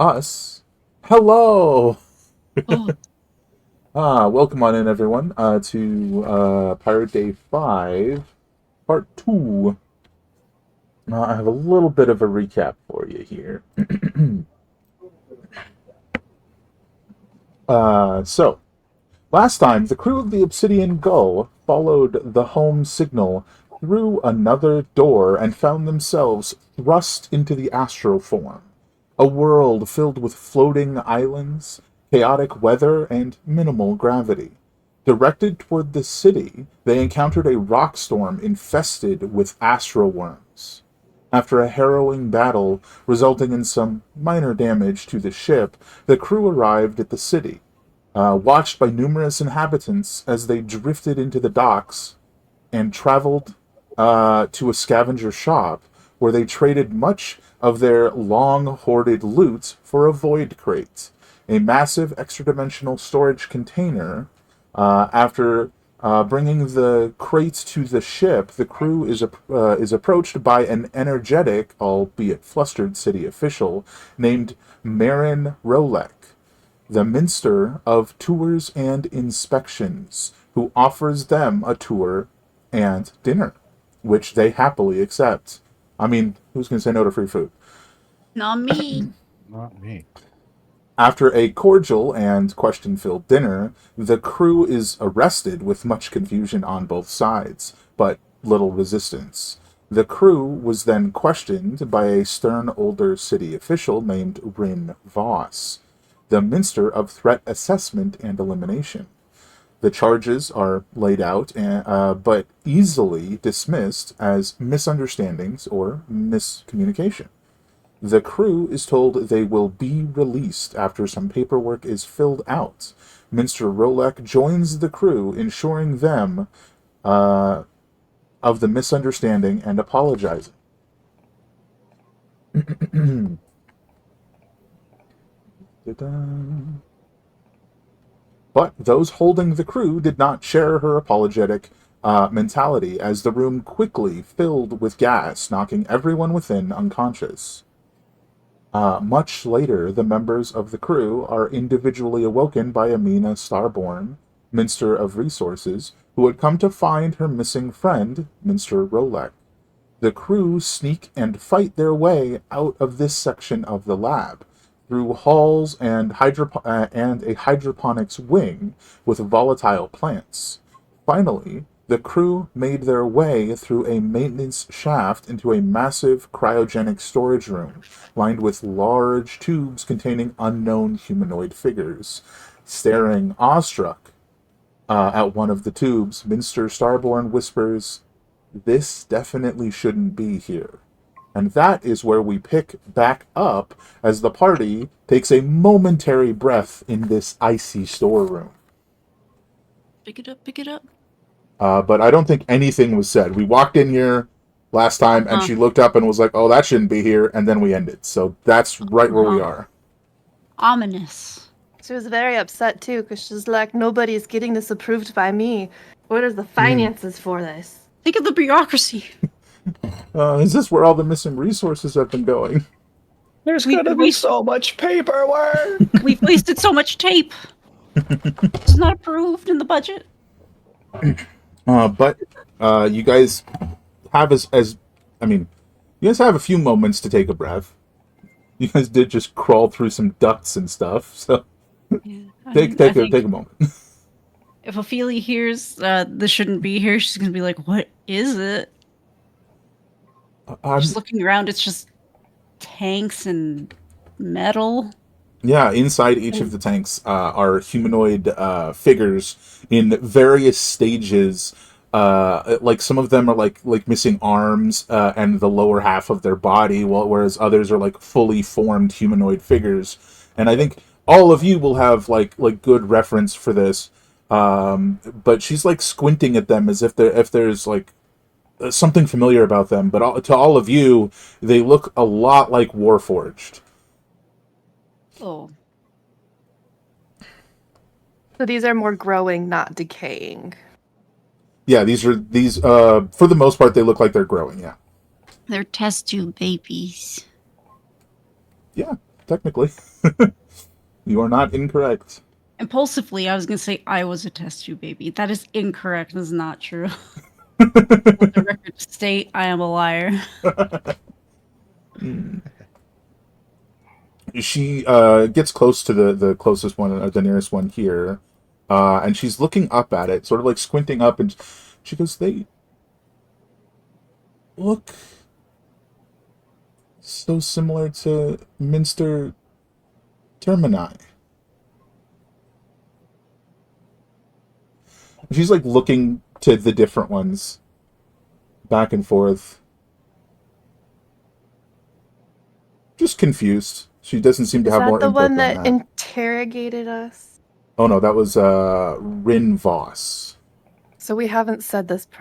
Us? Hello! Oh, Welcome on in, everyone, to Pirate Day 5, Part 2. I have a little bit of a recap for you here. So, last time, the crew of the Obsidian Gull followed the home signal through another door and found themselves thrust into the Astroform, a world filled with floating islands, chaotic weather, and minimal gravity. Directed toward the city, they encountered a rock storm infested with astro worms. After a harrowing battle resulting in some minor damage to the ship, the crew arrived at the city, watched by numerous inhabitants as they drifted into the docks and traveled to a scavenger shop where they traded much of their long hoarded loot for a void crate, a massive extra dimensional storage container. After bringing the crates to the ship, the crew is approached by an energetic, albeit flustered, city official named Marin Rolek, the Minster of Tours and Inspections, who offers them a tour and dinner, which they happily accept. I mean, who's going to say no to free food? not me. Not me. After a cordial and question filled dinner, the crew is arrested with much confusion on both sides, but little resistance. The crew was then questioned by a stern older city official named Rin Voss, the Minister of Threat Assessment and Elimination. The charges are laid out, but easily dismissed as misunderstandings or miscommunication. The crew is told they will be released after some paperwork is filled out. Minster Rolek joins the crew, ensuring them uh, of the misunderstanding and apologizing. But those holding the crew did not share her apologetic mentality, as the room quickly filled with gas, knocking everyone within unconscious. Much later, the members of the crew are individually awoken by Amina Starborn, Minster of Resources, who had come to find her missing friend, Minster Rolek. The crew sneak and fight their way out of this section of the lab, through halls and, and a hydroponics wing with volatile plants. Finally, the crew made their way through a maintenance shaft into a massive cryogenic storage room lined with large tubes containing unknown humanoid figures. Staring awestruck at one of the tubes, Minster Starborn whispers, "This definitely shouldn't be here." And that is where we pick back up as the party takes a momentary breath in this icy storeroom. Pick it up, pick it up. But I don't think anything was said. We walked in here last time, and Uh-huh. she looked up and was like, "Oh, that shouldn't be here," and then we ended. So that's right where we Uh-huh. are. Ominous. She was very upset too, because she's like, nobody's getting this approved by me. What are the Hmm. finances for this? Think of the bureaucracy. Is this where all the missing resources have been going? There's We- gonna we- be so much paperwork. We've wasted so much tape. It's not approved in the budget. But you guys have I mean, you guys have a few moments to take a breath. You guys did just crawl through some ducts and stuff, so Yeah. take a moment. If Ophelia hears this shouldn't be here, she's gonna be like, "What is it?" I'm, Just looking around, it's just tanks and metal. yeah, inside each of the tanks are humanoid figures in various stages. Like some of them are like missing arms and the lower half of their body, whereas others are like fully formed humanoid figures. And I think all of you will have like good reference for this. But she's like squinting at them as if there's like something familiar about them. But to all of you, they look a lot like Warforged. Oh, So these are more growing, not decaying. Yeah, these for the most part they look like they're growing. Yeah, they're test tube babies. yeah. technically. You are not incorrect. Impulsively, I was going to say I was a test tube baby. That is incorrect. That is not true. Let the record state I am a liar. She gets close to the closest one, or the nearest one here, and she's looking up at it, sort of like squinting up, and she goes, "They look so similar to Minster Termini." She's like looking to the different ones back and forth, just confused. She doesn't seem to Is have that more the input one than that that. interrogated us? Oh no, that was Rin Voss. So we haven't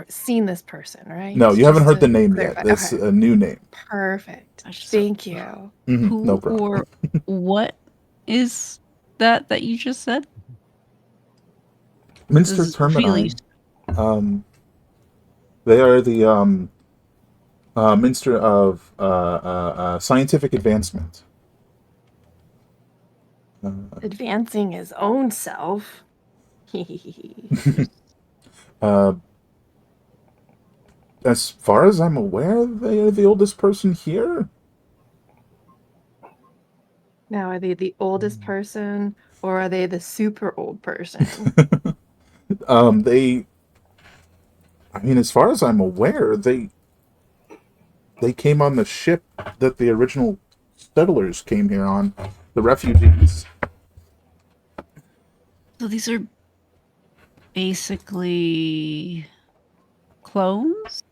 seen this person, right? No, you haven't Just heard the to name clarify. yet. That's Okay, a new name. perfect. I just- Thank you. No Who problem. or what is that you just said? Minster This is Termini. really They are the Minster of Scientific Advancement. Advancing his own self. Uh, as far as I'm aware, they are the oldest person here. Now, are they the oldest person or are they the super old person? They, I mean, as far as I'm aware, they came on the ship that the original settlers came here on, the refugees. So these are basically clones,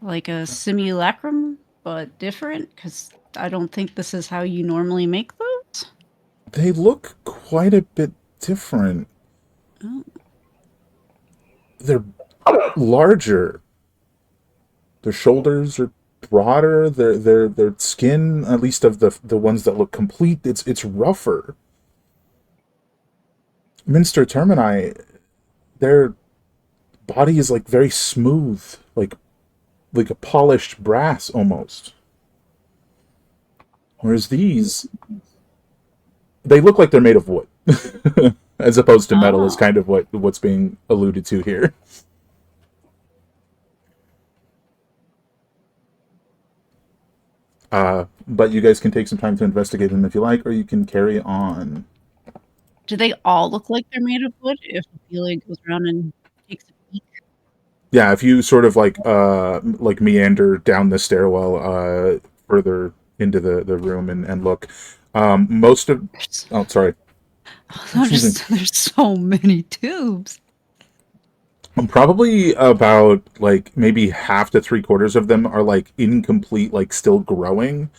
like a simulacrum, but different. Because I don't think this is how you normally make those. They look quite a bit different. Oh. They're larger. Their shoulders are broader. Their skin, at least of the ones that look complete, it's rougher. Minster Termini, their body is like very smooth, like a polished brass almost. Whereas these, they look like they're made of wood, as opposed to metal. Is Oh. kind of what's being alluded to here. But you guys can take some time to investigate them if you like, or you can carry on. Do they all look like they're made of wood? If Ophelia goes around and takes a peek. Yeah, if you sort of like meander down the stairwell further into the room and look, most of oh sorry, There's so many tubes. probably about like maybe half to three quarters of them are like incomplete, like still growing,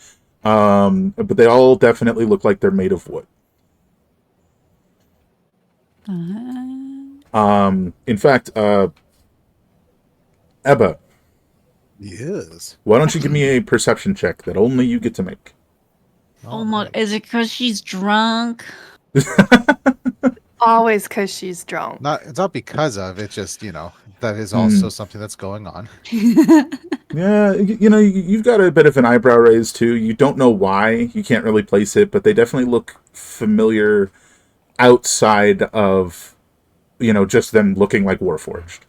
but they all definitely look like they're made of wood. In fact, Ebba, Yes. why don't you give me a perception check that only you get to make? Oh my! Is it because she's drunk? Always because she's drunk. It's not because of it. Just that is also something that's going on. Yeah, you've got a bit of an eyebrow raise too. You don't know why. You can't really place it, but they definitely look familiar outside of, just them looking like Warforged.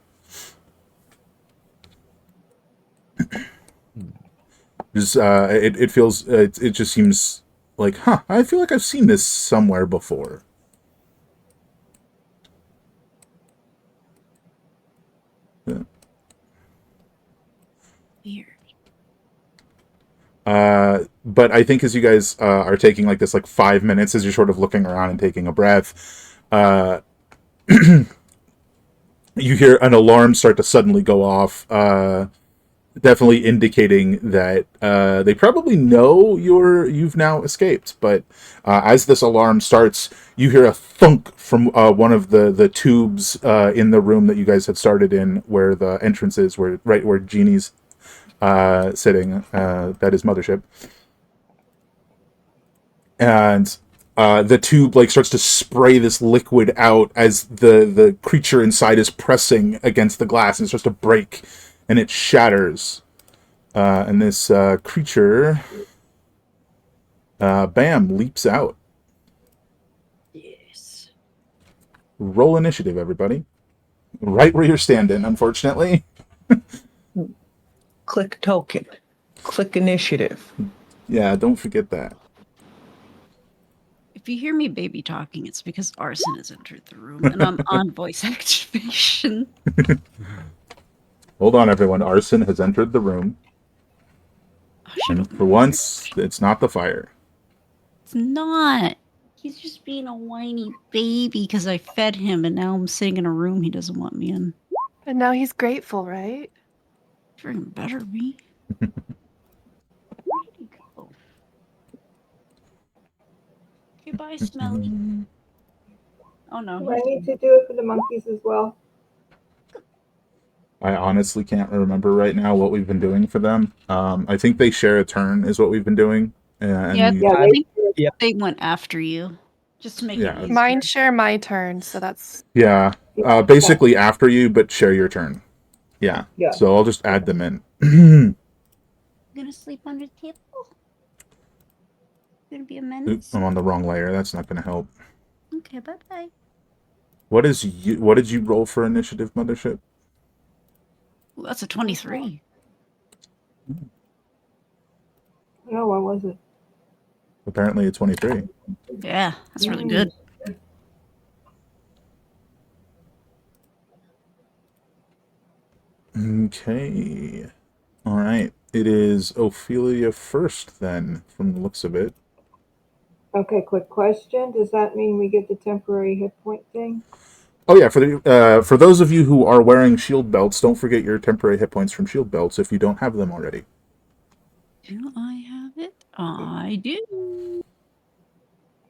Just, it feels, it just seems like, I feel like I've seen this somewhere before. Yeah. Weird. But I think as you guys are taking like this 5 minutes, as you're sort of looking around and taking a breath, you hear an alarm start to suddenly go off, definitely indicating that they probably know you've now escaped. But as this alarm starts, you hear a thunk from one of the tubes in the room that you guys had started in, where the entrance is, right where Jeannie's sitting, that is Mothership. And the tube starts to spray this liquid out as the creature inside is pressing against the glass, and it starts to break, and it shatters. And this creature Bam leaps out. Yes. Roll initiative, everybody. Right where you're standing, unfortunately. Click token. Click initiative. Yeah, don't forget that. If you hear me baby talking, it's because Arson has entered the room and I'm on voice activation. Hold on, everyone. Arson has entered the room. I should And open for my once, it's not the fire. It's not. He's just being a whiny baby because I fed him and now I'm sitting in a room he doesn't want me in. And now he's grateful, right? Freaking better be. Where did he go? Okay, bye, Smelly. Oh no. Do I need to do it for the monkeys as well? I honestly can't remember right now what we've been doing for them. I think they share a turn is what we've been doing. And Yeah, Yeah, I think yeah. they went after you. Just to make Yeah. it easier. Mine share my turn, so that's yeah, basically after you, but share your turn. Yeah. Yeah. So I'll just add them in. You gonna sleep under the table? You gonna be a menace? I'm on the wrong layer. That's not going to help. Okay, bye bye. What did you roll for initiative, Mothership? Ooh, that's a 23. No, what was it? Apparently a 23. Yeah, that's really good. Okay. All right. It is Ophelia first, then, from the looks of it. Okay, quick question. Does that mean we get the temporary hit point thing? Oh yeah, for those of you who are wearing shield belts, don't forget your temporary hit points from shield belts if you don't have them already. Do I have it? I do.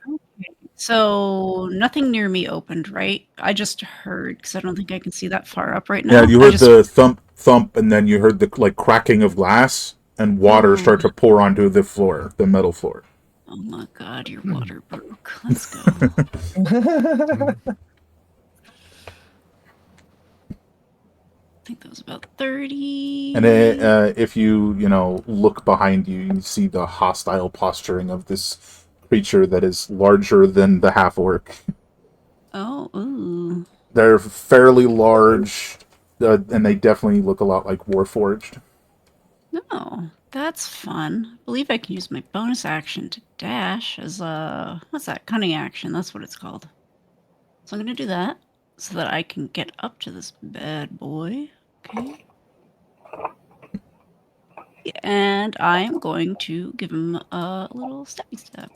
Okay. So nothing near me opened, right? I just heard because I don't think I can see that far up right now. Yeah, you I heard just, the thump thump, and then you heard the like cracking of glass and water start to pour onto the floor, the metal floor. Oh my god, your water broke. Let's go. I think that was about 30. And if you look behind you, you see the hostile posturing of this creature that is larger than the half orc. Oh, ooh. They're fairly large, and they definitely look a lot like Warforged. No, that's fun. I believe I can use my bonus action to dash as a, what's that? Cunning action. That's what it's called. So I'm going to do that so that I can get up to this bad boy. Okay. And I am going to give him a little steppy step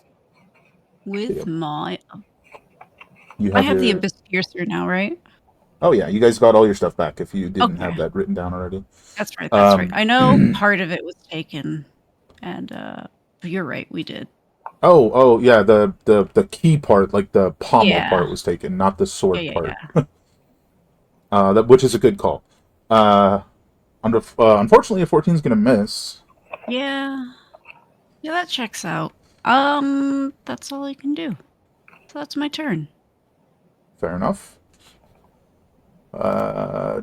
with Yep. my. You I have have the your. Abyss Piercer now, right? Oh yeah, you guys got all your stuff back if you didn't Okay. have that written down already. That's right. That's right. I know part of it was taken, and but you're right. We did. Oh yeah, the key part, like the pommel Yeah. part, was taken, not the sword Yeah. part. Which is a good call. Unfortunately, a 14 is gonna miss. Yeah. Yeah, that checks out. That's all I can do. So that's my turn. Fair enough.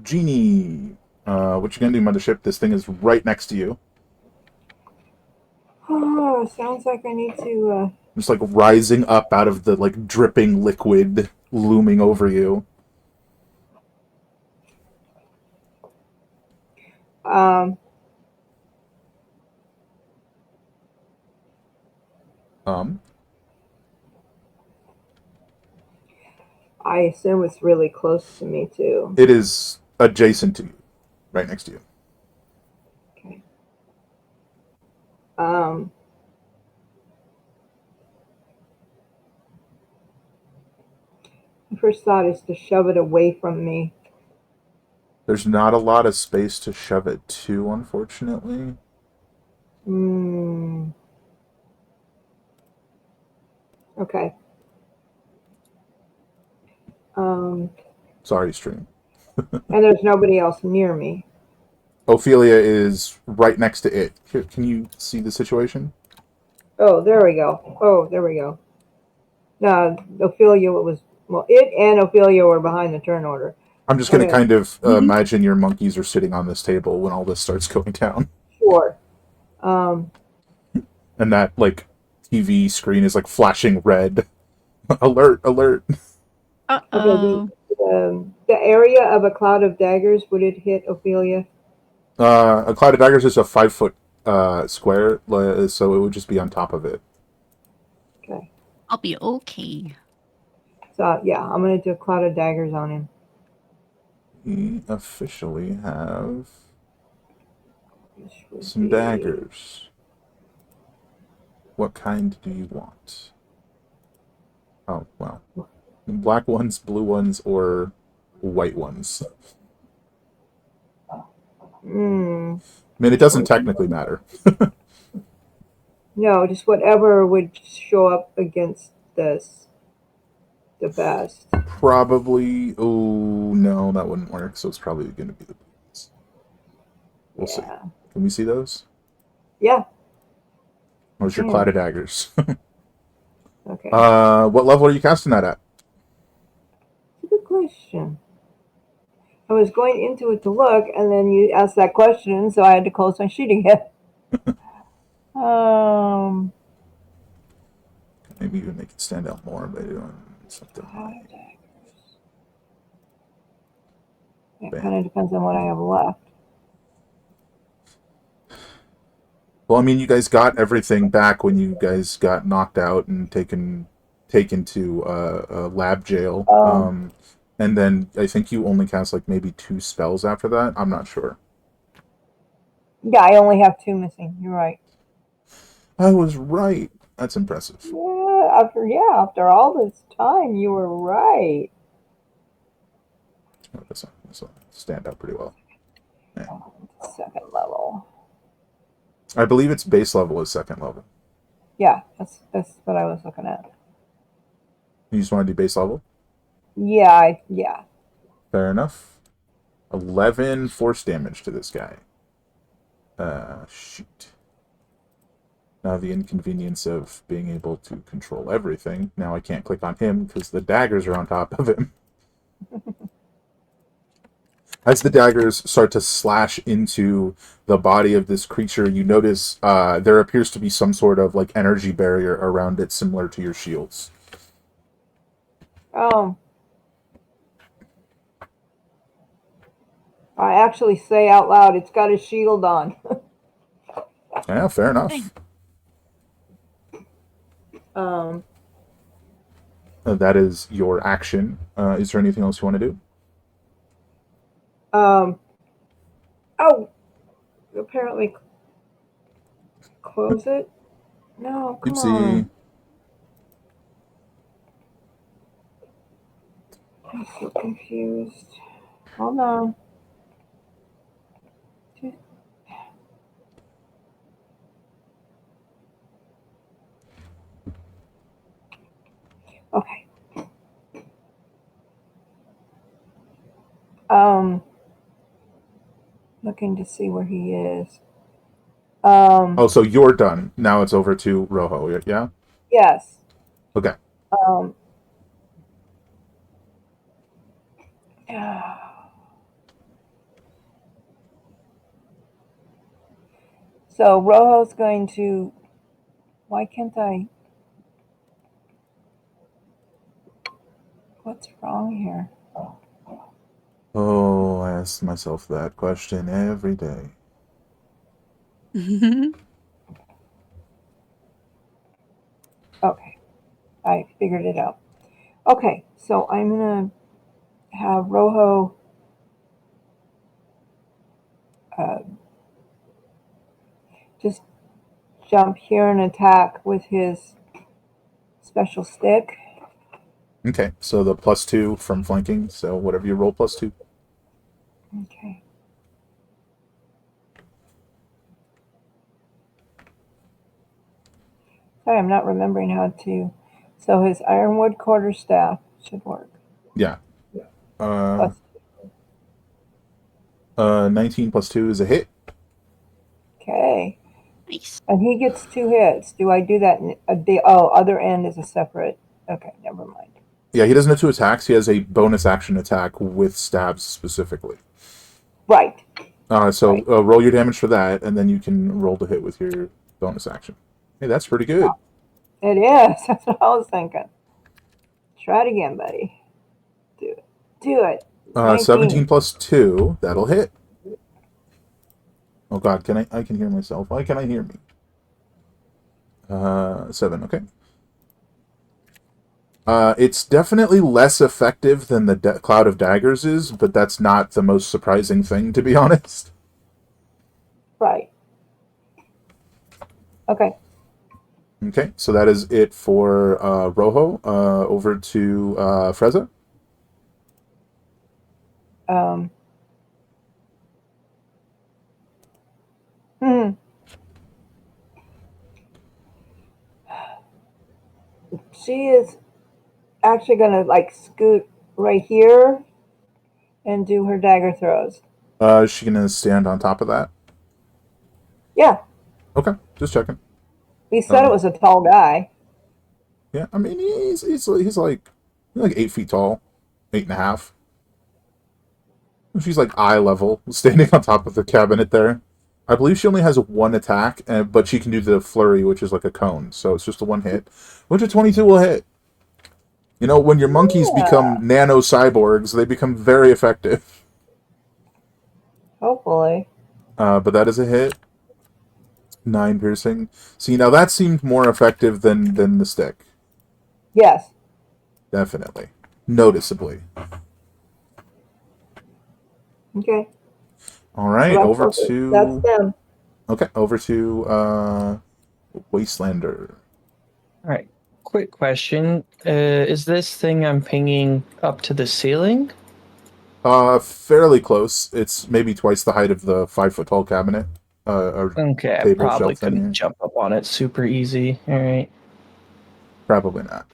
Genie, what you gonna do, Mothership? This thing is right next to you. Oh, sounds like I need to. Just like rising up out of the like dripping liquid looming over you. Um, Um, I assume it's really close to me too. it is adjacent to you, right next to you. Okay. Um. My first thought is to shove it away from me. There's not a lot of space to shove it to, unfortunately. Hmm. Okay. Sorry, stream. And there's nobody else near me. Ophelia is right next to it. Here, can you see the situation? Oh, there we go. Oh, there we go. No, Ophelia was, well, it and Ophelia were behind the turn order. I'm just going to Okay. kind of imagine your monkeys are sitting on this table when all this starts going down. Sure. And that, like, TV screen is like flashing red. Alert! Alert! Uh-oh. The area of a cloud of daggers, would it hit Ophelia? A cloud of daggers is a 5 foot square, so it would just be on top of it. Okay. I'll be okay. So yeah, I'm gonna do a cloud of daggers on him. We officially have This would some be- daggers. What kind do you want? Oh, well. Black ones, blue ones, or white ones. Hmm. I mean, it doesn't technically matter. No, just whatever would show up against this the best. Probably. Oh, no, that wouldn't work, so it's probably going to be the blue ones. We'll see. Yeah. Can we see those? Yeah. Where's your Yeah. cloud of daggers? Okay. What level are you casting that at? That's a good question. I was going into it to look, and then you asked that question, so I had to close my sheet again. Um. Maybe even make it stand out more by doing something. Cloud of daggers. It Bam. kind of depends on what I have left. Well, I mean, you guys got everything back when you guys got knocked out and taken to a lab jail. And then I think you only cast like maybe 2 spells after that. I'm not sure. Yeah, I only have 2 missing. You're right. I was right. That's impressive. After all this time, you were right. Oh, this will stand out pretty well. Second level. I believe its base level is 2nd level. Yeah, that's what I was looking at. You just want to do base level? Yeah. Fair enough. 11 force damage to this guy. Shoot. Now the inconvenience of being able to control everything. Now I can't click on him because the daggers are on top of him. As the daggers start to slash into the body of this creature, you notice there appears to be some sort of like energy barrier around it, similar to your shields. I actually say out loud, it's got a shield on. Yeah, fair enough. That is your action. Is there anything else you want to do? Apparently close it? No, come Oopsie. on. I'm so confused. Hold on. Okay. Looking to see where he is. Oh, so you're done. Now it's over to Rojo, yeah? Yes. Okay. So Rojo's going to. Why can't I? What's wrong here? Oh, I ask myself that question every day. Okay. I figured it out. Okay, so I'm going to have Rojo just jump here and attack with his special stick. Okay, so the +2 from flanking, so whatever you roll +2. Okay. Sorry, I'm not remembering how to. So his ironwood quarterstaff should work. Yeah. Plus, 19 +2 is a hit. okay. Nice. And he gets 2 hits. Do I do that? The other end is a separate. Okay, never mind. Yeah, he doesn't have 2 attacks. He has a bonus action attack with stabs specifically. Right. So Right. Roll your damage for that, and then you can roll to hit with your bonus action. Hey, that's pretty good. It is. That's what I was thinking. Try it again, buddy. Do it. Do it. 17 19. plus 2, that'll hit. Oh god, I can hear myself. Why can I hear me? 7, okay. It's definitely less effective than the Cloud of Daggers is, but that's not the most surprising thing, to be honest. Right. Okay. Okay, so that is it for Rojo. Over to Freza. Um. Hmm. She is actually gonna like scoot right here and do her dagger throws. Is she gonna stand on top of that? Yeah. Okay, just checking. He said it was a tall guy. Yeah, I mean he's like 8 feet tall, 8.5. She's like eye level, standing on top of the cabinet there. I believe she only has one attack, but she can do the flurry, which is like a cone. So it's just a one hit, which a 22 will hit. You know, when your monkeys Yeah. become nano cyborgs, they become very effective. Hopefully. But that is a hit. 9 piercing. See, now that seemed more effective than the stick. Yes. Definitely. Noticeably. Okay. All right, So over that's to... them. Okay, over to Wastelander. All right. Quick question. Is this thing I'm pinging up to the ceiling? Fairly close. It's maybe twice the height of the 5-foot tall cabinet. Or Okay, I table probably shelf thing couldn't here. jump up on it super easy. All right. Probably not.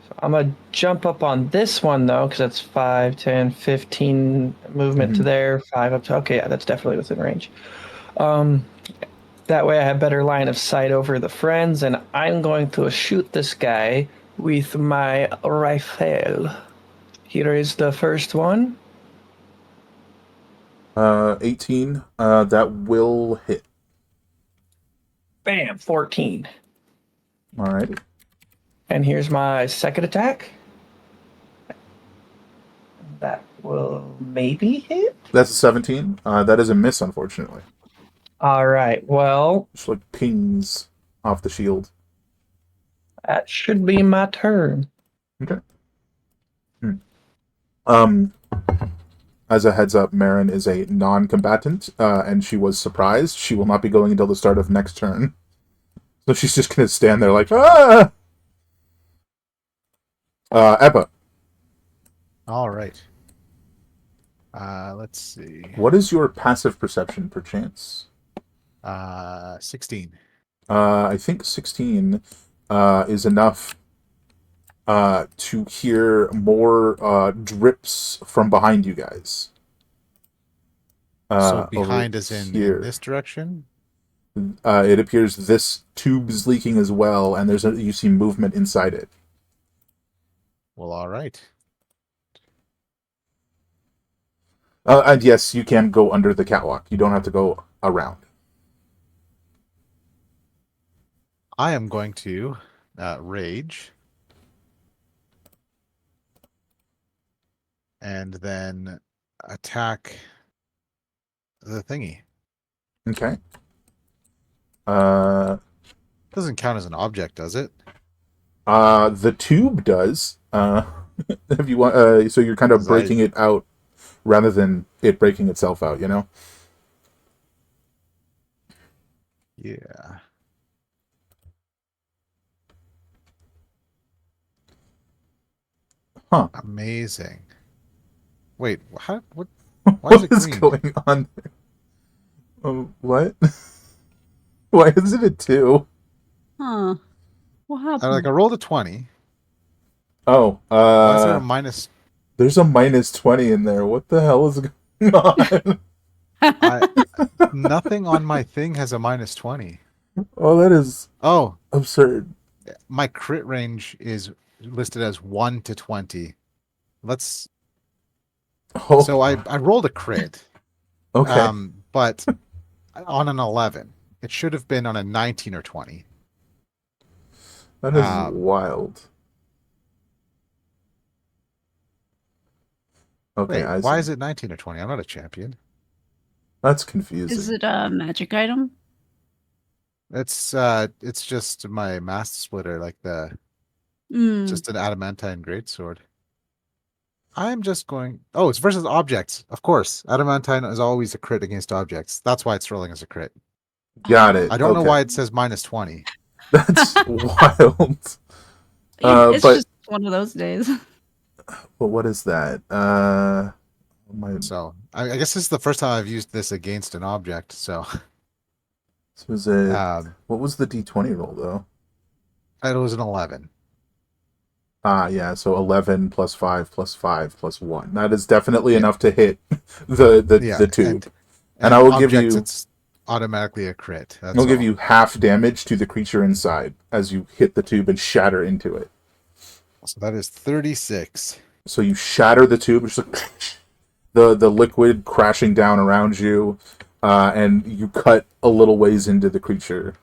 So I'm going to jump up on this one, though, because that's 5, 10, 15 movement to Mhm. there, 5 up to... Okay, yeah, that's definitely within range. That way I have better line of sight over the friends, and I'm going to shoot this guy with my rifle. Here is the first one. 18. That will hit. Bam, 14. All right. And here's my second attack. That will maybe hit. That's a 17. That is a miss, unfortunately. All right, well, Just like pings off the shield. that should be my turn. Okay. Um, as a heads up, Marin is a non-combatant, and she was surprised. She will not be going until the start of next turn. So she's just gonna stand there like, ah! Ebba, All right. Let's see. what is your passive perception, perchance? 16. I think 16 is enough to hear more drips from behind you guys. So Over behind is in here. this direction. It appears this tube's leaking as well, and you see movement inside it. Well, all right. And yes, you can go under the catwalk. You don't have to go around. I am going to rage. And then attack the thingy. Okay. Doesn't count as an object, does it? The tube does. If you want, so you're kind of breaking it out rather than it breaking itself out. You know. Yeah. Huh. Amazing. Wait, how? What? Why What is it is green? going on there? What? Why is it a 2? Huh. What happened? I rolled a 20. Oh, Why is there a minus? there's a minus 20 in there. What the hell is going on? Nothing on my thing has a minus 20. Oh, that is Oh, absurd. my crit range is listed as 1 to 20. Let's. Oh, So I rolled a crit. okay. But on an 11, it should have been on a 19 or 20. That is Um, wild. Okay, Wait, I why see. is it 19 or 20? I'm not a champion. That's Is confusing. it a magic item? It's just my master splitter, like Hmm. just an adamantine greatsword. I'm just going. Oh, it's versus objects. Of course, adamantine is always a crit against objects. That's why it's rolling as a crit. Got it. I don't know Okay. why it says -20. That's wild. It's But just one of those days. what is that? My So I guess this is the first time I've used this against an object. So this was it. um, What was the D20 roll though? it was an 11. Ah, yeah. So 11 plus 5 plus 5 plus 1. That is definitely Yeah, enough to hit the yeah, tube. And I and will give objects, you it's automatically a crit. I'll That's give all. you half damage to the creature inside as you hit the tube and shatter into it. So that is 36. So you shatter the tube, it's like the liquid crashing down around you, and you cut a little ways into the creature.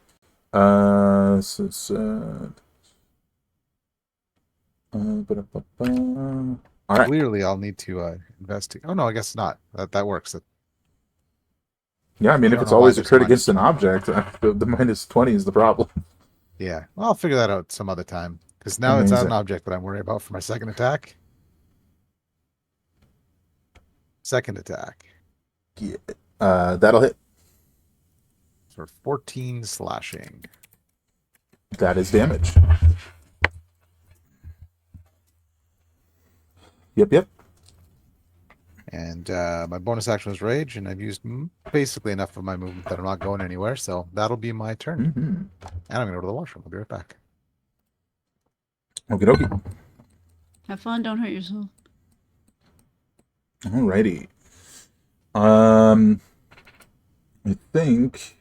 So it's ba-da-ba-ba. All right. Clearly, I'll need to investigate. Oh no, I guess not. That works. Yeah, I mean, I if don't it's know why always a there's crit against an -20. object, the -20 is the problem. Yeah, well, I'll figure that out some other time. Because now it's not an Amazing. object that I'm worried about for my second attack. Second attack Yeah. That'll hit. for 14 slashing. That is damage. Yep, yep. And my bonus action was rage, and I've used basically enough of my movement that I'm not going anywhere. So that'll be my turn. Mm-hmm. And I'm going to go to the washroom. I'll be right back. Okie dokie. Have fun, don't hurt yourself. Alrighty. I think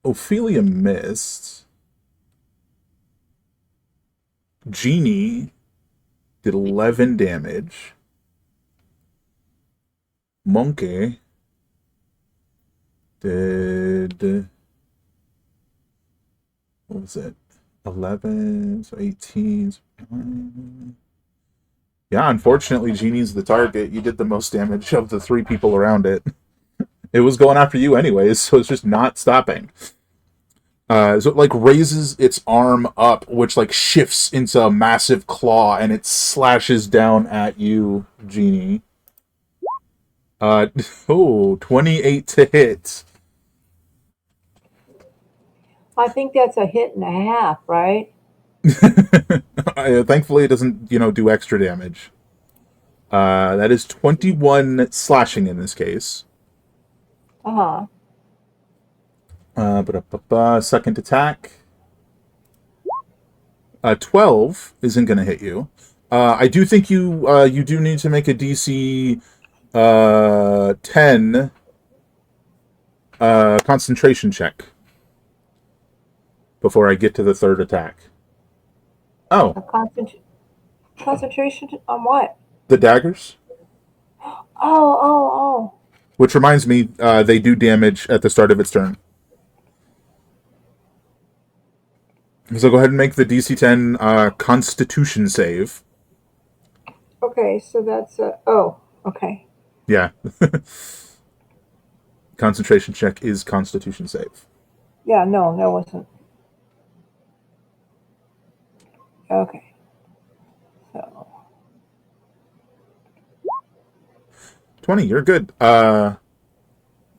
Ophelia missed. Genie did 11 damage. Monkey did, what was it? 11, so 18. So 9. Yeah, unfortunately, Genie's the target. You did the most damage of the 3 people around it. It was going after you anyways, so it's just not stopping. So it like raises its arm up, which like shifts into a massive claw, and it slashes down at you, Genie. 28 to hit. I think that's a hit and a half, right? Thankfully, it doesn't, do extra damage. That is 21 slashing in this case. Uh huh. Second attack. 12 isn't going to hit you. I do think you do need to make a DC 10 concentration check before I get to the third attack. Oh, A concentration on what? the daggers? Oh. Which reminds me, they do damage at the start of its turn. So go ahead and make the DC 10 Constitution save. Okay, so that's okay. Yeah. Concentration check is Constitution save. Yeah, no, that wasn't. Okay. So 20, you're good.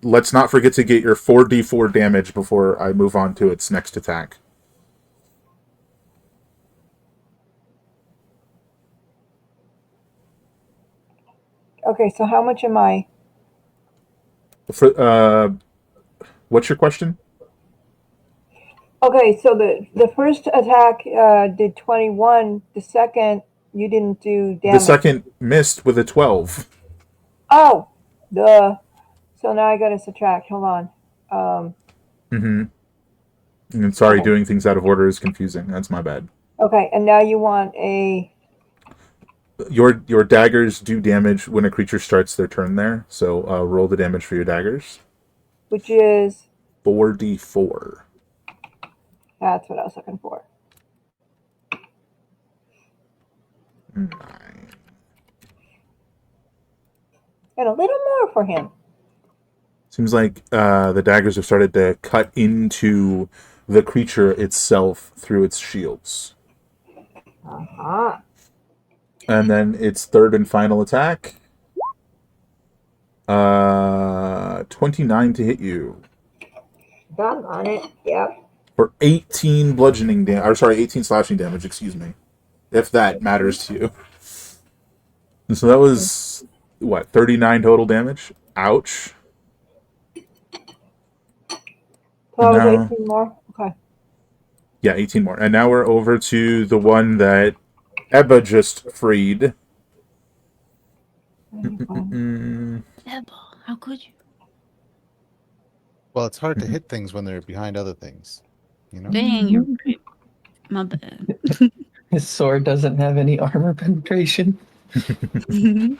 Let's not forget to get your 4d4 damage before I move on to its next attack. okay, so how much am I? What's your question? Okay, so the first attack did 21. The second you didn't do The damage. second missed with a 12. Oh, the. So now I got to subtract. Hold on. Mm-hmm. I'm sorry, Okay. doing things out of order is confusing. That's my bad. Okay, and now you want a. Your daggers do damage when a creature starts their turn there, so roll the damage for your daggers. Which is 4d4. That's what I was looking for. 9. And a little more for him. Seems like the daggers have started to cut into the creature itself through its shields. Uh-huh. And then its third and final attack. 29 to hit you. Done on it. Yep. For 18 bludgeoning damage. Or sorry, 18 slashing damage, excuse me. If that matters to you. And so that was, what, 39 total damage? Ouch. So that was No. 18 more? Okay. Yeah, 18 more. And now we're over to the one that Ebba just freed. Mm, Ebba, how could you? Well, it's hard to hit things when they're behind other things. You know? Dang, you're right. My bad. His sword doesn't have any armor penetration.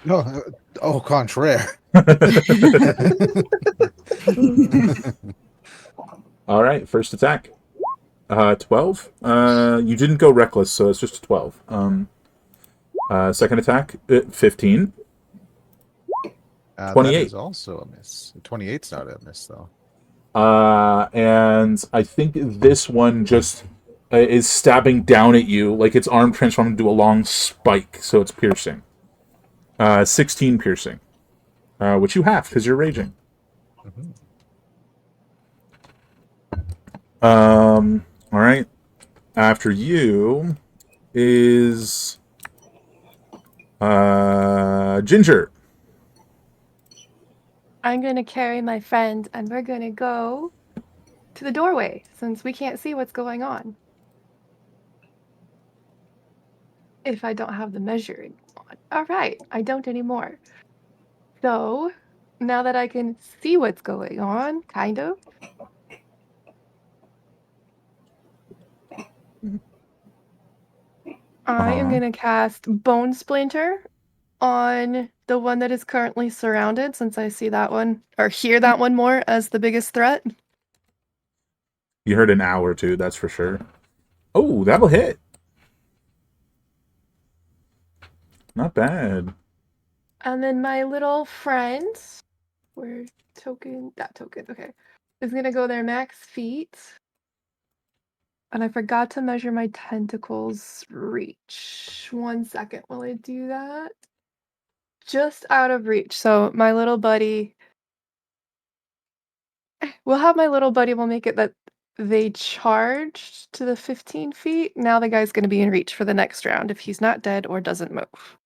No, au contraire. All right, first attack. 12. You didn't go reckless, so it's just a 12. Second attack, 15. That 28. is also a miss. 28's not a miss, though. And I think this one just is stabbing down at you, like its arm transformed into a long spike, so it's piercing. 16 piercing, which you have because you're raging. Mhm. All right. After you is Ginger. I'm gonna carry my friend and we're gonna go to the doorway since we can't see what's going on. If I don't have the measuring on. All right, I don't anymore. So now that I can see what's going on, kind of, I am Uh-huh. gonna cast Bone Splinter on the one that is currently surrounded since I see that one or hear that one more as the biggest threat. You heard an owl or two, that's for sure. Oh, that'll hit. Not bad. And then my little friend, where that token, okay, is gonna go their max feet. And I forgot to measure my tentacles reach. 1 second while I do that. Just out of reach. So my little buddy, we'll have my little buddy, we'll make it that they charged to the 15 feet. Now the guy's going to be in reach for the next round if he's not dead or doesn't move.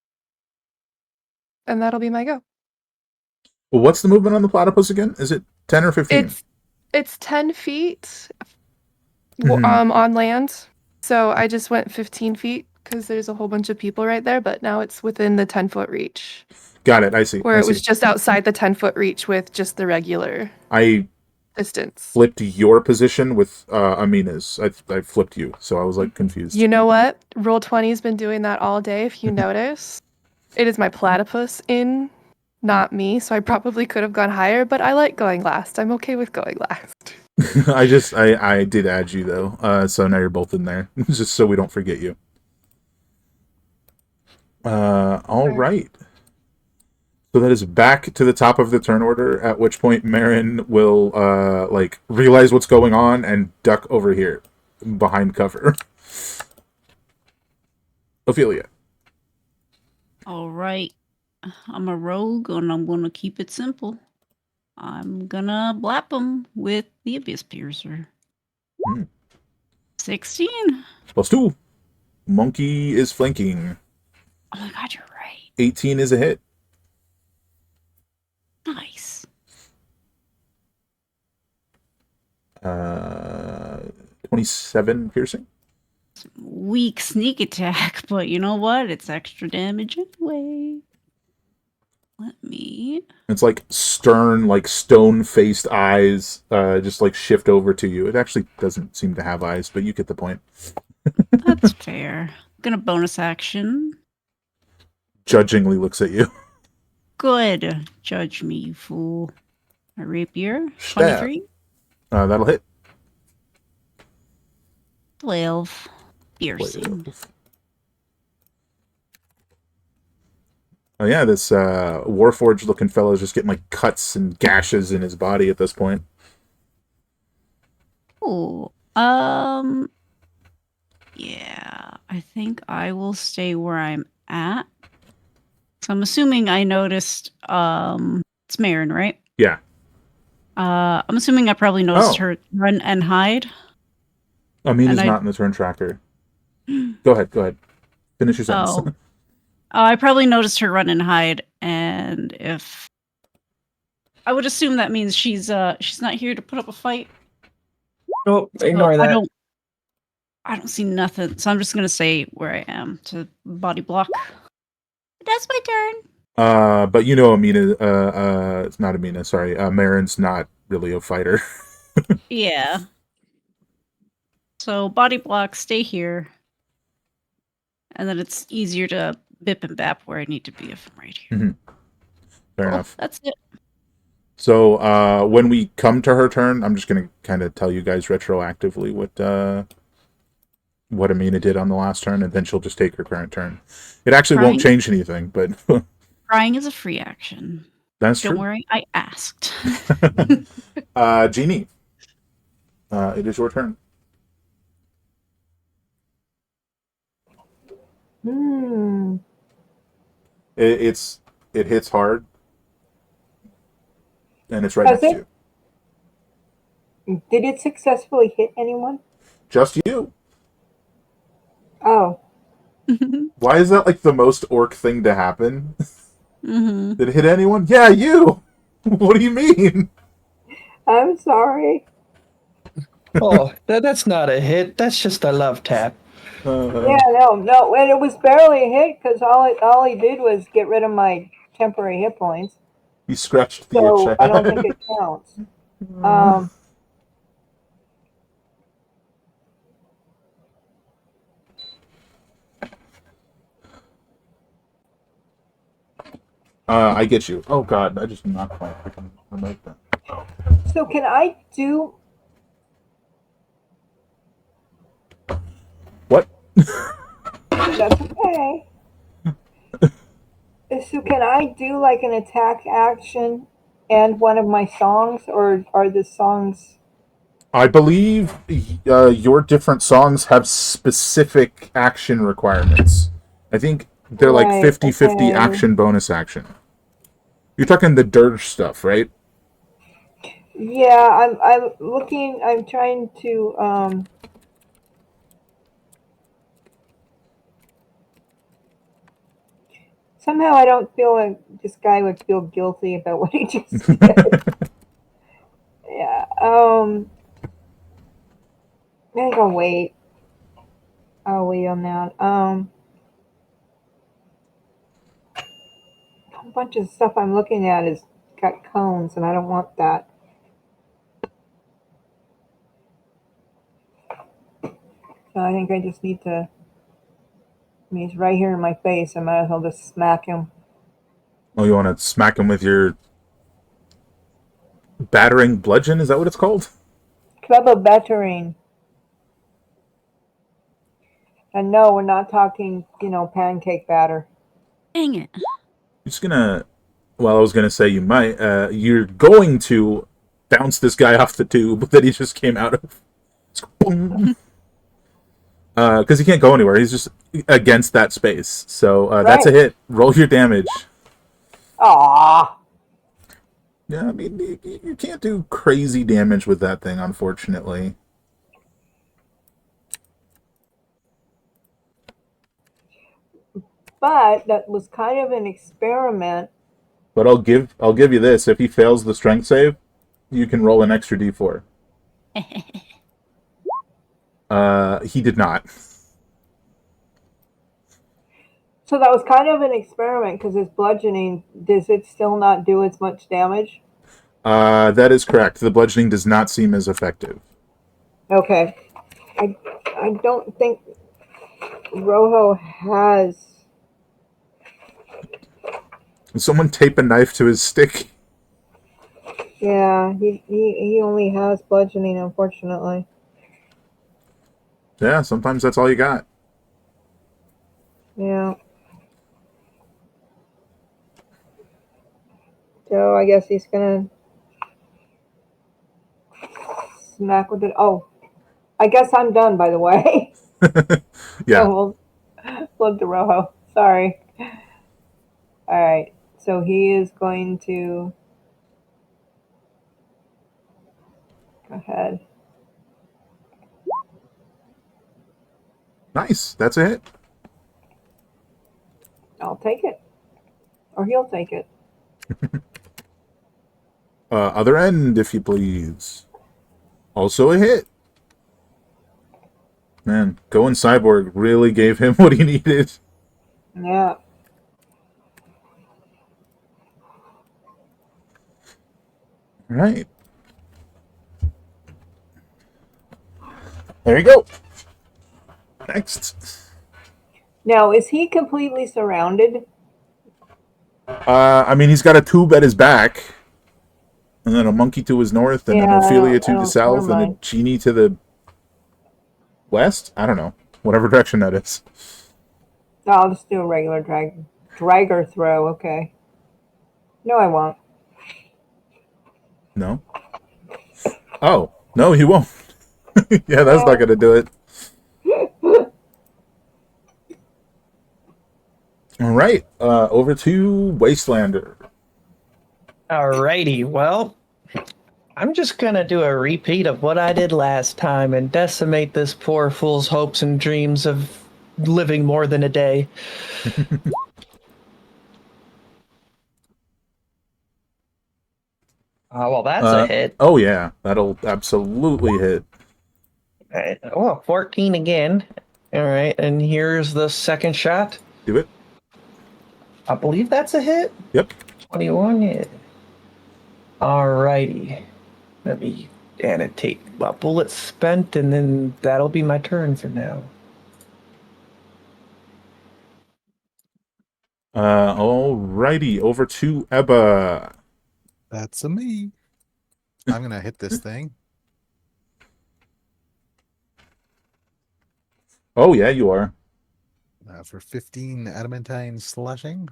And that'll be my go. Well, what's the movement on the platypus again? Is it 10 or 15? It's 10 feet Mhm. on land. So I just went 15 feet because there's a whole bunch of people right there, but now it's within the 10-foot reach. Got it. I see. Where I it was see. just outside the 10-foot reach with just the regular I distance. flipped your position with Amina's. I flipped you, so I was like confused. You know what? Roll20's been doing that all day, if you notice. It is my platypus in, not me, so I probably could have gone higher, but I like going last. I'm okay with going last. I did add you though, so now you're both in there, just so we don't forget you. All right. So that is back to the top of the turn order, at which point Marin will like realize what's going on and duck over here behind cover. Ophelia. All right. I'm a rogue and I'm going to keep it simple. I'm going to blap him with the Abyss Piercer. Hmm. 16. +2. Monkey is flanking. Oh my god, you're right. 18 is a hit. Nice. 27 piercing. Weak sneak attack, but you know what? It's extra damage anyway. Let me... It's like stern, like stone-faced eyes just like shift over to you. It actually doesn't seem to have eyes, but you get the point. That's fair. Gonna bonus action. Judgingly looks at you. Good. Judge me, you fool. My rapier. Stab. 23. That'll hit. 12. Piercing. 12. Oh yeah, this Warforged looking fellow is just getting like cuts and gashes in his body at this point. Ooh. Yeah, I think I will stay where I'm at. So I'm assuming I noticed it's Marin, right? Yeah. I'm assuming I probably noticed her run and hide. Amina's And not in the turn tracker. Go ahead. Finish your sentence. Oh. I probably noticed her run and hide, and if I would assume that means she's not here to put up a fight. Oh, So ignore that. I don't see nothing, so I'm just gonna stay where I am to body block. That's my turn. But you know Amina, it's not Amina, sorry. Marin's not really a fighter. Yeah. So body block, stay here. And then it's easier to bip and bap where I need to be if I'm right here. Fair enough. That's it. So when we come to her turn, I'm just gonna kind of tell you guys retroactively what Amina did on the last turn, and then she'll just take her current turn. It actually won't change anything, but Crying is a free action. that's Don't true. worry, I asked. Jeannie, it is your turn. It hits hard, and it's right Does next it? to you. Did it successfully hit anyone? Just you. Oh. Why is that like the most orc thing to happen? Mm-hmm. Did it hit anyone? Yeah, you. What do you mean? I'm sorry. Oh, that's not a hit. That's just a love tap. Yeah, no, and it was barely a hit because all he did was get rid of my temporary hit points. He scratched the So itch. I don't think it counts. I get you. Oh god, I just knocked my freaking remote down. So can I do? What? That's okay. So can I do like an attack action and one of my songs, or are the songs? I believe your different songs have specific action requirements. I think they're like Right, 50-50 okay. action bonus action. You're talking the dirge stuff, right? Yeah, I'm looking. I'm trying to. Somehow I don't feel like this guy would feel guilty about what he just did. Yeah. I think I'll wait. I'll wait on that. A bunch of stuff I'm looking at is got cones, and I don't want that. So I think I just need to. I mean, he's right here in my face. I might as well just smack him. Oh, you want to smack him with your battering bludgeon? Is that what it's called? Club of battering. And no, we're not talking, pancake batter. Dang it. You're just gonna. Well, I was gonna say you might. You're going to bounce this guy off the tube that he just came out of. Boom. Because he can't go anywhere. He's just against that space. So that's a Right. hit. Roll your damage. Aww. Yeah, I mean, you can't do crazy damage with that thing, unfortunately. But that was kind of an experiment. But I'll give you this. If he fails the strength save, you can roll an extra d4. He did not. So that was kind of an experiment because his bludgeoning, does it still not do as much damage? That is correct. The bludgeoning does not seem as effective. Okay. I don't think Rojo has. Can someone tape a knife to his stick? Yeah, he only has bludgeoning, unfortunately. Yeah, sometimes that's all you got. Yeah. So I guess he's gonna smack with it. Oh, I guess I'm done, by the way. Yeah. So we'll flip to Rojo. Sorry. All right. So he is going to go ahead. Nice. That's a hit. I'll take it, or he'll take it. Other end, if you please. Also a hit. Man, going cyborg really gave him what he needed. Yeah. Right. There you go. Next. Now, is he completely surrounded? I mean, he's got a tube at his back, and then a monkey to his north, and Yeah, an Ophelia I to the don't. Never south, and a mind. genie to the west. I don't know. Whatever direction that is. No, I'll just do a regular dragger throw. Okay. No, I won't. No. Oh, no, he won't. Yeah, that's not No. going to do it. All right. Over to Wastelander. Alrighty, well, I'm just gonna do a repeat of what I did last time and decimate this poor fool's hopes and dreams of living more than a day. Well, that's a hit. Oh, yeah. That'll absolutely hit. Alright, oh, 14 again. Alright, and here's the second shot. Do it. I believe that's a hit. Yep. 21 hit. Alrighty. Let me annotate my bullets spent, and then that'll be my turn for now. Alrighty. Over to Ebba. That's a me. I'm gonna hit this thing. Oh, yeah, you are. For 15 adamantine slashing,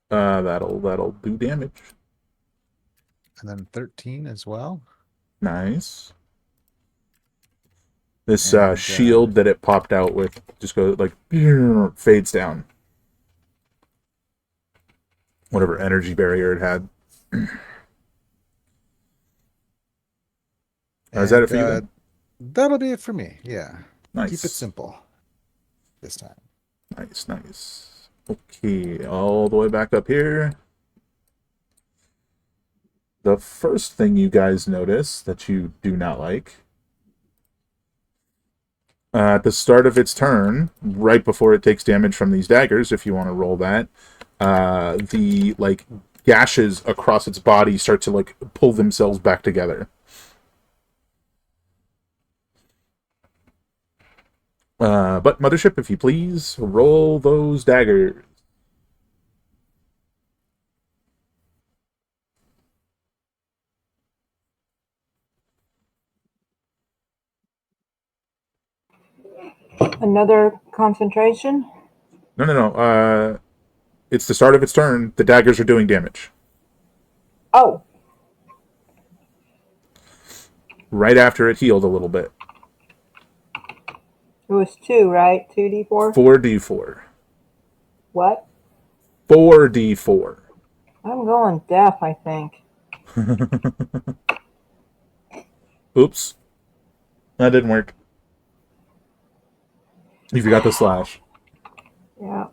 That'll do damage. and then 13 as well. Nice. This And, shield that it popped out with just goes like fades down. Whatever energy barrier it had. Is that it for you? Then? That'll be it for me. Yeah. Nice. Keep it simple this time. Nice, nice. Okay, all the way back up here. The first thing you guys notice that you do not like, at the start of its turn, right before it takes damage from these daggers, if you want to roll that, the like gashes across its body start to like pull themselves back together. But Mothership, if you please, roll those daggers. Another concentration. No. It's the start of its turn. The daggers are doing damage. Oh, Right after it healed a little bit. it was 2, right? 2d4. 4d4. What? 4d4. I'm going deaf, I think. Oops. That didn't work. You forgot the slash. Yeah.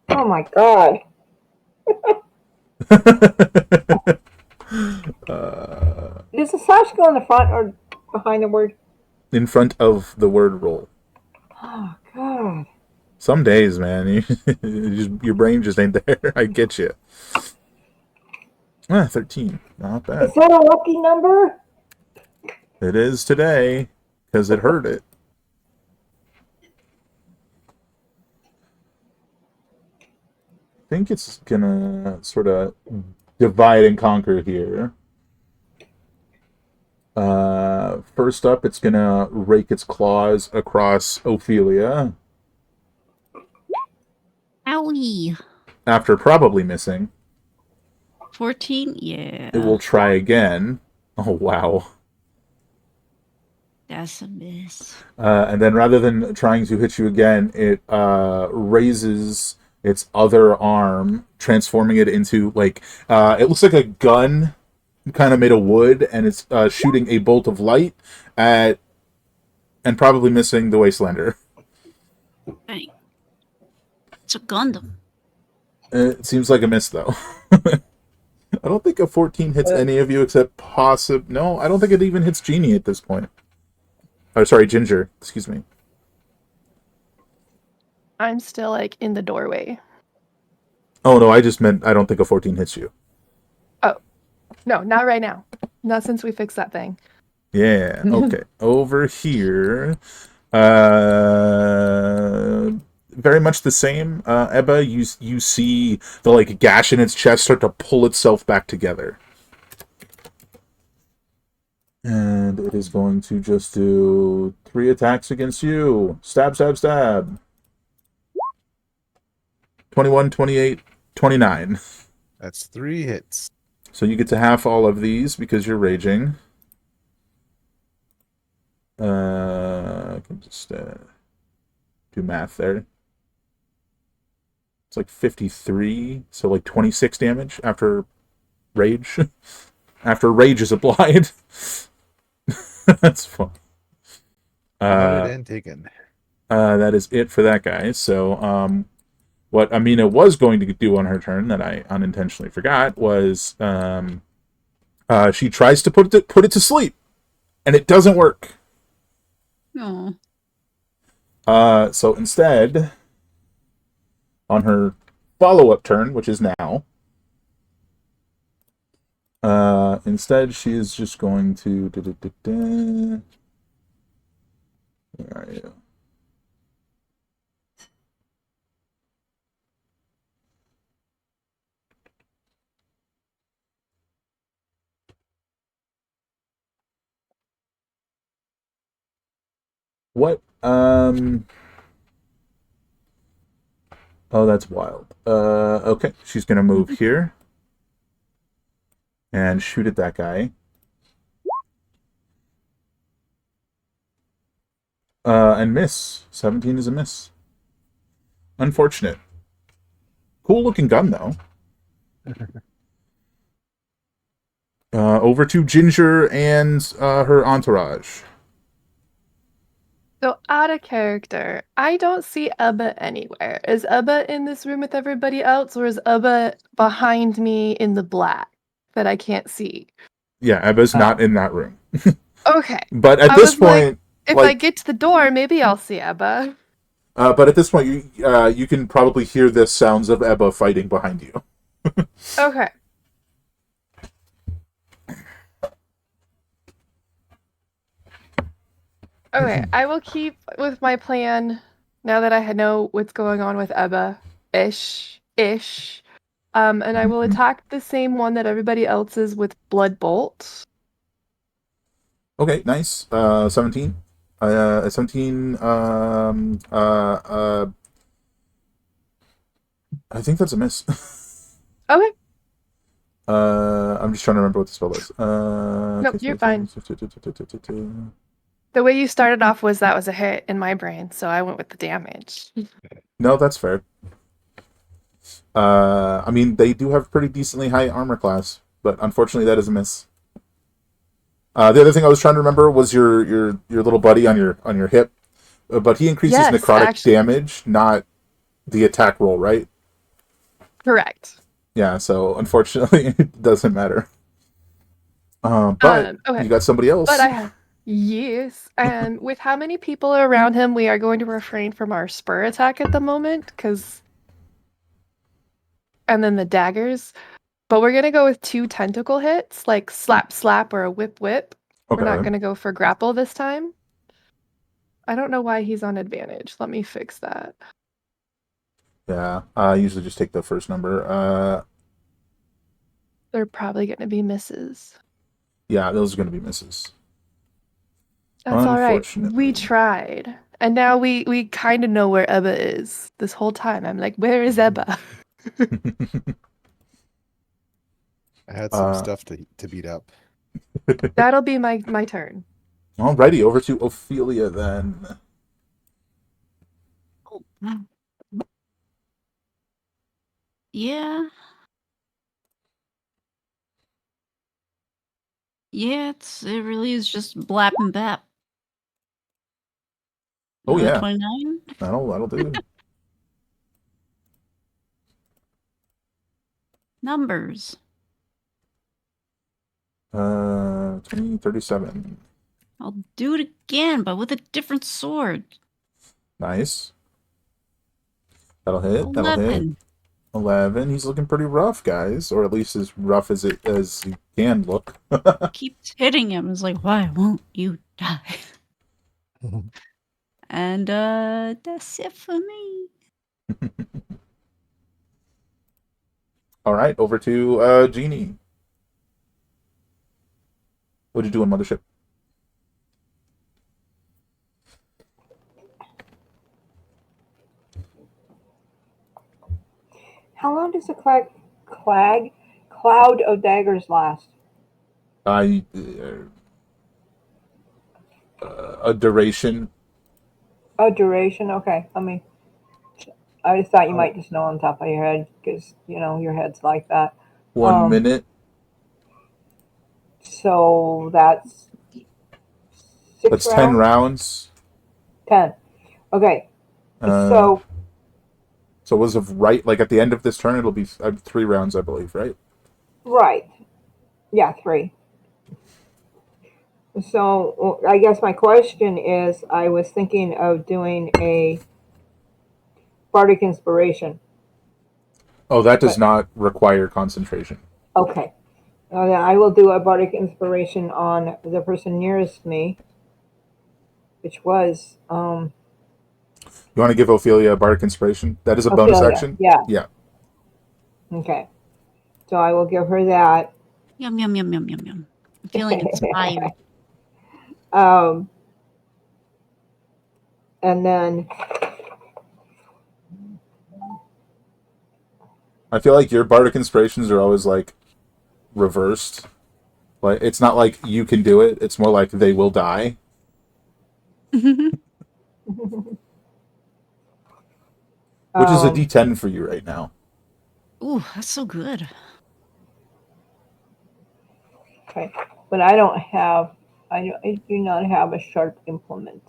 Oh my god. Does the slash go in the front or behind the word? In front of the word roll. Oh god. Some days, man, your brain just ain't there. I get you. 13. Not bad. Is that a lucky number? It is today, because it hurt it. I think it's gonna sort of divide and conquer here. First up, it's gonna rake its claws across Ophelia Owie. after probably missing. 14? Yeah. It will try again. Oh, wow. That's a miss. And then rather than trying to hit you again, it raises its other arm, transforming it into, like, it looks like a gun kind of made of wood, and it's shooting a bolt of light at, and probably missing the Wastelander. Dang. It's a Gundam. It seems like a miss, though. I don't think a 14 hits any of you except No, I don't think it even hits Genie at this point. Oh, sorry, Ginger. Excuse me. I'm still like in the doorway. Oh, no, I just meant I don't think a 14 hits you. Oh, no, not right now. Not since we fixed that thing. Yeah, okay. Over here, very much the same. Ebba, you see the like gash in its chest start to pull itself back together. And it is going to just do 3 attacks against you. Stab, stab, stab. 21, 28, 29. That's 3 hits. So you get to half all of these because you're raging. I can just do math there. It's like 53, so like 26 damage after rage. After rage is applied. That's fun. Noted and taken. That is it for that guy. So, what Amina was going to do on her turn that I unintentionally forgot was she tries to put it to sleep, and it doesn't work. Oh. So instead, on her follow-up turn, which is now, instead she is just going to. Where are you? What? Oh, that's wild. Okay, she's gonna move here and shoot at that guy. And miss. 17 is a miss. Unfortunate. Cool looking gun though. Over to Ginger and her entourage. So out of character, I don't see Ubba anywhere. Is Ubba in this room with everybody else, or is Ubba behind me in the black that I can't see? Yeah, Ebba's not in that room. Okay. But at I this was like, point, if I get to the door, maybe I'll see Ubba. but at this point, you can probably hear the sounds of Ebba fighting behind you. Okay. Okay, I will keep with my plan now that I know what's going on with Ebba. Ish. And I will attack the same one that everybody else is with Blood Bolt. Okay, nice. 17. 17. I think that's a miss. Okay. I'm just trying to remember what the spell is. Nope, you're fine. The way you started off was that was a hit in my brain, so I went with the damage. No, that's fair. I mean, they do have pretty decently high armor class, but unfortunately, that is a miss. The other thing I was trying to remember was your little buddy on your hip, but he increases Yes, necrotic damage, not the attack roll, right? Correct. Yeah, so unfortunately, it doesn't matter. But Okay. you got somebody else. But I have. Yes. And with how many people are around him, we are going to refrain from our spur attack at the moment, and then the daggers. But we're going to go with 2 tentacle hits, like slap, slap, or a whip, whip. Okay. We're not going to go for grapple this time. I don't know why he's on advantage. Let me fix that. Yeah, I usually just take the first number. They're probably going to be misses. Yeah, those are going to be misses. That's all right. Unfortunately. We tried. And now we kind of know where Ebba is. This whole time I'm like, where is Ebba? I had some Uh, stuff to beat up. That'll be my turn. Alrighty, over to Ophelia then. Oh, yeah. Yeah, it really is just blap and bap. Oh yeah, 29? that'll do. Numbers. 20, 37. I'll do it again, but with a different sword. Nice. That'll hit. That'll hit. 11. 11. He's looking pretty rough, guys, or at least as rough as he can look. Keeps hitting him. It's like, why won't you die? And that's it for me. All right, over to Genie. What'd you do on Mothership? How long does a cloud of daggers last? I a duration. Oh, duration. Okay. I just thought you Oh. might just know on top of your head because your head's like that. 1 minute. So that's That's 6 10 rounds. rounds. 10. Okay. So as of right, like at the end of this turn, it'll be 3 rounds, I believe, right? Right. Yeah, 3. So I guess my question is, I was thinking of doing a bardic inspiration. Oh, that does not require concentration. Okay. Then I will do a bardic inspiration on the person nearest me, which was You want to give Ophelia a bardic inspiration? That is a bonus Ophelia. action. Yeah. Yeah. Okay. So I will give her that. Yum, yum, yum, yum, yum, yum. I'm feeling inspired. And then I feel like your bardic inspirations are always like reversed. Like it's not like you can do it. It's more like they will die. Which is a D10 for you right now. Ooh, that's so good. okay, but I do not have a sharp implement.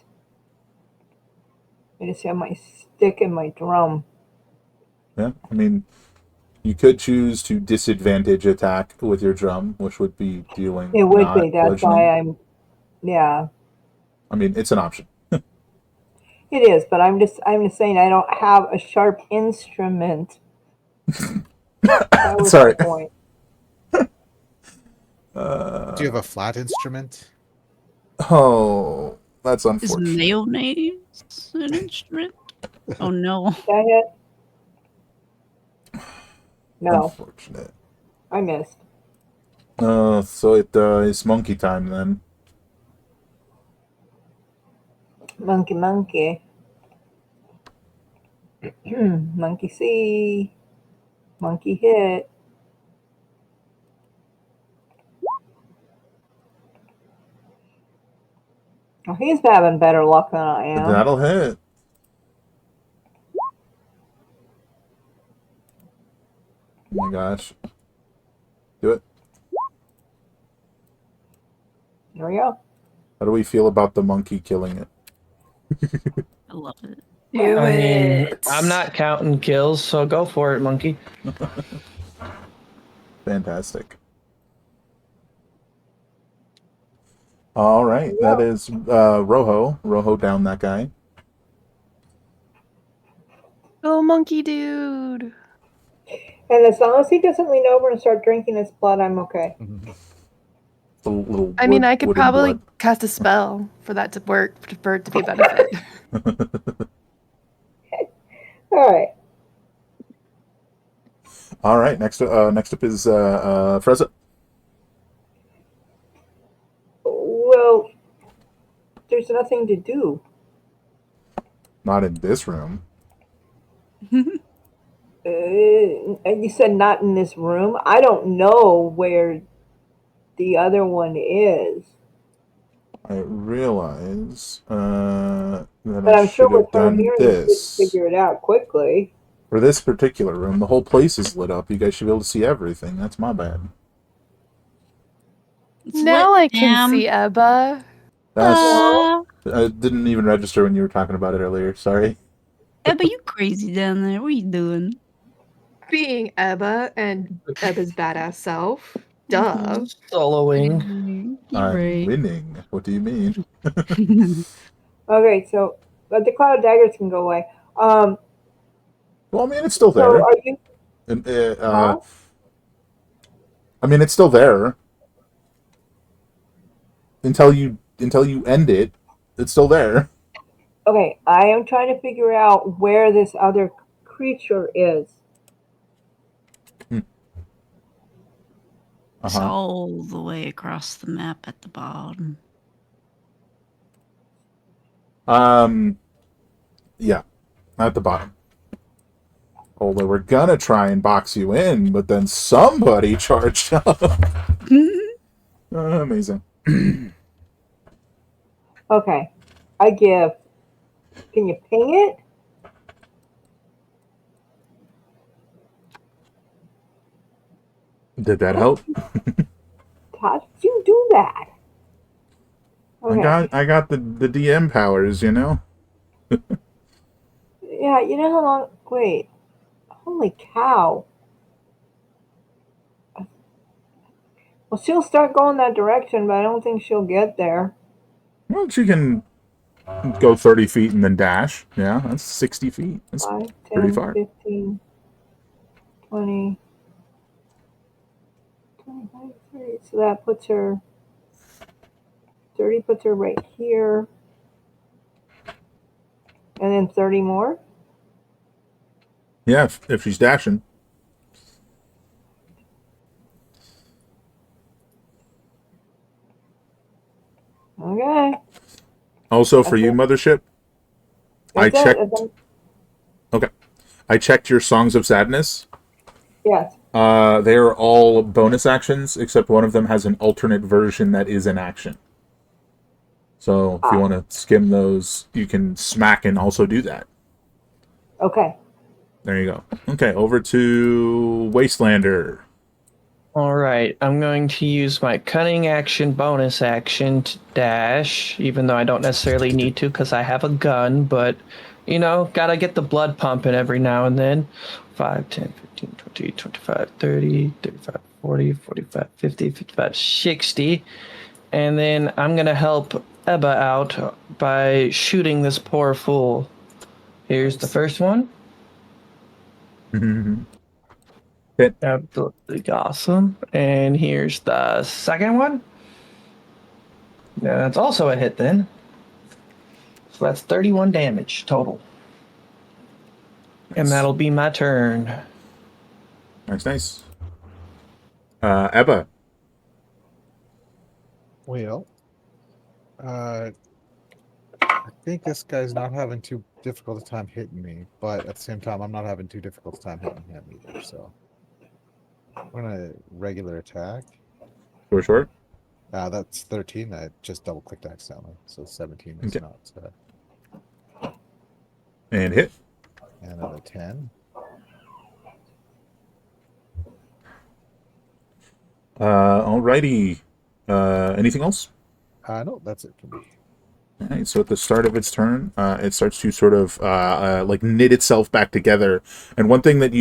I just have my stick and my drum. Yeah, I mean, you could choose to disadvantage attack with your drum, which would be dealing It would be. not That's bludgeoning. why yeah, I mean, it's an option. it is. But I'm just saying I don't have a sharp instrument. That was Sorry. my point. Do you have a flat instrument? Oh, that's Is unfortunate. mayonnaise an instrument? Oh no. Did I hit? No, Unfortunate. I missed. So it's monkey time then. Monkey. Monkey see. Monkey hit. Oh, he's having better luck than I am. That'll hit. Oh my gosh. Do it. There we go. How do we feel about the monkey killing it? I love it. Do I mean, it. I'm not counting kills, so go for it, monkey. Fantastic. All right, Yeah. that is Rojo. Rojo down that guy. Go monkey dude. And as long as he doesn't lean over and start drinking his blood, I'm okay. The little I mean, wood- I could wooden probably blood. cast a spell for that to work, for it to be a benefit. All right. All right, next up is Freza. Well, there's nothing to do. Not in this room. And you said not in this room. I don't know where the other one is, I realize that I but I'm sure should with have her done hearing, she could this. figure it out quickly. For this particular room, the whole place is lit up. You guys should be able to see everything. That's my bad. It's Now lit, I can see Ebba. That's Uh, I didn't even register when you were talking about it earlier. Sorry. Ebba, you crazy down there. What are you doing? Being Ebba and Ebba's badass self. Duh. Soloing. You're I'm right. winning. What do you mean? Okay, so but the cloud daggers can go away. Well, I mean, it's still So there. are you? And, Huh? I mean, it's still there until you end it. It's still there. Okay, I am trying to figure out where this other creature is. It's Uh-huh. all the way across the map at the bottom. Yeah, at the bottom. Although we're gonna try and box you in, but then somebody charged up. Amazing. Okay, I give. Can you ping it? Did that help? How did you do that? Okay. I got the DM powers, you know? Yeah, you know how long? Wait. Holy cow. Well, she'll start going that direction, but I don't think she'll get there. Well, she can go 30 feet and then dash. Yeah, that's 60 feet. That's 5, pretty 10, far. 15, 20, 25, 30. So that puts her, 30 puts her right here. And then 30 more. Yeah, if she's dashing. Okay. Also, for That's you, it. Mothership, I That's it. checked. Okay, I checked your Songs of Sadness. Yes. They are all bonus actions, except one of them has an alternate version that is an action. So if you Ah, want to skim those, you can smack and also do that. okay. There you go. Okay, over to Wastelander. All right, I'm going to use my cunning action bonus action to dash, even though I don't necessarily need to because I have a gun, but, you know, gotta get the blood pumping every now and then. 5, 10, 15, 20, 25, 30, 35, 40, 45, 50, 55, 60. And then I'm gonna help Ebba out by shooting this poor fool. Here's the first one. Hit. Absolutely awesome. And here's the second one. Yeah, that's also a hit then. So that's 31 damage total. And that'll be my turn. Nice. Ebba. Well, I think this guy's not having too difficult a time hitting me, but at the same time, I'm not having too difficult a time hitting him either. So I'm gonna regular attack. Sure. That's 13. I just double clicked accidentally, so 17 is Okay. not. And hit. And another 10. Alrighty. Anything else? No, that's it for me. All right, so at the start of its turn, it starts to sort of like knit itself back together. And one thing that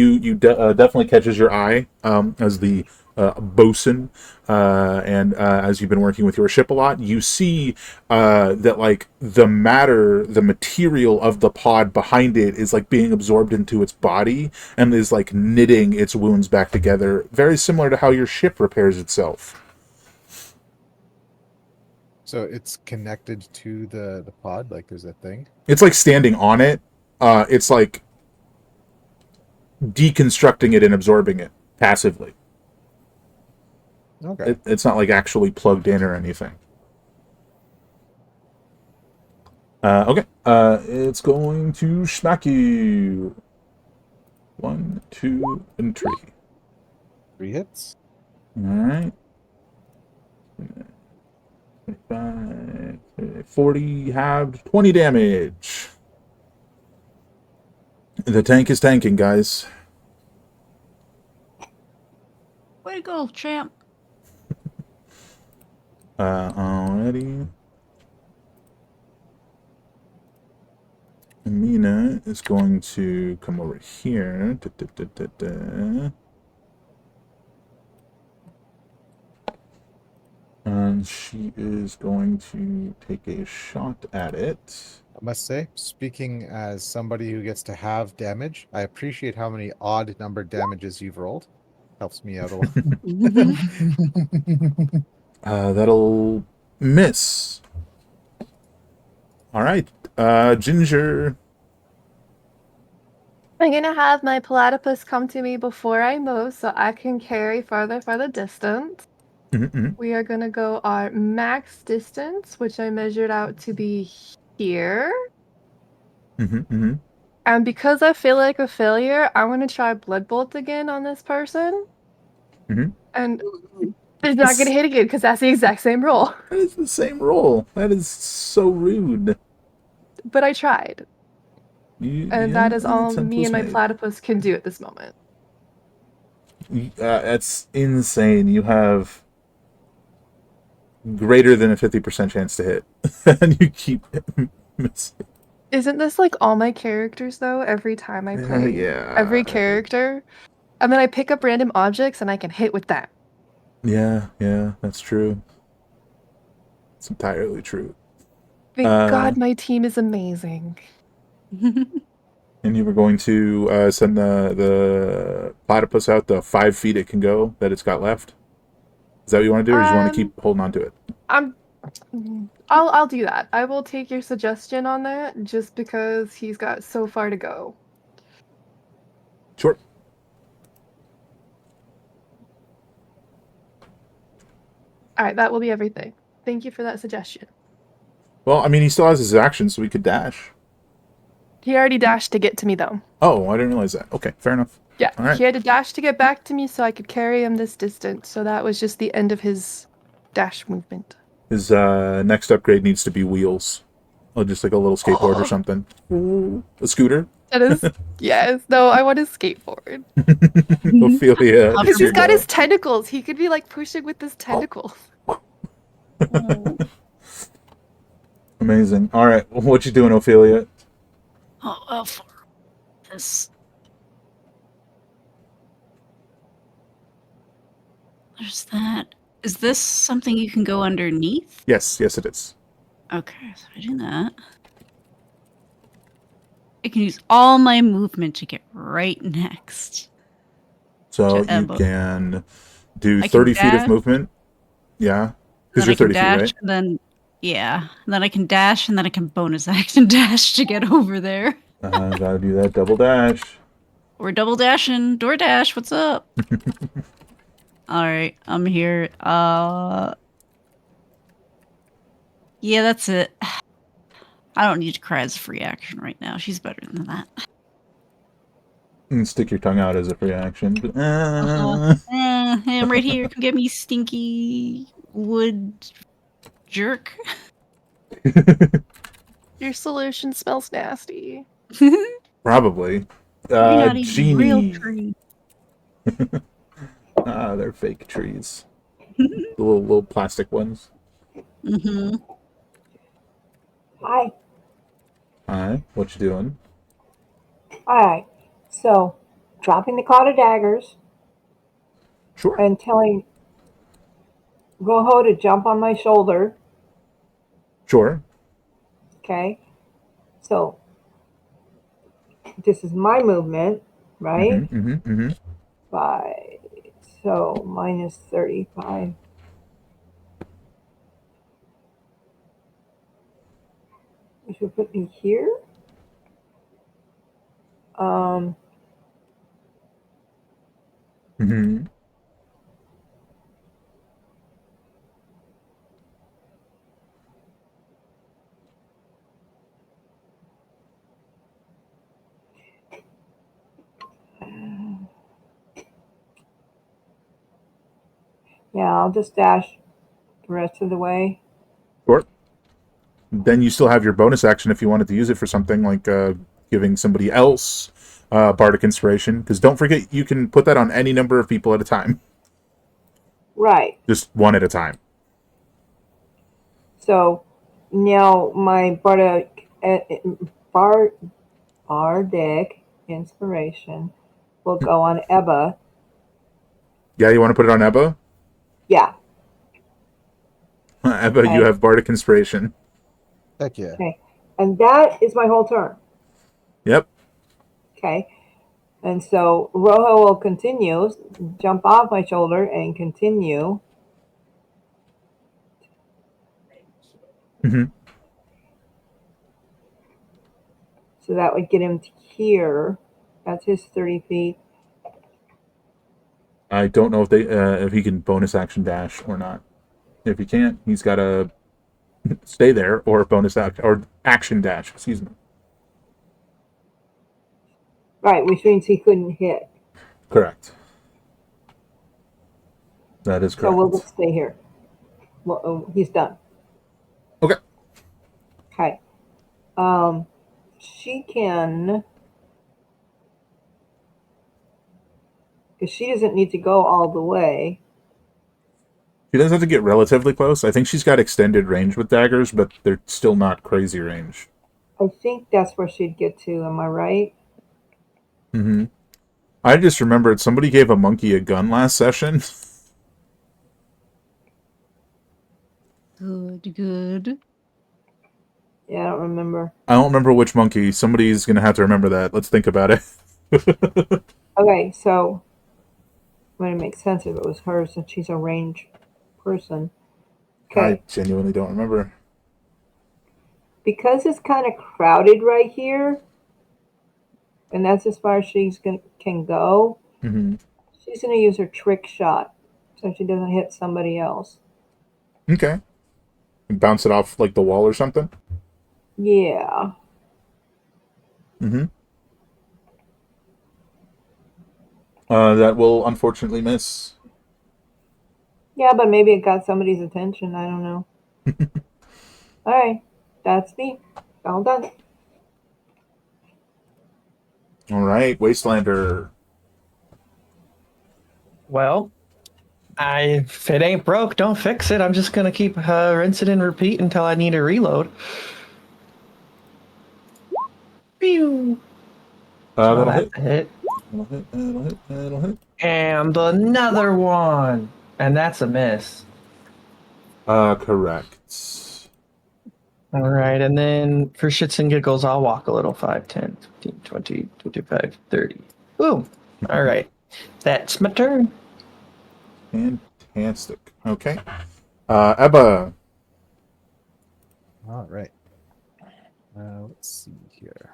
definitely catches your eye as the bosun, and as you've been working with your ship a lot, you see that like the material of the pod behind it is like being absorbed into its body and is like knitting its wounds back together, very similar to how your ship repairs itself. So it's connected to the pod, like there's a thing. It's like standing on it. It's like deconstructing it and absorbing it passively. Okay. It's not like actually plugged in or anything. Okay. It's going to smack you. 1, 2, and 3. 3 hits. All right. 25, 40, halved, 20 damage. The tank is tanking, guys. Way to go, champ. Alrighty. Amina is going to come over here. And she is going to take a shot at it. I must say, speaking as somebody who gets to have damage, I appreciate how many odd numbered damages you've rolled. Helps me out a lot. That'll miss. All right. Ginger. I'm gonna have my platypus come to me before I move so I can carry farther for the distance. Mm-hmm, We are gonna go our max distance, which I measured out to be here. mm-hmm, mm-hmm. And because I feel like a failure, I want to try Blood Bolt again on this person. Mhm. And it's not gonna hit again because that's the exact same roll. That is the same roll. That is so rude. But I tried. And that Yeah, is an all attempt me was and my made. platypus can do at this moment. That's insane. You have greater than a 50% chance to hit, and you keep missing. Isn't this like all my characters though? Every time I play Yeah. every character? And then I pick up random objects and I can hit with that. Yeah, that's true. It's entirely true. Thank God my team is amazing. And you were going to send the platypus out the 5 feet it can go that it's got left. Is that what you want to do, or do you want to keep holding on to it? I'm I'll do that. I will take your suggestion on that just because he's got so far to go. Sure. All right, that will be everything. Thank you for that suggestion. Well, I mean, he still has his action, so we could dash. He already dashed to get to me though. Oh, I didn't realize that. Okay, fair enough. Yeah, All right. he had to dash to get back to me so I could carry him this distance. So that was just the end of his dash movement. His next upgrade needs to be wheels. Or just like a little skateboard or something. A scooter. That is, yes. No, I want to skateboard. Ophelia. Because he's got his tentacles. He could be like pushing with his tentacles. Amazing. All right, what you doing, Ophelia? For this. There's that. Is this something you can go underneath? Yes, it is. Okay, so I do that. I can use all my movement to get right next. So To you Emma. can do I can 30 feet of dash. movement. Yeah, because Then you're I can 30 feet, dash, right? and then and then I can dash, and then I can bonus action dash to get over there. Gotta do that double dash. We're double dashing. DoorDash, what's up? All right, I'm here. Yeah, that's it. I don't need to cry as a free action right now. She's better than that. You can stick your tongue out as a free action. But, I'm right here. Come get me, stinky wood jerk. Your solution smells nasty. Probably. You're not even real Genie. tree. They're fake trees. The little plastic ones. Mm-hmm. Hi. Alright, what you doing? All right. So, dropping the cloud of daggers Sure. and telling Rojo to jump on my shoulder. Sure. Okay. So, this is my movement, right? Mm-hmm. By so minus 35. Which would put me here. Um, Mm-hmm. Yeah, I'll just dash the rest of the way. Or then you still have your bonus action if you wanted to use it for something like giving somebody else bardic inspiration. Because don't forget, you can put that on any number of people at a time, Right. just one at a time. So now my bar, bardic inspiration will go on Ebba. Yeah, you want to put it on Ebba? Yeah. Ebba, you Okay. have bardic inspiration. Heck yeah. Okay. And that is my whole turn. Yep. Okay. And so Rojo will continue, jump off my shoulder and continue. Hmm. So that would get him to here. That's his 30 feet. I don't know if he can bonus action dash or not. If he can't, he's got to stay there or bonus action or action dash. Excuse me. Right, which means he couldn't hit. Correct. That is So we'll correct. just stay here. Well, he's done. Okay. Okay. She can, because she doesn't need to go all the way. She does have to get relatively close. I think she's got extended range with daggers, but they're still not crazy range. I think that's where she'd get to. Am I right? Hmm. I just remembered somebody gave a monkey a gun last session. Good, good. Yeah, I don't remember. I don't remember which monkey. Somebody's going to have to remember that. Let's think about it. Okay, so would it make sense if it was her since she's a range person? I Okay, genuinely don't remember. because it's kind of crowded right here, and that's as far as can go. Hmm. She's gonna use her trick shot so she doesn't hit somebody else. Okay. Bounce it off like the wall or something. Yeah. Hmm. That will unfortunately miss. Yeah, but maybe it got somebody's attention. I don't know. All right, that's me. All done. All right, Wastelander. Well, if it ain't broke, don't fix it. I'm just gonna keep rinsing and repeat until I need a reload. Pew! Oh, That'll that's hit. a hit. That'll hit. That'll hit. That'll hit. And another one. And that's a miss. Correct. All right, and then for shits and giggles, I'll walk a little. 5, 10, 15, 20, 25, 30. Boom. All right. That's my turn. Fantastic. Okay. Ebba. All right. Let's see here.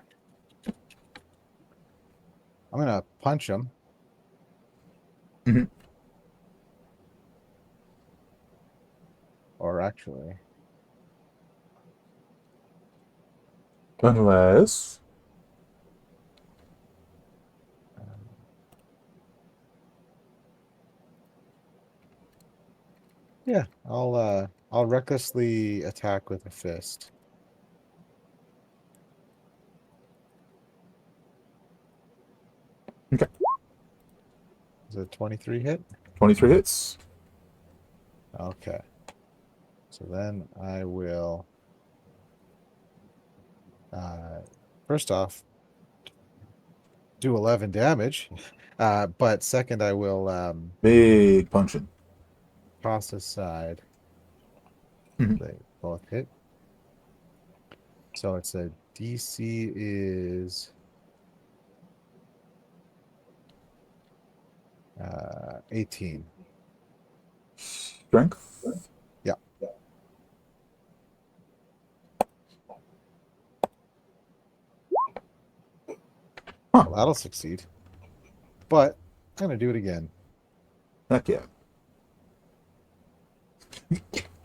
I'm gonna punch him. Mhm. Or actually, Unless. yeah, I'll recklessly attack with a fist. Okay. Is it 23 hit? 23 hits. Okay. So then I will first off do 11 damage. But second I will Big punching. toss aside. Mhm. They both hit. So it's a DC is 18. Strength. Yeah. Huh. Well, that'll succeed. But I'm gonna do it again. Heck yeah.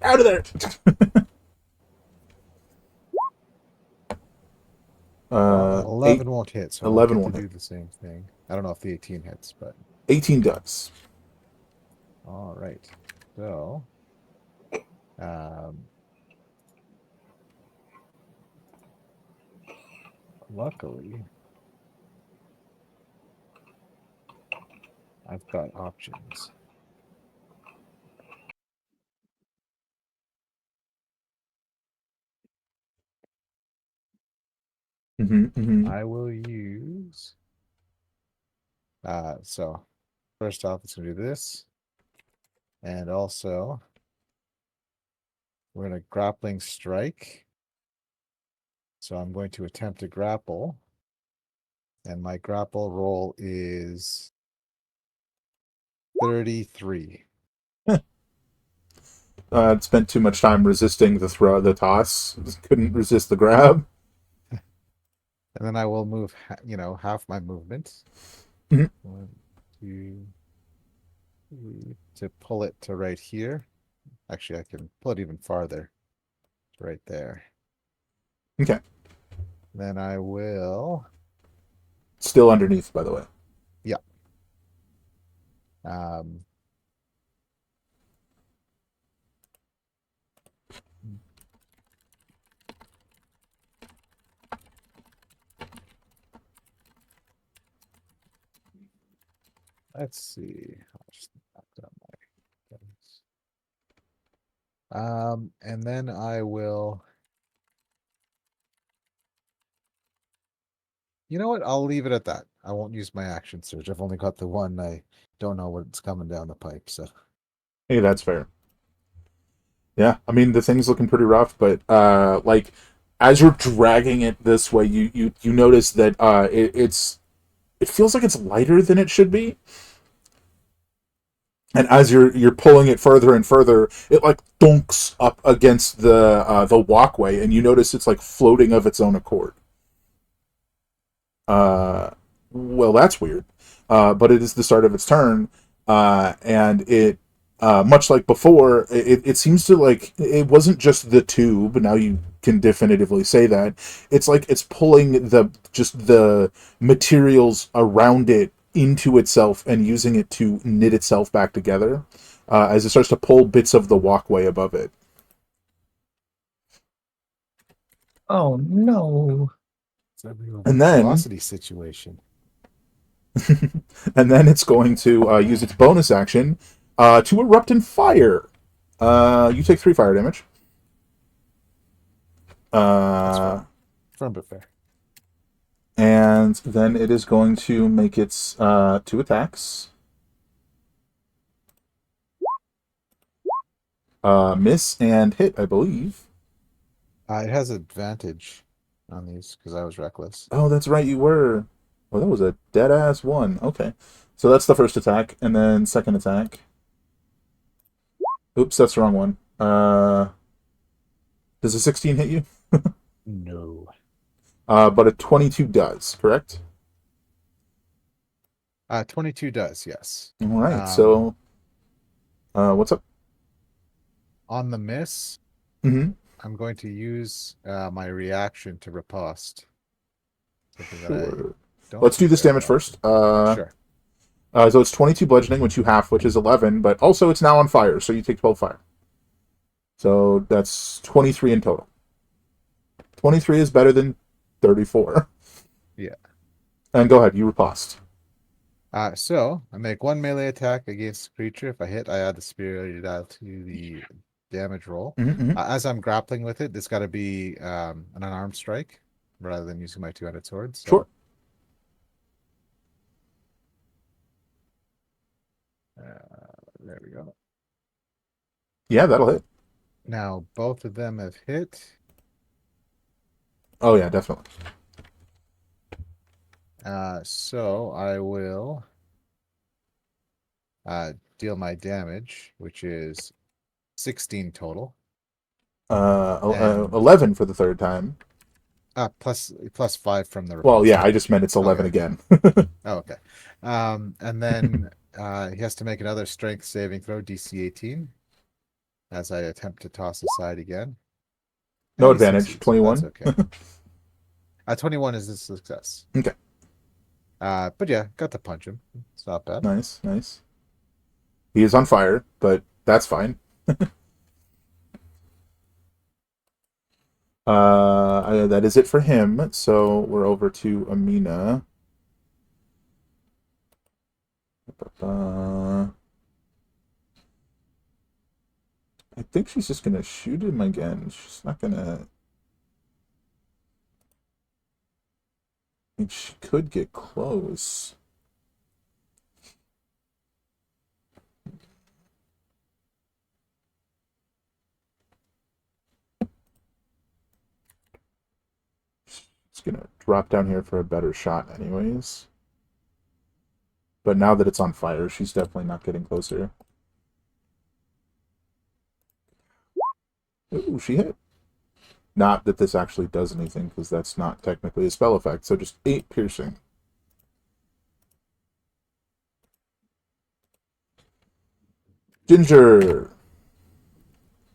Out of there. 8, 11 won't hit, so I won't 11 get to won't do hit. the same thing. I don't know if the 18 hits, but 18 does. all right. So, luckily, I've got options. I will use. So first off, it's gonna do this, and also we're gonna grappling strike. So I'm going to attempt to grapple, and my grapple roll is 33. Spent too much time resisting the toss. Just couldn't resist the grab. And then I will move, half my movement. Mhm. 1, 2, 3, to pull it to right here. Actually, I can pull it even farther. Right there. Okay. Then I will. Still underneath, by the way. Yeah. Um, let's see. I'll just knock down my guns. And then I will. You know what? I'll leave it at that. I won't use my action surge. I've only got the one. I don't know what's coming down the pipe. So Hey, that's fair. Yeah, I mean the thing's looking pretty rough, but like as you're dragging it this way, you notice that it feels like it's lighter than it should be. And as you're pulling it further and further, it like dunks up against the walkway, and you notice it's like floating of its own accord. Well, that's weird. But it is the start of its turn, and it, much like before, it seems to like it wasn't just the tube. Now you can definitively say that it's like it's pulling the materials around it into itself and using it to knit itself back together, as it starts to pull bits of the walkway above it. Oh no. it's a real And then velocity situation. and then it's going to use its bonus action to erupt in fire. You take 3 fire damage. Firm but fair. And then it is going to make its 2 attacks. Miss and hit, I believe. It has advantage on these because I was reckless. Oh, that's right, you were. Oh, that was a dead ass 1. Okay. So that's the first attack, and then second attack. Oops, that's the wrong one. Does a 16 hit you? No. But a 22 does, correct? 22 does, yes. All right, so what's up? On the miss, Mm-hmm. I'm going to use my reaction to riposte. Something that I Sure. don't Let's do this very damage often. first. Sure. So it's 22 bludgeoning, which you half, which is 11, but also it's now on fire, so you take 12 fire. So that's 23 in total. 23 is better than 34. Yeah. And go ahead, you riposte. So I make 1 melee attack against the creature. If I hit, I add the superiority die to the damage roll. Mm-hmm. As I'm grappling with it, it's got to be an unarmed strike rather than using my 2-handed sword. So. Sure. There we go. Yeah, that'll hit. Now both of them have hit. Oh, yeah, definitely. So I will deal my damage, which is 16 total. And 11 for the third time. plus 5 from the Well, riposte yeah, I damage. just meant it's 11 Okay. again. Oh, okay. And then he has to make another strength saving throw, DC 18, as I attempt to toss aside again. No And he advantage, succeeds. 21. That's okay. 21 is a success. Okay. But yeah, got to punch him. It's not bad. Nice, nice. He is on fire, but that's fine. That is it for him. So we're over to Amina. I think she's just gonna shoot him again. She's not gonna. I mean, she could get close. She's gonna drop down here for a better shot, anyways. But now that it's on fire, she's definitely not getting closer. Ooh, she hit. Not that this actually does anything, because that's not technically a spell effect. So just 8 piercing. Ginger.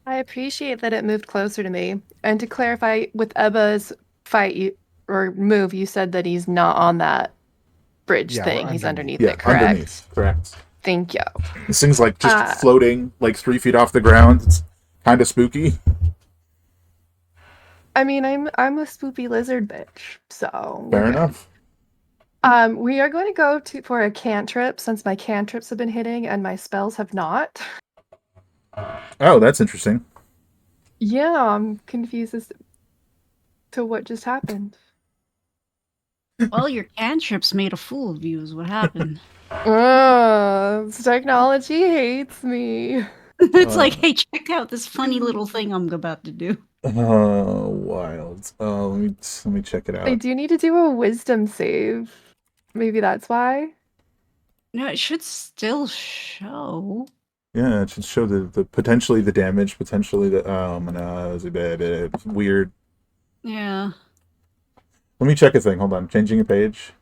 I appreciate that it moved closer to me. And to clarify, with Ebba's or move, you said that he's not on that bridge Yeah, we're thing. He's underneath. underneath Yeah, it, correct? underneath. Correct. Thank you. This thing's like just Uh, floating like 3 feet off the ground. It's kind of spooky. I mean, I'm a spoopy lizard bitch, so we're Fair good. enough. We are going to go for a cantrip since my cantrips have been hitting and my spells have not. Oh, that's interesting. Yeah, I'm confused as to what just happened. Well, your cantrips made a fool of you, is what happened. Technology hates me. It's like, hey, check out this funny little thing I'm about to do. Wild. Let me check it I out. do need to do a wisdom save. Maybe that's why. No, it should still show. Yeah, it should show the potentially the damage, potentially the no, it's a bit weird. Yeah. Let me check a thing. Hold on, changing a page.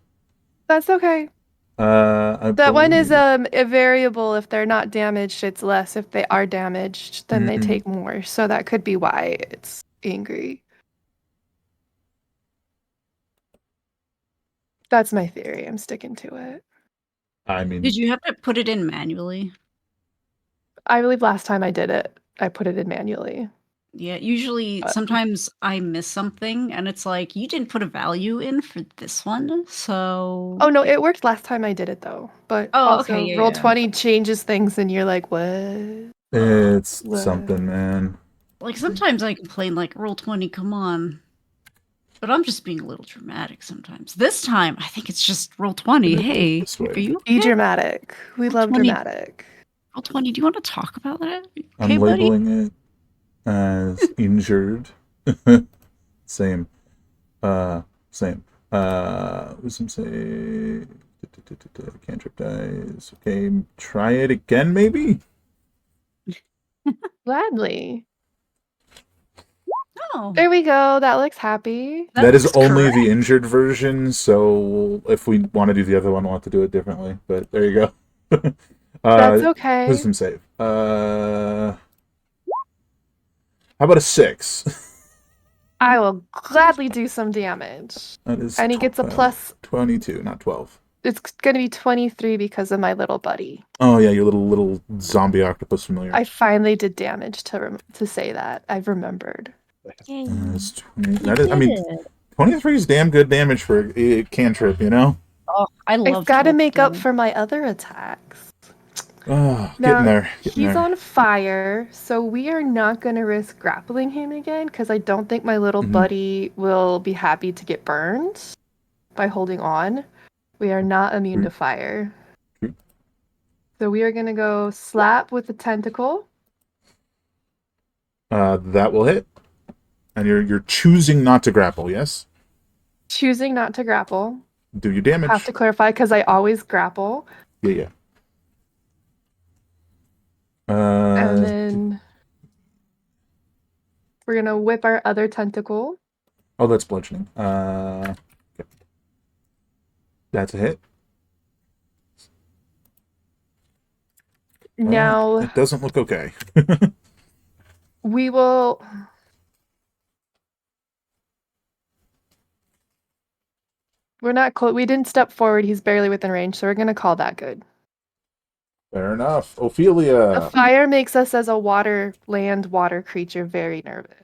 That's okay. I That one is believe- a variable. If they're not damaged, it's less. If they are damaged, then they Mhm. take more. So that could be why it's angry. That's my theory. I'm sticking to it. I mean, Did you have to put it in manually? I believe last time I did it, I put it in manually. Yeah, usually sometimes I miss something and it's like, you didn't put a value in for this one, so Oh no, it worked last time I did it though. But Oh, also, okay, yeah, roll yeah. 20 changes things, and you're like, what? it's What? something, man. Like sometimes I complain like roll 20, come on. But I'm just being a little dramatic sometimes. This time I think it's just roll 20. Gonna do it Hey, this way. are you Be okay? dramatic. We Roll love 20. dramatic. Roll 20. Do you want to talk about that? I'm Okay, buddy? labeling it as injured. Same. Same. Wisdom save. Cantrip dies. Okay, try it again, maybe? Gladly. Oh, There we go. That looks happy. That is that's only correct. the injured version, so if we want to do the other one, we'll have to do it differently. But there you go. That's okay. Wisdom save. How about a 6? I will gladly do some damage. That is And he gets a plus. 22, not 12. It's going to be 23 because of my little buddy. Oh yeah, your little zombie octopus familiar. I finally did damage to say that. I've remembered. Yay. That's 20. That is, I mean, 23 is damn good damage for a cantrip, you know? Oh, I I've love got to 12 make up damage. for my other attacks. Oh, Now, getting there. Getting he's there. on fire, so we are not going to risk grappling him again because I don't think my little Mhm. buddy will be happy to get burned by holding on. We are not immune to fire. True. So we are going to go slap with the tentacle. That will hit. And you're choosing not to grapple, yes? Choosing not to grapple. Do your damage. Have to clarify because I always grapple. Yeah. And then we're going to whip our other tentacle. Oh, that's bludgeoning. Okay. That's a hit. Now It doesn't look okay. we will. We're not close. We didn't step forward. He's barely within range, so we're going to call that good. Fair enough. A Ophelia. fire makes us as a land water creature very nervous.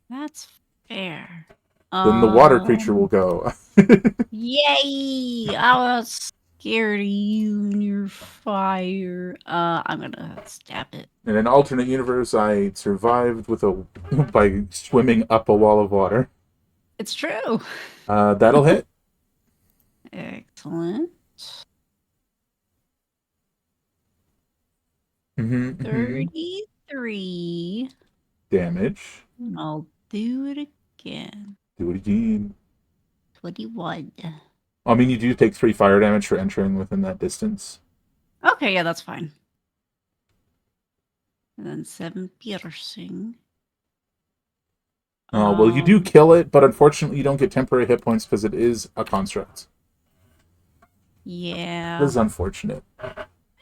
That's fair. Then the water creature will go. Yay! I was scared of you and your fire. I'm gonna stab it. In an alternate universe, I survived with a by swimming up a wall of water. It's true. That'll hit. Excellent. Mm-hmm, 33. Damage. And I'll do it again. Do it again. 21. I mean, you do take 3 fire damage for entering within that distance. Okay, yeah, that's fine. And then 7 piercing. Well, you do kill it, but unfortunately, you don't get temporary hit points because it is a construct. Yeah. This is unfortunate.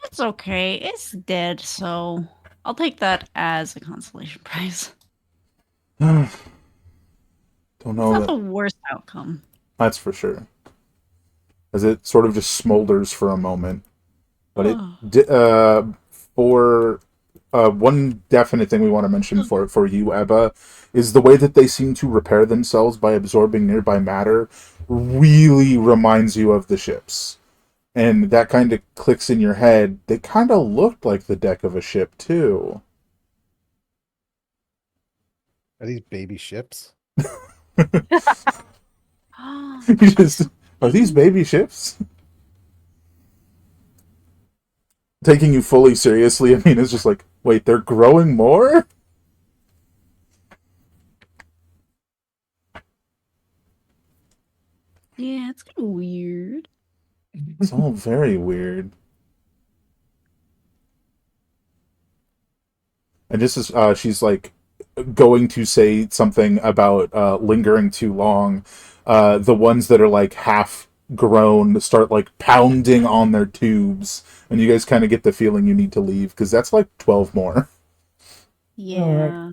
It's okay. It's dead, so I'll take that as a consolation prize. Don't It's know not that. the worst outcome. That's for sure. As it sort of just smolders for a moment. But for one definite thing we want to mention for you, Ebba, is the way that they seem to repair themselves by absorbing nearby matter really reminds you of the ships. And that kind of clicks in your head. They kind of looked like the deck of a ship, too. Are these baby ships? You just, are these baby ships? Taking you fully seriously, I mean, it's just like, wait, they're growing more? Yeah, it's kind of weird. It's all very weird. And just as she's like going to say something about lingering too long, the ones that are like half grown start like pounding on their tubes, and you guys kind of get the feeling you need to leave because that's like 12 more. Yeah.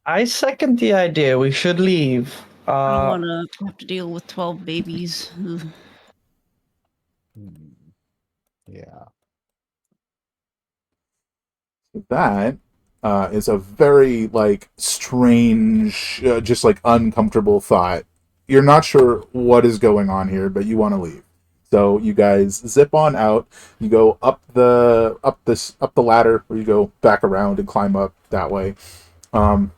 I second the idea. We should leave. I don't want to have to deal with 12 babies. Ugh. Hmm. Yeah. That is a very like strange, just like uncomfortable thought. You're not sure what is going on here, but you want to leave. So you guys zip on out. You go up the ladder, or you go back around and climb up that way. Um,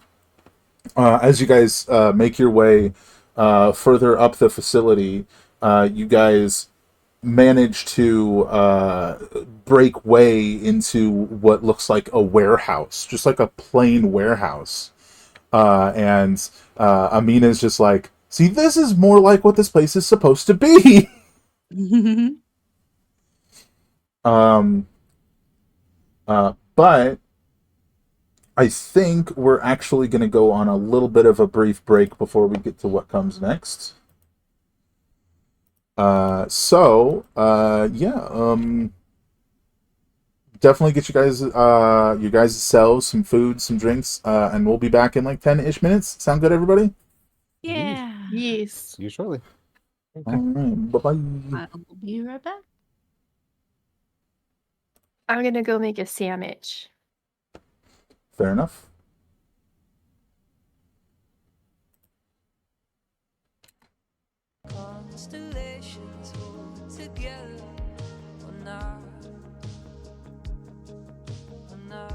as you guys make your way further up the facility, you guys manage to break way into what looks like a warehouse, just like a plain warehouse. And Amina's just like, see, this is more like what this place is supposed to be. um, but I think we're actually going to go on a little bit of a brief break before we get to what comes next. Yeah, definitely get you guys selves some food, some drinks, and we'll be back in like 10-ish minutes. Sound good, everybody? Yeah. Yes. See you shortly. All right, bye-bye. I'll be right back. I'm gonna go make a sandwich. Fair enough. Constellations hold together or not, or not.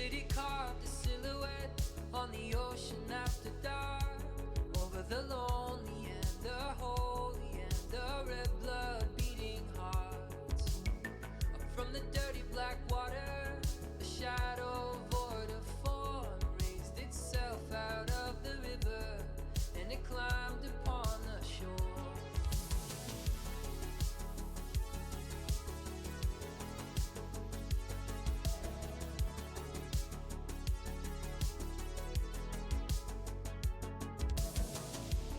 city carved a silhouette on the ocean after dark, over the lonely and the holy and the red blood beating hearts. Up from the dirty black water, a shadow void of form raised itself out of the river, and it climbed upon the shore.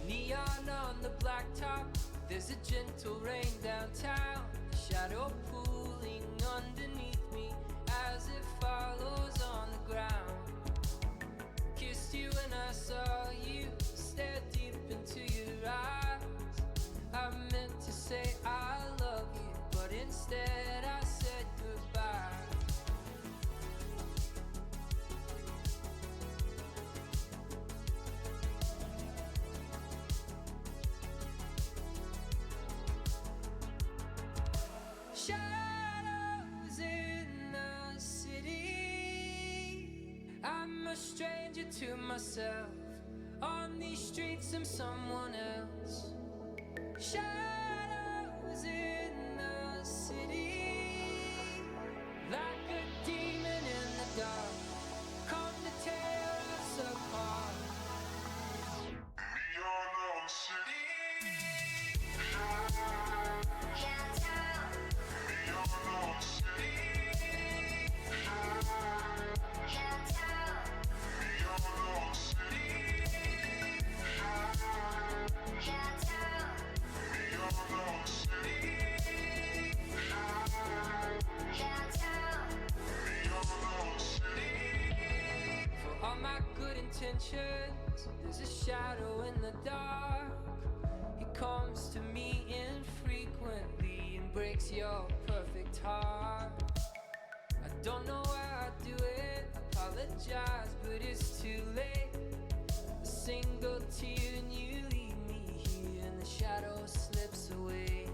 Neon on the blacktop, there's a gentle rain downtown, a shadow pooling underneath me as it follows on the ground. Kissed you when I saw you, stared deep into your eyes. I meant to say I love you, but instead I said goodbye. Shadows in the city, I'm a stranger to myself. On these streets I'm someone else. Shadows in the city, like a demon in the dark, come to tear us apart. Beyond the city. All my good intentions, there's a shadow in the dark. He comes to me infrequently and breaks your perfect heart. I don't know why I do it, apologize, but it's too late. A single tear and you leave me here, and the shadow slips away.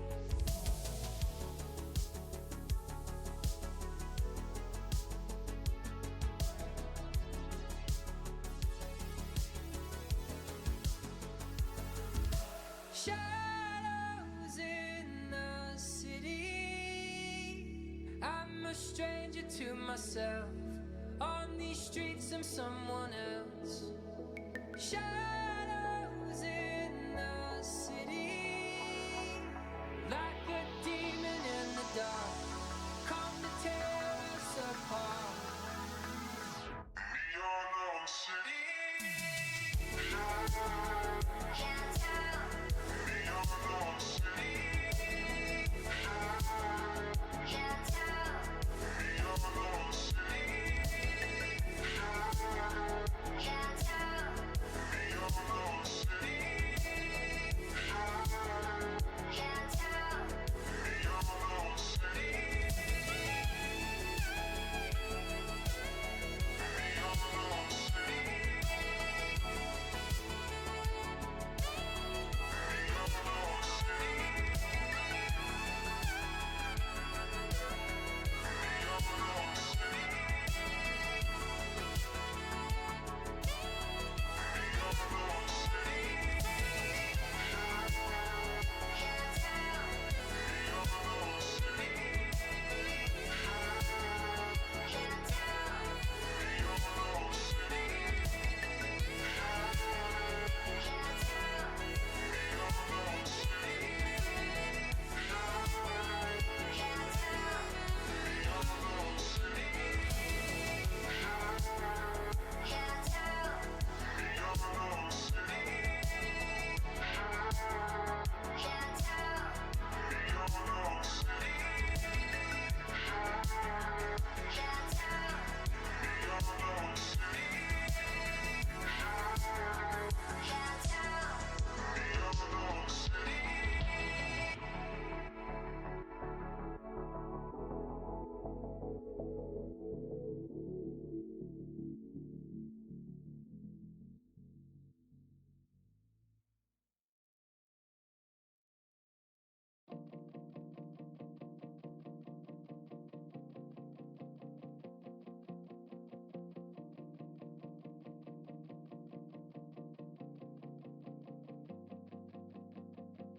Shadows in the city, I'm a stranger to myself. On these streets I'm someone else. Shadows in the city, like a demon in the dark, come to tear us apart. Beyond the city.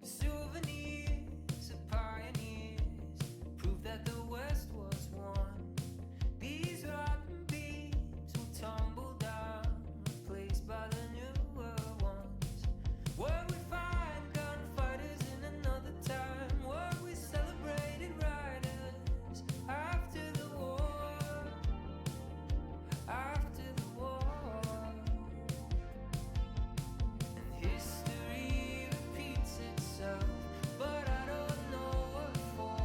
Souvenirs of pioneers prove that the West was one. These rotten beams will tumble down, replaced by the newer ones. What we find gunfighters in another time. What we celebrated riders after the war. After the war. And history repeats itself, but I don't know what for.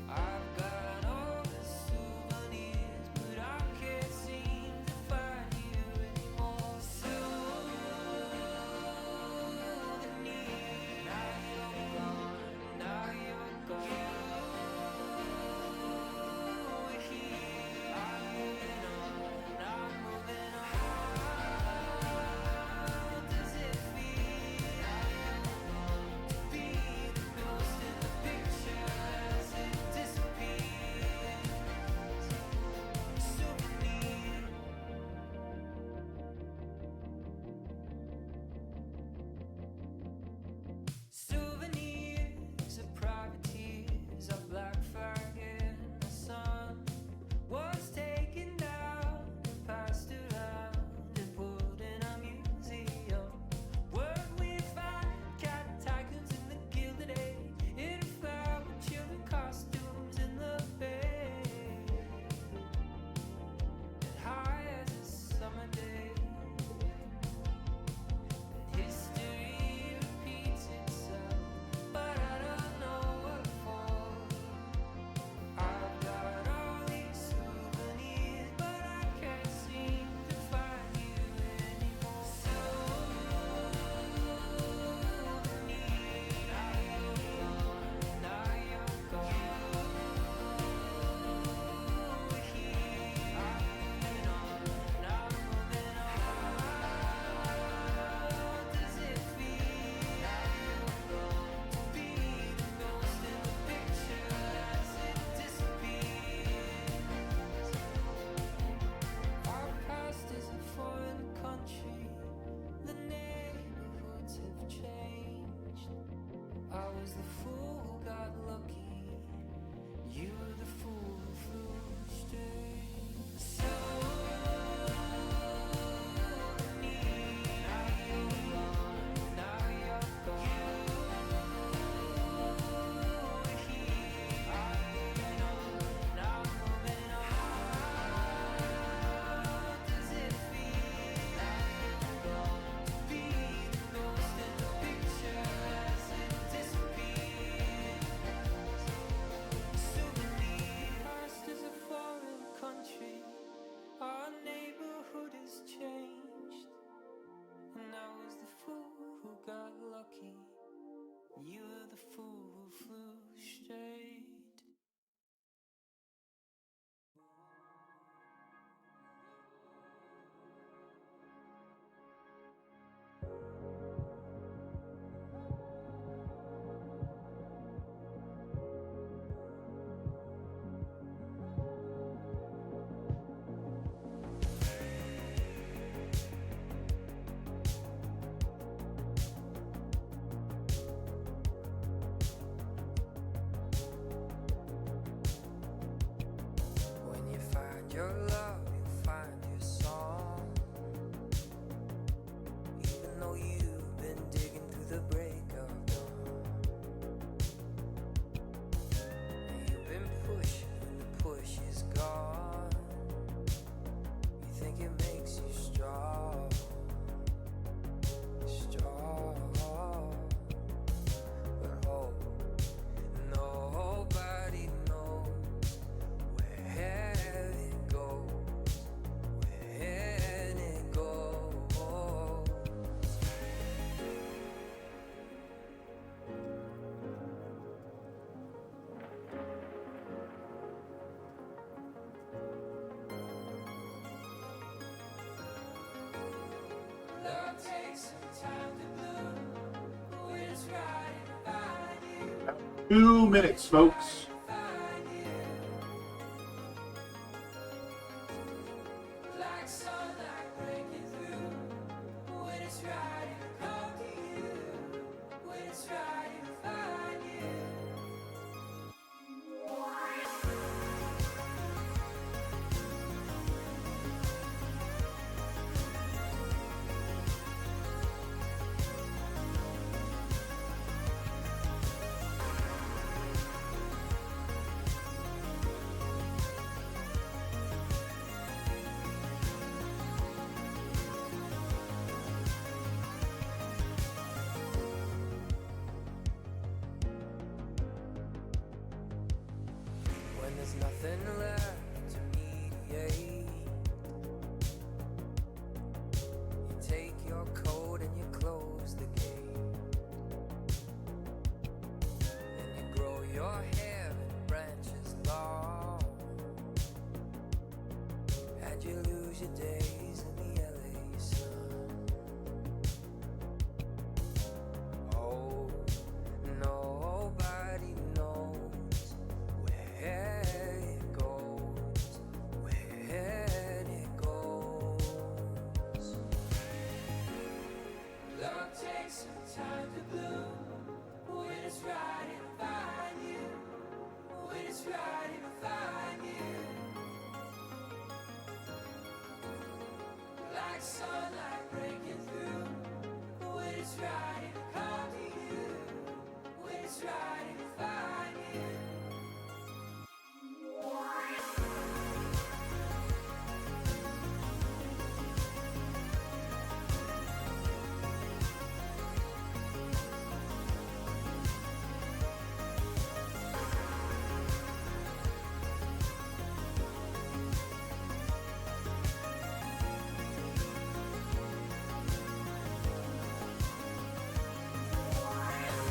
I've got all the souvenirs, but I can't seem to find you anymore. Souvenirs. Now you're gone, now you're gone. You were here. I'm moving on, I'm moving on. How does it feel to be the ghost in the picture as it disappears? Souvenir. Souvenirs of privateers, a black flag in the sun was taken down and passed around and put in a museum. What we find cat tycoons in the Gilded Age, in a flower with children costumes in the bay, and high as a summer day. History repeats itself, but I don't know what for. I've got all these souvenirs, but I can't seem to find you anymore. Souvenirs. Now you're gone, now you're gone. You were here. I'm moving on, I'm moving on. How does it feel to be the ghost in the picture as it disappears? Our past is a foreign country, the neighborhoods have changed. I was the fool who got lucky, you were the fool who flew straight. Souvenirs. Now you're gone, now you're gone. You were here. I'm moving on, now I'm moving on. How does it feel to be the ghost in the picture as it disappears? Souvenir. Past is a foreign country, our neighborhood has changed, and I was the fool who got lucky, you were the fool who flew straight. When you find your love, you'll find your song. Even though you've been digging through the break of dawn, you've been pushing and the push is gone. You think it makes you strong, strong. But hold, nobody knows where it goes, when it goes. Love takes some time to bloom, when it's right and find you. 2 minutes, folks. Like sunlight breaking through, when it's right and come to you, when it's nothing left to mediate. You take your coat and you close the gate, and you grow your hair in branches long, and you lose your days in the LA sun. Oh, nobody knows where it goes, where it goes. Love takes some time to bloom. When it's right, it'll find you. When it's right, it'll find you. Like sunlight breaking through. When it's right, it'll come to you. When it's right, it'll find you.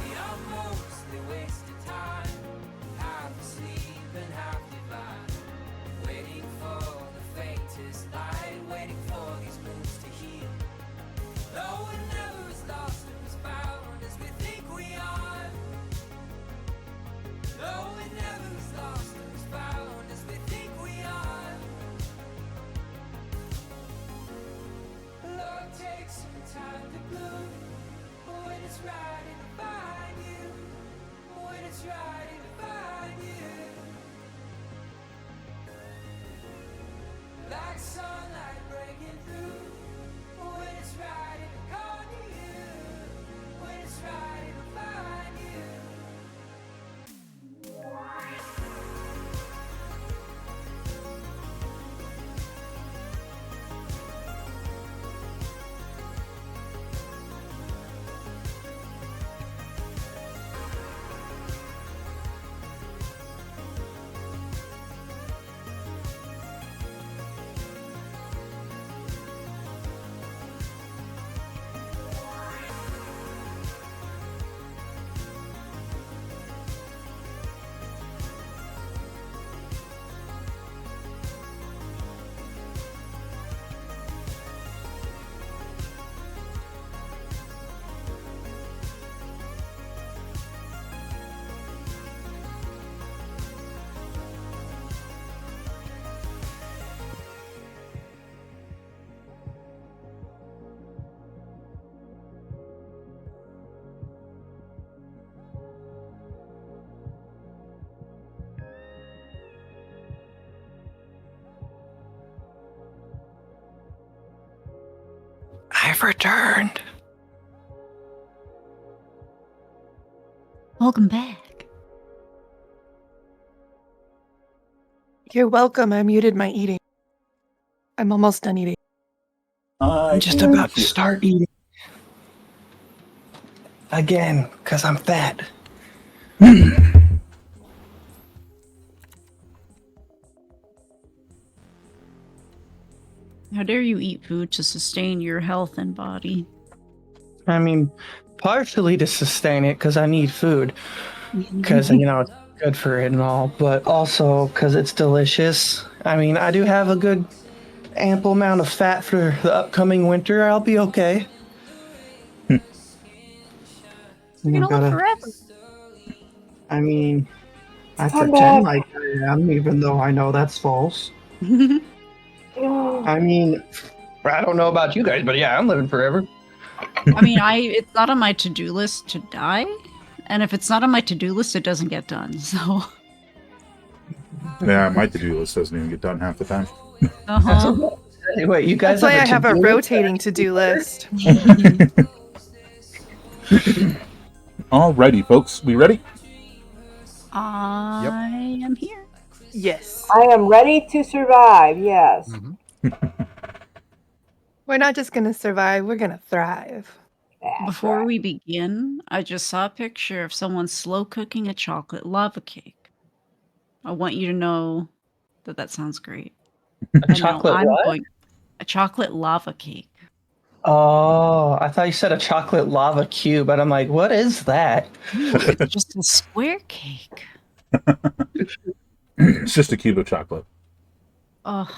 We are mostly wasted time, half asleep and half divine, waiting for the faintest light, waiting for these moons to heal. No one never is lost or is found as we think we are. No one never is lost or is found as we think we are. Love takes some time to bloom. When it's right, it'll find you. When it's right, it'll find you. Like sunlight breaking through. When it's right, it'll come to you. When it's right, it'll find you. I've returned. Welcome back. You're welcome. I muted my eating. I'm almost done eating. I'm just am about to here. start eating again because I'm fat. How dare you eat food to sustain your health and body? I mean, partially to sustain it because I need food, because it's good for it and all, but also because it's delicious. I mean, I do have a good ample amount of fat for the upcoming winter. I'll be okay. You're gonna live forever. I mean, I I'm pretend back. like I am, even though I know that's false. Oh, I mean, I don't know about you guys, but yeah, I'm living forever. I mean, it's not on my to-do list to die, and if it's not on my to-do list, it doesn't get done. So, Yeah, my to-do list doesn't even get done half the time. Anyway, you guys That's why I have a to-do list? rotating to-do list. Alrighty, folks, we ready? I am here. Yes. I am ready to survive. Yes. We're not just gonna survive, we're gonna thrive. That's Before right. we begin, I just saw a picture of someone slow cooking a chocolate lava cake. I want you to know that sounds great. A And now chocolate I'm what? going a chocolate lava cake. Oh, I thought you said a chocolate lava cube, and I'm like, what is that? Ooh, it's just a square cake. It's just a cube of chocolate. Ugh, Is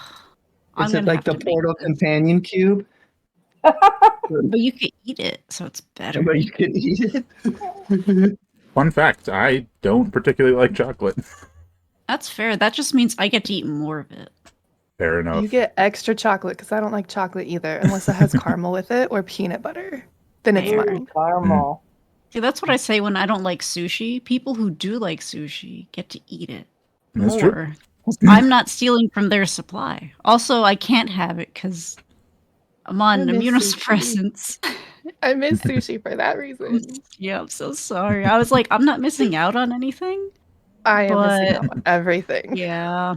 I'm it gonna like have the to make Portal this. companion cube? But you could eat it, so it's better. But you can eat it. Fun fact, I don't particularly like chocolate. That's fair. That just means I get to eat more of it. Fair enough. You get extra chocolate because I don't like chocolate either, unless it has caramel with it or peanut butter. Then it's Fair. mine. Caramel. See, that's what I say when I don't like sushi. People who do like sushi get to eat it That's true. more. 'Cause I'm not stealing from their supply. Also, I can't have it because I'm on I miss immunosuppressants. I miss sushi for that reason. Yeah, I'm so sorry. I was like, I'm not missing out on anything. I am missing But out on everything. yeah,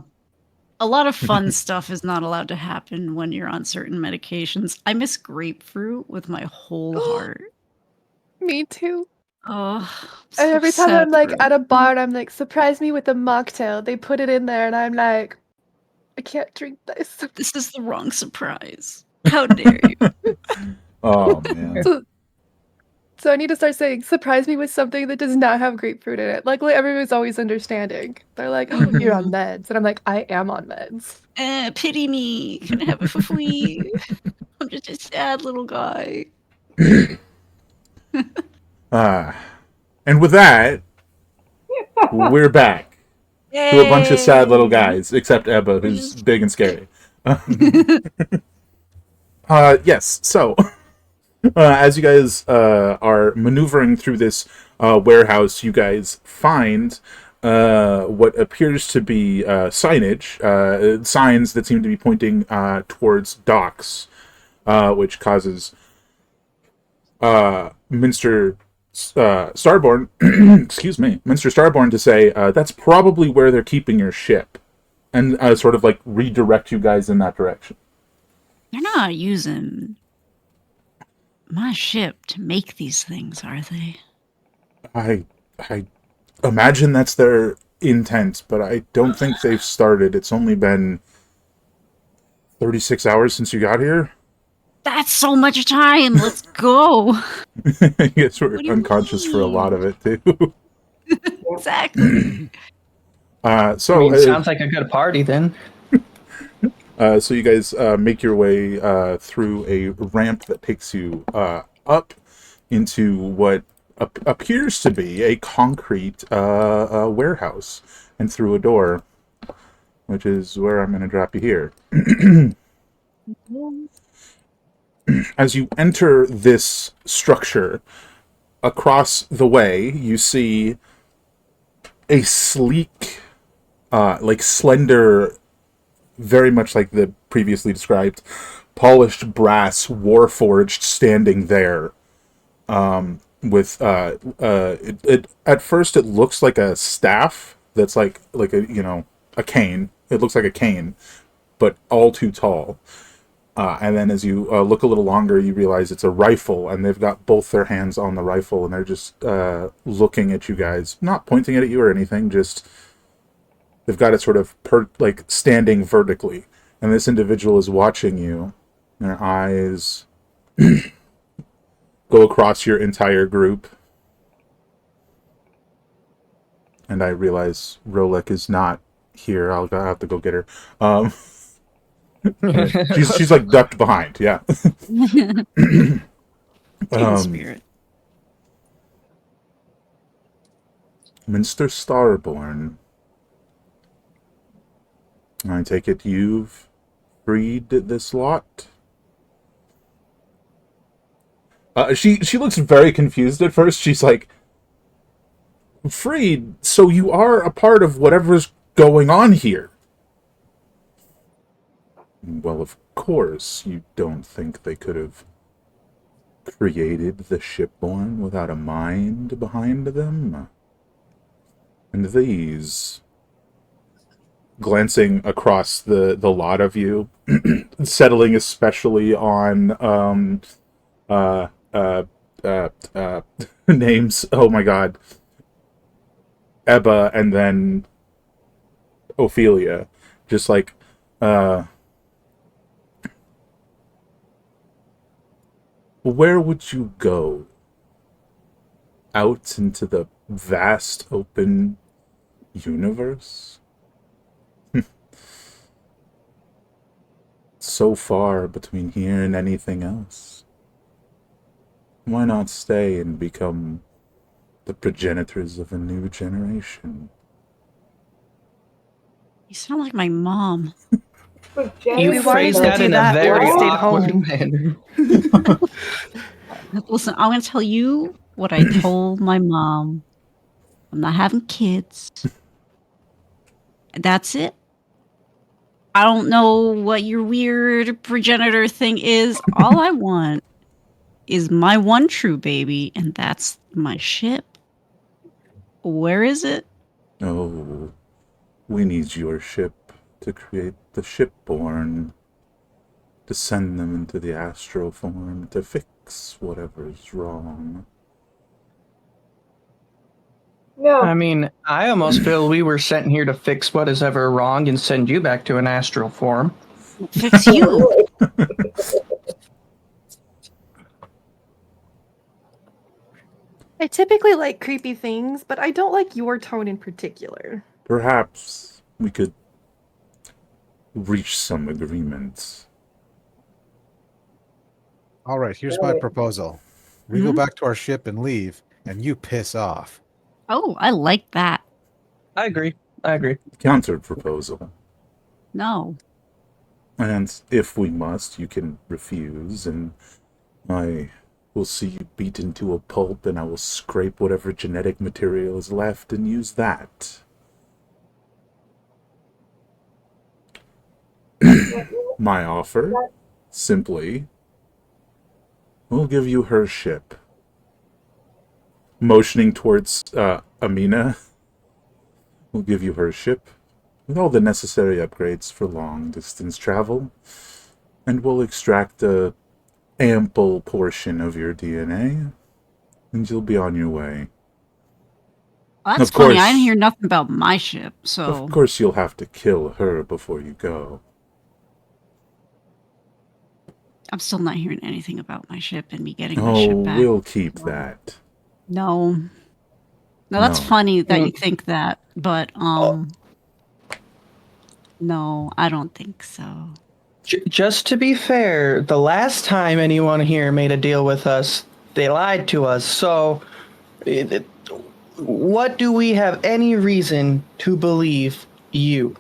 a lot of fun stuff is not allowed to happen when you're on certain medications. I miss grapefruit with my whole heart. Me too. Oh, And so every time sad I'm like for at it. a bar and I'm like, surprise me with a mocktail. They put it in there and I'm like, I can't drink this. This is the wrong surprise. How dare you? Oh man. So I need to start saying, surprise me with something that does not have grapefruit in it. Luckily, everybody's always understanding. They're like, oh, you're on meds. And I'm like, I am on meds. Pity me. Can I have it for free? I'm just a sad little guy. And with that, we're back to a bunch of sad little guys, except Ebba, who's big and scary. Yes, so as you guys are maneuvering through this warehouse, you guys find what appears to be signage, signs that seem to be pointing towards docks, which causes Minster Starborn, excuse me, Minster Starborn to say, that's probably where they're keeping your ship, and sort of like redirect you guys in that direction. They're not using my ship to make these things, are they? I imagine that's their intent, but I don't think they've started. It's only been 36 hours since you got here. That's so much time. Let's go. I guess we're What do you unconscious for a lot of it, too. Exactly. Sounds like a good party then. So you guys make your way through a ramp that takes you up into what appears to be a concrete warehouse, and through a door, which is where I'm going to drop you here. As you enter this structure, across the way, you see a sleek, like slender, very much like the previously described, polished brass warforged standing there. With it at first it looks like a staff that's like a cane. It looks like a cane, but all too tall. And then as you look a little longer, you realize it's a rifle, and they've got both their hands on the rifle, and they're just looking at you guys, not pointing it at you or anything. Just they've got it sort of like standing vertically, and this individual is watching you. And their eyes go across your entire group, and I realize Rolek is not here. I'll have to go get her. She's like ducked behind. Yeah. In spirit. Minster Starborn. I take it you've freed this lot? She looks very confused at first. She's like, freed? So you are a part of whatever's going on here? Well, of course, you don't think they could have created the shipborn without a mind behind them? And these, glancing across the lot of you, settling especially on names. Oh my god, Ebba and then Ophelia. Just like, where would you go? Out into the vast open universe? So far between here and anything else. Why not stay and become the progenitors of a new generation? You sound like my mom. You We wanted phrased to that do in a that, but very we stayed awkward home. manner. Listen, I'm going to tell you what I told my mom. I'm not having kids. That's it. I don't know what your weird progenitor thing is. All I want is my one true baby, and that's my ship. Where is it? Oh, we need your ship to create the shipborn, to send them into the Astroform to fix whatever's wrong. No. I mean, I almost feel we were sent here to fix what is ever wrong and send you back to an astral form. Fix you. I typically like creepy things, but I don't like your tone in particular. Perhaps we could reach some agreement. All right, here's my proposal. We go back to our ship and leave, and you piss off. Oh, I like that. I agree. Counter proposal. No. And if we must, you can refuse, and I will see you beat into a pulp, and I will scrape whatever genetic material is left and use that. My offer, simply, we'll give you her ship. Motioning towards Amina, we'll give you her ship with all the necessary upgrades for long distance travel, and we'll extract a ample portion of your DNA, and you'll be on your way. Well, that's Of funny. course. I didn't hear nothing about my ship, so Of course, you'll have to kill her before you go. I'm still not hearing anything about my ship and me getting my Oh, ship back. we'll keep that. No. No, that's No. funny that you think that, but no, I don't think so. Just to be fair, the last time anyone here made a deal with us, they lied to us. So, what do we have any reason to believe you?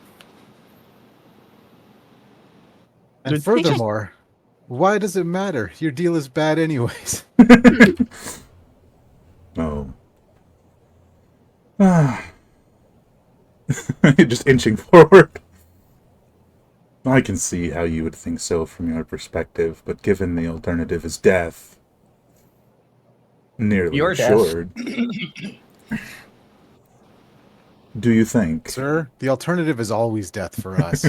And furthermore, why does it matter? Your deal is bad anyways. Oh. Just inching forward. I can see how you would think so from your perspective, but given the alternative is death, nearly Your death. assured. Do you think? Sir, the alternative is always death for us.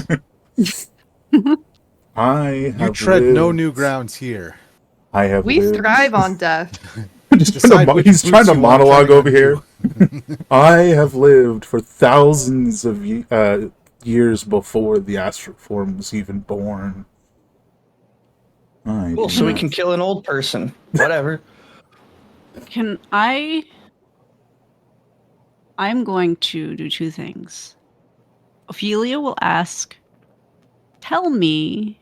I have You tread no lived- new grounds here. I have We lived. thrive on death. Decide which He's trying boots to you want, I'm monologue treading over on here. you. I have lived for thousands of years before the Astroform was even born. Cool, so we can kill an old person. Whatever. I'm going to do two things. Ophelia will ask, let me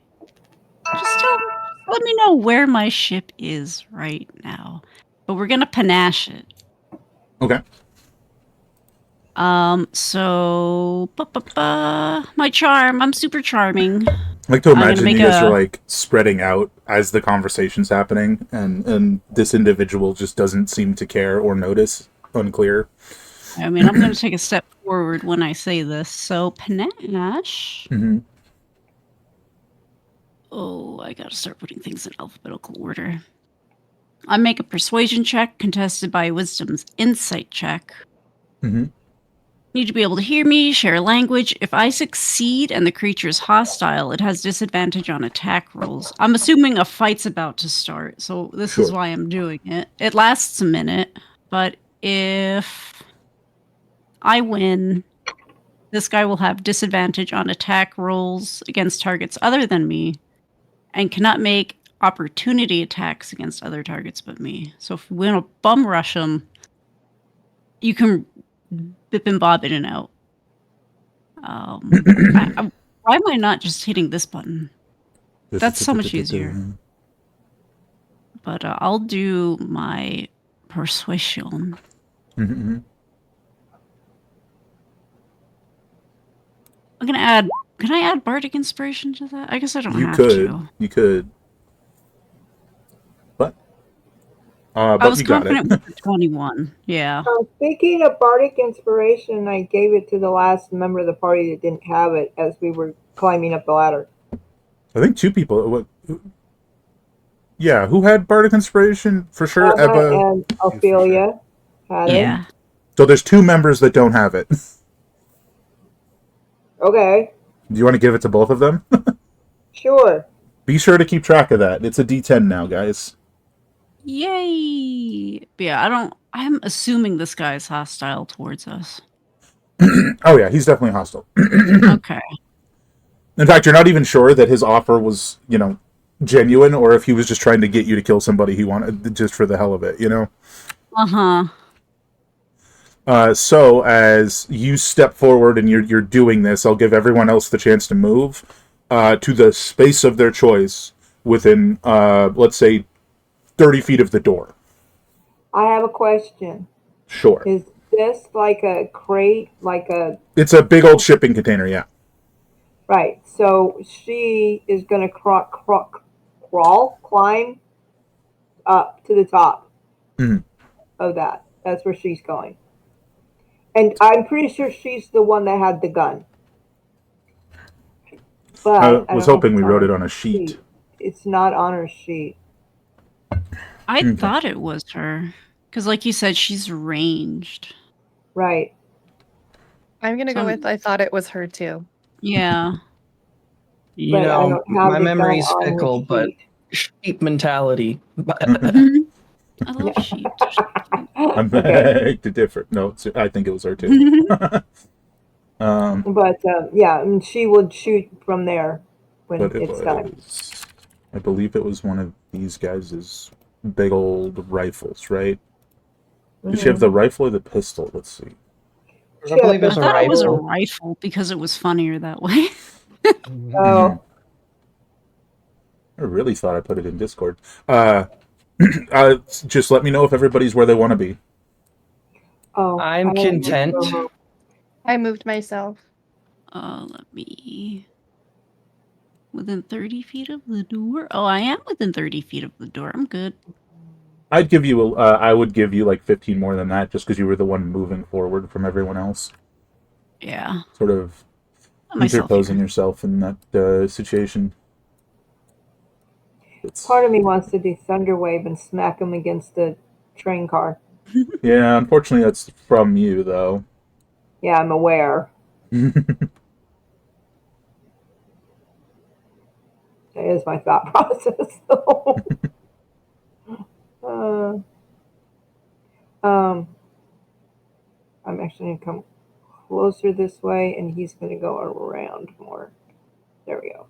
know where my ship is right now. But we're gonna panache it. Okay. So my charm, I'm super charming. I like to I'm gonna imagine make you guys a- are like spreading out as the conversation's happening, and this individual just doesn't seem to care or notice. Unclear. I mean, I'm gonna take a step forward when I say this. So panache. Mm-hmm. Oh, I gotta start putting things in alphabetical order. I make a persuasion check contested by wisdom's insight check. Mm-hmm. Need to be able to hear me, share language. If I succeed and the creature is hostile, it has disadvantage on attack rolls. I'm assuming a fight's about to start, so this is Sure. why I'm doing it. It lasts a minute, but if I win, this guy will have disadvantage on attack rolls against targets other than me, and cannot make opportunity attacks against other targets but me. So if we want to bum rush him, you can bip and bob in and out. Why am I not just hitting this button? That's so much easier. But I'll do my persuasion. Mhm. I'm gonna add. Can I add bardic inspiration to that? I guess I don't You have could. to. You could. But I but was you got it. confident with the 21. Yeah. Speaking of bardic inspiration, I gave it to the last member of the party that didn't have it as we were climbing up the ladder. I think 2 people. Yeah, who had bardic inspiration for sure? Emma Ebba. and Ophelia had it. Yeah. So there's 2 members that don't have it. Okay, Do you want to give it to both of them? sure. Be sure to keep track of that. It's a D10 now, guys. Yay! But yeah, I'm assuming this guy's hostile towards us. Oh yeah, he's definitely hostile. Okay. In fact, you're not even sure that his offer was, genuine, or if he was just trying to get you to kill somebody he wanted just for the hell of it, Uh-huh. So as you step forward and you're doing this, I'll give everyone else the chance to move to the space of their choice within, let's say, 30 feet of the door. I have a question. Sure. Is this like a crate, It's a big old shipping container, yeah. right? So she is going to climb up to the top Mhm. of that. That's where she's going. And I'm pretty sure she's the one that had the gun. But I I was don't know if hoping we it's wrote it her on a sheet. It's not on her sheet. I Okay. thought it was her. Because like you said, she's ranged. Right. I'm gonna go with I thought it was her too. Yeah. You But I know, don't have my the gun memory's on her fickle, but sheet. sheep mentality. I love sheep. I'm Okay. back to differ. No, I think it was her too. But yeah, and she would shoot from there when But it it's time. was, I believe it was one of these guys' big old rifles, right? Did she have the rifle or the pistol? Let's see. I believe I it's a thought it was a rifle. rifle because it was funnier that way. Oh, I really thought I put it in Discord. Just let me know if everybody's where they want to be. oh. I'm I content. don't know. I moved myself. Let me... Within 30 feet of the door? Oh, I am within 30 feet of the door. I'm good. I would give you like 15 more than that, just because you were the one moving forward from everyone else. Yeah. Sort of Put myself interposing here. yourself in that situation. Part of me wants to do Thunderwave and smack him against the train car. Yeah, unfortunately, that's from you, though. Yeah, I'm aware. That is my thought process. I'm actually going to come closer this way, and he's going to go around more. There we go.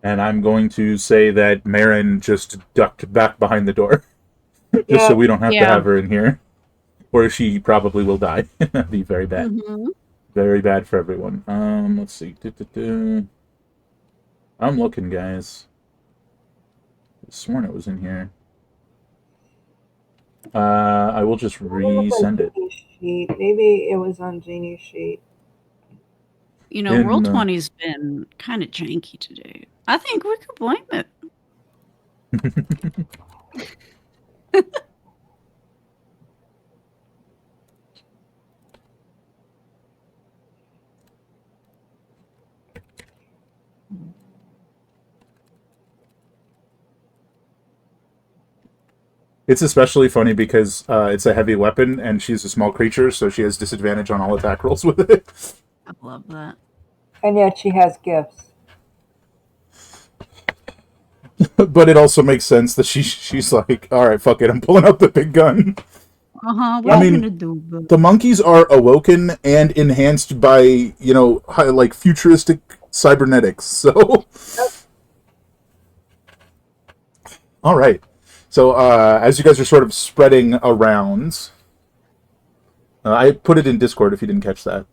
And I'm going to say that Marin just ducked back behind the door, just so we don't have to have her in here, or she probably will die. That'd be very bad. Mm-hmm. Very bad for everyone. Let's see. I'm looking, guys. I've sworn it was in here. I will just resend it. Sheet. Maybe it was on Jeannie's sheet. You know, Roll20's been kind of janky today. I think we could blame it. It's especially funny because it's a heavy weapon, and she's a small creature, so she has disadvantage on all attack rolls with it. I love that. And yet she has gifts. But it also makes sense that she's like, all right, fuck it, I'm pulling out the big gun. What Yeah. are I you mean, gonna do? Boo? the monkeys are awoken and enhanced by, like futuristic cybernetics. So, all right. So, as you guys are sort of spreading around, I put it in Discord if you didn't catch that.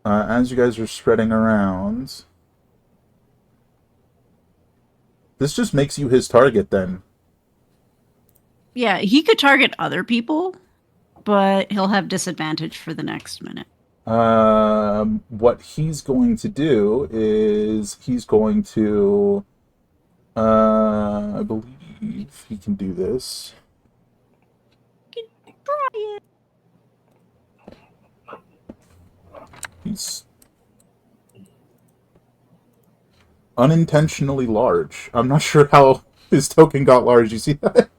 As you guys are spreading around, this just makes you his target then. Yeah, he could target other people, but he'll have disadvantage for the next minute. What he's going to do is he's going to, I believe he can do this. Try it. He's unintentionally large. I'm not sure how his token got large. You see that?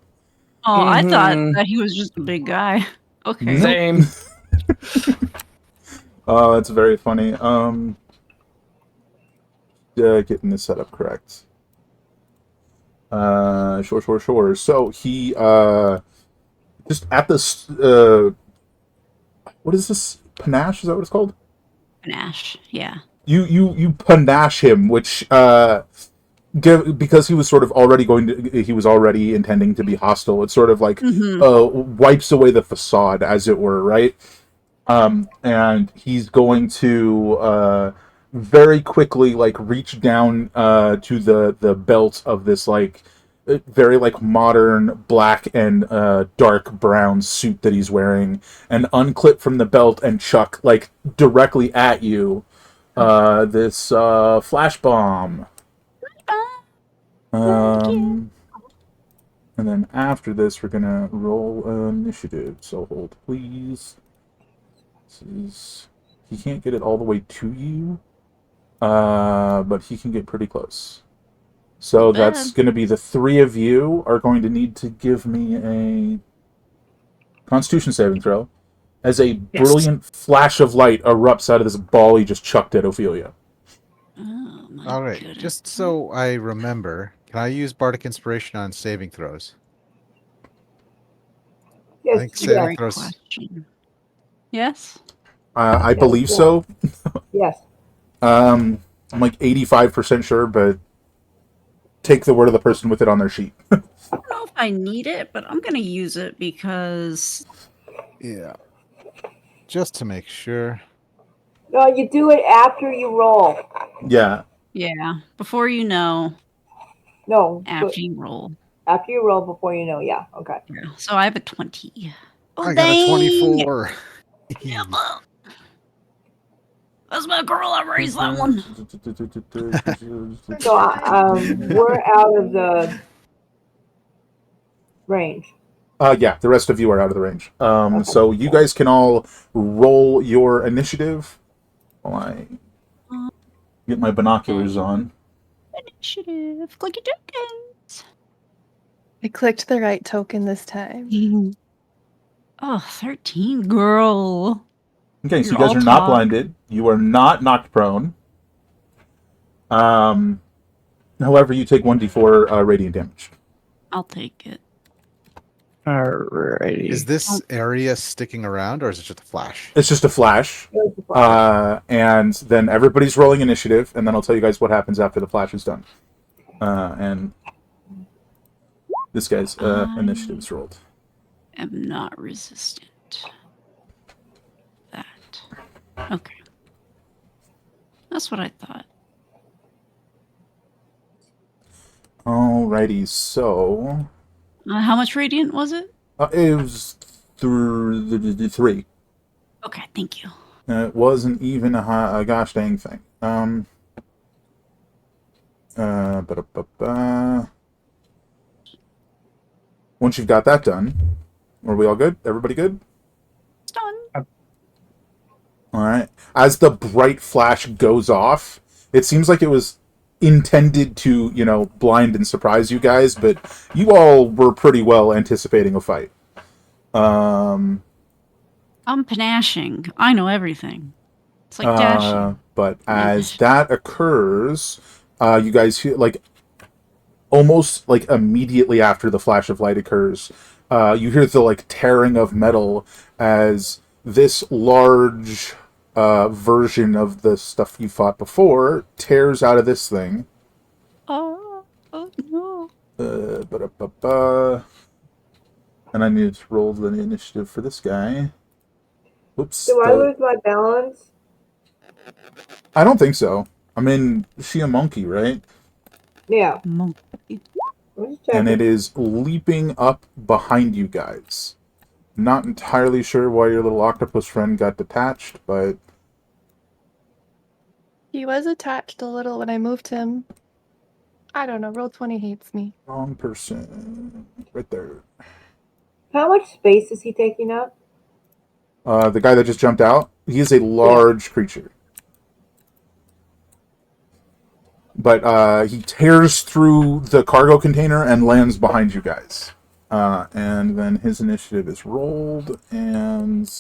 Oh, I thought Mhm. that he was just a big guy. Okay. Nope. Same. It's very funny. Getting this set up correct. Sure. So he, just at this, what is this? Panache? Is that what it's called? Panache. Yeah. You panache him, which, because he was sort of already he was already intending to be hostile. It sort of like, wipes away the facade, as it were, right? And he's going to, very quickly like reach down, to the belt of this like very like modern black and, dark brown suit that he's wearing, and unclip from the belt and chuck like directly at you, this, flash bomb. And then after this, we're gonna roll initiative. So hold, please. This is, he can't get it all the way to you, but he can get pretty close. So Not that's bad. going to be the three of you are going to need to give me a Constitution saving throw, as a brilliant flash of light erupts out of this ball he just chucked at Ophelia. Oh my All right, goodness. just so I remember, can I use Bardic Inspiration on saving throws? Yes, think That's a saving great throws. question. Yes. I Yeah, believe yeah. so. Yes. I'm like 85% sure, but take the word of the person with it on their sheet. I don't know if I need it, but I'm gonna use it because Yeah. Just to make sure. No, you do it after you roll. Yeah. yeah, before you know, No, after you roll. after you roll before you know. Yeah. Okay. Yeah. So I have a 20. Oh, I got a dang! 24. Yeah, that's my girl. I raised that one. So we're out of the range. Yeah, the rest of you are out of the range. Okay. So you guys can all roll your initiative while I get my binoculars on. Initiative. Clicky tokens. I clicked the right token this time. Oh, 13, girl. Okay, so You're you guys all are not talk. blinded. You are not knocked prone. However, you take 1d4 radiant damage. I'll take it. Alrighty. Is this area sticking around, or is it just a flash? It's just a flash. There's the flash. And then everybody's rolling initiative, and then I'll tell you guys what happens after the flash is done. And this guy's initiative's rolled. I'm not resistant. That. Okay. That's what I thought. Alrighty, so How much radiant was it? it was through the 3. Okay, thank you. It wasn't even a gosh dang thing. Once you've got that done, are we all good? Everybody good? It's done. All right. As the bright flash goes off, it seems like it was intended to, blind and surprise you guys, but you all were pretty well anticipating a fight. I'm panashing. I know everything. It's like dashing. But as that occurs, you guys hear, like, almost like immediately after the flash of light occurs, you hear the like tearing of metal as this large version of the stuff you fought before tears out of this thing. Oh no. Ba-da-ba-ba. And I need to roll the initiative for this guy. Oops. Do I lose my balance? I don't think so. I mean, she a monkey, right? Yeah. Monkey. I'm just And it checking. is leaping up behind you guys. Not entirely sure why your little octopus friend got detached, but He was attached a little when I moved him. I don't know. Roll 20 hates me. wrong person. Right there. How much space is he taking up? The guy that just jumped out, he is a large creature. But he tears through the cargo container and lands behind you guys. And then his initiative is rolled, and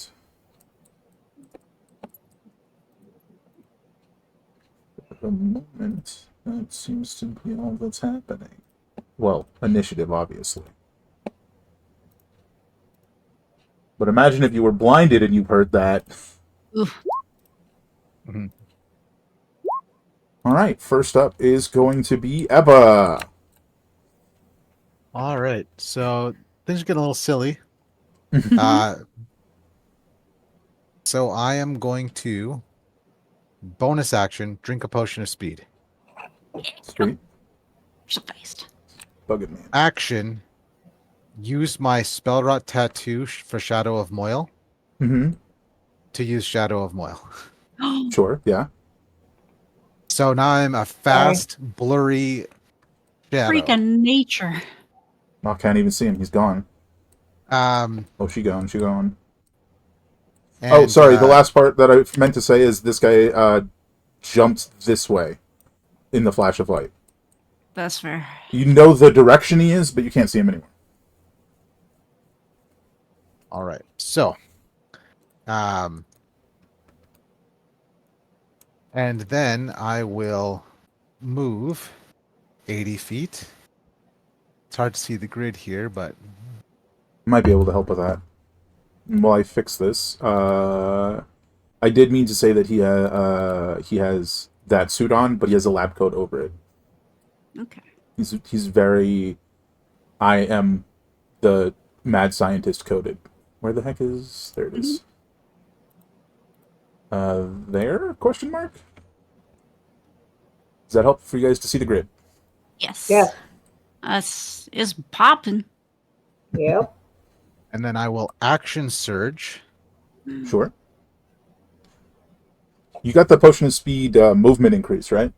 at the moment, that seems to be all that's happening. Well, initiative, obviously. But imagine if you were blinded and you heard that. Oof. Mhm. All right, first up is going to be Ebba. All right, so things are getting a little silly. Mm-hmm. So I am going to bonus action drink a potion of speed. Street, So fast. Bugged Man. Action, use my spell rot tattoo for Shadow of Moil Mm-hmm. to use Shadow of Moil. Sure, yeah. So now I'm a fast, blurry shadow. Freak of nature. I can't even see him. He's gone. Um, Oh, she gone. She gone. and, Oh, sorry. The last part that I meant to say is this guy jumped this way in the flash of light. That's fair. You know the direction he is, but you can't see him anymore. All right. So, and then I will move 80 feet. It's hard to see the grid here, but Might be able to help with that. While I fix this, I did mean to say that he has that suit on, but he has a lab coat over it. Okay. He's very. I am the mad scientist coded. Where the heck is? There it is. There? Question mark. Does that help for you guys to see the grid? Yes. Yes. Us is popping. Yep. and then I will action surge. Sure. You got the potion of speed movement increase, right?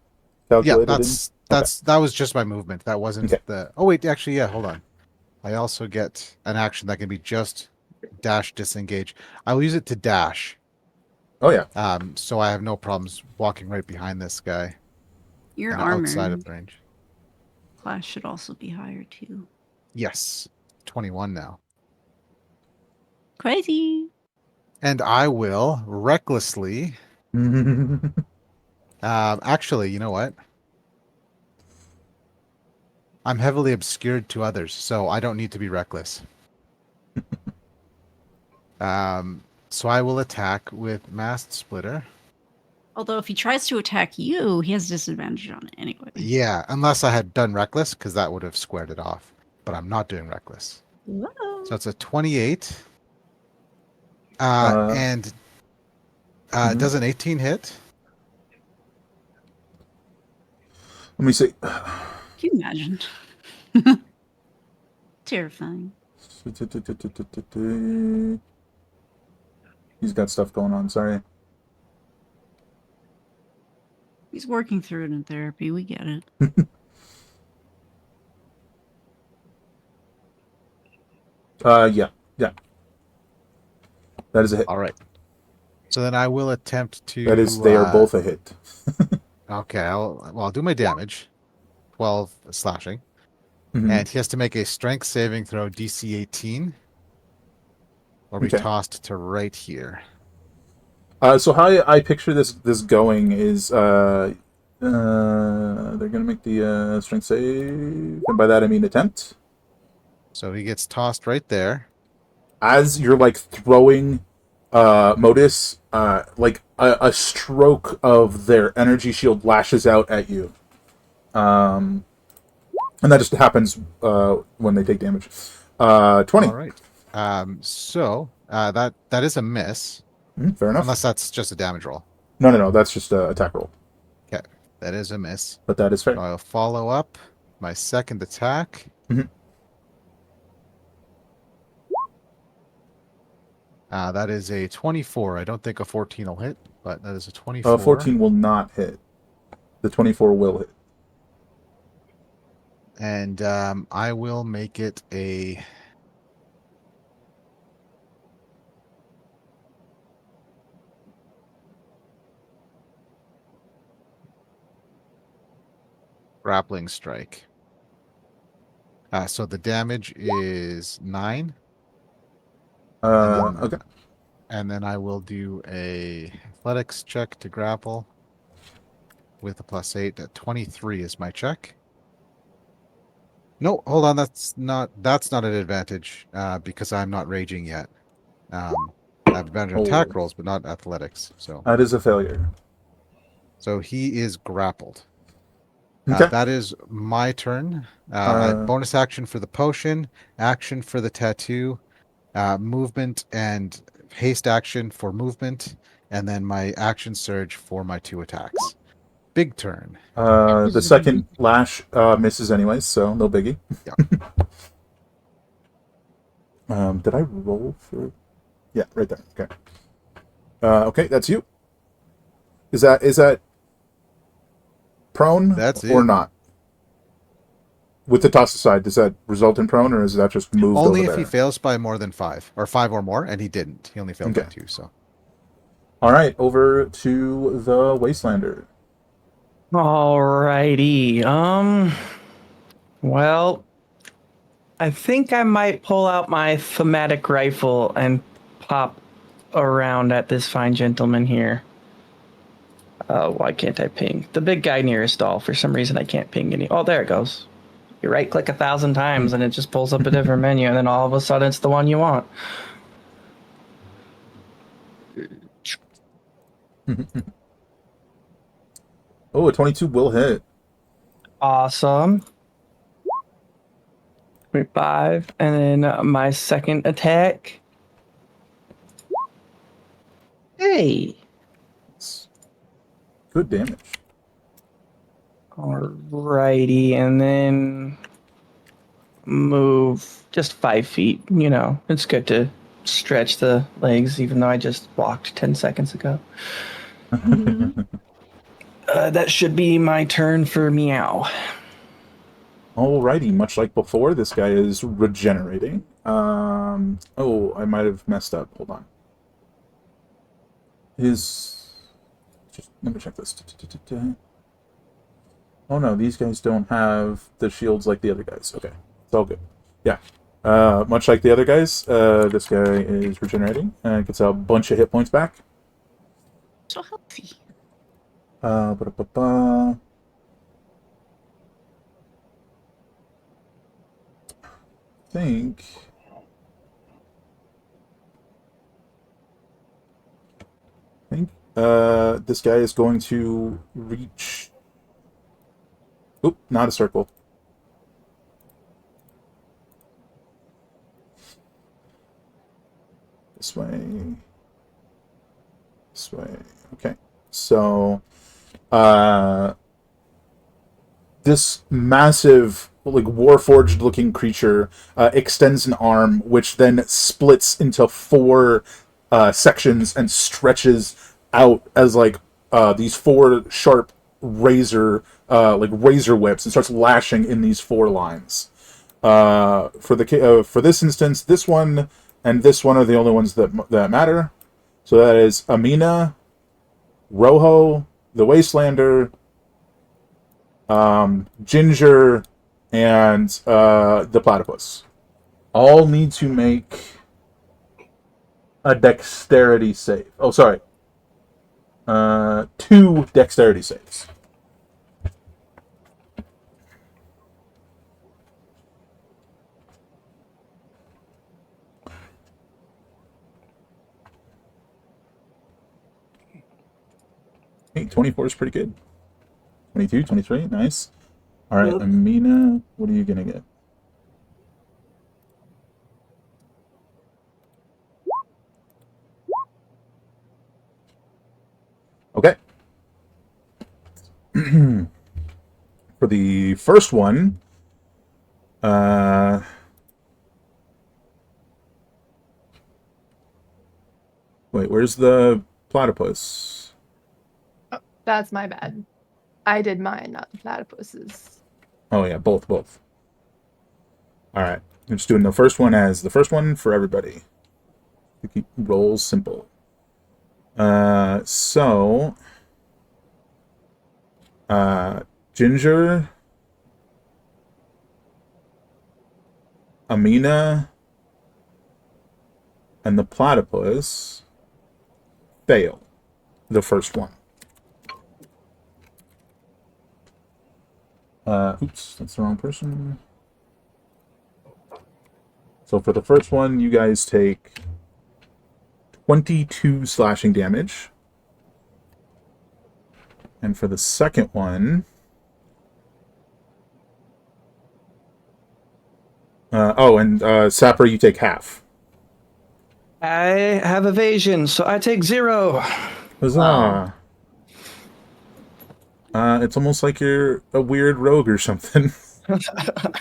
Yeah, Calculated that was just my movement. That wasn't Okay. the. Oh wait, actually, yeah. Hold on. I also get an action that can be just dash disengage. I'll use it to dash. Oh yeah. So I have no problems walking right behind this guy Your and armor outside of range. class should also be higher too. Yes, 21 now. Crazy. And I will recklessly. Actually, you know what? I'm heavily obscured to others, so I don't need to be reckless. So I will attack with Mast Splitter. Although if he tries to attack you, he has disadvantage on it anyway. Yeah, unless I had done reckless, because that would have squared it off. But I'm not doing reckless. Whoa. So it's a 28. Uh, And mhm. does an 18 hit? Let me see. Can you imagine? Terrifying. He's got stuff going on. Sorry. He's working through it in therapy. We get it. Yeah. That is a hit. All right. So then I will attempt to. That is. They are both a hit. Okay, I'll do my damage. 12 slashing. Mhm. And he has to make a strength saving throw DC 18. Or be Okay. tossed to right here. So how I picture this going is They're gonna make the strength save, and by that I mean attempt. So he gets tossed right there. As you're like throwing Modus, like a stroke of their energy shield lashes out at you. And that just happens when they take damage. 20. All right. That is a miss, Fair enough. unless that's just a damage roll. No. That's just an attack roll. Okay, that is a miss. But that is fair. So I'll follow up my second attack. Mhm. That is a 24. I don't think a 14 will hit, but that is a 24. 14 will not hit. The 24 will hit. And I will make it a... grappling strike. So the damage is 9. Okay. And then I will do a athletics check to grapple with a +8. 23 is my check. No, hold on. That's not an advantage because I'm not raging yet. I have advantage on attack rolls, but not athletics. So That is a failure. he is grappled. Okay. That is my turn. Uh, Bonus action for the potion, action for the tattoo, movement and haste action for movement, and then my action surge for my 2 attacks. Big turn. the second lash misses anyways, so no biggie. Yeah. Did I roll for? Yeah, right there. Okay. Okay, that's you. Is that prone That's or it. not? With the toss aside, does that result in prone, or is that just moved Only over if there? he fails by more than 5, or 5 or more, and he didn't. He only failed by 2. So All right, over to the Wastelander. Alrighty. Well, I think I might pull out my thematic rifle and pop around at this fine gentleman here. Why can't I ping? The big guy nearest all. For some reason, I can't ping any. Oh, there it goes. You right click 1,000 times and it just pulls up a different menu, and then all of a sudden it's the one you want. Oh, a 22 will hit. Awesome. 25. And then my second attack. Hey. Good damage. Alrighty. And then move just 5 feet. You know, it's good to stretch the legs, even though I just walked 10 seconds ago. That should be my turn for meow. Alrighty, much like before, this guy is regenerating. Oh, I might have messed up. Hold on. Let me check this. Oh no, these guys don't have the shields like the other guys. Okay, it's all good. Yeah. Much like the other guys, this guy is regenerating and gets a bunch of hit points back. So healthy. Ba-da-ba-ba. Think this guy is going to reach. Oop, not a circle. This way. This way. Okay. So this massive, like, warforged looking creature extends an arm, which then splits into 4 sections and stretches out as like these 4 sharp razor whips, and starts lashing in these 4 lines. For this instance, this one and this one are the only ones that matter. So that is Amina, Rojo, the Wastelander, Ginger, and the Platypus. All need to make a dexterity save. Oh, sorry. 2 dexterity saves. 24 is pretty good. 22, 23, nice. All right, Yep. Amina, what are you gonna get? Okay. For the first one, wait, where's the platypus? That's my bad. I did mine, not the platypuses. Oh yeah, both. All right, I'm just doing the first one as the first one for everybody. To keep rolls simple. So, Ginger, Amina, and the platypus fail the first one. Oops, that's the wrong person. So for the first one, you guys take 22 slashing damage. And for the second one, Sapper, you take half. I have evasion, so I take 0. Huzzah! It's almost like you're a weird rogue or something.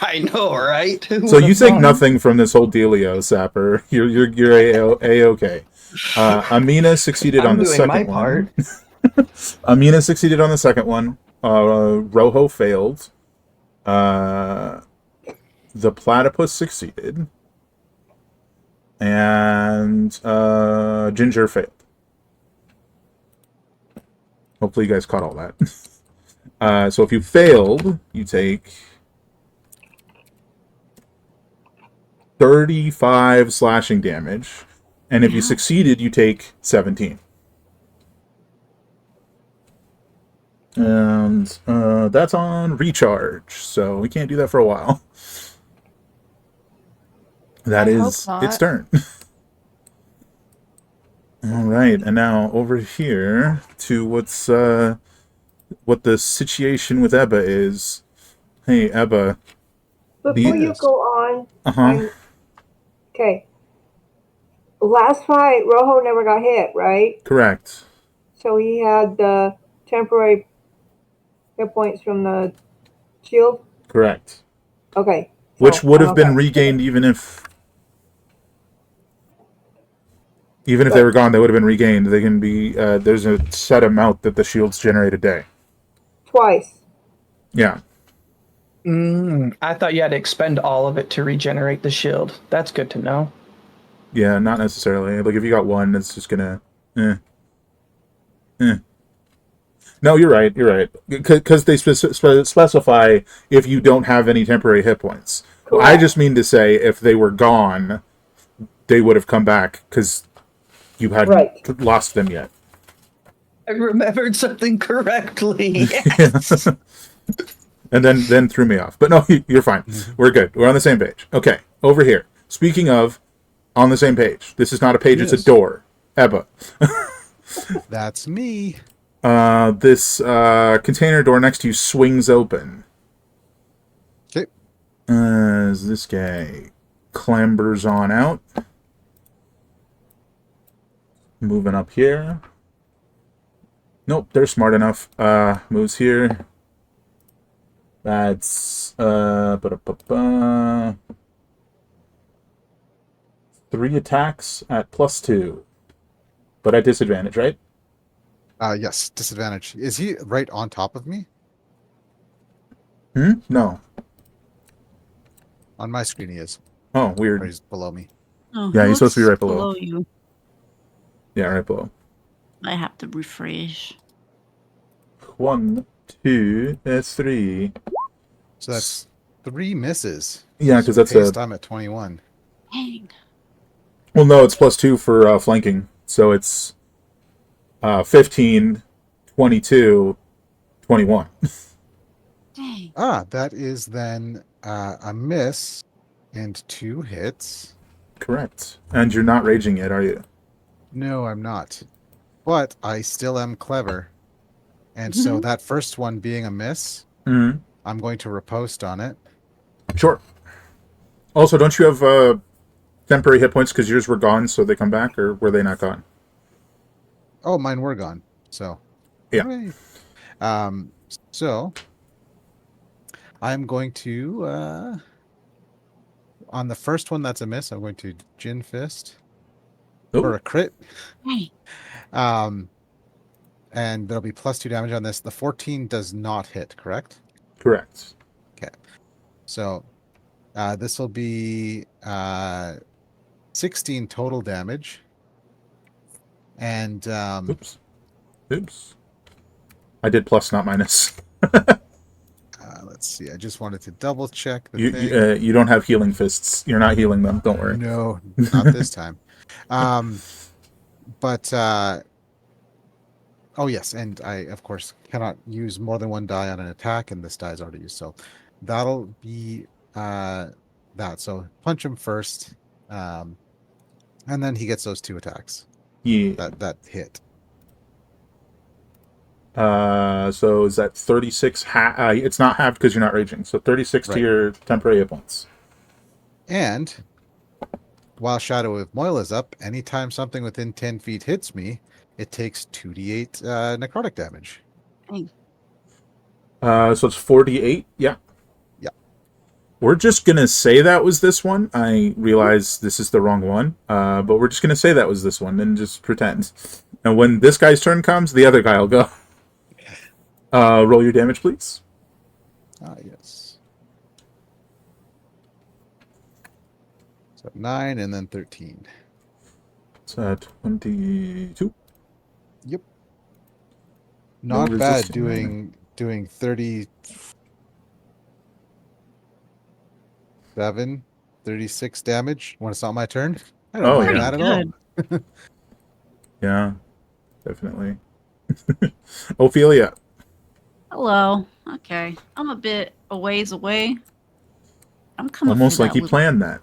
I know, right? Who So you would've take thought? nothing from this whole dealio, Sapper. You're a-okay. Amina succeeded I'm on the doing second my one. part. Amina succeeded on the second one. Rojo failed. The platypus succeeded. And Ginger failed. Hopefully you guys caught all that. So if you failed, you take 35 slashing damage. And if you succeeded, you take 17. And that's on recharge, so we can't do that for a while. That I is hope its not. turn. All right, and now over here to what the situation with Ebba is. Hey, Ebba. Before you Yes. go on, Uh-huh. okay. Last fight, Rojo never got hit, right? Correct. So he had the temporary hit points from the shield. Correct. Okay. Which So would I'm have been okay. regained even if they Good. were gone, they would have been regained. They can be there's a set amount that the shields generate a day. Twice. Yeah. I thought you had to expend all of it to regenerate the shield. That's good to know. Yeah, not necessarily. Like if you got one, it's just gonna No, you're right. You're right. Because they specify if you don't have any temporary hit points. Well, I Correct. just mean to say if they were gone, they would have come back because you hadn't Right. lost them yet. I remembered something correctly. And then threw me off. But no, you're fine. We're good. We're on the same page. Okay, over here. Speaking of on the same page. This is not a page, it's Yes. a door. Ebba. That's me. This container door next to you swings open. Okay. As this guy clambers on out. Moving up here. Nope, they're smart enough. Moves here. That's ba-da-ba-ba. 3 attacks at +2. But at disadvantage, right? Yes, disadvantage. Is he right on top of me? No. On my screen he is. Oh, Or weird. he's below me. Oh, Yeah, who he's supposed to be looks right below. you. Yeah, right below. I have to refresh. 1, 2, that's 3. So that's 3 misses. Yeah, because that's a... Haste, I'm at 21. Dang. Well, no, it's +2 for flanking. So it's 15, 22, 21. Dang. That is then a miss and 2 hits. Correct. And you're not raging yet, are you? No, I'm not. But I still am clever. And so that first one being a miss, Mm-hmm. I'm going to riposte on it. Sure. Also, don't you have temporary hit points because yours were gone, so they come back, or were they not gone? Oh, mine were gone. So, Yeah. hooray. So I'm going to on the first one that's a miss, I'm going to Gin Fist for Oh, a crit. Hey, Um, and there'll be +2 damage on this. The 14 does not hit, correct? correct. Okay. So this will be 16 total damage. And Oops. Oops. I did plus, not minus. let's see. I just wanted to double check the You thing. you don't have healing fists. You're not healing them. Don't worry. No, not this time. But oh yes, and I of course cannot use more than one die on an attack, and this die is already used, so that'll be that. So punch him first, and then he gets those 2 attacks. Yeah. That hit. So is that 36? It's not halved because you're not raging. So 36 to Right. your temporary hit points. And while Shadow of Moil is up, anytime something within 10 feet hits me, it takes 2d8 necrotic damage. hey. So it's 48. Yeah. Yeah. We're just gonna say that was this one. I realize this is the wrong one, but we're just gonna say that was this one and just pretend. And when this guy's turn comes, the other guy will go. Roll your damage, please. Yes. So 9 and then 13. It's 22. Yep. No Not bad resisting doing 36 damage when it's not my turn. I don't Oh, mind yeah. that at Good. all. Yeah, definitely. Ophelia. Hello. Okay. I'm a bit a ways away. I'm coming Almost for like that he little planned that.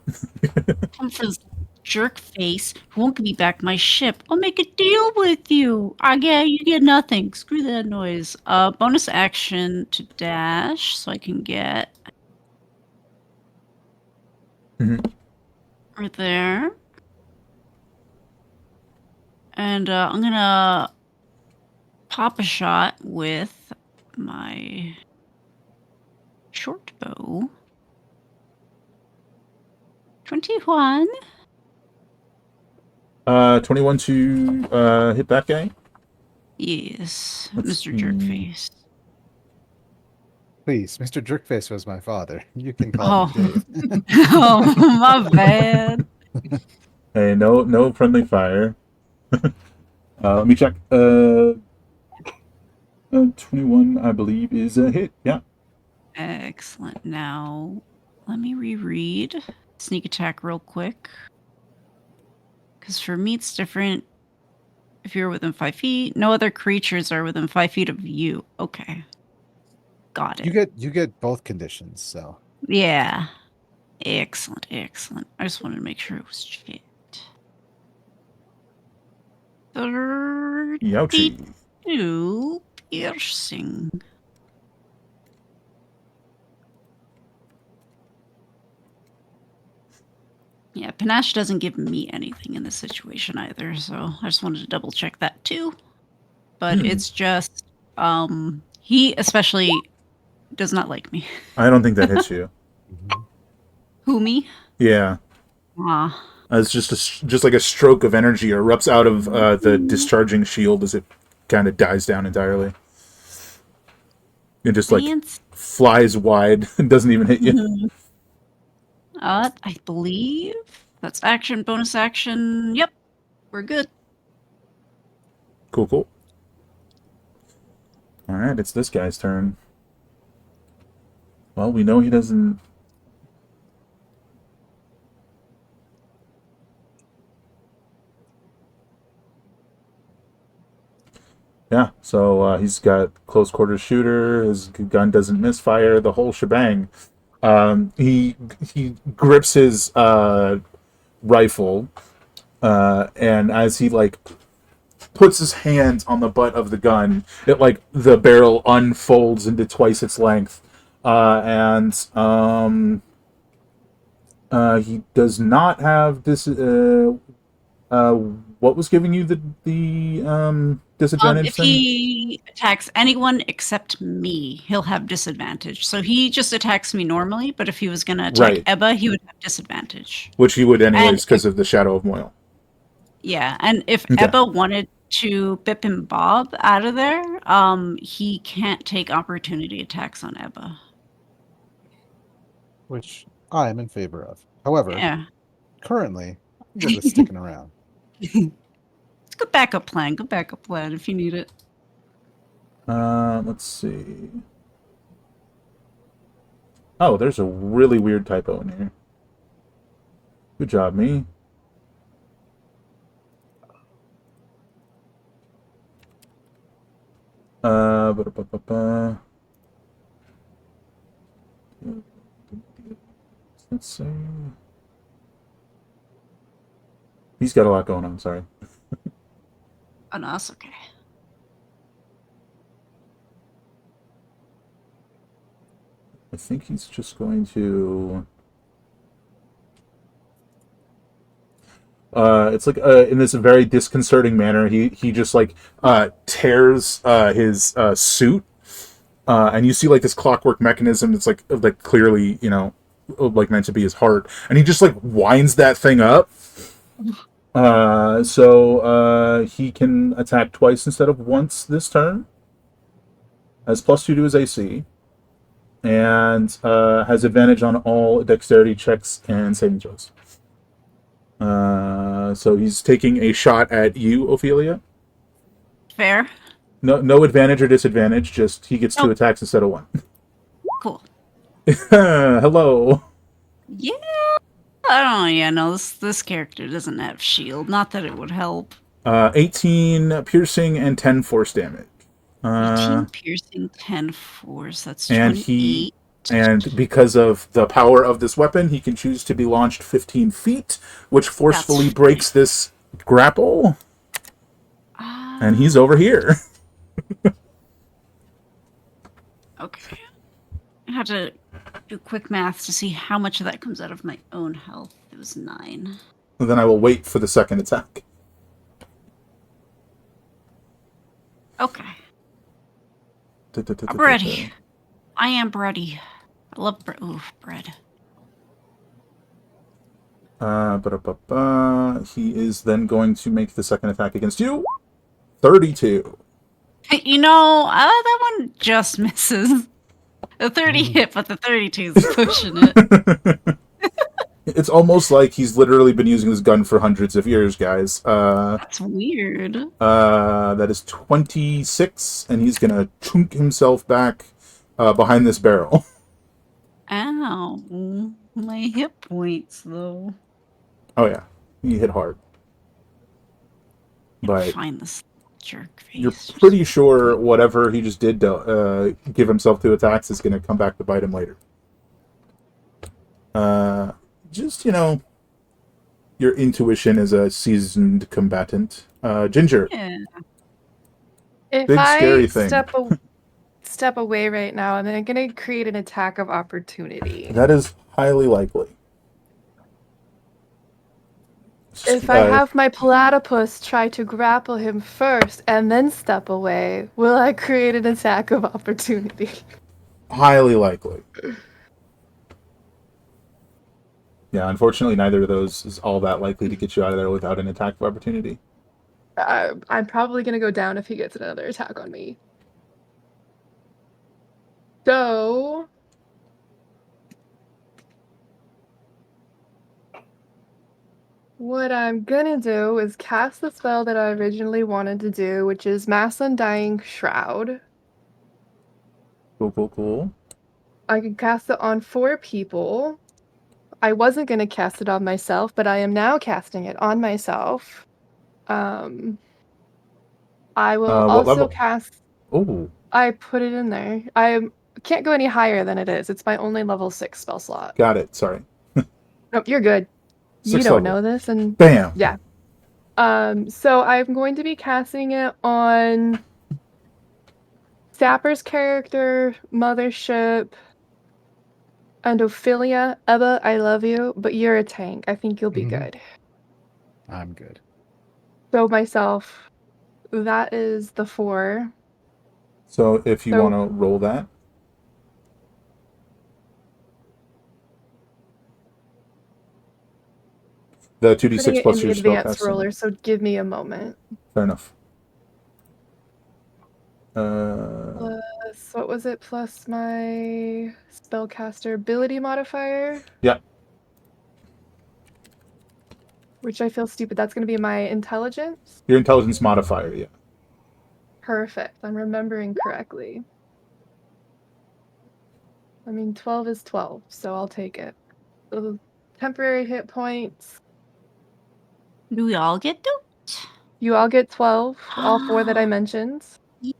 come for this jerk face who won't give me back my ship. I'll make a deal with you. I get you get nothing. Screw that noise. Bonus action to dash so I can get Mhm. right there. And I'm gonna pop a shot with my short bow. 21. 21 to hit that guy. Yes, Let's Mr. see. Jerkface. Please, Mr. Jerkface was my father. You can call Oh. me Dave. Oh, my bad. Hey, no friendly fire. Let me check. 21, I believe, is a hit. Yeah. Excellent. Now, let me reread sneak attack real quick. Because for me, it's different. If you're within 5 feet, no other creatures are within 5 feet of you. Okay. Got it. You get both conditions, so Yeah. Excellent. Excellent. I just wanted to make sure it was shit. 32 Youchie. piercing. Yeah, panache doesn't give me anything in this situation either, so I just wanted to double check that too. But it's just he especially does not like me. I don't think that hits you. Who me? Yeah. Ah. It's just like a stroke of energy erupts out of the discharging shield as it kind of dies down entirely. It just like Fancy. flies wide and doesn't even hit you. I believe that's action, bonus action. Yep, we're good. Cool, cool. All right, it's this guy's turn. Well, we know he doesn't. Yeah, so he's got close quarters shooter. His gun doesn't misfire. The whole shebang. He grips his rifle, and as he like puts his hand on the butt of the gun. It like the barrel unfolds into twice its length, and he does not have this. What was giving you the disadvantage If thing? he attacks anyone except me, he'll have disadvantage. So he just attacks me normally, but if he was going to attack Right. Ebba, he would have disadvantage. Which he would And anyways if, because of the Shadow of Moyle. yeah, and if Okay. Ebba wanted to bip and bob out of there, he can't take opportunity attacks on Ebba. which I am in favor of. However, Yeah. currently, I'm good with sticking around. It's a good backup plan. Good backup plan if you need it. Let's see. Oh, there's a really weird typo in here. Good job, me. Ba-da-ba-ba-ba. Let's see. He's got a lot going on, sorry. Oh, no, that's okay. I think he's just going to... it's like in this very disconcerting manner, he just like tears his suit, and you see like this clockwork mechanism that's like clearly, you know, like meant to be his heart, and he just like winds that thing up. So he can attack twice instead of once this turn. Has +2 to his AC, and has advantage on all dexterity checks and saving throws. So he's taking a shot at you, Ophelia. Fair. No advantage or disadvantage. Just he gets 2 Nope. attacks instead of 1. Cool. Hello. Yeah. I don't know. Yeah, no, this character doesn't have shield. Not that it would help. 18 piercing and 10 force damage. 18 piercing, 10 force. That's And 28. and because of the power of this weapon, he can choose to be launched 15 feet, which forcefully That's breaks this grapple. And he's over here. Okay. I had to do quick math to see how much of that comes out of my own health. It was 9. And then I will wait for the second attack. Okay. I'm ready. I am ready. I love bread. He is then going to make the second attack against you. 32. You know, that one just misses. The 30 hit, but the 32 is pushing it. It's almost like he's literally been using this gun for hundreds of years, guys. That's weird. That is 26, and he's gonna chunk himself back behind this barrel. Ow. My hit points, though. Oh yeah, he hit hard. But Find this jerk face. you're pretty sure whatever he just did to give himself 2 attacks is gonna come back to bite him later. Just, you know, your intuition as a seasoned combatant. Ginger. Yeah. If Big I scary thing. step away right now, and then I'm gonna create an attack of opportunity. That is highly likely. If I have my platypus try to grapple him first and then step away, will I create an attack of opportunity? Highly likely. Yeah, unfortunately, neither of those is all that likely to get you out of there without an attack of opportunity. I'm probably gonna go down if he gets another attack on me. So what I'm gonna do is cast the spell that I originally wanted to do, which is Mass Undying Shroud. Cool. I can cast it on 4 people. I wasn't gonna cast it on myself, but I am now casting it on myself. I will What also level? cast. Oh, I put it in there. I can't go any higher than it is. It's my only level 6 spell slot. got it. Sorry. Nope, you're good. You 6th don't level. know this, and Bam. yeah. So I'm going to be casting it on Sapper's character, Mothership, and Ophelia. Ebba, I love you, but you're a tank. I think you'll be Mhm. good. I'm good. So myself, that is the 4. So if you want So to roll that, the two d putting six it in plus the your advanced spellcasting. roller, so give me a moment. Fair enough. What was it? Plus my spellcaster ability modifier, Yeah, which I feel stupid. That's going to be my intelligence. your intelligence modifier. Yeah. Perfect. I'm remembering correctly. I mean, 12 is 12, so I'll take it. Temporary hit points. Do we all get those? You all get 12, all 4 that I mentioned. Yay.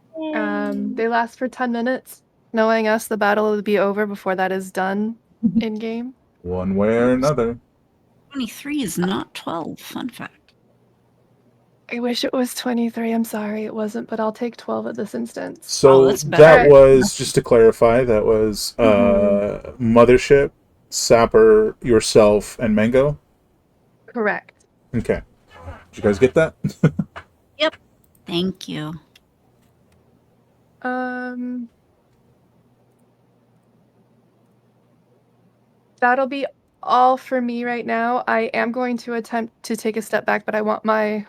They last for 10 minutes. Knowing us, the battle will be over before that is done in game. One way or Oops. another. 23 is not 12. Fun fact. I wish it was 23. I'm sorry it wasn't, but I'll take 12 at this instance. So that's better. that Alright. was, just to clarify, that was Mothership, Sapper, yourself, and Mango. Correct. Okay. Did you guys get that? Yep. Thank you. That'll be all for me right now. I am going to attempt to take a step back, but I want my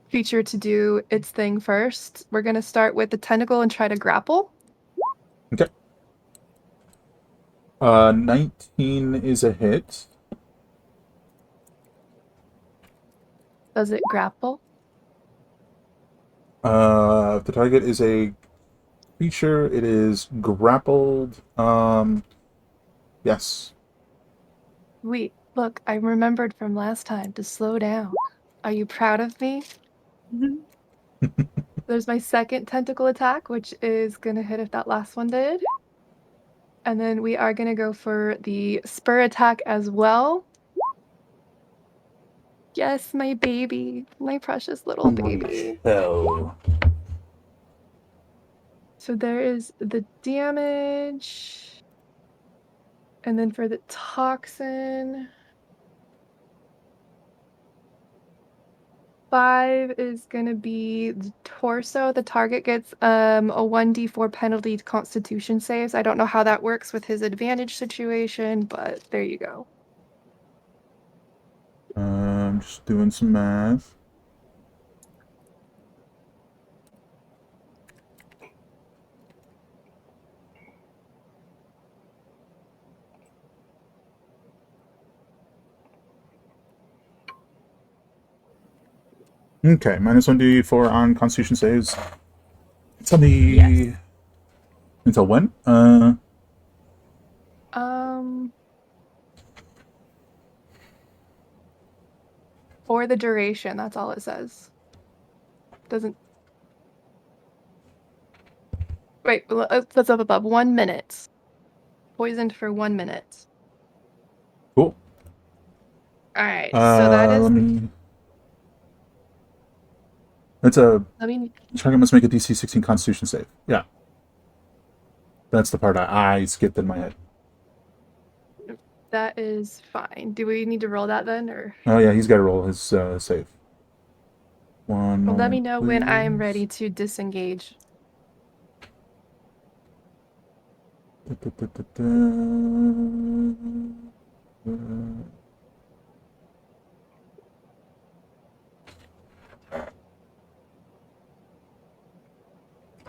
feature to do its thing first. We're going to start with the tentacle and try to grapple. Okay. 19 is a hit. Does it grapple? If the target is a creature, it is grappled. Yes. Wait, look, I remembered from last time to slow down. Are you proud of me? There's my second tentacle attack, which is going to hit if that last one did. And then we are going to go for the spur attack as well. Yes, my baby. My precious little baby. Hell. So there is the damage. And then for the toxin, 5 is going to be the torso. The target gets a 1d4 penalty to constitution saves. I don't know how that works with his advantage situation, but there you go. I'm just doing some math. Okay, minus 1d4 on Constitution saves. Tell me. Yes. Until when? For the duration, that's all it says. Doesn't. Wait, that's up above. 1 minute. Poisoned for 1 minute. Cool. Alright, so that is. Let me. It's a Let me. target must make a DC 16 Constitution save. Yeah. That's the part I skipped in my head. That is fine. Do we need to roll that then, or? Oh yeah, he's got to roll his save. One Well, let me moment, know when I'm please. ready to disengage.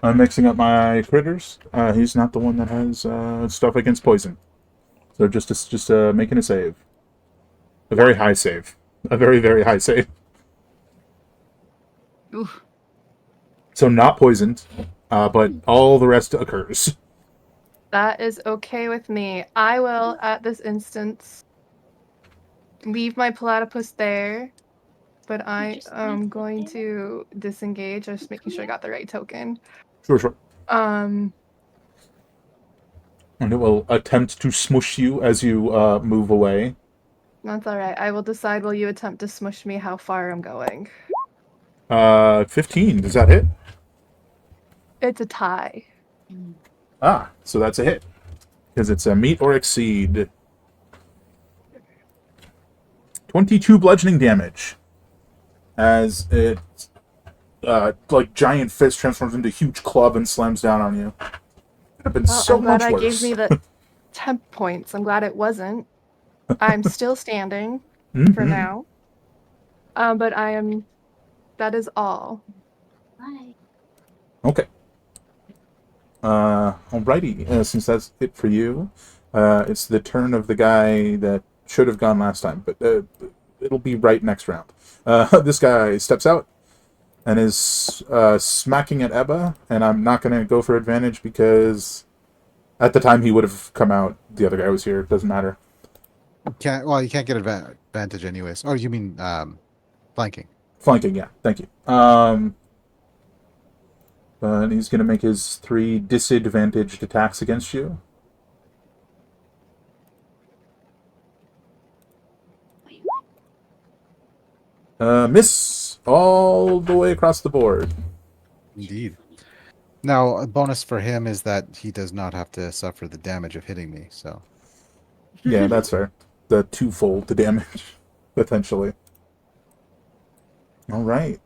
I'm mixing up my critters. He's not the one that has stuff against poison. So just making a save. A very high save. A very, very high save. Ooh. So not poisoned, but all the rest occurs. That is okay with me. I will, at this instance, leave my platypus there, but I Just am going to disengage, just making sure I got the right token. Sure, sure. Um, And it will attempt to smush you as you move away. That's all right. I will decide while you attempt to smush me how far I'm going. 15. Does that hit? It's a tie. Ah, so that's a hit. Because it's a meet or exceed. 22 bludgeoning damage. As it, like, giant fist transforms into a huge club and slams down on you. Could have been Well, so I'm glad much I gave worse. me the temp points. I'm glad it wasn't. I'm still standing for Mm-hmm. now. But I am. That is all. Hi. Okay. Alrighty. Since that's it for you, it's the turn of the guy that should have gone last time, but it'll be right next round. This guy steps out and is smacking at Ebba, and I'm not going to go for advantage because at the time he would have come out, the other guy was here. It doesn't matter. You can't get advantage anyways. Oh, you mean flanking? Flanking, yeah. Thank you. But he's going to make his 3 disadvantaged attacks against you. Miss all the way across the board. Indeed. Now, a bonus for him is that he does not have to suffer the damage of hitting me. So Yeah, that's fair. The twofold the damage, potentially. All right.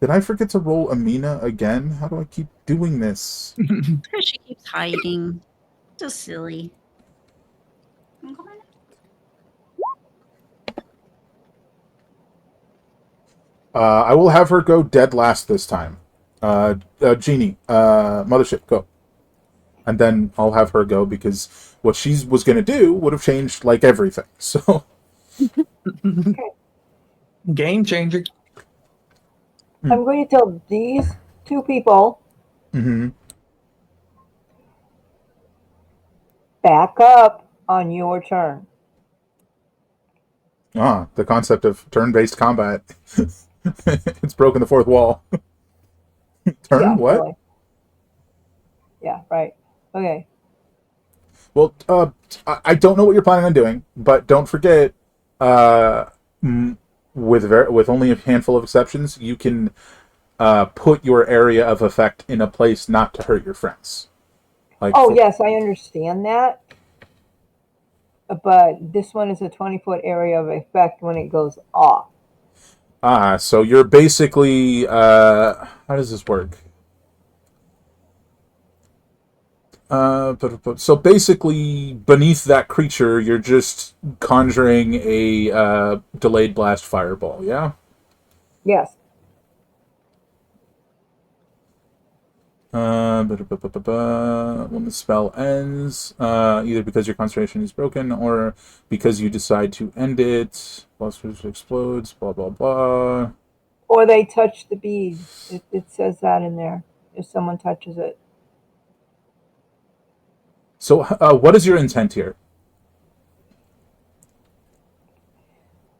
Did I forget to roll Amina again? How do I keep doing this? She keeps hiding. So silly. I will have her go dead last this time. Genie, Mothership, go. And then I'll have her go because what she was going to do would have changed, like, everything. So, Game changer. I'm going to tell these 2 people mhm. back up on your turn. The concept of turn-based combat. It's broken the fourth wall. Turn? Yeah, What? really. Yeah, right. Okay. Well, I don't know what you're planning on doing, but don't forget, uh, with only a handful of exceptions, you can put your area of effect in a place not to hurt your friends. Like, Oh, yes, I understand that. But this one is a 20-foot area of effect when it goes off. So you're basically, how does this work? So basically, beneath that creature, you're just conjuring a delayed blast fireball. Yeah. Yes. When the spell ends, either because your concentration is broken or because you decide to end it, blasters explodes. Blah blah blah. Or they touch the bead. It says that in there. If someone touches it. So, what is your intent here?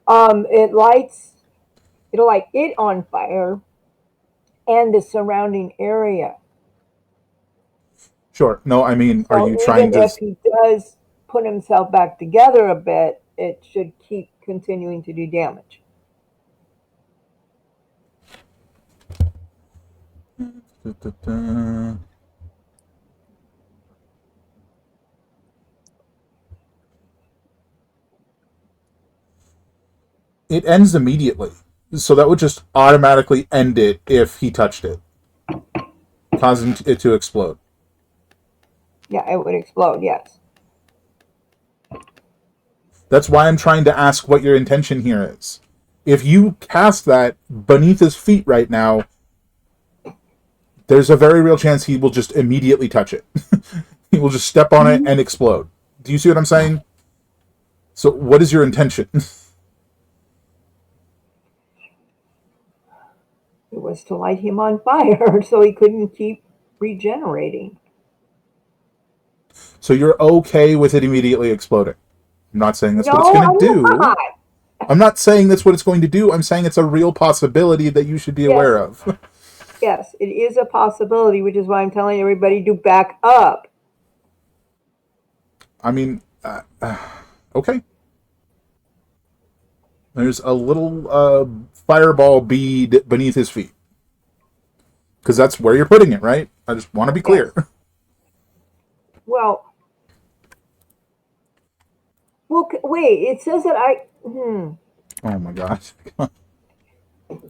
It'll light it on fire and the surrounding area. Sure. No, I mean, are So you trying even to? if he does put himself back together a bit, it should keep continuing to do damage. It ends immediately, so that would just automatically end it if he touched it, causing it to explode. Yeah, it would explode, yes. That's why I'm trying to ask what your intention here is. If you cast that beneath his feet right now, there's a very real chance he will just immediately touch it. He will just step on it and explode. Do you see what I'm saying? So, what is your intention? It was to light him on fire so he couldn't keep regenerating. So, you're okay with it immediately exploding? I'm not saying that's what it's No, going to I'm do. not. I'm not saying that's what it's going to do. I'm saying it's a real possibility that you should be aware of. Yes, it is a possibility, which is why I'm telling everybody to back up. I mean, okay. There's a little fireball bead beneath his feet. Because that's where you're putting it, right? I just want to be clear. Yes. Well, wait. It says that Oh my gosh.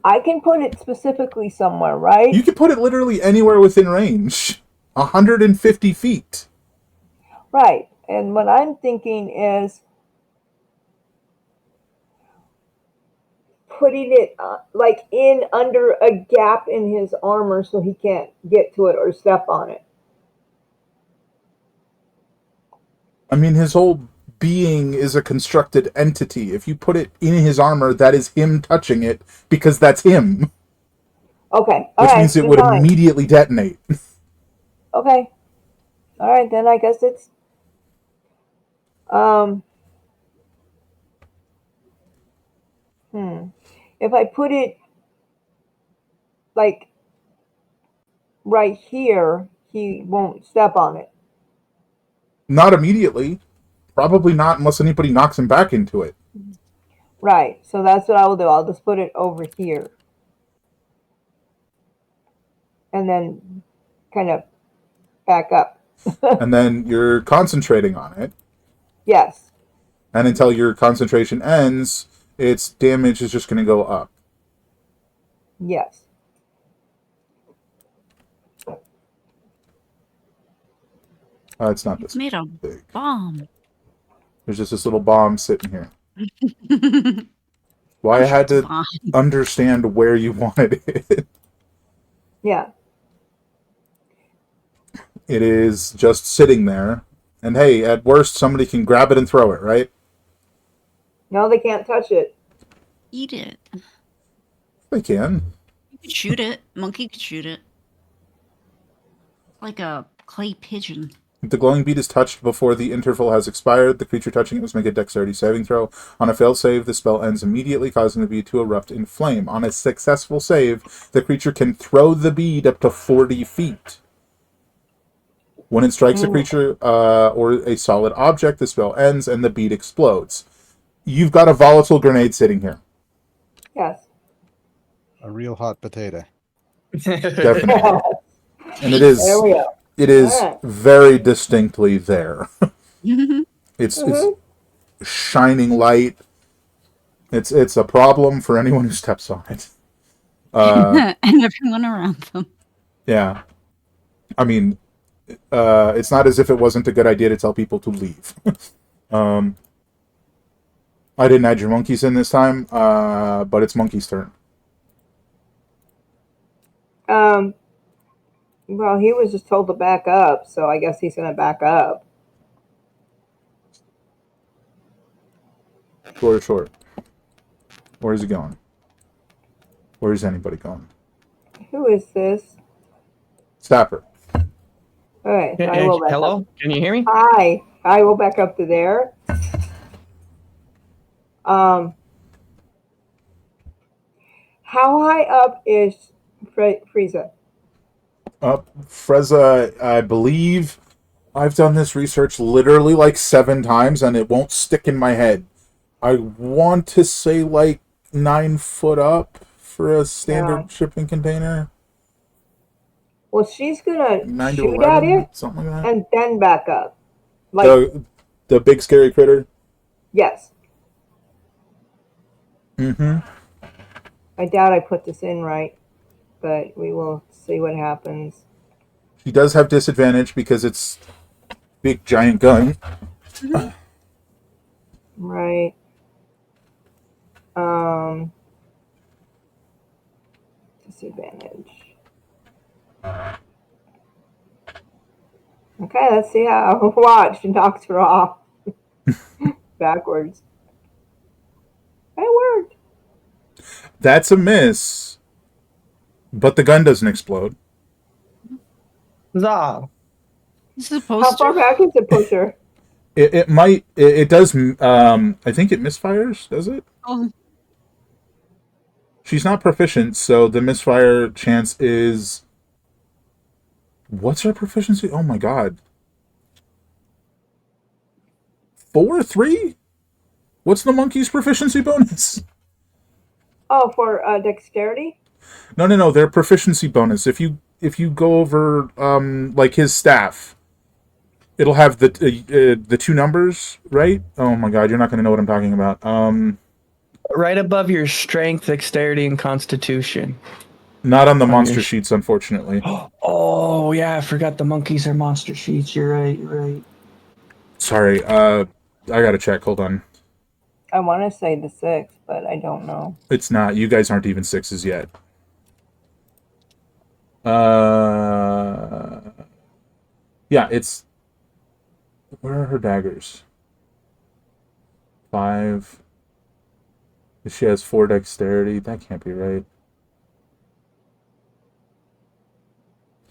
I can put it specifically somewhere, right? You can put it literally anywhere within range. 150 feet. Right. And what I'm thinking is putting it like in under a gap in his armor so he can't get to it or step on it. I mean, his whole being is a constructed entity. If you put it in his armor, that is him touching it because that's him. Okay. Which means it would immediately detonate. Okay. All right, then I guess it's if I put it like right here, he won't step on it. Not immediately. Probably not unless anybody knocks him back into it. Right. So that's what I will do. I'll just put it over here. And then kind of back up. And then you're concentrating on it. Yes. And until your concentration ends, its damage is just going to go up. Yes. It's not It's this made a big. bomb. There's just this little bomb sitting here. Why I had to understand where you wanted it. Yeah. It is just sitting there. And hey, at worst, somebody can grab it and throw it, right? No, they can't touch it. Eat it. They can. You could shoot it. Monkey could shoot it. Like a clay pigeon. If the glowing bead is touched before the interval has expired, the creature touching it must make a dexterity saving throw. On a failed save, the spell ends immediately, causing the bead to erupt in flame. On a successful save, the creature can throw the bead up to 40 feet. When it strikes a creature or a solid object, the spell ends and the bead explodes. You've got a volatile grenade sitting here. Yes. A real hot potato. Definitely. And it is... There we go. It is Right. very distinctly there. It's shining light. It's a problem for anyone who steps on it. And everyone around them. Yeah. I mean, it's not as if it wasn't a good idea to tell people to leave. I didn't add your monkeys in this time, but it's Monkey's turn. Well, he was just told to back up, so I guess he's going to back up. Short or short? Where is he going? Where is anybody going? Who is this? Stapper. All right. So I will back Hello? up. Can you hear me? Hi. I will back up to there. How high up is Frieza? Freza, I believe I've done this research literally like 7 times and it won't stick in my head. I want to say like 9 foot up for a standard shipping container. Well, she's gonna 9 to shoot 11, at it something like that. and then back up. Like The big scary critter. yes. Mm-hmm. I doubt I put this in right, but we will see what happens. He does have disadvantage because it's big giant gun. Right. Disadvantage. Okay, let's see how. Watch, knocked her off backwards. It worked. That's a miss. But the gun doesn't explode. Zah. He's How supposed far to. back is the pusher? It might. It does. I think it misfires. Does it? Oh, She's not proficient, so the misfire chance is... What's her proficiency? Oh my god. 4, 3? What's the monkey's proficiency bonus? Oh, for dexterity? No. Their proficiency bonus. If you go over like his staff, it'll have the two numbers, right? Oh my god, you're not going to know what I'm talking about. Right above your strength, dexterity, and constitution. Not on the On monster your sheets, unfortunately. Oh yeah, I forgot the monkeys are monster sheets. You're right. You're right. Sorry. I gotta check. Hold on. I want to say the 6, but I don't know. It's not. You guys aren't even sixes yet. Yeah, it's. Where are her daggers? 5. She has 4 dexterity. That can't be right.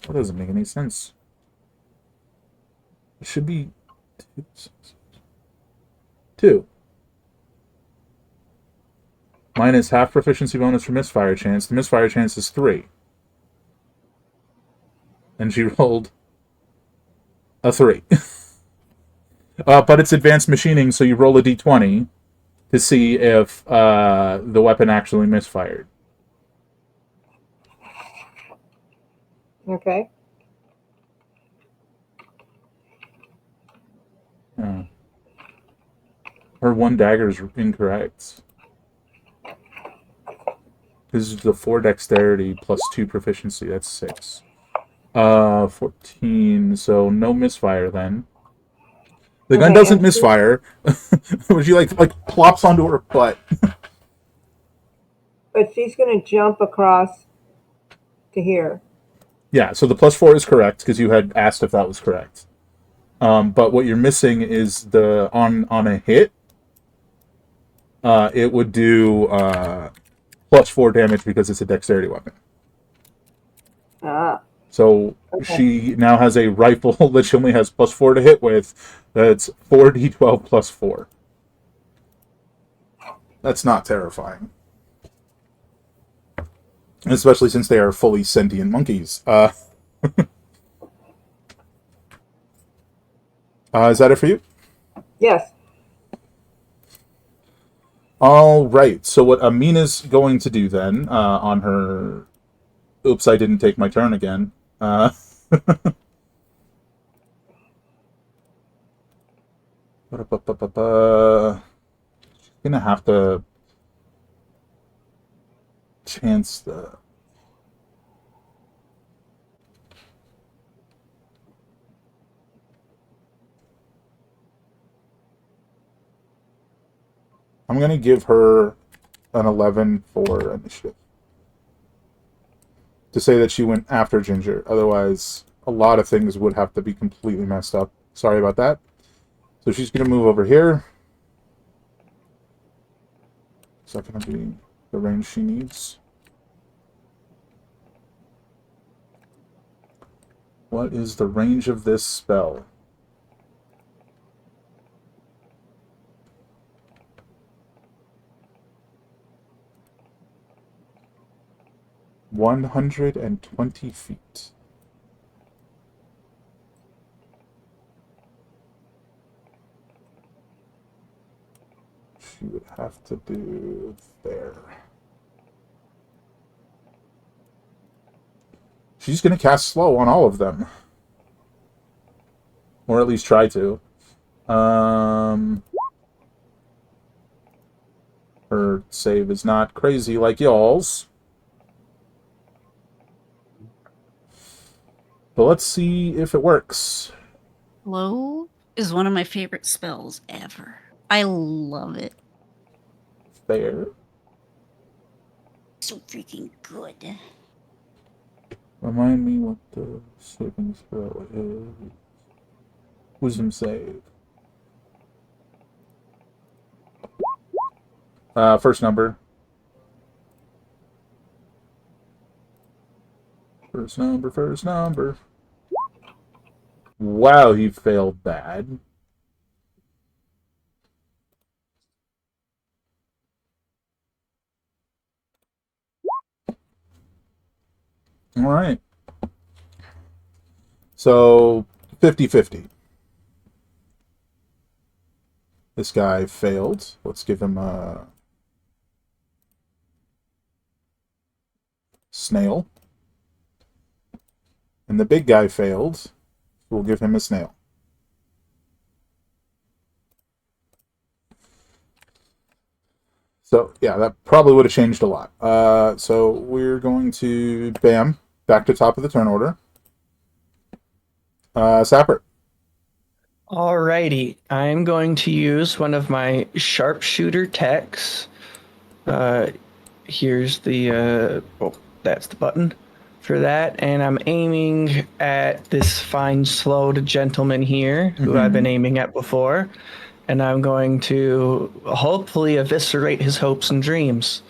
That doesn't make any sense. It should be 2. Minus half proficiency bonus for misfire chance. The misfire chance is 3. And she rolled a 3. But it's advanced machining, so you roll a d20 to see if the weapon actually misfired. Okay. Oh. Her 1 dagger is incorrect. This is the 4 dexterity plus 2 proficiency. That's 6. 14. So no misfire then. The gun Okay, doesn't and misfire. She like plops onto her butt. but she's going to jump across to here. Yeah. So the +4 is correct because you had asked if that was correct. But what you're missing is the on a hit. It would do +4 damage because it's a dexterity weapon. Ah, So okay. she now has a rifle that she only has +4 to hit with. That's 4d12 plus 4. That's not terrifying. Especially since they are fully sentient monkeys. Is that it for you? Yes. All right. So what Amina's going to do then on her... Oops, I didn't take my turn again. Gonna have to chance the... I'm gonna give her an 11 for initiative. To say that she went after Ginger. Otherwise, a lot of things would have to be completely messed up. Sorry about that. So she's gonna move over here. Is that gonna be the range she needs? What is the range of this spell? $120 feet. She would have to do there. She's going to cast slow on all of them. Or at least try to. Her save is not crazy like y'all's. But let's see if it works. Slow is one of my favorite spells ever. I love it. Fair. So freaking good. Remind me what the saving spell is. Wisdom save. First number. First number. Wow, he failed bad. All right. So, 50-50. This guy failed. Let's give him a... snail. And the big guy failed. We'll give him a snail. So, yeah, that probably would have changed a lot. So we're going to, bam, back to top of the turn order. Sapper. Alrighty, I'm going to use one of my sharpshooter techs. Here's the that's the button for that, and I'm aiming at this fine, slow gentleman here, who I've been aiming at before, and I'm going to hopefully eviscerate his hopes and dreams.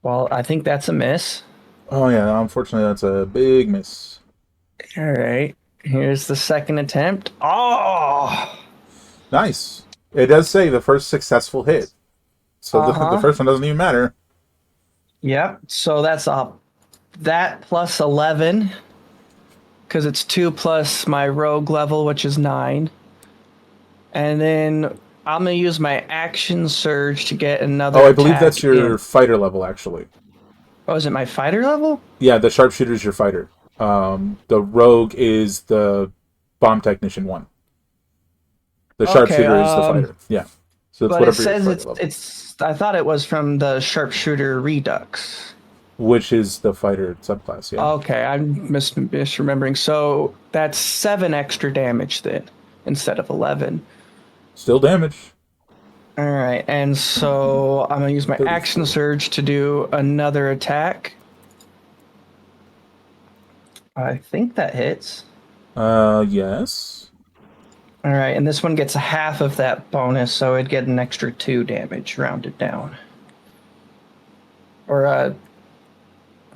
Well, I think that's a miss. Oh, yeah, unfortunately, that's a big miss. All right, here's the second attempt. Oh! Nice. It does say the first successful hit. So the first one doesn't even matter. Yep. So that's that plus 11, because it's 2 plus my rogue level, which is 9. And then I'm gonna use my action surge to get another. Oh, I believe attack that's your in. fighter level, actually. Oh, is it my fighter level? Yeah, the sharpshooter is your fighter. The rogue is the bomb technician one. The sharpshooter is the fighter. Yeah. So it's But it whatever your says fighter level. it's. I thought it was from the sharpshooter redux. Which is the fighter subclass, yeah. Okay, I'm misremembering. So that's 7 extra damage then, instead of 11. Still damage. All right, and so I'm gonna use my 34. action surge to do another attack. I think that hits. Yes. All right, and this one gets a half of that bonus, so it'd get an extra 2 damage rounded down. Or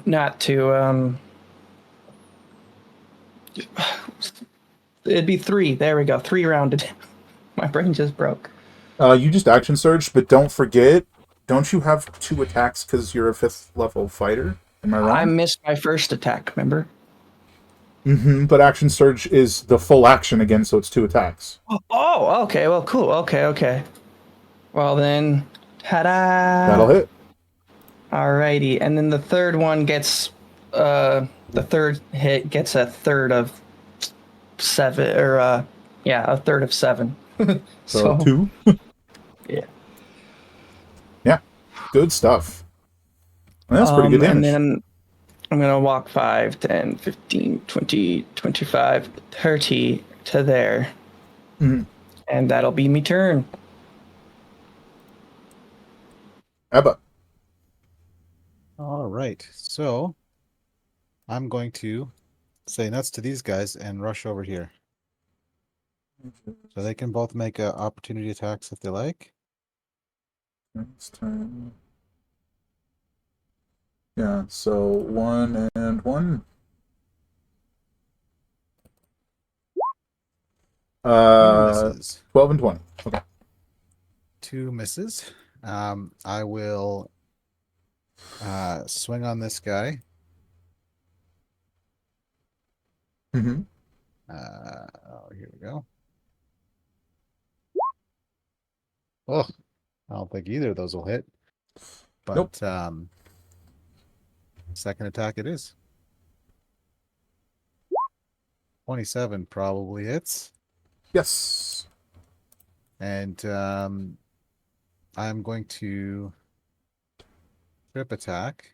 not 2. It'd be 3. There we go, 3 rounded. My brain just broke. You just action surge, but don't forget, don't you have 2 attacks because you're a 5th level fighter? Am I wrong? I missed my first attack, remember? But action surge is the full action again, so it's 2 attacks. Oh, okay, well, cool. Okay. Well then, ta-da! That'll hit. Alrighty, and then the third one gets, the third hit gets a third of 7, or, a third of 7. So 2. Yeah. Yeah. Good stuff. And that's pretty good damage. And then I'm going to walk 5, 10, 15, 20, 25, 30 to there. Mm-hmm. And that'll be me turn. Ebba. All right. So I'm going to say nuts to these guys and rush over here. So they can both make opportunity attacks if they like. Next time. Yeah, so 1 and 1. 2 misses. 12 and 20. Okay. 2 misses. I will swing on this guy. Mm-hmm. Here we go. Oh, I don't think either of those will hit. But Nope. Second attack it is. 27 probably hits. Yes. And I'm going to trip attack.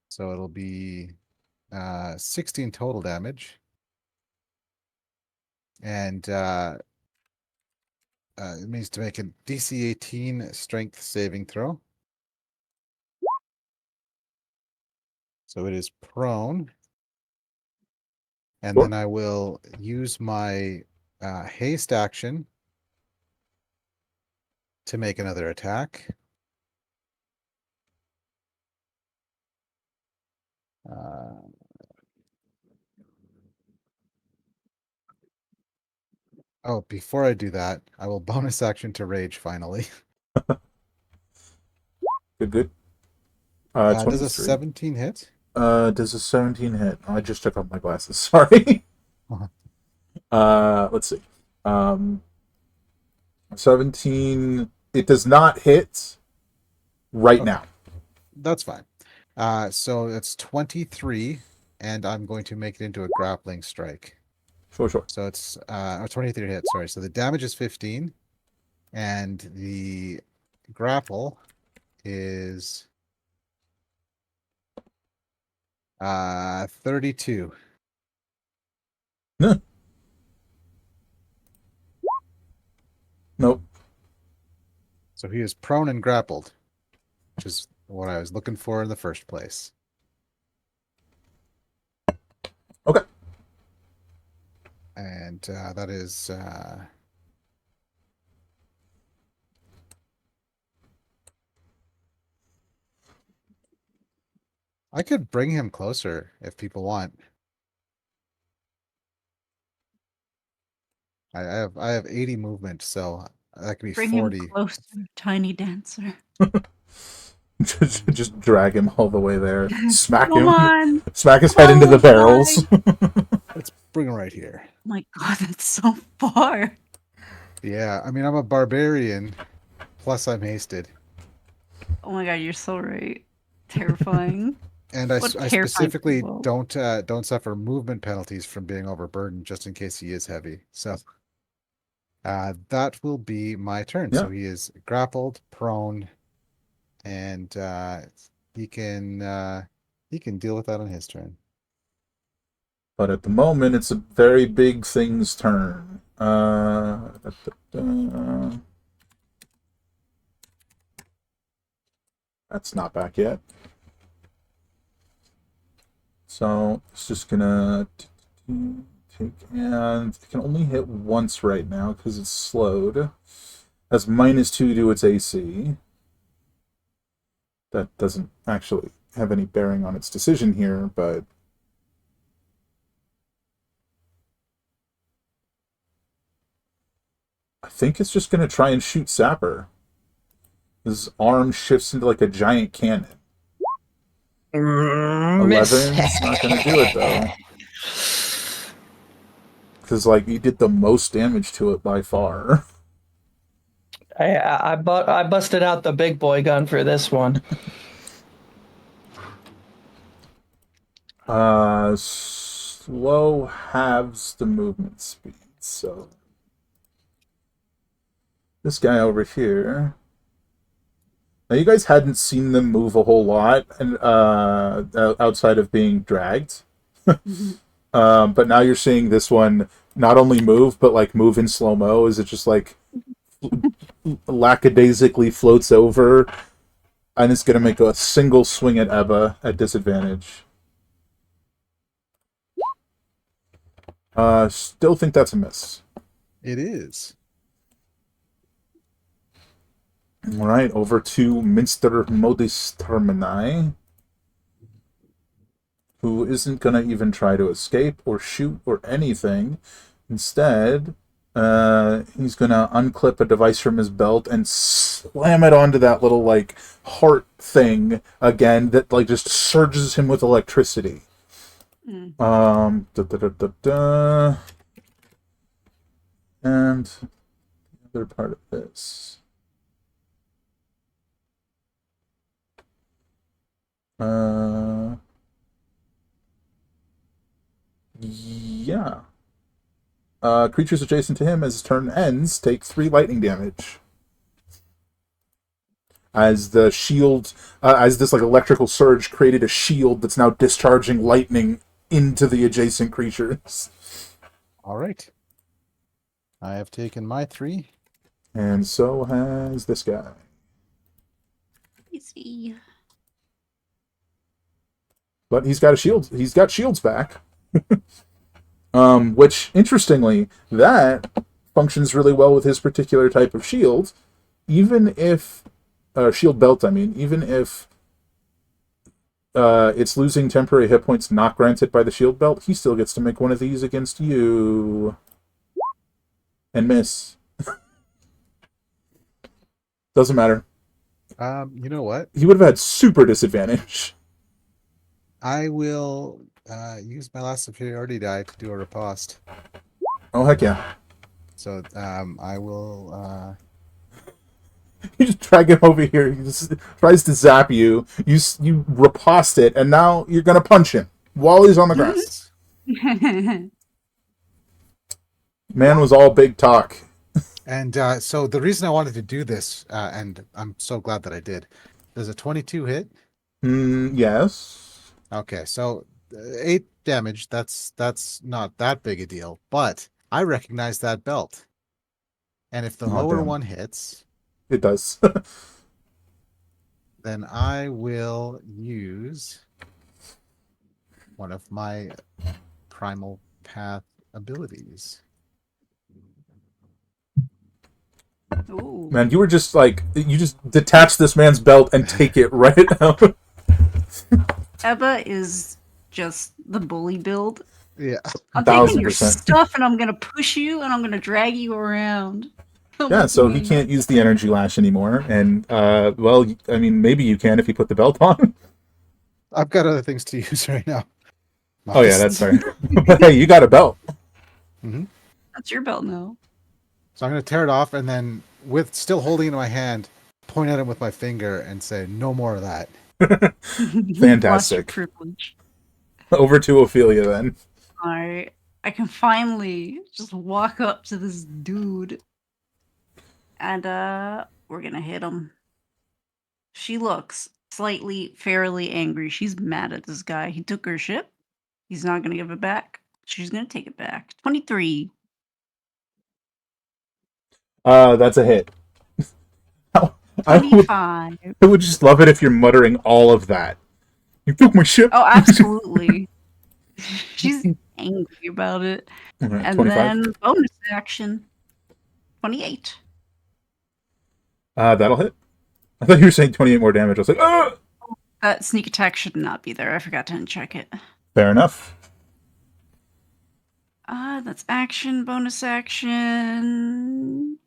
So it'll be 16 total damage. And it means to make a DC 18 strength saving throw. So it is prone. And Sure. then I will use my haste action to make another attack. Before I do that, I will bonus action to rage finally. Good. Does a 23. 17 hit? Does a 17 hit? I just took off my glasses. Sorry. Let's see. 17. It does not hit, right Okay. now. That's fine. So it's 23, and I'm going to make it into a grappling strike. Sure. So it's 23 hit, sorry. So the damage is 15, and the grapple is 32. Huh. Nope. So he is prone and grappled, which is what I was looking for in the first place. Okay. And that is I could bring him closer if people want. I have 80 movement, so that could be Bring him 40. closer, tiny dancer. Just drag him all the way there. Smack Come him. on. Smack his Come head on, into the little barrels. guy. Let's bring him right here. Oh my god, that's so far. Yeah, I mean I'm a barbarian, plus I'm hasted, Oh my god, you're so right. Terrifying. and What I terrifying specifically combo. don't suffer movement penalties from being overburdened, just in case he is heavy. So that will be my turn. Yeah. So he is grappled, prone, and he can deal with that on his turn. But at the moment, it's a very big thing's turn. That's not back yet. So it's just gonna take, and it can only hit once right now because it's slowed. Has -2 to its AC. That doesn't actually have any bearing on its decision here, but I think it's just gonna try and shoot Sapper. His arm shifts into like a giant cannon. Miss. 11's not gonna do it though. Because like you did the most damage to it by far. I busted out the big boy gun for this one. Slow halves the movement speed. So this guy over here. Now you guys hadn't seen them move a whole lot, and outside of being dragged. But now you're seeing this one not only move, but like move in slow mo. Is it just like lackadaisically floats over, and it's going to make a single swing at Ebba at disadvantage. Still think that's a miss. It is. All right, over to Minster Modis Termini, who isn't going to even try to escape or shoot or anything. Instead, he's going to unclip a device from his belt and slam it onto that little, like, heart thing again that, like, just surges him with electricity. And the other part of this. Yeah. Creatures adjacent to him as his turn ends take 3 lightning damage. As the shield, as this like electrical surge created a shield that's now discharging lightning into the adjacent creatures. All right. I have taken my 3. And so has this guy. Easy. But he's got a shield. He's got shields back. Which, interestingly, that functions really well with his particular type of shield. Even if... shield belt, I mean. Even if it's losing temporary hit points not granted by the shield belt, he still gets to make one of these against you. And miss. Doesn't matter. You know what? He would have had super disadvantage. I will use my last superiority die to do a riposte. Oh, heck yeah. So I will You just drag him over here. He just tries to zap you. You riposte it, and now you're gonna punch him while he's on the ground. Man was all big talk. And so the reason I wanted to do this, and I'm so glad that I did, does a 22 hit? Yes. Okay, so 8 damage. That's not that big a deal, but I recognize that belt. And if the Oh, lower damn. one hits, It does. then I will use one of my primal path abilities. Ooh. Man, you were just like, you just detach this man's belt and take it right out. Ebba is just the bully build. Yeah. I'm taking your 1000%. stuff and I'm gonna push you and I'm gonna drag you around. Come Yeah, with so he me. can't use the energy lash anymore. And, well, I mean, maybe you can if you put the belt on. I've got other things to use right now. Oh, yeah, that's fair. But hey, you got a belt. Mm-hmm. That's your belt now. So I'm going to tear it off and then, with still holding it in my hand, point at him with my finger and say, "No more of that." Fantastic. Lost your privilege. Over to Ophelia then. Alright. I can finally just walk up to this dude. And we're gonna hit him. She looks slightly fairly angry. She's mad at this guy. He took her ship. He's not gonna give it back. She's gonna take it back. 23. That's a hit. I would, 25. I would just love it if you're muttering all of that. You took my ship. Oh, absolutely. She's angry about it. Alright, And 25. then bonus action. 28. That'll hit. I thought you were saying 28 more damage. I was like, oh! That sneak attack should not be there. I forgot to check it. Fair enough. That's action, bonus action.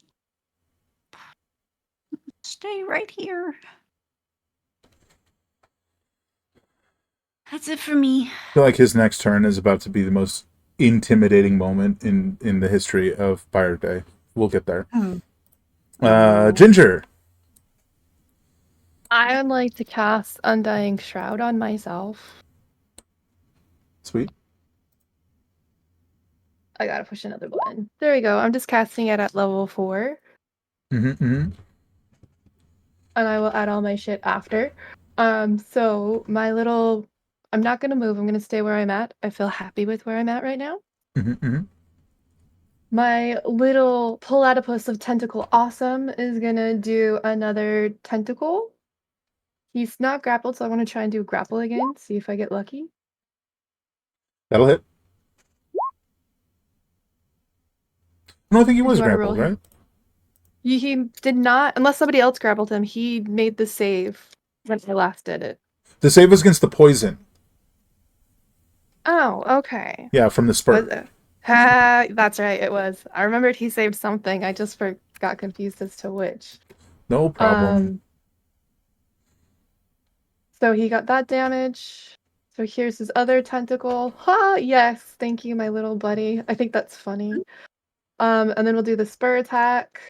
Stay right here. That's it for me. I feel like his next turn is about to be the most intimidating moment in the history of Pirate Bay. We'll get there. Ginger. I would like to cast Undying Shroud on myself. Sweet. I gotta push another button. There we go. I'm just casting it at level 4. Mm-hmm. And I will add all my shit after. So my little... I'm not gonna move. I'm gonna stay where I'm at. I feel happy with where I'm at right now. Mm-hmm. My little platypus of Tentacle Awesome is gonna do another tentacle. He's not grappled, so I want to try and do grapple again, see if I get lucky. That'll hit. I don't think he was You wanna roll grappled, him? right? He did not, unless somebody else grappled him. He made the save when I last did it. The save was against the poison. Oh, okay. Yeah, from the Was spurt. it? Ha, that's right, it was. I remembered he saved something. I just got confused as to which. No problem. So he got that damage. So here's his other tentacle. Ha, yes, thank you, my little buddy. I think that's funny. And then we'll do the spur attack.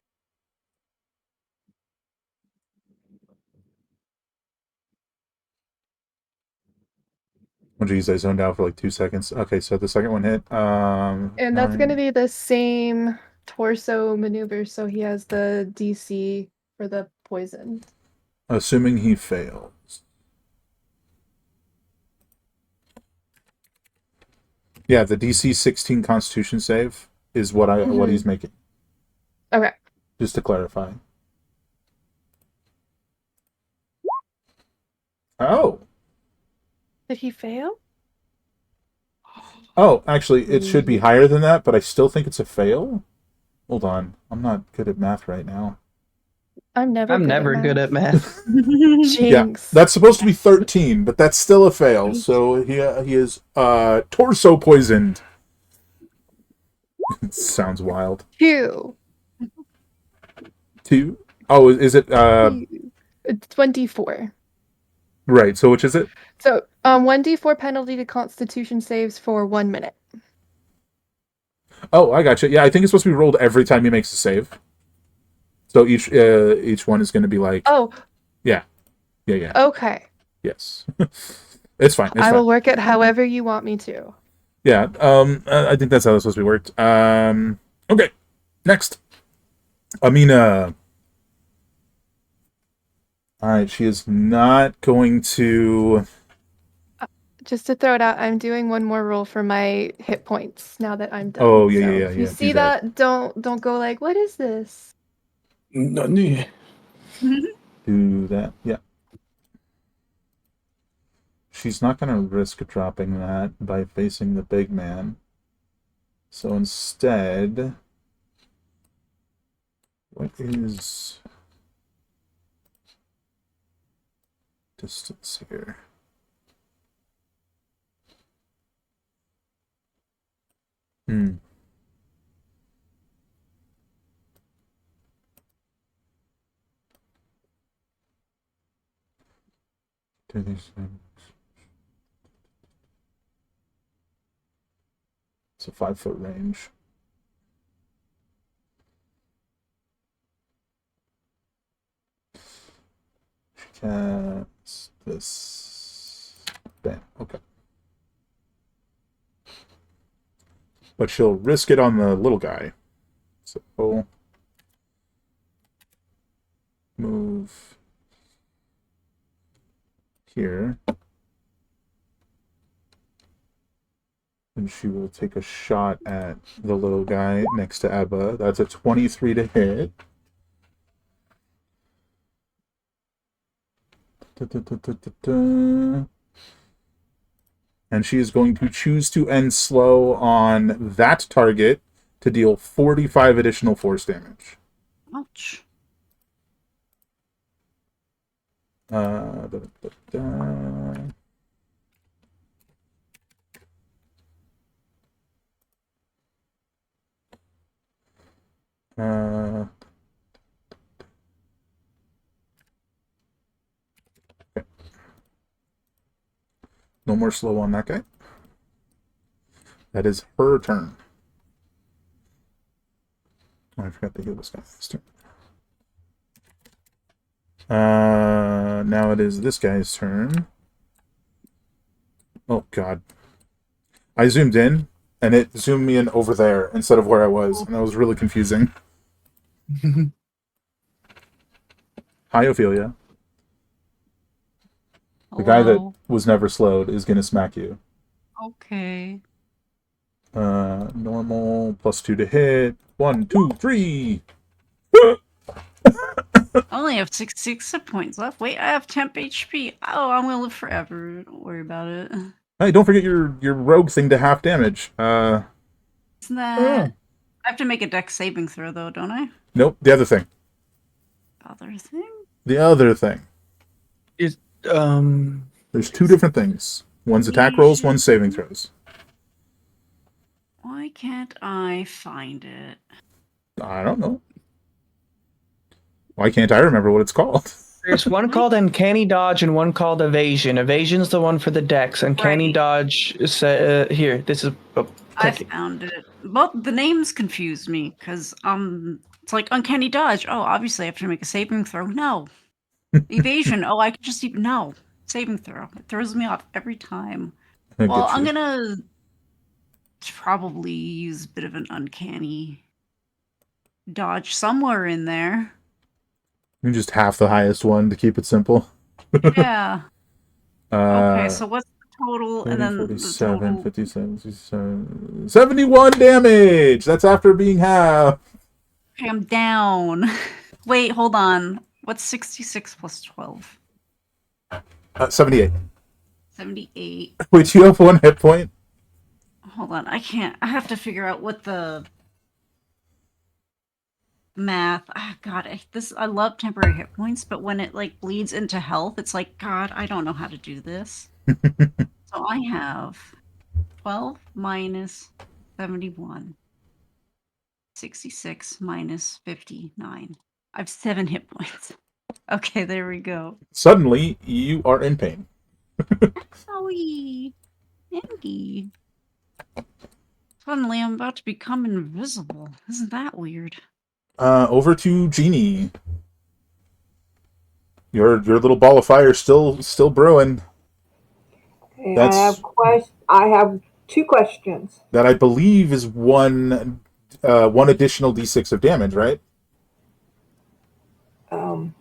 Oh geez, I zoned out for like 2 seconds. Okay, so the second one hit. And that's going to be the same torso maneuver, so he has the DC for the poison. Assuming he fails. Yeah, the DC 16 Constitution save is what he's making. Okay. Just to clarify. Oh. Did he fail? Oh, actually, it should be higher than that, but I still think it's a fail. Hold on. I'm not good at math right now. I'm never good at math. Jinx. Yeah, that's supposed to be 13, but that's still a fail. So he is torso poisoned. Sounds wild. 2. 2? Oh, is it 24. right, so which is it? So 1d4 penalty to Constitution saves for 1 minute. Oh, I gotcha. Yeah, I think it's supposed to be rolled every time he makes a save. So each one is going to be like, Oh, yeah. okay. Yes. It's fine. It's I fine. will work it however you want me to. Yeah. I think that's how it's supposed to be worked. Okay. Next. Amina. All right. She is not going to. Just to throw it out, I'm doing one more roll for my hit points now that I'm done. Oh, yeah, So yeah, if you yeah. see Do that. that, don't go like, what is this? Do that. Yeah. She's not going to risk dropping that by facing the big man. So instead, what is distance here? Hmm. Do these things. It's a 5-foot range. She casts this. Bam. Okay. But she'll risk it on the little guy. So move here. And she will take a shot at the little guy next to Ebba. That's a 23 to hit. And she is going to choose to end slow on that target to deal 45 additional force damage. Ouch. Da, da, da, da. Okay. No more slow on that guy. That is her turn. Oh, I forgot to heal this guy's turn. Now it is this guy's turn. Oh, God. I zoomed in, and it zoomed me in over there instead of where I was, and that was really confusing. Hi, Ophelia. The guy that Hello. was never slowed is going to smack you. Okay. Normal, +2 to hit. 1, 2, 3. I only have 66 hit points left. Wait, I have temp HP. Oh, I'm gonna live forever. Don't worry about it. Hey, don't forget your rogue thing to half damage. Isn't that... I have to make a dex saving throw, though, don't I? Nope, the other thing. Other thing? The other thing. Is There's two different things. One's attack rolls, one's saving throws. Why can't I find it? I don't know. Why can't I remember what it's called? There's one called Uncanny Dodge and one called Evasion. Evasion's the one for the dex. Uncanny Right. Dodge is here. This is I click it. found it. Both the names confuse me because it's like Uncanny Dodge. Oh, obviously I have to make a saving throw. No. Evasion. Oh, I could just even no saving throw. It throws me off every time. I Well, get I'm you. gonna probably use a bit of an uncanny dodge somewhere in there. You just half the highest one to keep it simple. Yeah. Okay, so what's the total? 30, And then 47, the total. 57, 67, 71 damage! That's after being half. Okay, I'm down. Wait, hold on. What's 66 plus 12? 78. 78. Wait, you have 1 hit point? Hold on, I can't. I have to figure out what the math. God, I love temporary hit points, but when it like bleeds into health, it's like, God, I don't know how to do this. So I have 12 minus 71. 66 minus 59. I have 7 hit points. Okay, there we go. Suddenly, you are in pain. Owie. Andy. Suddenly I'm about to become invisible. Isn't that weird? Over to Genie. Your little ball of fire still brewing. Okay, That's I have two questions. that I believe is one additional d6 of damage, right? Um,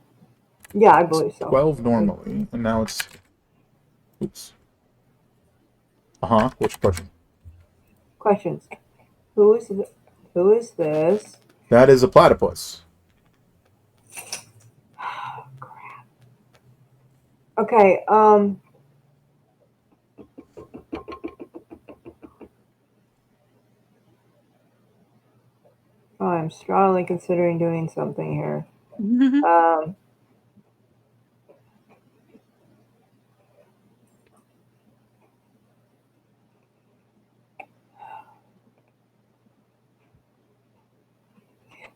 yeah, I believe so. 12 normally, and now it's oops. Which question? Questions. Who is who is this? That is a platypus. Okay, I'm strongly considering doing something here. Um,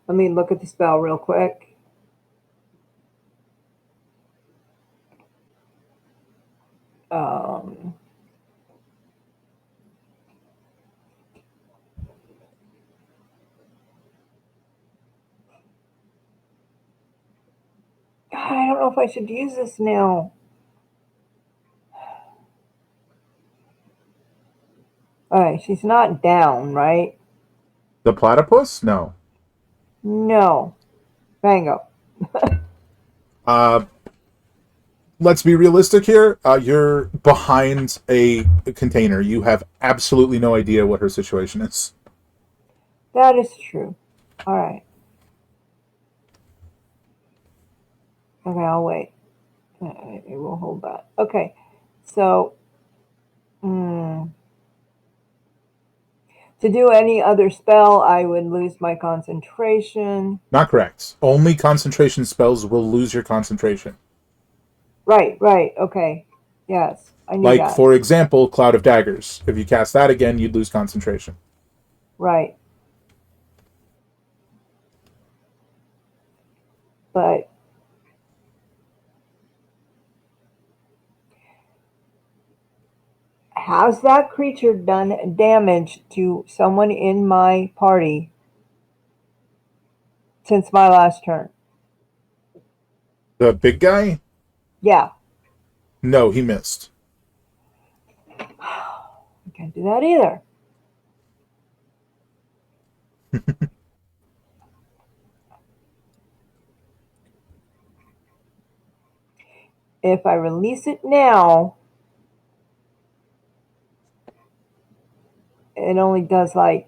Let me look at the spell real quick. Um, I don't know if I should use this now. All right, she's not down, right? The platypus? No. No. Bango. Uh, let's be realistic here. You're behind a container. You have absolutely no idea what her situation is. That is true. All right. Okay, I'll wait. We'll hold that. Okay, so to do any other spell, I would lose my concentration. Not correct. Only concentration spells will lose your concentration. Right. Okay. Yes, I knew Like, that. for example, Cloud of Daggers. If you cast that again, you'd lose concentration. Right. But has that creature done damage to someone in my party since my last turn? The big guy? Yeah. No, he missed. I can't do that either. If I release it now, it only does like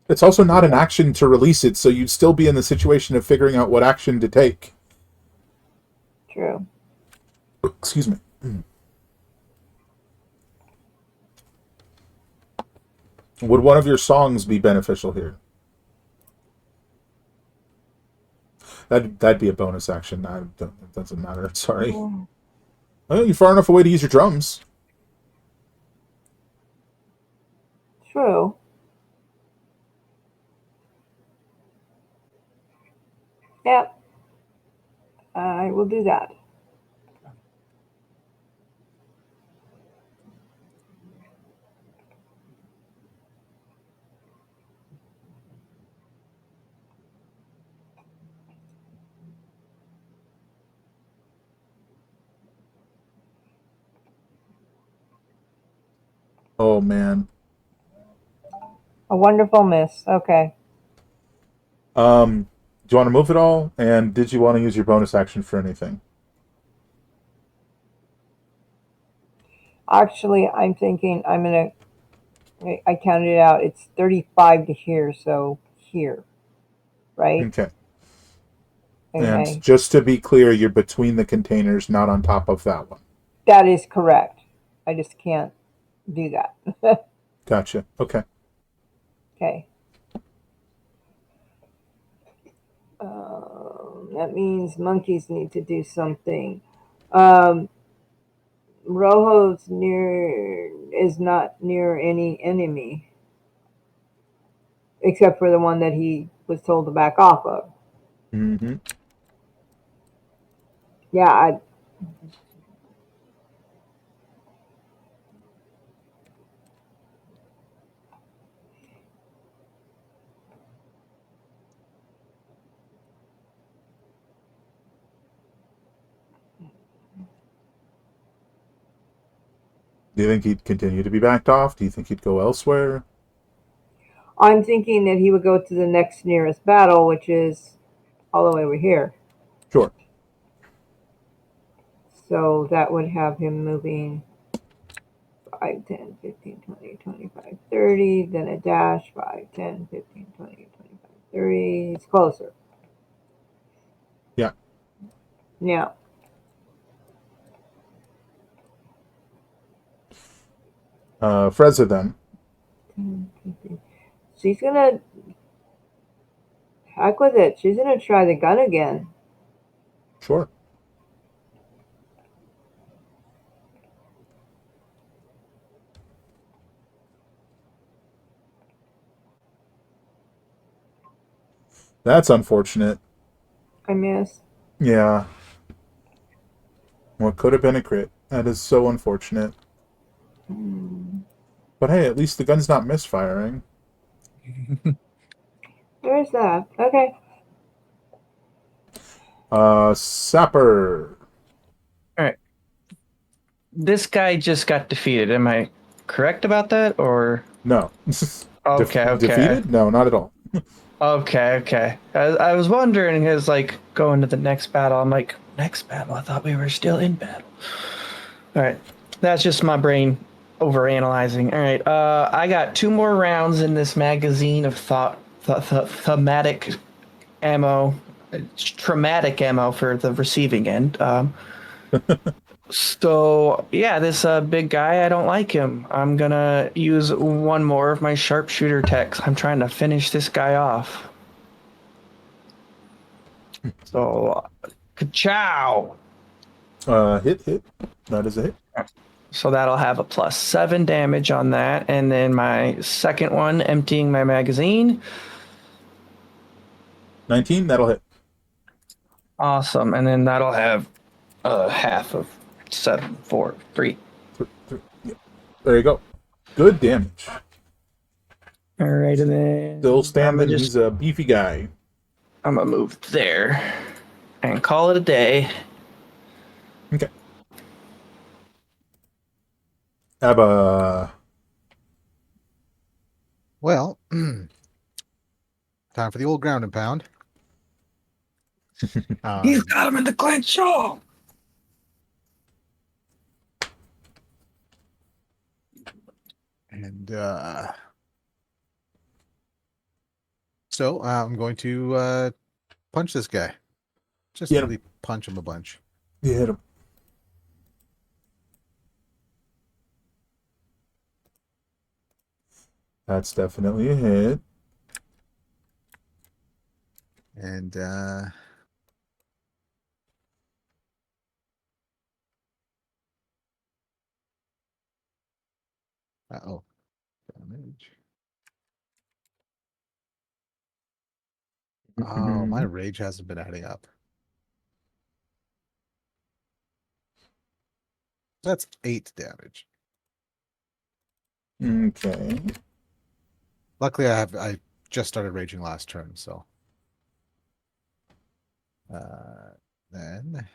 It's also not an action to release it, so you'd still be in the situation of figuring out what action to take. true. Excuse me. Would one of your songs be beneficial here? That'd be a bonus action. It doesn't matter. Sorry. Well, you're far enough away to use your drums. True. Yep. I will do that. Oh man. A wonderful miss. Okay. Do you want to move it all? And did you want to use your bonus action for anything? Actually, I'm thinking I'm gonna. I counted it out. It's 35 to here, so here, right? Okay. And Okay. just to be clear, you're between the containers, not on top of that one. That is correct. I just can't do that. Gotcha. Okay. Okay. That means monkeys need to do something. Rojo's is not near any enemy except for the one that he was told to back off of. Mm-hmm. Yeah, Do you think he'd continue to be backed off? Do you think he'd go elsewhere? I'm thinking that he would go to the next nearest battle, which is all the way over here. Sure. So that would have him moving 5, 10, 15, 20, 25, 30, then a dash, 5, 10, 15, 20, 25, 30. It's closer. Yeah. Yeah. Frezza then. 10, 15. She's going to heck with it. She's going to try the gun again. Sure. That's unfortunate. I miss. Yeah. What could have been a crit. That is so unfortunate. But hey, at least the gun's not misfiring. There's that. Okay. Sapper. All right. This guy just got defeated. Am I correct about that, or? No. Okay. Defeated? No, not at all. Okay. I was wondering, because like going to the next battle, I'm like, next battle? I thought we were still in battle. All right, that's just my brain overanalyzing. All right, I got 2 more rounds in this magazine of thematic ammo, traumatic ammo for the receiving end. So yeah, this big guy, I don't like him. I'm gonna use 1 more of my sharpshooter techs. I'm trying to finish this guy off. So, ka-chow! Hit. That is a hit. So that'll have a +7 damage on that, and then my second one, emptying my magazine. 19, that'll hit. Awesome, and then that'll have half of 7, 4, 3. Yeah. There you go. Good damage. All right, and then Still standing. I'm He's a beefy guy. gonna move there and call it a day. Okay. Abba. Well, time for the old ground and pound. He's got him in the clinch. Show. And so I'm going to punch this guy. Just Get him. really punch him a bunch. You hit him. That's definitely a hit. And uh-oh. Damage. Oh, my rage hasn't been adding up. That's 8 damage. Okay. Luckily, I just started raging last turn, so then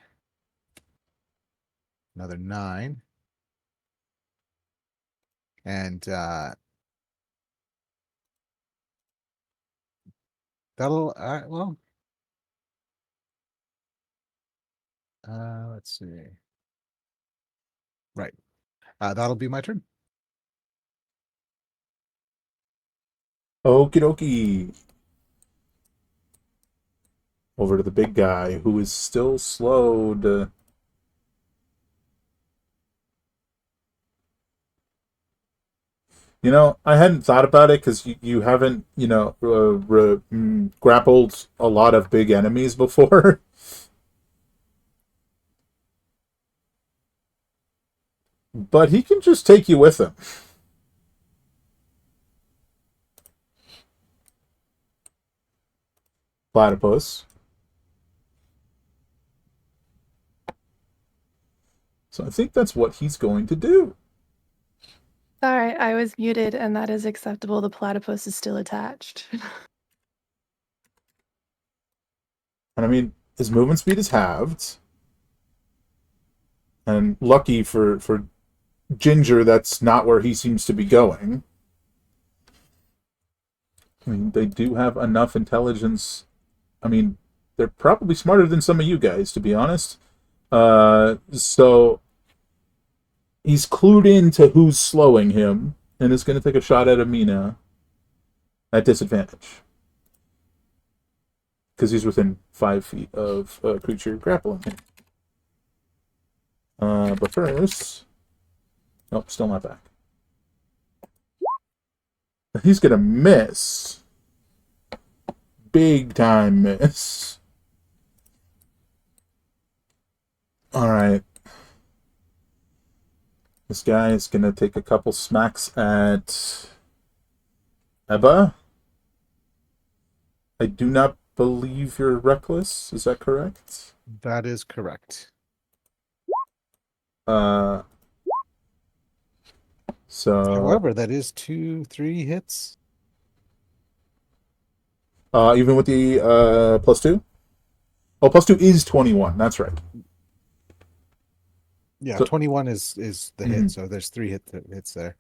another 9, and that'll well. Let's see. Right, that'll be my turn. Okie dokie. Over to the big guy who is still slowed. You know, I hadn't thought about it because you haven't, grappled a lot of big enemies before. But he can just take you with him. Platypus. So I think that's what he's going to do. Sorry, I was muted, and that is acceptable. The platypus is still attached. And I mean, his movement speed is halved. And lucky for Ginger, that's not where he seems to be going. I mean, they do have enough intelligence. I mean, they're probably smarter than some of you guys, to be honest. So he's clued in to who's slowing him, and is going to take a shot at Amina at disadvantage. Because he's within 5 feet of a creature grappling him. But first... Nope, still not back. He's going to miss. Big time miss. Alright. This guy is going to take a couple smacks at Ebba. I do not believe you're reckless. Is that correct? That is correct. So However, that is 2-3 hits. even with the +2? Oh, +2 is 21. That's right. Yeah, So- 21 is the hit, so there's 3 hits there.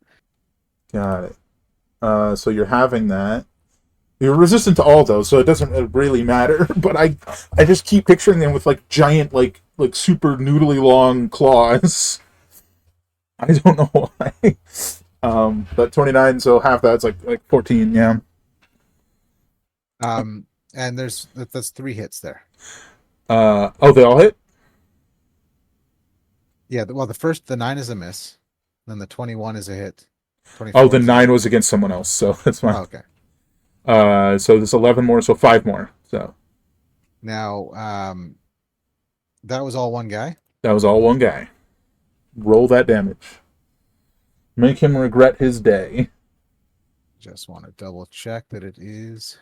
Got it. So you're having that. You're resistant to all those, so it doesn't really matter. But I just keep picturing them with like giant, like super noodly long claws. I don't know why. But 29, so half that's like 14. Yeah. And that's 3 hits there. Oh, they all hit. Yeah, well, the 9 is a miss, then the 21 is a hit. Oh, the is a 9 hit. was against someone else, so that's fine. Oh, okay. So there's 11 more, so 5 more. So Now, that was all one guy. that was all one guy. Roll that damage. Make him regret his day. Just want to double check that it is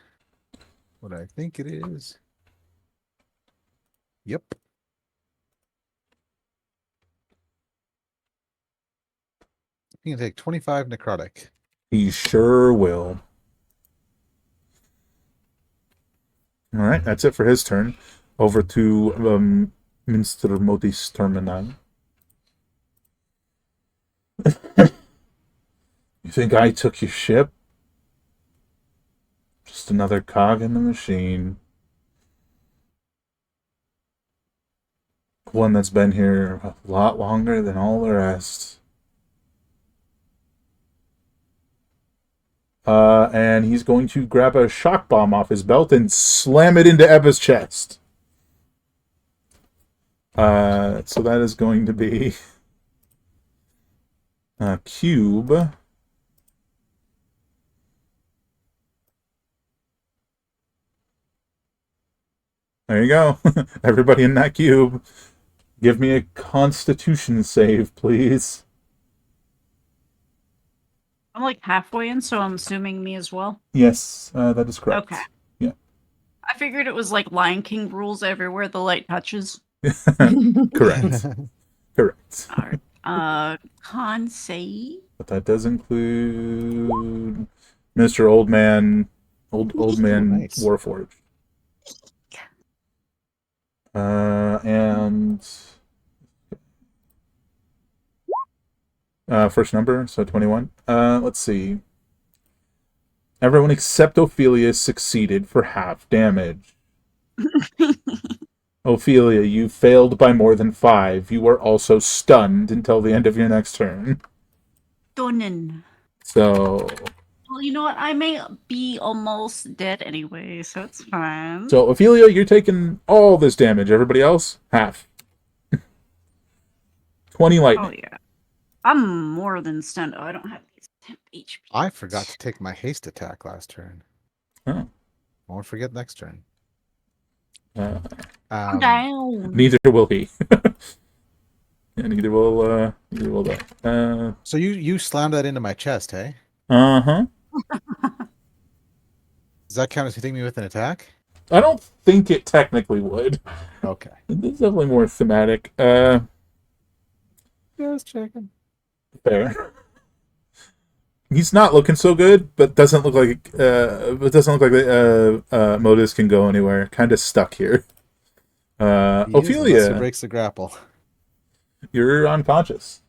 what I think it is. Yep. You can take 25 necrotic. He sure will. All right, that's it for his turn. Over to Minster Modis Terminal. You think I took your ship? Just another cog in the machine. One that's been here a lot longer than all the rest. And he's going to grab a shock bomb off his belt and slam it into Ebba's chest. So that is going to be a cube. There you go. Everybody in that cube. Give me a constitution save, please. I'm like halfway in, so I'm assuming me as well. Yes, that is correct. Okay. Yeah. I figured it was like Lion King rules everywhere the light touches. Correct. Correct. All right. Con save. But that does include Mr. Old Man Nice. Warforged. And first number, so 21. Let's see. Everyone except Ophelia succeeded for half damage. Ophelia, you failed by more than 5. You are also stunned until the end of your next turn. Stunning. So Well, you know what? I may be almost dead anyway, so it's fine. So, Ophelia, you're taking all this damage. Everybody else, half. 20 lightning. Oh, yeah. I'm more than stunned. Oh, I don't have these temp HP. I forgot to take my haste attack last turn. Oh. Won't forget next turn. I'm down. Neither will he. Yeah, neither will that. So you slammed that into my chest, hey? Uh-huh. Does that count as hitting me with an attack? I don't think it technically would. Okay. It's definitely more thematic. Just checking. Fair. He's not looking so good, but doesn't look like Modus can go anywhere. Kind of stuck here. He is, unless he Ophelia, breaks the grapple. you're unconscious.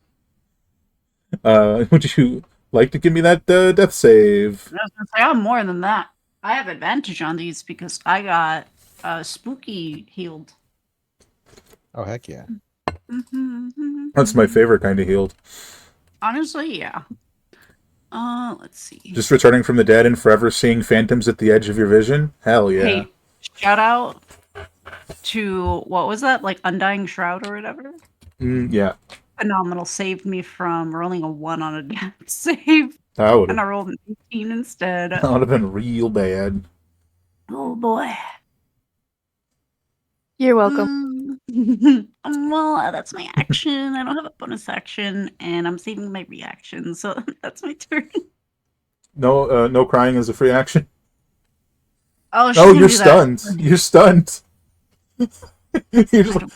Would you like to give me that death save? I was gonna say, I have more than that. I have advantage on these because I got spooky healed. Oh, heck yeah. That's my favorite kind of healed. Honestly, yeah. Let's see. Just returning from the dead and forever seeing phantoms at the edge of your vision? Hell yeah. Hey, shout out to what was that? Like Undying Shroud or whatever? Yeah. Phenomenal. Saved me from rolling a 1 on a death save. That would And I have rolled an 18 instead. been real bad. Oh boy. You're welcome. Well, that's my action. I don't have a bonus action, and I'm saving my reaction, so that's my turn. No crying is a free action. Oh, she's Oh, gonna you're do that. stunned. You're stunned. You're just like,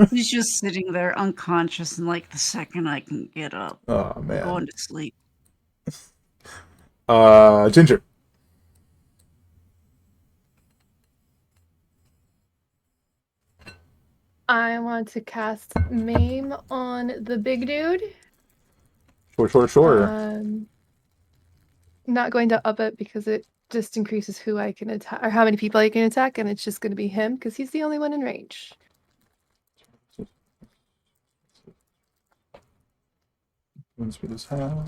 He's just sitting there unconscious, and like the second I can get up, oh I'm man. going to sleep. Ginger. I want to cast Maim on the big dude. Sure. Not going to up it because it just increases who I can attack or how many people I can attack, and it's just going to be him because he's the only one in range. Speed is half.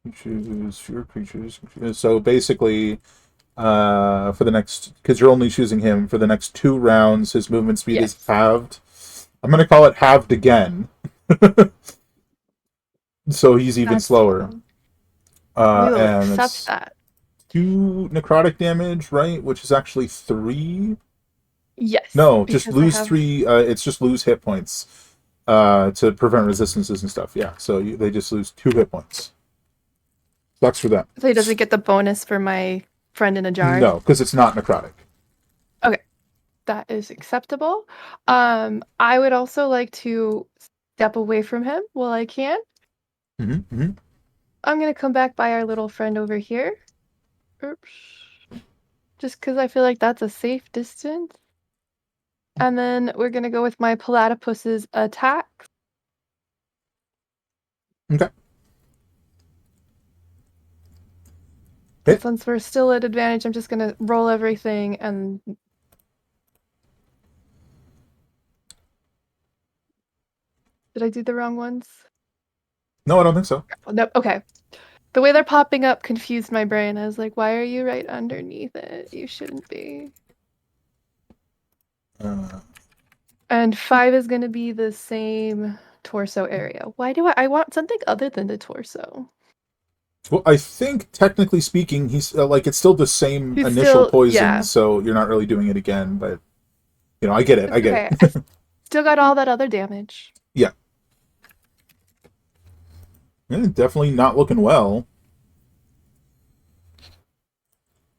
You choose fewer creatures. So basically, for the next, because you're only choosing him for the next 2 rounds, his movement speed is Yes. halved. I'm gonna call it halved again. So he's even That's slower. fine. We will And accept it's that. 2 necrotic damage, right? Which is actually 3. Yes. No, just because I lose have- 3. It's just lose hit points to prevent resistances and stuff. Yeah, so they just lose 2 hit points. Sucks for them. So he doesn't get the bonus for my friend in a jar. No, because it's not necrotic. That is acceptable. I would also like to step away from him while I can. Mm-hmm. I'm gonna come back by our little friend over here. Oops. Just because I feel like that's a safe distance. And then we're gonna go with my platypus's attack. Okay. Hit. Since we're still at advantage, I'm just gonna roll everything and. Did I do the wrong ones? No, I don't think so. Nope. Okay. The way they're popping up confused my brain. I was like, why are you right underneath it? You shouldn't be. And 5 is going to be the same torso area. Why do I want something other than the torso? Well, I think technically speaking, he's like it's still the same He's initial still- poison, yeah. so you're not really doing it again. But I get it. I get Okay. it. I still got all that other damage. Yeah, definitely not looking well.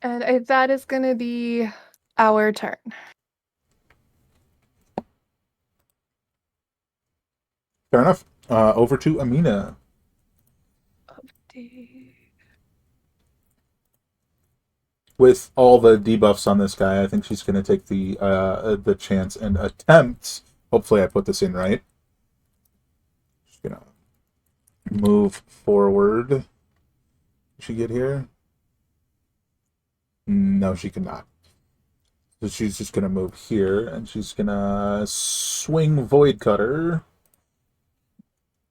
And that is going to be our turn. Fair enough. Over to Amina. With all the debuffs on this guy, I think she's going to take the chance and attempt. Hopefully, I put this in right. Just gonna move forward. Did she get here? No, she cannot. So she's just gonna move here, and she's gonna swing Void Cutter.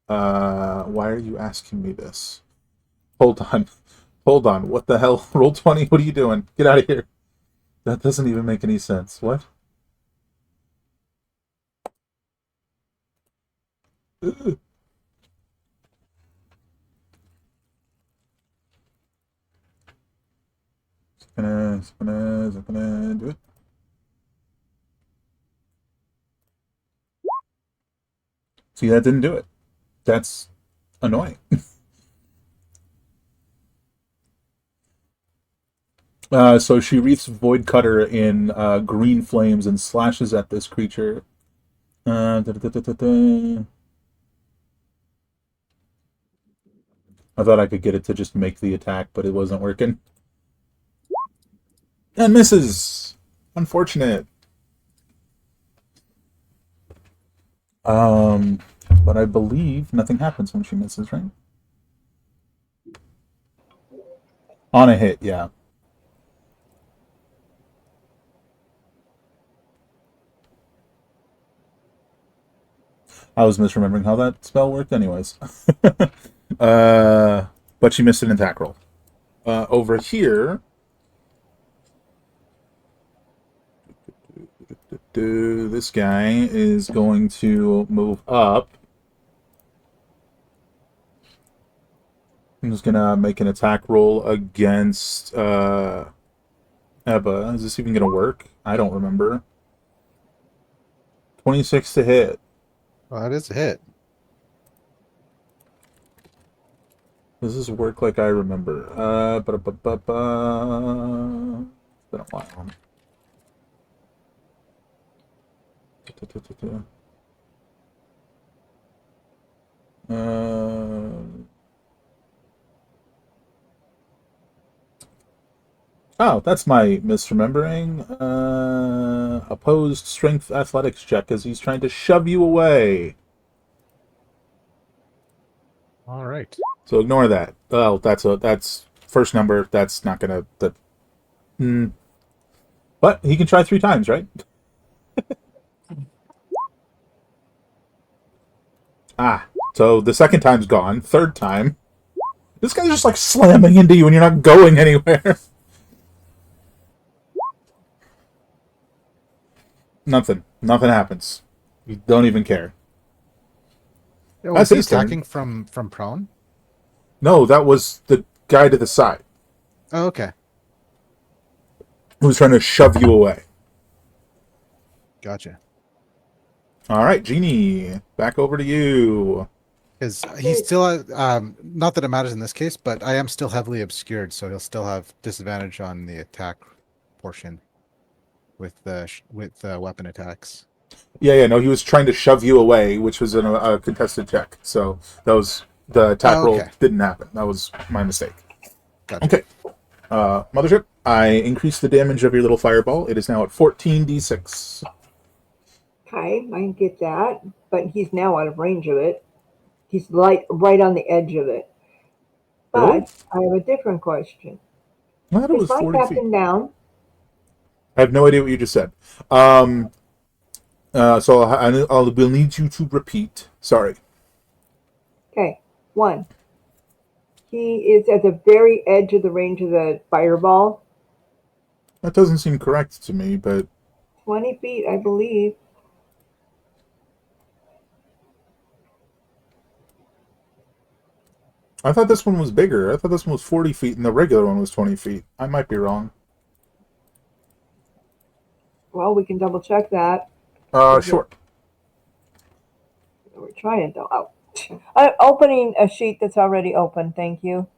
Why are you asking me this? Hold on. Hold on. What the hell? Roll 20. What are you doing? Get out of here. That doesn't even make any sense. What? Ugh. Just gonna do it. See, that didn't do it. That's annoying. So she wreaths Void Cutter in green flames and slashes at this creature. Da, da, da, da, da. I thought I could get it to just make the attack, but it wasn't working. And misses! Unfortunate. But I believe nothing happens when she misses, right? On a hit, yeah. I was misremembering how that spell worked, anyways. But she missed an attack roll. Over here, this guy is going to move up. I'm just gonna make an attack roll against Ebba. Is this even gonna work? I don't remember. 26 to hit. Well, that is a hit. Does this work like I remember? It's been a while. Oh, that's my misremembering. Opposed strength athletics check as he's trying to shove you away. All right. So ignore that. Oh, that's first number. That's not gonna. But he can try 3 times, right? So the second time's gone. Third time, this guy's just like slamming into you, and you're not going anywhere. Nothing happens. You don't even care. Oh, That's is he his turn. attacking from prone? No, that was the guy to the side Oh, okay. who was trying to shove you away. Gotcha. All right, Genie, back over to you. Because he's still, not that it matters in this case, but I am still heavily obscured, so he'll still have disadvantage on the attack portion with weapon attacks. Yeah, no, he was trying to shove you away, which was a contested check. So that was the attack roll didn't happen. That was my mistake. Gotcha. Okay, Mothership, I increased the damage of your little fireball. It is now at 14d6. Okay, I can get that, but he's now out of range of it. He's like right on the edge of it. But Really? I have a different question. I thought it was Is my 40 captain feet. down? I have no idea what you just said. So we'll need you to repeat. Sorry. Okay, 1. He is at the very edge of the range of the fireball. That doesn't seem correct to me, but 20 feet, I believe. I thought this one was bigger. I thought this one was 40 feet and the regular one was 20 feet. I might be wrong. Well, we can double check that. Sure. We're trying to. Oh, I'm opening a sheet that's already open. Thank you.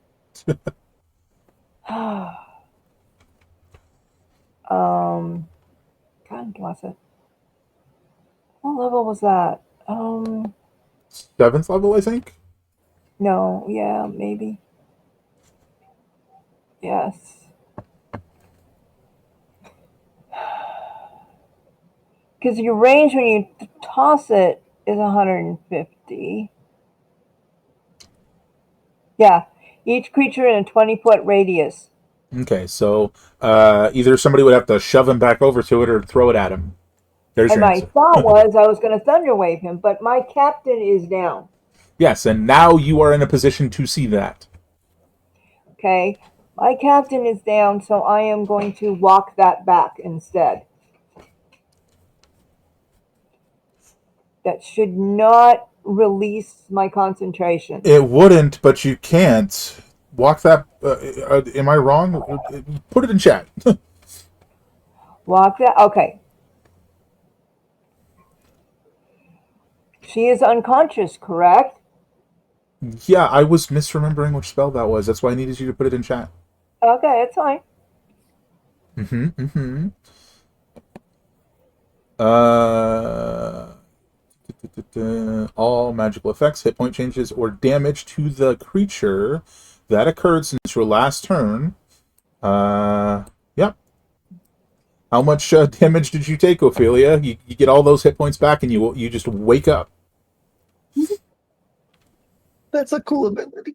God bless it. What level was that? 7th level, I think. No, yeah, maybe. Yes. Because your range when you toss it is 150. Yeah, each creature in a 20-foot radius. Okay, so either somebody would have to shove him back over to it or throw it at him. There's And your my answer. thought was I was going to thunder wave him, but my captain is down. Yes, and now you are in a position to see that. Okay, my captain is down, so I am going to walk that back instead. That should not release my concentration. It wouldn't, but you can't. Walk that. Am I wrong? Put it in chat. Walk that. Okay. She is unconscious, correct? Yeah, I was misremembering which spell that was. That's why I needed you to put it in chat. Okay, it's fine. All magical effects, hit point changes, or damage to the creature that occurred since your last turn. Yep. How much damage did you take, Ophelia? You get all those hit points back, and you just wake up. That's a cool ability.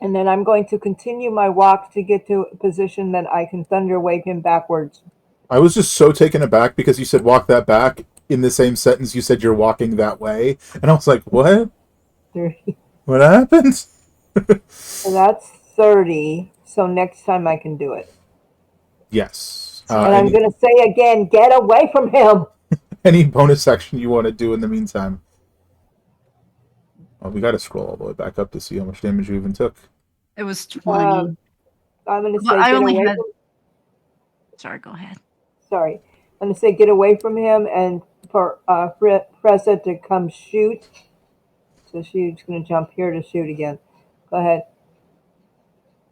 And then I'm going to continue my walk to get to a position that I can thunder wave him backwards. I was just so taken aback because you said walk that back. In the same sentence, you said you're walking that way. And I was like, what? 30. What happened? So that's 30. So next time I can do it. Yes. And I'm going to say again, get away from him. Any bonus action you want to do in the meantime? Oh, we got to scroll all the way back up to see how much damage you even took. It was 20. I'm going to But say I get only away had. from. Sorry, go ahead. Sorry. I'm going to say get away from him and for Freza to come shoot. So she's going to jump here to shoot again. Go ahead.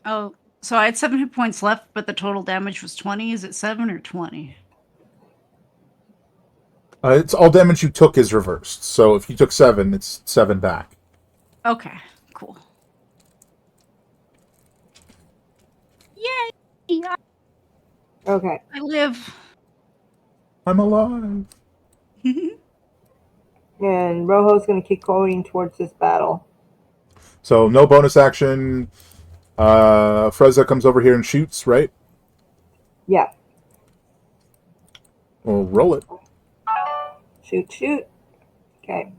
Oh, so I had 7 hit points left, but the total damage was 20. Is it 7 or 20? It's all damage you took is reversed. So if you took 7, it's 7 back. Okay, cool. Yay! Okay. I live. I'm alive. And Rojo's going to keep going towards this battle. So no bonus action. Freza comes over here and shoots, right? Yeah. Well, roll it. Shoot, shoot. Okay.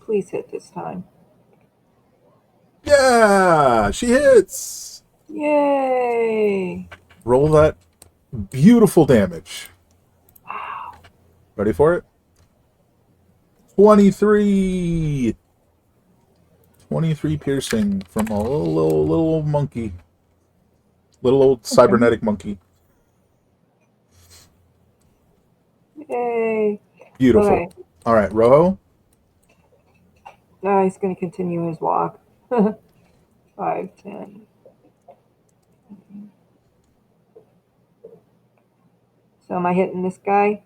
Please hit this time. Yeah, she hits. Yay! Roll that beautiful damage. Ready for it? 23. 23 piercing from a little old monkey. Little old cybernetic monkey. Yay! Beautiful. Okay. All right, Rojo. Now he's going to continue his walk. 5, 10. So am I hitting this guy?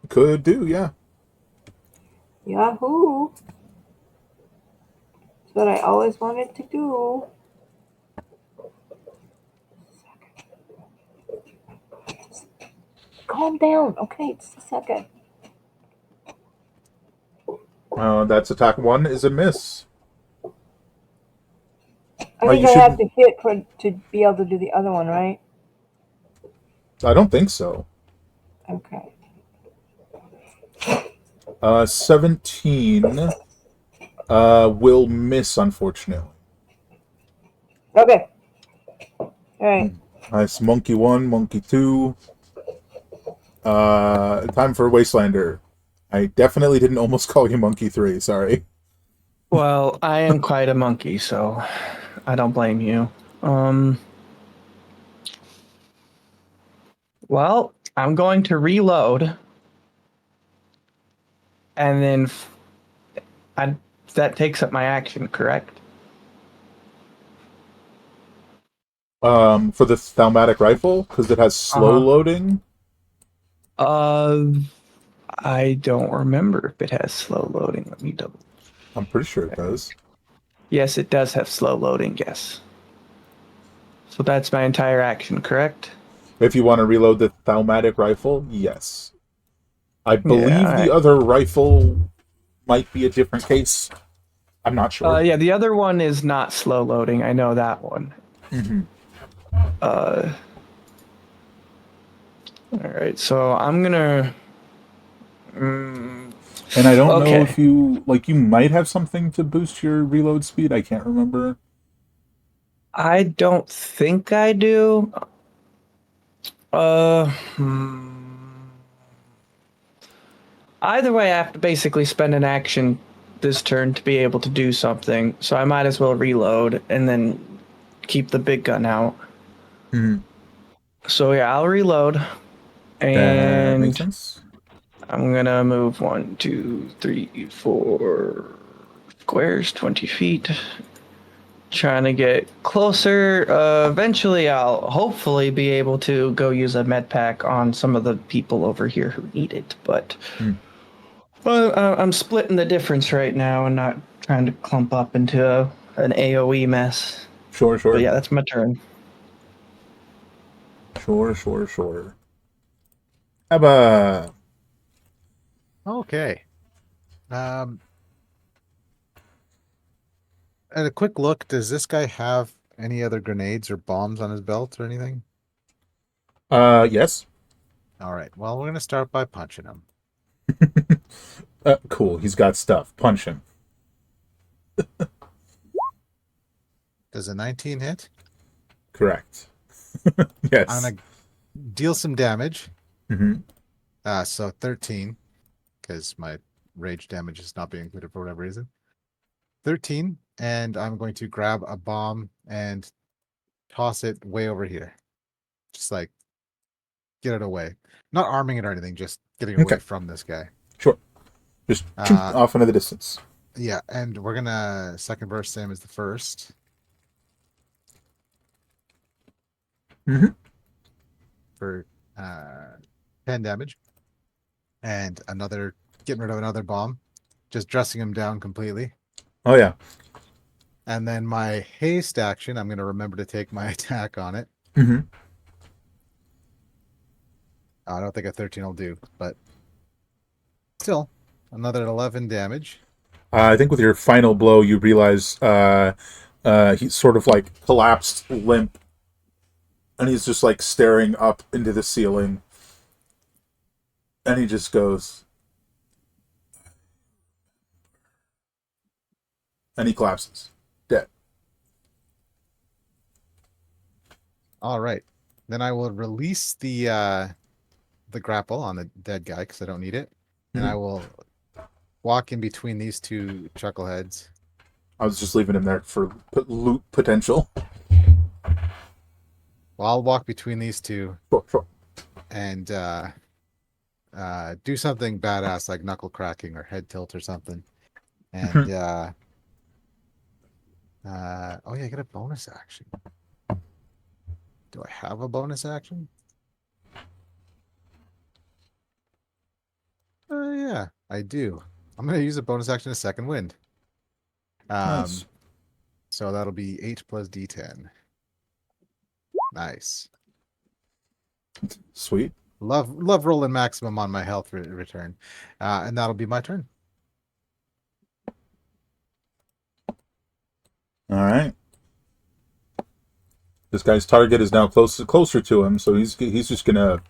Could do, yeah. Yahoo! That's what I always wanted to do. Calm down. Okay, just a second. That's attack 1 is a miss. I think I have to hit to be able to do the other one, right? I don't think so. Okay. 17 will miss, unfortunately. Okay. All right. Nice. Monkey 1, monkey 2. Time for Wastelander. I definitely didn't almost call you monkey 3, sorry. Well, I am quite a monkey, so I don't blame you. Well, I'm going to reload, and then that takes up my action, correct? For the Thalmatic rifle, because it has slow loading. I don't remember if it has slow loading. Let me double. I'm pretty sure it does. Yes, it does have slow loading, yes. So that's my entire action, correct? If you want to reload the Thalmatic rifle, yes. I believe Yeah, the other rifle might be a different case. I'm not sure. Yeah, the other one is not slow loading. I know that one. Mm-hmm. All right, so I'm gonna. And I don't know if you might have something to boost your reload speed. I can't remember. I don't think I do. Either way, I have to basically spend an action this turn to be able to do something. So I might as well reload and then keep the big gun out. Mm-hmm. So yeah, I'll reload. That makes And sense. I'm gonna move 1, 2, 3, 4 squares, 20 feet. Trying to get closer. Eventually, I'll hopefully be able to go use a med pack on some of the people over here who need it. But I'm splitting the difference right now and not trying to clump up into an AoE mess. Sure. But yeah, that's my turn. Sure. Abba. Okay. At a quick look, does this guy have any other grenades or bombs on his belt or anything? Yes. All right. Well, we're gonna start by punching him. Cool. He's got stuff. Punch him. Does a 19 hit? Correct. I'm Yes. gonna deal some damage. Hmm. So 13, because my rage damage is not being included for whatever reason. 13, and I'm going to grab a bomb and toss it way over here. Just like get it away. Not arming it or anything, just getting away Okay. from this guy. Sure. Just off into the distance. Yeah, and we're gonna second burst same as the first. Mhm. For 10 damage. And getting rid of another bomb. Just dressing him down completely. Oh yeah. And then my haste action, I'm gonna remember to take my attack on it. Hmm. I don't think a 13 will do, but still, another 11 damage. I think with your final blow, you realize he's sort of like collapsed, limp, and he's just like staring up into the ceiling, and he just goes, and he collapses, dead. All right. Then I will release the grapple on the dead guy because I don't need it. And I will walk in between these two chuckleheads. I was just leaving him there for loot potential. Well, I'll walk between these two Sure. and do something badass like knuckle cracking or head tilt or something. And oh yeah, I get a bonus action. Do I have a bonus action? Yeah, I do. I'm gonna use a bonus action to second wind. Nice. So that'll be 8 plus D10. Nice. Sweet. Love rolling maximum on my health return. And that'll be my turn. All right. This guy's target is now closer to him, so he's just gonna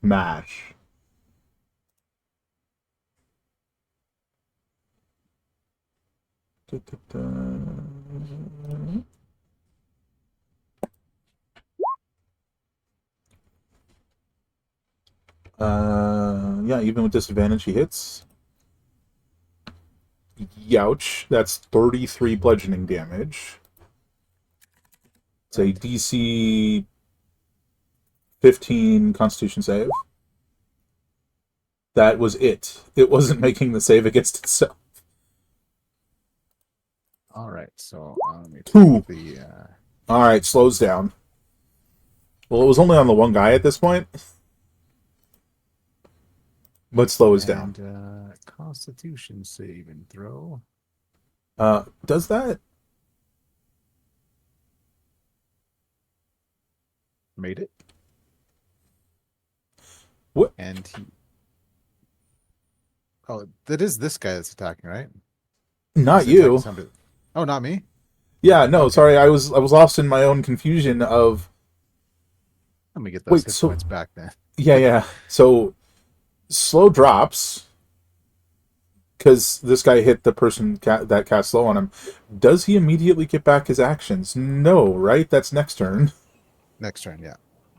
smash. Yeah, even with disadvantage, he hits. Youch. That's 33 bludgeoning damage. It's a DC 15 Constitution save. That was it. It wasn't making the save against itself. All right, so let me Two. take the. All right, slows down. Well, it was only on the one guy at this point, but slows down. Constitution save and throw. Does that? Made it. What? And he. Oh, that is this guy that's attacking, right? Not He's attacking you. somebody. Oh, not me. Yeah, no, Okay. sorry. I was lost in my own confusion of. Let me get those Wait, hit so- points back then. Yeah. So, slow drops because this guy hit the person that cast slow on him. Does he immediately get back his actions? No, right? That's next turn. Next turn, yeah.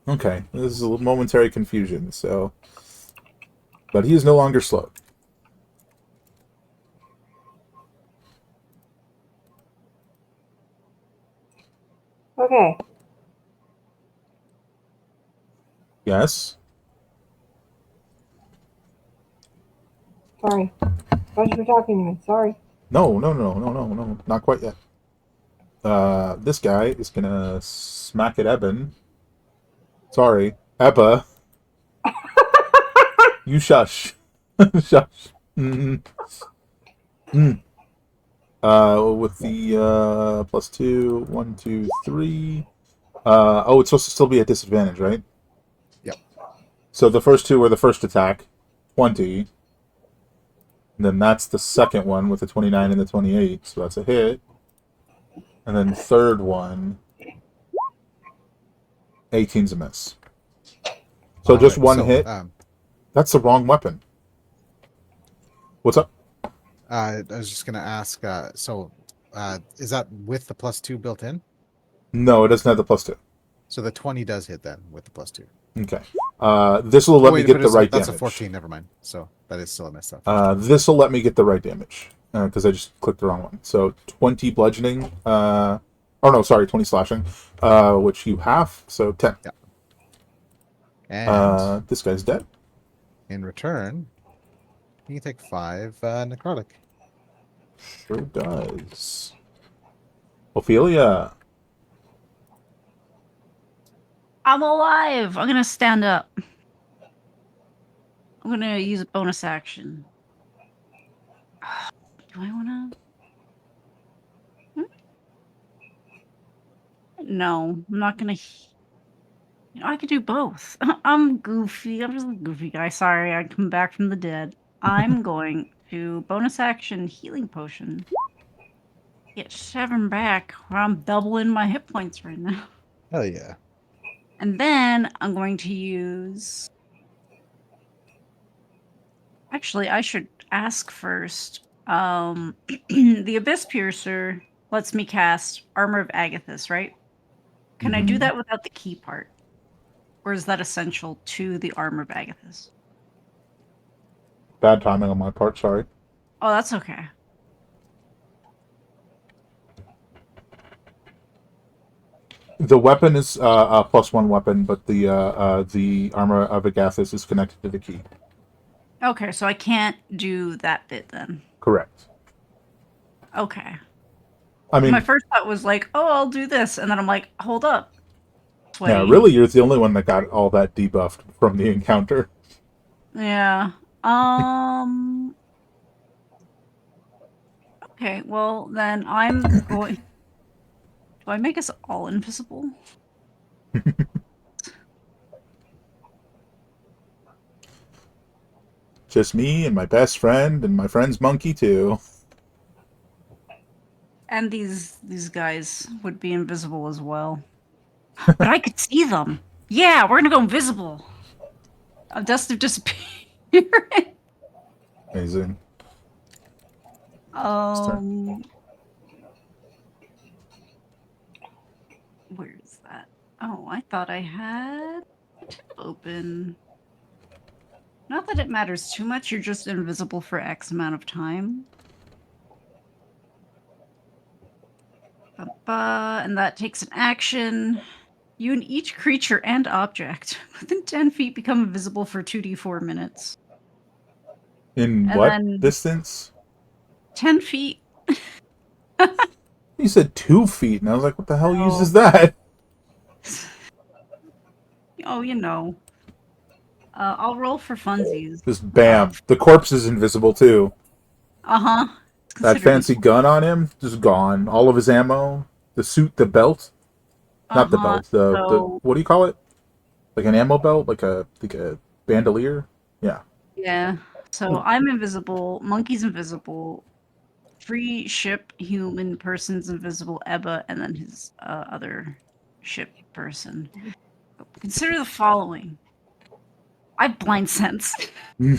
Okay, this is a momentary confusion. So, but he is no longer slow. Okay. Yes. Sorry. Thank you for talking to me. Sorry. No, not quite yet. This guy is gonna smack at Eben. Sorry, Ebba. You shush. Shush. Mm. With the +2, 1, 2, 3. It's supposed to still be at disadvantage, right? Yep. So the first two are the first attack, 20. And then that's the second one with the 29 and the 28, so that's a hit. And then third one, 18's a miss. So just Alright, one so, hit. That's the wrong weapon. What's up? I was just gonna ask. Is that with the +2 built in? No, it doesn't have the +2. So the 20 does hit then with the +2. Okay. This will let me get the right that's damage. a 14. Never mind. So that is still a miss. That This will let me get the right damage because I just clicked the wrong one. So 20 bludgeoning. Oh no, sorry, 20 slashing, which you have. So 10. Yeah. And This guy's dead. in return, you can take 5 necrotic. Sure does. Ophelia. I'm alive. I'm gonna stand up. I'm gonna use a bonus action. Do I wanna? No, I'm not gonna. I could do both. I'm goofy. I'm just a goofy guy. Sorry, I come back from the dead. I'm going to bonus action healing potion. Get 7 back, or I'm doubling my hit points right now. Hell yeah. And then I'm going to use. Actually, I should ask first. The Abyss Piercer lets me cast Armor of Agathis, right? Can I do Mhm. that without the key part? Or is that essential to the Armor of Agathis? Bad timing on my part, sorry. Oh, that's okay. The weapon is a +1 weapon, but the armor of Agathis is connected to the key. Okay, so I can't do that bit then. Correct. Okay. I mean, My first thought was like, oh, I'll do this. And then I'm like, hold up. yeah, Sweaty. really, you're the only one that got all that debuffed from the encounter. Yeah. Okay, well, then I'm going. Do I make us all invisible? Just me and my best friend and my friend's monkey too. And these guys would be invisible as well. But I could see them. Yeah, we're gonna go invisible. Dust of disappearing. Amazing. Where is that? Oh, I thought I had tab open. Not that it matters too much. You're just invisible for X amount of time. And that takes an action. You and each creature and object within 10 feet become invisible for 2d4 minutes. In And what then distance? 10 feet. You said 2 feet, and I was like, what the hell No. uses that? Oh, you know. I'll roll for funsies. Just bam. The corpse is invisible too. Uh-huh. That fancy gun on him, just gone. All of his ammo, the suit, the belt. Not the belt. The what do you call it? Like an ammo belt, like a bandolier. Yeah. Yeah. So I'm invisible. Monkey's invisible. Free ship human person's invisible. Ebba, and then his other ship person. Consider the following. I have blind sense. I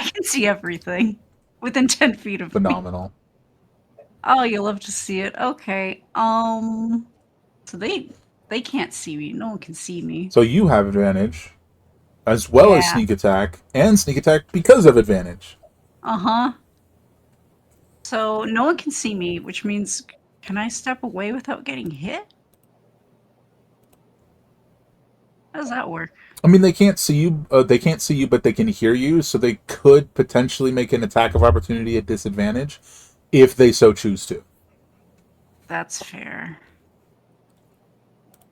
can see everything within 10 feet of me. Phenomenal. Oh, you love to see it. Okay. So they can't see me. No one can see me. So you have advantage, as well as sneak attack, and sneak attack because of advantage. Uh-huh. So no one can see me, which means can I step away without getting hit? How does that work? I mean, they can't see you. They can't see you, but they can hear you. So they could potentially make an attack of opportunity at disadvantage, if they so choose to. That's fair.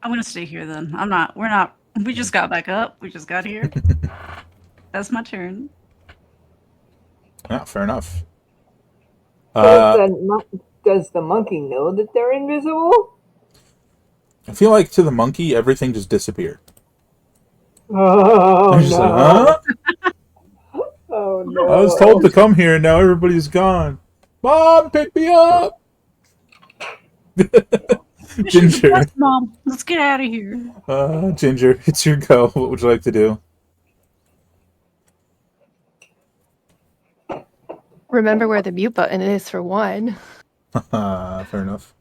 I'm gonna stay here then. I'm not. We're not. We just got back up. We just got here. That's my turn. Yeah, fair enough. Does the monkey know that they're invisible? I feel like to the monkey, everything just disappeared. Oh I'm just like, no! huh? Oh I was told to no! come here, and now everybody's gone. Mom, pick me up! Mission Ginger, success, Mom. Let's get out of here. Ginger, it's your go. What would you like to do? Remember where the mute button is for one. Fair enough.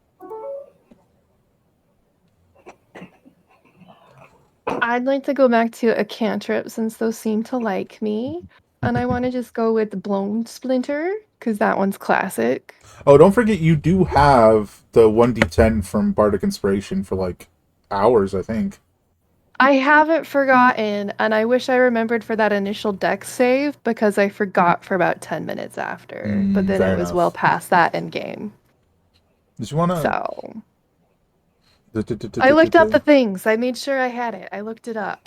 I'd like to go back to a cantrip since those seem to like me. And I want to just go with the blown splinter because that one's classic. Oh, don't forget you do have the 1d10 from Bardic Inspiration for like hours, I think. I haven't forgotten, and I wish I remembered for that initial deck save because I forgot for about 10 minutes after. But then Fair it was well enough. past that in game. Did you want to? So I looked up the things. I made sure I had it. I looked it up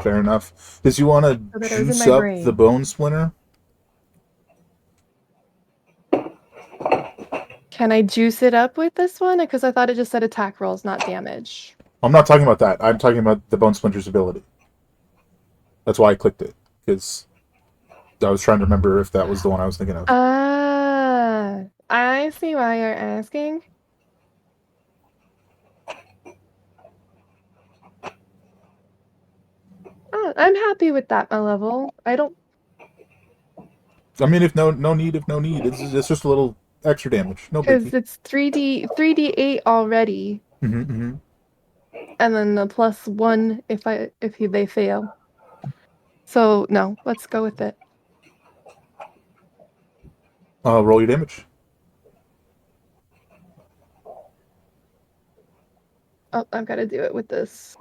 Fair enough. Did you want to so that it was in juice my up the brain. bone splinter? Can I juice it up with this one? Because I thought it just said attack rolls, not damage. I'm not talking about that. I'm talking about the bone splinter's ability. That's why I clicked it, because I was trying to remember if that was the one I was thinking of. I see why you're asking. I'm happy with that, my level. I don't. I mean, if no need, if no need, it's just a little extra damage. No Because biggie. it's 3d8 already. Mm-hmm. And then the +1 if they fail. So no, let's go with it. Roll your damage. Oh, I've got to do it with this.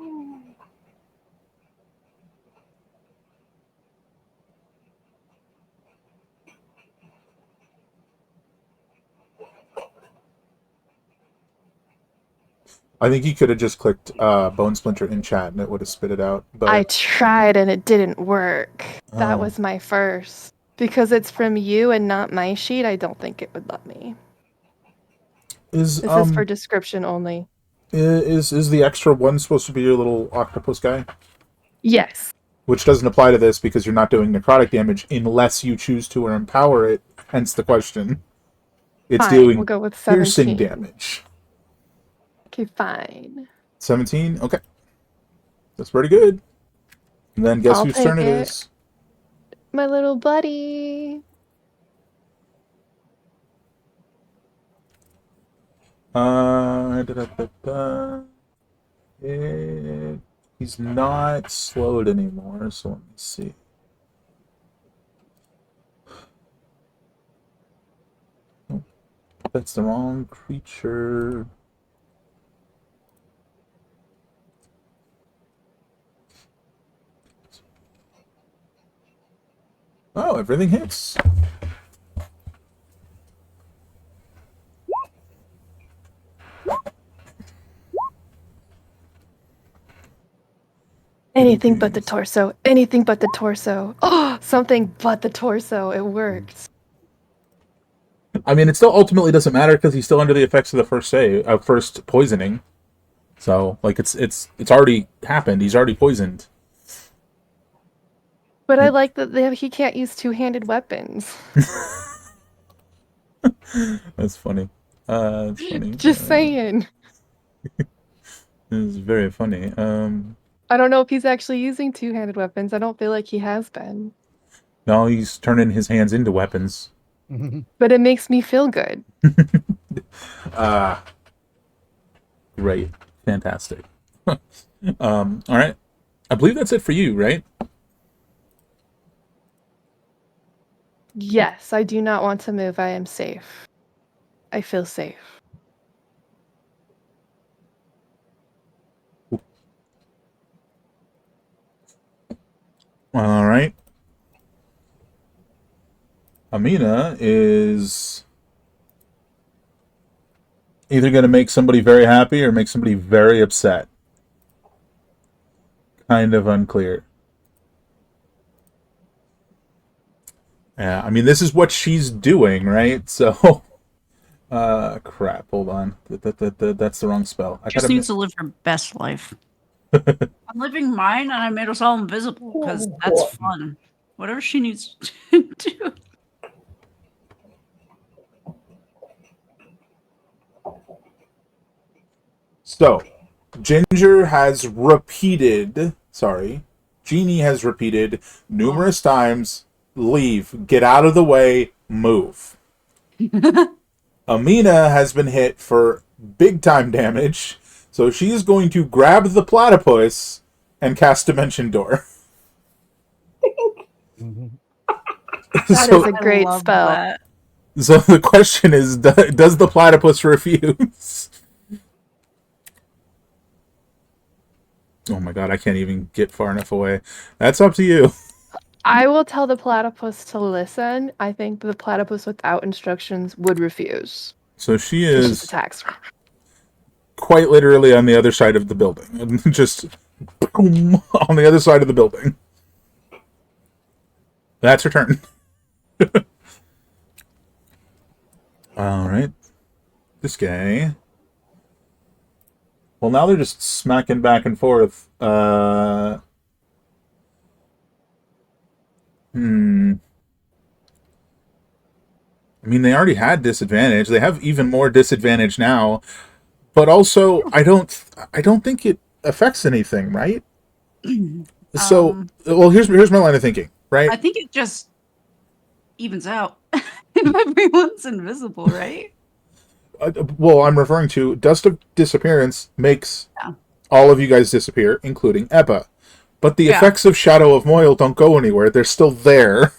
I think you could have just clicked bone splinter in chat and it would have spit it out. But I tried and it didn't work. That Oh. was my first. Because it's from you and not my sheet, I don't think it would let me. Is This is for description only. is the extra one supposed to be your little octopus guy? Yes. Which doesn't apply to this because you're not doing necrotic damage unless you choose to or empower it. Hence the question. It's Fine, doing we'll go with piercing 17. damage. Okay, fine. 17? Okay. That's pretty good. And then guess I'll whose turn take it it. is? My little buddy. Da-da-da-da. He's not slowed anymore, so let me see. Oh, that's the wrong creature. Oh, everything hits. Anything but the torso. Anything but the torso. Oh, something but the torso. It worked. I mean, it still ultimately doesn't matter because he's still under the effects of the first poisoning. So, like, it's already happened. He's already poisoned. But I like that he can't use two-handed weapons. That's funny. That's funny. Just saying. It's very funny. I don't know if he's actually using two-handed weapons. I don't feel like he has been. No, he's turning his hands into weapons. But it makes me feel good. Great. Fantastic. All right. I believe that's it for you, right? Yes, I do not want to move. I am safe. I feel safe. All right. Amina is either going to make somebody very happy or make somebody very upset. Kind of unclear. Yeah, I mean, this is what she's doing, right? So Crap. Hold on. That's the wrong spell. I Just gotta. needs to live her best life. I'm living mine, and I made us all invisible because that's fun. Whatever she needs to do. So, Ginger has repeated. Sorry, Jeannie has repeated numerous times. Leave. Get out of the way. Move. Amina has been hit for big time damage, so she is going to grab the platypus and cast Dimension Door. Mhm. That is so, a great I love spell. that. so the question is, does the platypus refuse? Oh my god, I can't even get far enough away. That's up to you. I will tell the platypus to listen. I think the platypus without instructions would refuse. So she So she just is attacks. quite literally on the other side of the building. Just boom, on the other side of the building. That's her turn. Alright. This guy. Well, now they're just smacking back and forth. Hmm. I mean, they already had disadvantage. They have even more disadvantage now. But also, I don't think it affects anything, right? So, um, well, here's my line of thinking, right? I think it just evens out if everyone's invisible, right? Well, I'm referring to Dust of Disappearance makes Yeah. all of you guys disappear, including Ebba. But the Yeah. effects of Shadow of Moil don't go anywhere. They're still there.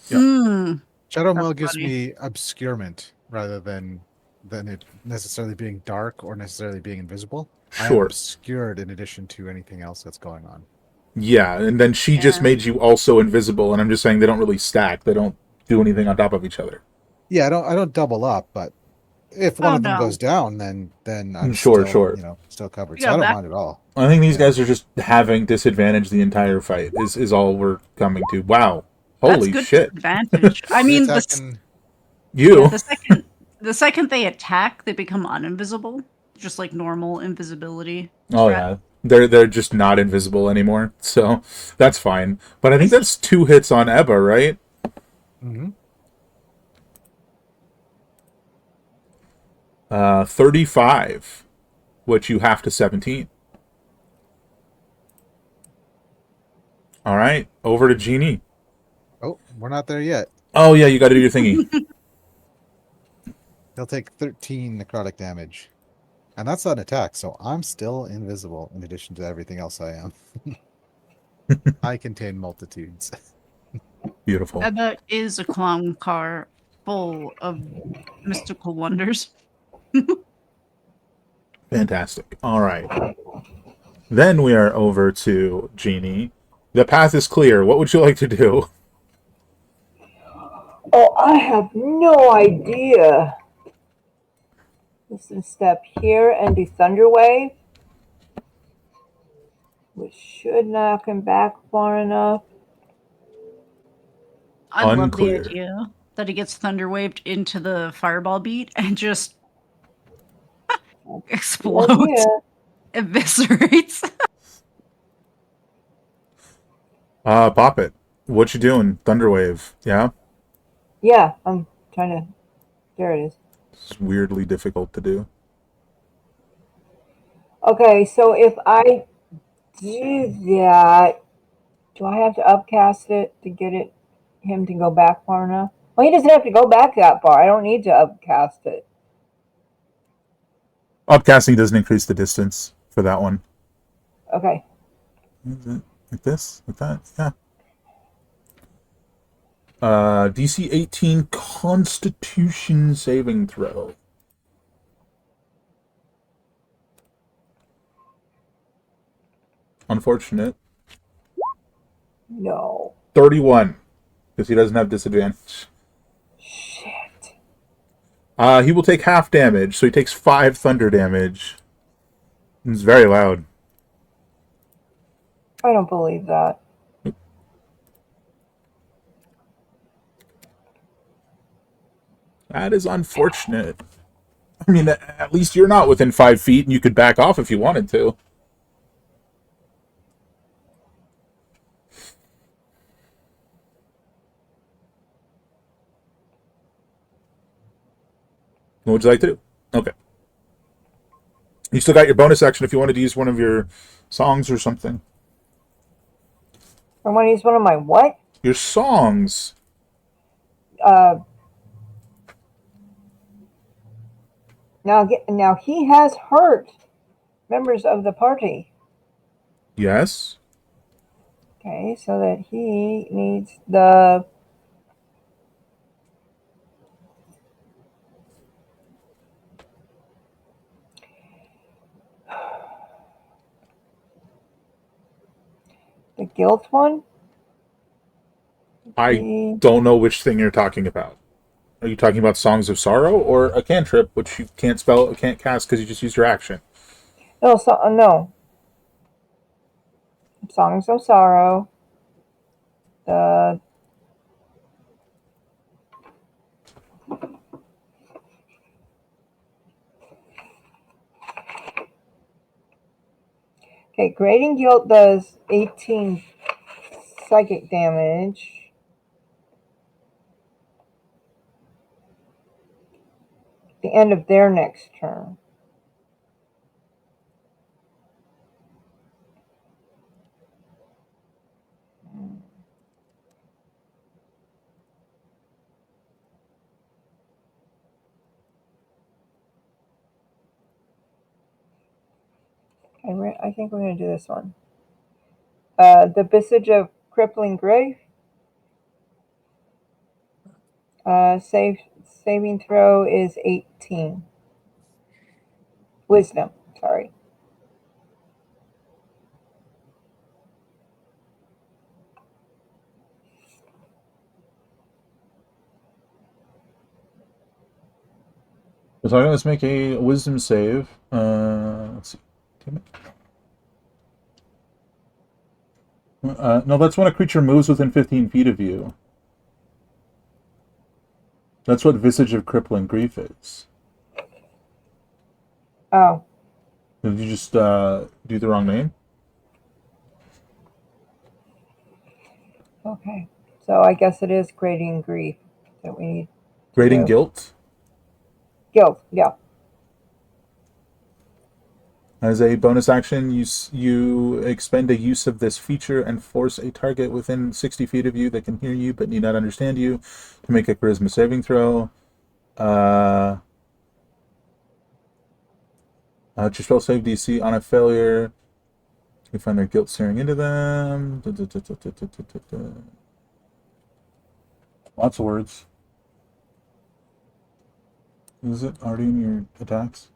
Yep. Mm, Shadow that's Mail gives funny. me obscurement rather than it necessarily being dark or necessarily being invisible. I am Sure. obscured in addition to anything else that's going on. Yeah, and then she just Yeah. made you also invisible, and I'm just saying they don't really stack. They don't do anything on top of each other. Yeah, I don't double up, but if one Oh of them no. goes down, then I'm Sure, still, sure. still covered. We So I got don't back. mind at all. I think these Yeah. guys are just having disadvantage the entire fight. Is all we're coming to. Wow. That's Holy good shit. disadvantage. I We mean, attacking yeah, You. the second they attack, they become uninvisible, just like normal invisibility Oh strat. yeah. They're just not invisible anymore. So that's fine. But I I think see. that's 2 hits on Ebba, right? hmm 35, which you have to 17. All right, over to Genie. Oh, we're not there yet. Oh yeah, you got to do your thingy. He'll take 13 necrotic damage. And that's not an attack, so I'm still invisible in addition to everything else I am. I contain multitudes. Beautiful. That is a clown car full of mystical wonders. Fantastic. All right. Then we are over to Genie. The path is clear. What would you like to do? Oh, I have no idea. Listen, step here and do Thunder Wave, which should knock him back far enough. I love the Unclear. idea that he gets thunder waved into the fireball beat and just The explodes, idea. eviscerates. Pop it. What you doing? Thunderwave. Yeah? Yeah, I'm trying to. There it is. It's weirdly difficult to do. Okay, so if I do that, do I have to upcast it to get him to go back far enough? Well, he doesn't have to go back that far. I don't need to upcast it. Upcasting doesn't increase the distance for that one. Okay. Like this? Like that? Yeah. DC 18 Constitution saving throw. Unfortunate. No. 31. Because he doesn't have disadvantage. Shit. He will take half damage, so he takes 5 thunder damage. It's very loud. I don't believe that. That is unfortunate. I mean, at least you're not within 5 feet, and you could back off if you wanted to. What would you like to do? Okay. You still got your bonus action if you wanted to use one of your songs or something. I want to use one of my what? Your songs. Uh, now he has hurt members of the party. Yes. Okay, so that he needs the guilt one. I don't know which thing you're talking about. Are you talking about Songs of Sorrow or a cantrip, which you can't cast because you just used your action? No. Songs of Sorrow. The Okay, Grading Guilt does 18 psychic damage. At the end of their next turn. I think we're going to do this one. The Visage of Crippling Grave. Saving throw is 18. Wisdom, sorry. So let's make a wisdom save. Let's see. Damn it. No, that's when a creature moves within 15 feet of you. That's what Visage of Crippling Grief is. Oh. Did you just do the wrong name? Okay. So I guess it is Grading Grief that we need. Grading Guilt? Guilt, yeah. As a bonus action, you expend a use of this feature and force a target within 60 feet of you that can hear you but need not understand you to make a charisma saving throw. Your spell save DC on a failure. You find their guilt staring into them. Lots of words. Is it already in your attacks?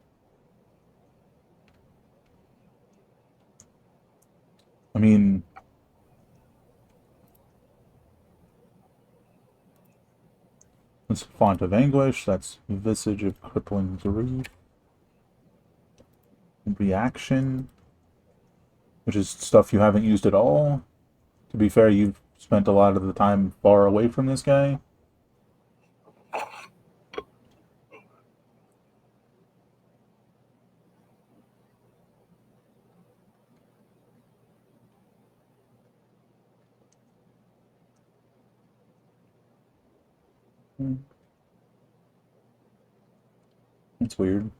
I mean, that's Font of Anguish. That's Visage of Crippling Grief. Reaction, which is stuff you haven't used at all. To be fair, you've spent a lot of the time far away from this guy. It's weird.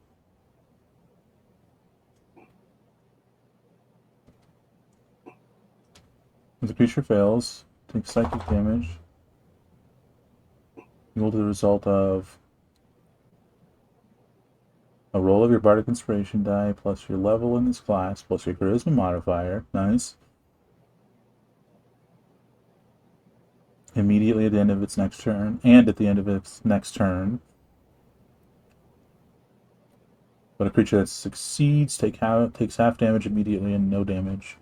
If the creature fails, takes psychic damage. Equal to the result of a roll of your Bardic Inspiration die plus your level in this class plus your Charisma modifier. Nice. Immediately at the end of its next turn, and at the end of its next turn. But a creature that succeeds takes half damage immediately and no damage.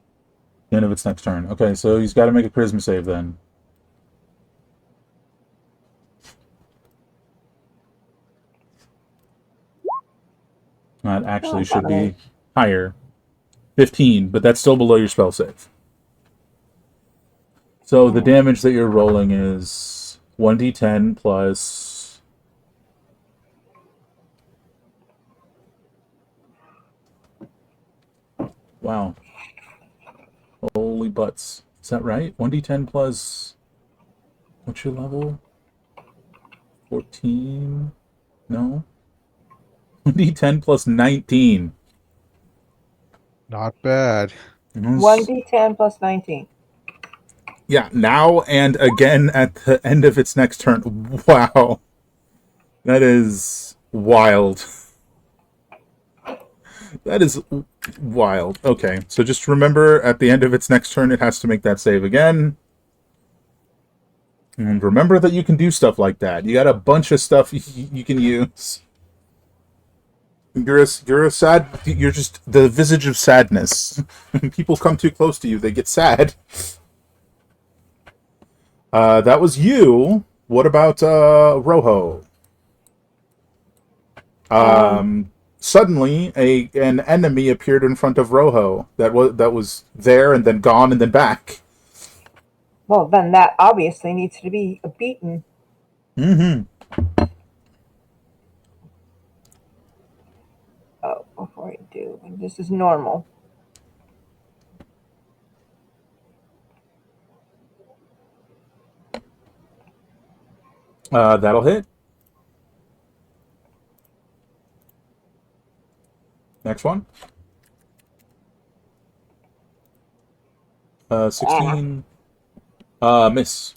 The end of its next turn. Okay, so he's got to make a charisma save then. That actually should be higher. 15, but that's still below your spell save. So the damage that you're rolling is 1d10 plus Wow. Holy butts. Is that right? 1d10 plus... What's your level? 14? No? 1d10 plus 19. Not bad. One d10 plus 19. Yeah, now and again at the end of its next turn. Wow. That is wild. That is wild. Okay, so just remember at the end of its next turn, it has to make that save again. And remember that you can do stuff like that. You got a bunch of stuff you can use. You're a sad. You're just the visage of sadness. When people come too close to you, they get sad. That was you. What about Rojo? Suddenly, an enemy appeared in front of Rojo that was there and then gone and then back. Well, then that obviously needs to be beaten. Mm-hmm. Oh, before I do, this is normal. That'll hit. Next one. 16. Miss.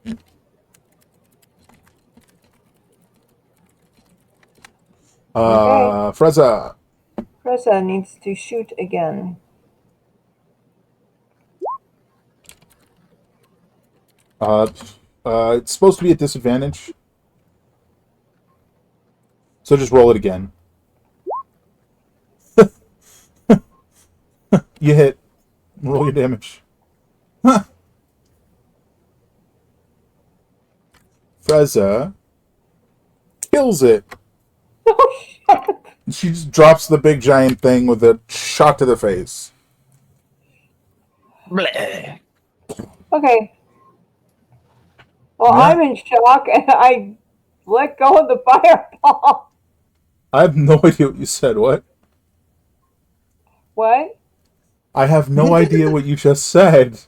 Okay. Freza. Pressa needs to shoot again. It's supposed to be at disadvantage. So just roll it again. You hit. Roll your damage. Huh. Freza kills it. Oh, shit. She just drops the big giant thing with a shot to the face. Bleh. Okay. Well, Yeah. I'm in shock and I let go of the fireball. I have no idea what you said. What? What? I have no idea what you just said.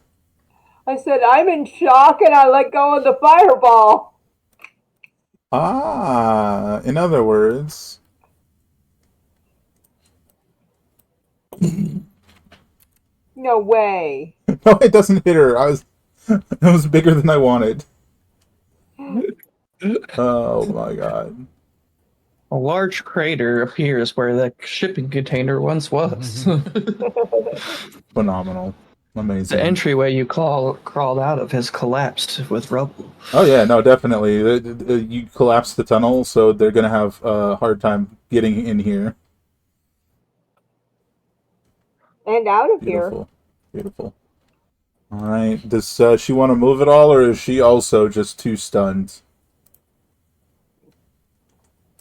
I said, I'm in shock and I let go of the fireball. Ah, in other words. No way. No, it doesn't hit her. It was bigger than I wanted. Oh my god. A large crater appears where the shipping container once was. Phenomenal. Amazing. The entryway you crawled out of has collapsed with rubble. Oh yeah, no, definitely. You collapse the tunnel, so they're gonna have a hard time getting in here. And out of here. Beautiful, beautiful. All right. Does she want to move at all, or is she also just too stunned?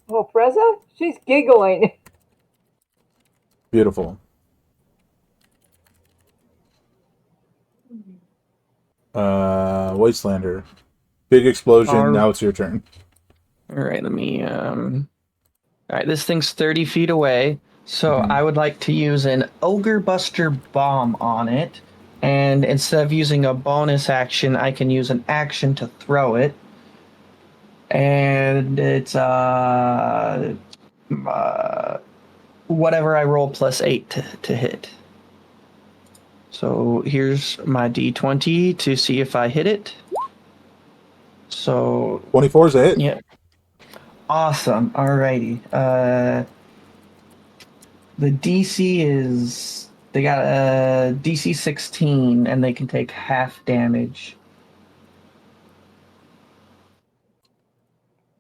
Well, Pressa, she's giggling. Beautiful. Wastelander. Big explosion. Now it's your turn. All right, let me. All right, this thing's 30 feet away, so I would like to use an Ogre Buster Bomb on it, and instead of using a bonus action, I can use an action to throw it, and it's whatever I roll plus 8 to hit. So here's my d20 to see if I hit it. So 24 is a hit. yeah. Awesome. Alrighty. The DC is they got a DC 16 and they can take half damage.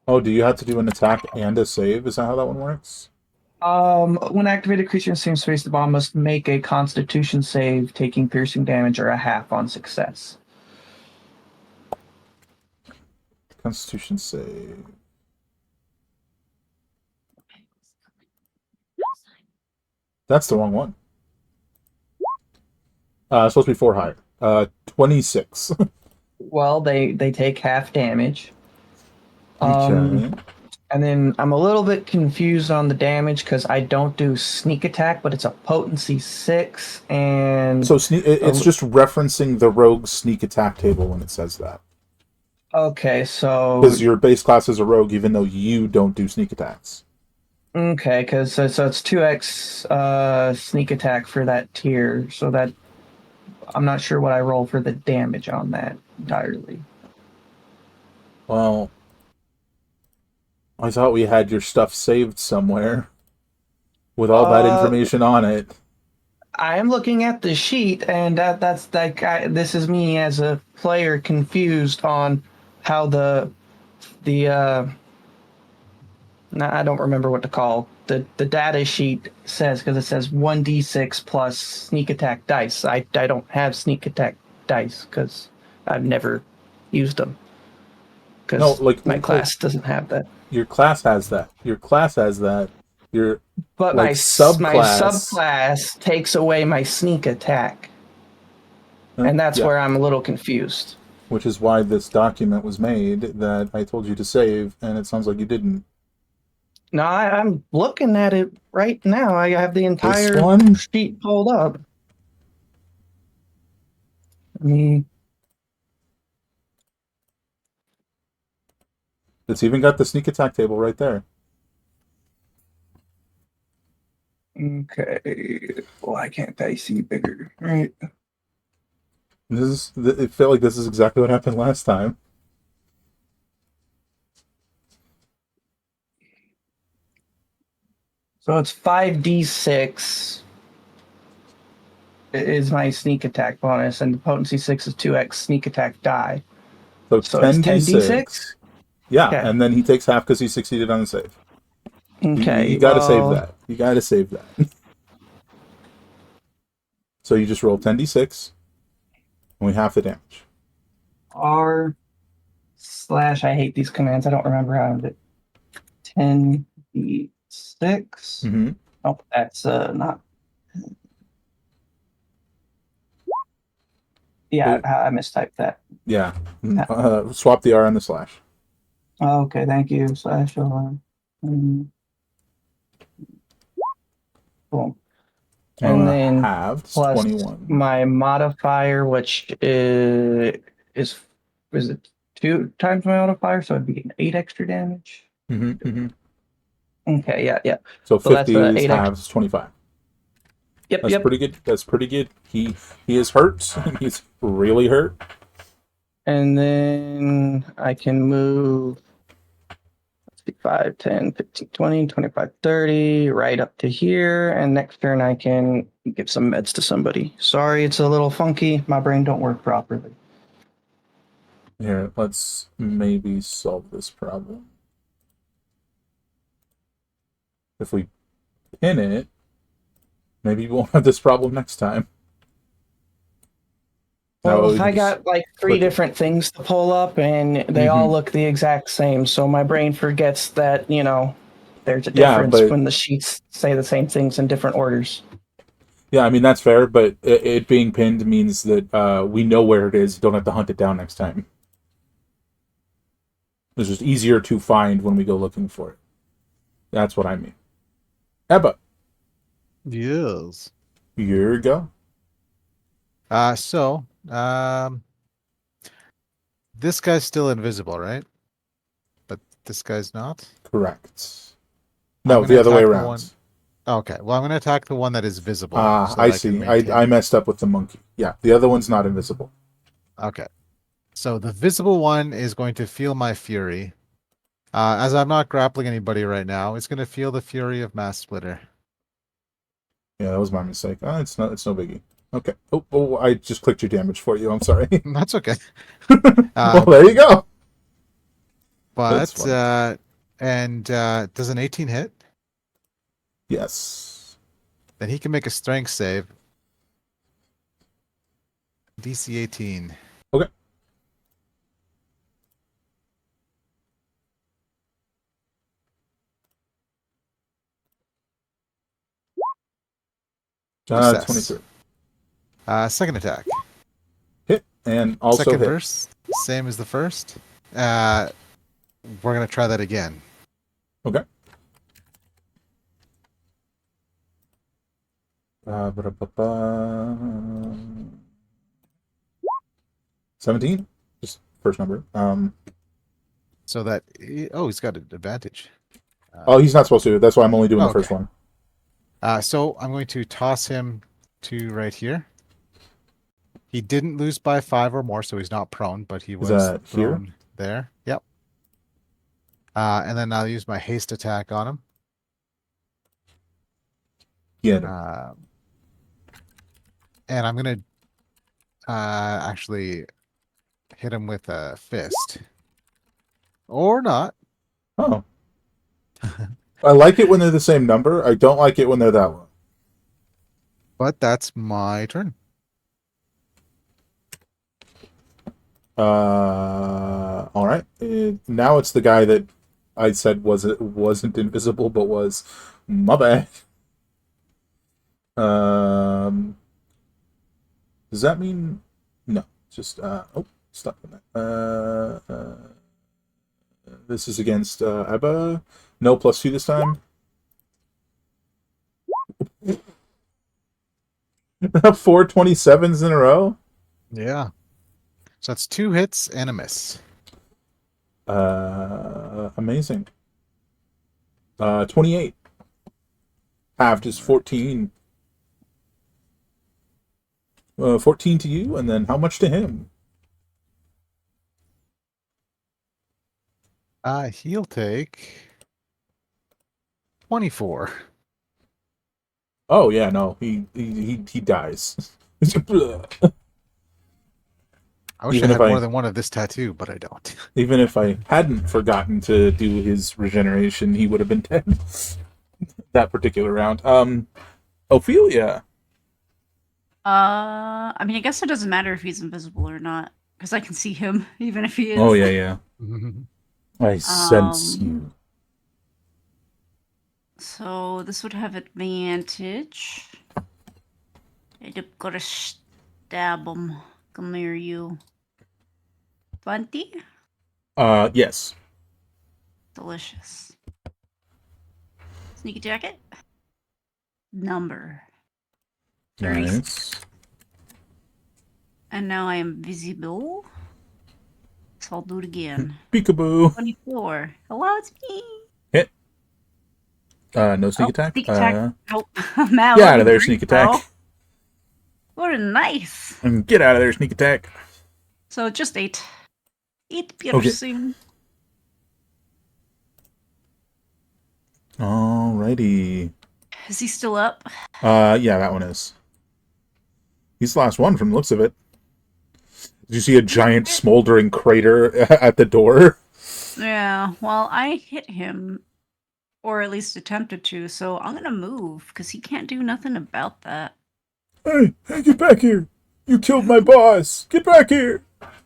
Oh, do you have to do an attack and a save? Is that how that one works? When activated, creature in the same space, the bomb must make a Constitution save, taking piercing damage or a half on success. Constitution save. That's the wrong one. It's supposed to be 4 higher. 26. Well, they take half damage. Okay. And then I'm a little bit confused on the damage because I don't do sneak attack, but it's a potency 6 and So it's just referencing the rogue sneak attack table when it says that. okay, so Because your base class is a rogue, even though you don't do sneak attacks. okay, because so it's 2x sneak attack for that tier, so that I'm not sure what I roll for the damage on that entirely. Well, I thought we had your stuff saved somewhere with all that Uh, information on it. I am looking at the sheet, and that's like this is me as a player confused on how the no, I don't remember what to call the data sheet says because it says 1d6 plus sneak attack dice. I don't have sneak attack dice because I've never used them No, because my like class doesn't have that. your class has that. Your class has that. Your But like my subclass. subclass takes away my sneak attack, and that's Yeah, where I'm a little confused. which is why this document was made that I told you to save, and it sounds like you didn't. No, I'm looking at it right now. I have the This entire one? sheet pulled up. I mean, It's even got the sneak attack table right there. okay. Why can't I see bigger? Right. It felt like this is exactly what happened last time. So it's 5d6 is my sneak attack bonus, and the potency 6 is 2x sneak attack die. So So it's 10d6. 10d6? Yeah, Okay. and then he takes half because he succeeded on the save. You Okay, got to save well, that. You got to save that. So you just roll 10d6, and we half the damage. R slash, I hate these commands. I don't remember how to 10d6. Mm-hmm. Oh, that's not. Yeah, Oh, I mistyped that. yeah. Swap the R and the slash. Okay, thank you. Slash, boom. And then Halved is plus 21. my modifier, which is it 2 times my modifier, so it'd be an 8 extra damage. Mm-hmm, mm-hmm. Okay, yeah. So So that's 50 is 8 extra. halved is 25. Yep, That's yep. pretty good. That's pretty good. He is hurt. He's really hurt. And then I can move 5, 10, 15, 20, 25, 30, right up to here. And next turn I can give some meds to somebody. Sorry, it's a little funky. My brain don't work properly. Here, let's maybe solve this problem. If we pin it, maybe we won't have this problem next time. Well, I got like 3 different things to pull up, and they all look the exact same. So my brain forgets that, there's a difference when the sheets say the same things in different orders. Yeah, I mean, that's fair, but it being pinned means that we know where it is. Don't have to hunt it down next time. It's just easier to find when we go looking for it. That's what I mean. Ebba. Yes. Here you go. This guy's still invisible, right? But this guy's not? Correct. No, I'm the gonna other way attack the around. one. Okay, well, I'm going to attack the one that is visible. Ah, so I that can see. maintain I it. messed up with the monkey. Yeah, the other one's not invisible. Okay. So the visible one is going to feel my fury. As I'm not grappling anybody right now, it's going to feel the fury of Mass Splitter. Yeah, that was my mistake. It's no biggie. Okay. Oh, I just clicked your damage for you. I'm sorry. That's okay. Well, there you go. But That's does an 18 hit? Yes. Then he can make a strength save. DC 18. Okay. Success. 23. Second attack. Hit and also Second hit. verse, same as the first. We're gonna try that again. Okay. Ba-da-ba-ba. 17? Just first number. So that oh, he's got an advantage. Oh, he's not supposed to. That's why I'm only doing the okay. first one. So I'm going to toss him to right here. He didn't lose by 5 or more, so he's not prone, but he was that here? thrown there. Yep. And then I'll use my haste attack on him. Yeah. And I'm gonna actually hit him with a fist, or not. Oh. I like it when they're the same number. I don't like it when they're that one. But that's my turn. All right. Now it's the guy that I said wasn't invisible, but was. My bad. Does that mean no? Just stop that. This is against Ebba. No +2 this time. 4 27s in a row. Yeah. So that's 2 hits and a miss. Amazing. 28. Halved is 14. 14 to you, and then how much to him? He'll take 24. Oh yeah, no, he dies. I wish Even I if had I- more than one of this tattoo, but I don't. Even if I hadn't forgotten to do his regeneration, he would have been dead that particular round. Ophelia. I mean, I guess it doesn't matter if he's invisible or not, because I can see him even if he is. Oh yeah. I sense Um, you. So this would have advantage. I'm gonna stab him. Come here, you. 20? Yes. Delicious. Sneaky jacket. Number. 36. Nice. And now I am visible. So I'll do it again. Peekaboo. 24. Hello, it's me. Hit. No sneak Oh, attack. Sneak attack. Oh, I'm out. Get out of there, sneak attack. What a nice. And get out of there, sneak attack. So just 8. 8 piercing. Alrighty. Is he still up? Yeah, that one is. He's the last one from the looks of it. Did you see a giant smoldering crater at the door? Yeah, well, I hit him, or at least attempted to, so I'm gonna move, because he can't do nothing about that. Hey, get back here! You killed my boss! Get back here!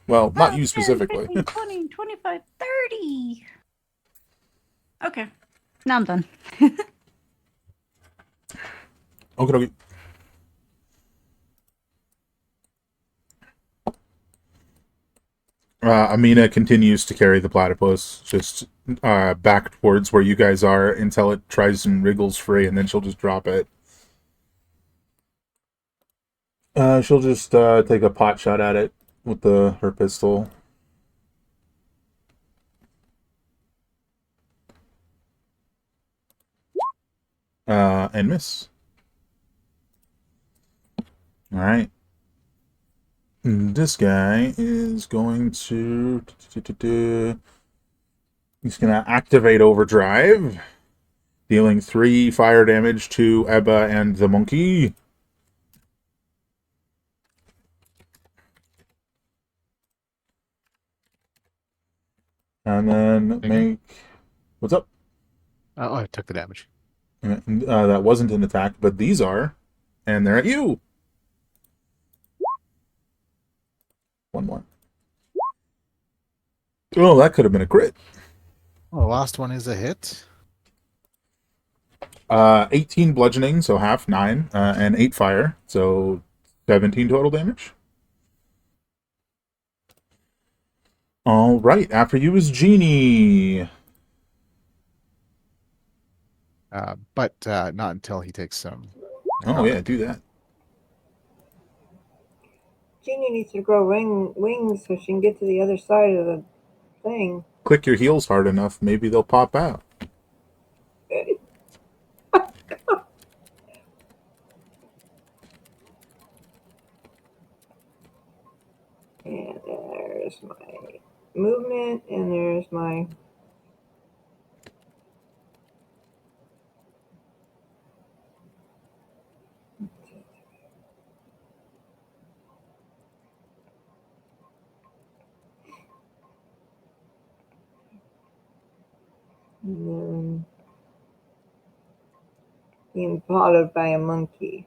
Well, not you specifically. 10, 15, 20, 25, 30! Okay, now I'm done. Okay. Amina continues to carry the platypus just back towards where you guys are until it tries and wriggles free, and then she'll just drop it. She'll just take a pot shot at it with her pistol. And miss. All right. This guy is going to... He's going to activate Overdrive, dealing 3 fire damage to Ebba and the monkey. And then make... What's up? Oh, I took the damage. That wasn't an attack, but these are. And they're at you. One more. Oh, that could have been a crit. Well, the last one is a hit. 18 bludgeoning, so half, 9, and 8 fire, so 17 total damage. All right, after you is Genie. but not until he takes some. Oh yeah, do that. Genie needs to grow wings so she can get to the other side of the thing. Click your heels hard enough, maybe they'll pop out. And there's my movement, and there's my. And then being followed by a monkey.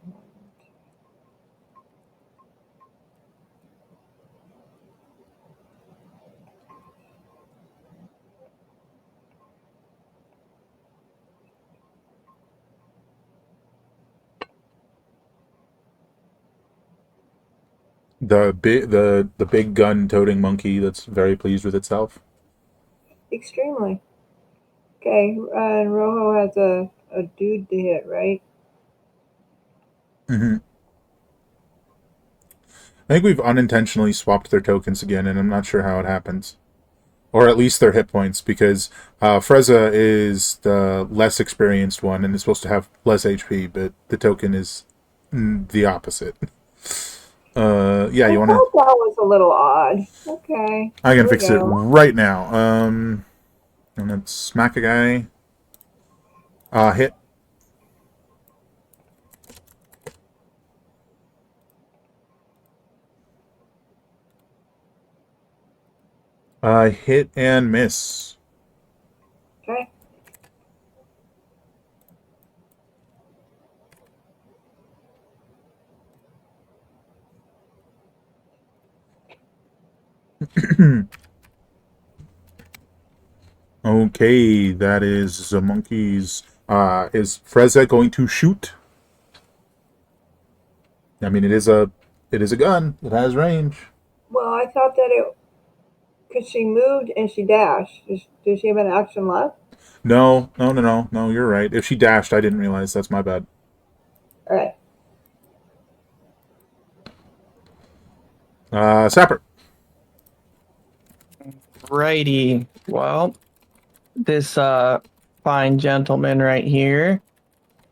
The big gun toting monkey that's very pleased with itself. Extremely. Okay, and Rojo has a dude to hit, right? Mm-hmm. I think we've unintentionally swapped their tokens again, and I'm not sure how it happens. Or at least their hit points, because Freza is the less experienced one and is supposed to have less HP, but the token is the opposite. Yeah, you want to... thought that was a little odd. Okay. I here can we fix it go. right now. I'm gonna smack a guy. Hit. Hit and miss. Okay. Okay, that is the monkeys. Is Freza going to shoot? I mean, it is a gun. It has range. Well, I thought that it because she moved and she dashed. Does she have an action left? No. You're right. If she dashed, I didn't realize. That's my bad. All right. Sapper. Righty. Well, this fine gentleman right here,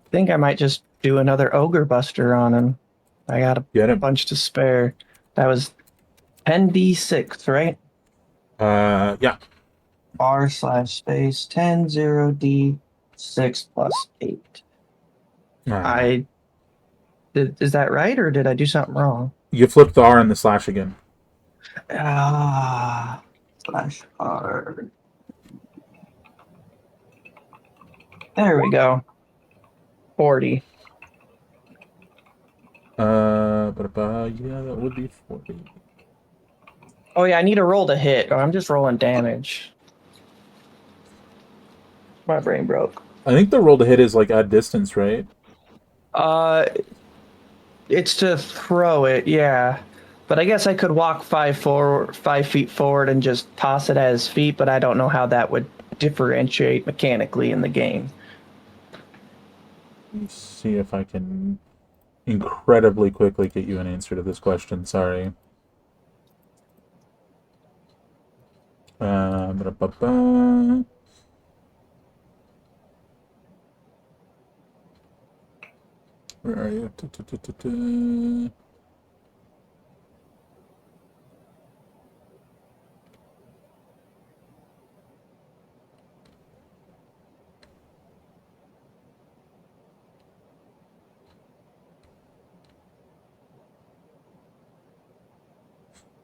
I think I might just do another ogre buster on him. I got Get a him. bunch to spare. That was 10d6, right? Yeah. R/space 10 0d6 plus 8. Is that right, or did I do something wrong? You flipped the R and the slash again. Slash R. There we go. 40. Yeah, that would be 40. Oh yeah, I need to roll to hit, or I'm just rolling damage. My brain broke. I think the roll to hit is like at distance, right? It's to throw it, yeah. But I guess I could walk 5 feet forward and just toss it at his feet, but I don't know how that would differentiate mechanically in the game. Let me see if I can incredibly quickly get you an answer to this question. Sorry. Ba-da-ba-ba. Where are you?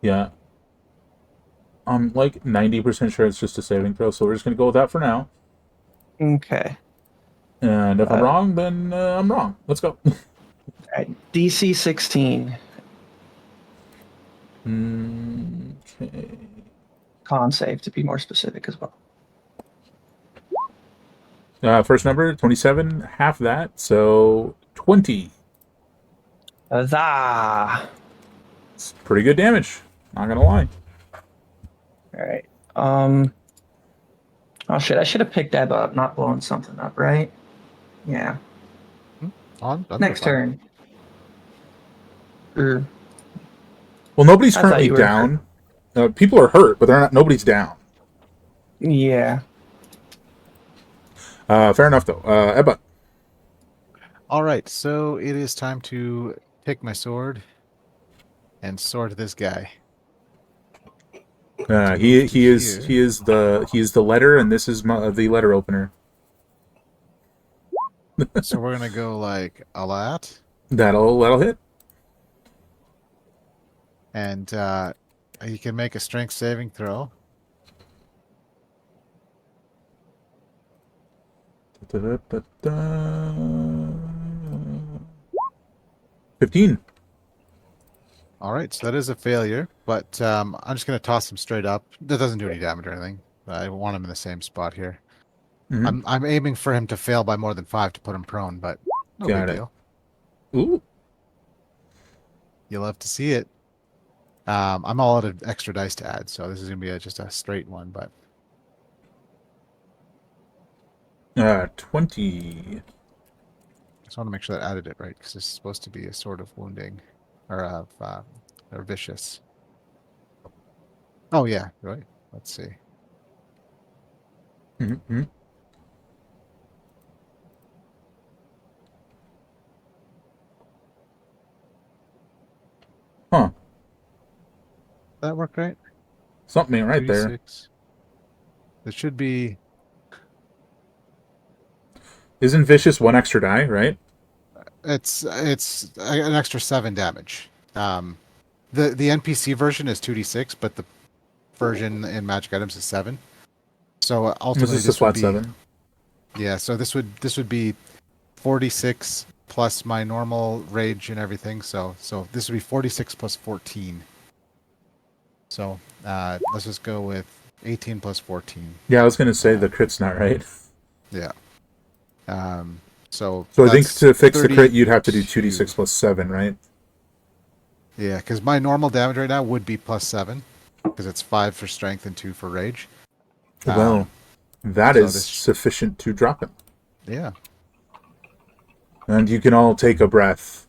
Yeah. I'm like 90% sure it's just a saving throw, so we're just going to go with that for now. Okay. And if I'm wrong, then I'm wrong. Let's go. DC 16. Okay. Con save, to be more specific as well. First number, 27, half that, so 20. Huzzah! It's pretty good damage, not gonna lie. Alright. Oh shit, I should have picked that up, not blowing something up, right? Yeah. I'm Next fine. turn. Er, Well, nobody's I thought currently you were hurt. down. People are hurt, but they're not. Nobody's down. Yeah. Fair enough, though. Ebba. All right, so it is time to take my sword and sword this guy. To move He to he is here. he is the letter, and this is the letter opener. So we're gonna go like a lot, That'll hit. and you can make a strength saving throw. Da-da-da-da. 15. All right, so that is a failure, but I'm just gonna toss him straight up. That doesn't do any damage or anything. I want him in the same spot here. Mm-hmm. I'm aiming for him to fail by more than 5 to put him prone, but no big Got it. deal. Ooh. You'll have to see it. I'm all out of extra dice to add, so this is gonna be just a straight one. But 20. just want to make sure that I added it right because this is supposed to be a sort of wounding or vicious. Oh yeah, right. Let's see. Mm-hmm. Huh. That worked right. Something ain't right there. 2d6. It should be. Isn't vicious one extra die, right? It's an extra 7 damage. The NPC version is 2d6, but the version in Magic Items is 7. So Was ultimately, this the this would flat be 7? yeah. So this would be 46 plus my normal rage and everything. So this would be 46 plus 14. So let's just go with 18 plus 14. Yeah, I was gonna say the crit's not right. Yeah. So So I think that's to fix the crit, you'd have to do 32. 2d6 plus 7, right? Yeah, because my normal damage right now would be plus 7, because it's 5 for strength and 2 for rage. Well, that so is this- sufficient to drop him. Yeah. And you can all take a breath.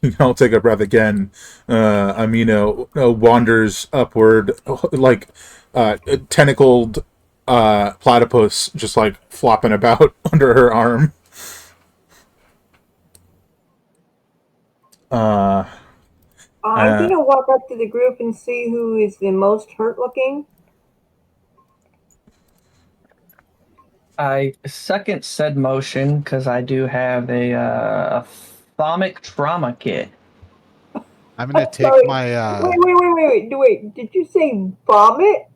You can all take a breath again. Amina wanders upward, like a tentacled platypus, just like flopping about under her arm. I'm gonna walk up to the group and see who is the most hurt looking. I second said motion because I do have a thermic trauma kit. I'm going to take Sorry. my... Wait. Did you say vomit?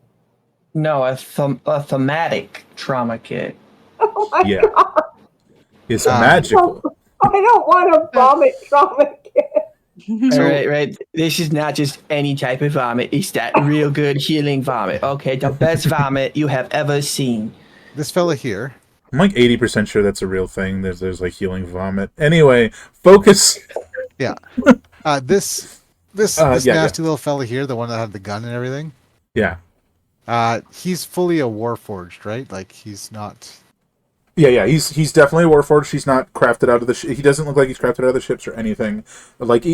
No, a thematic trauma kit. Oh my Yeah. god! It's magical. I don't want a vomit trauma kit. Right. This is not just any type of vomit. It's that real good healing vomit. Okay, the best vomit you have ever seen. This fella here. I'm like 80% sure that's a real thing. There's like healing vomit. Anyway, focus. Yeah. This yeah. nasty little fella here, the one that had the gun and everything. Yeah. He's fully a warforged, right? Like he's not. Yeah. He's definitely a warforged. He's not crafted out of the. He doesn't look like he's crafted out of the ships or anything. Like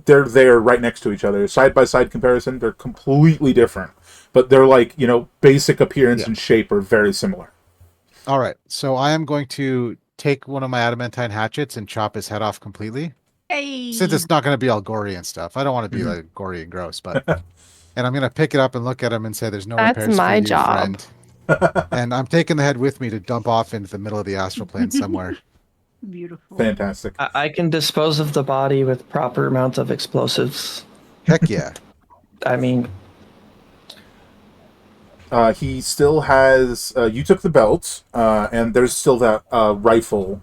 they're there right next to each other, side by side comparison. They're completely different, but they're like basic appearance and shape are very similar. All right, so I am going to take one of my adamantine hatchets and chop his head off completely. Hey. Since it's not going to be all gory and stuff, I don't want to be like gory and gross, but and I'm going to pick it up and look at him and say, "There's no That's repairs my for you, job. friend." And I'm taking the head with me to dump off into the middle of the astral plane somewhere. Beautiful. Fantastic. I can dispose of the body with proper amount of explosives. Heck yeah! I mean, He still has. You took the belt, and there's still that rifle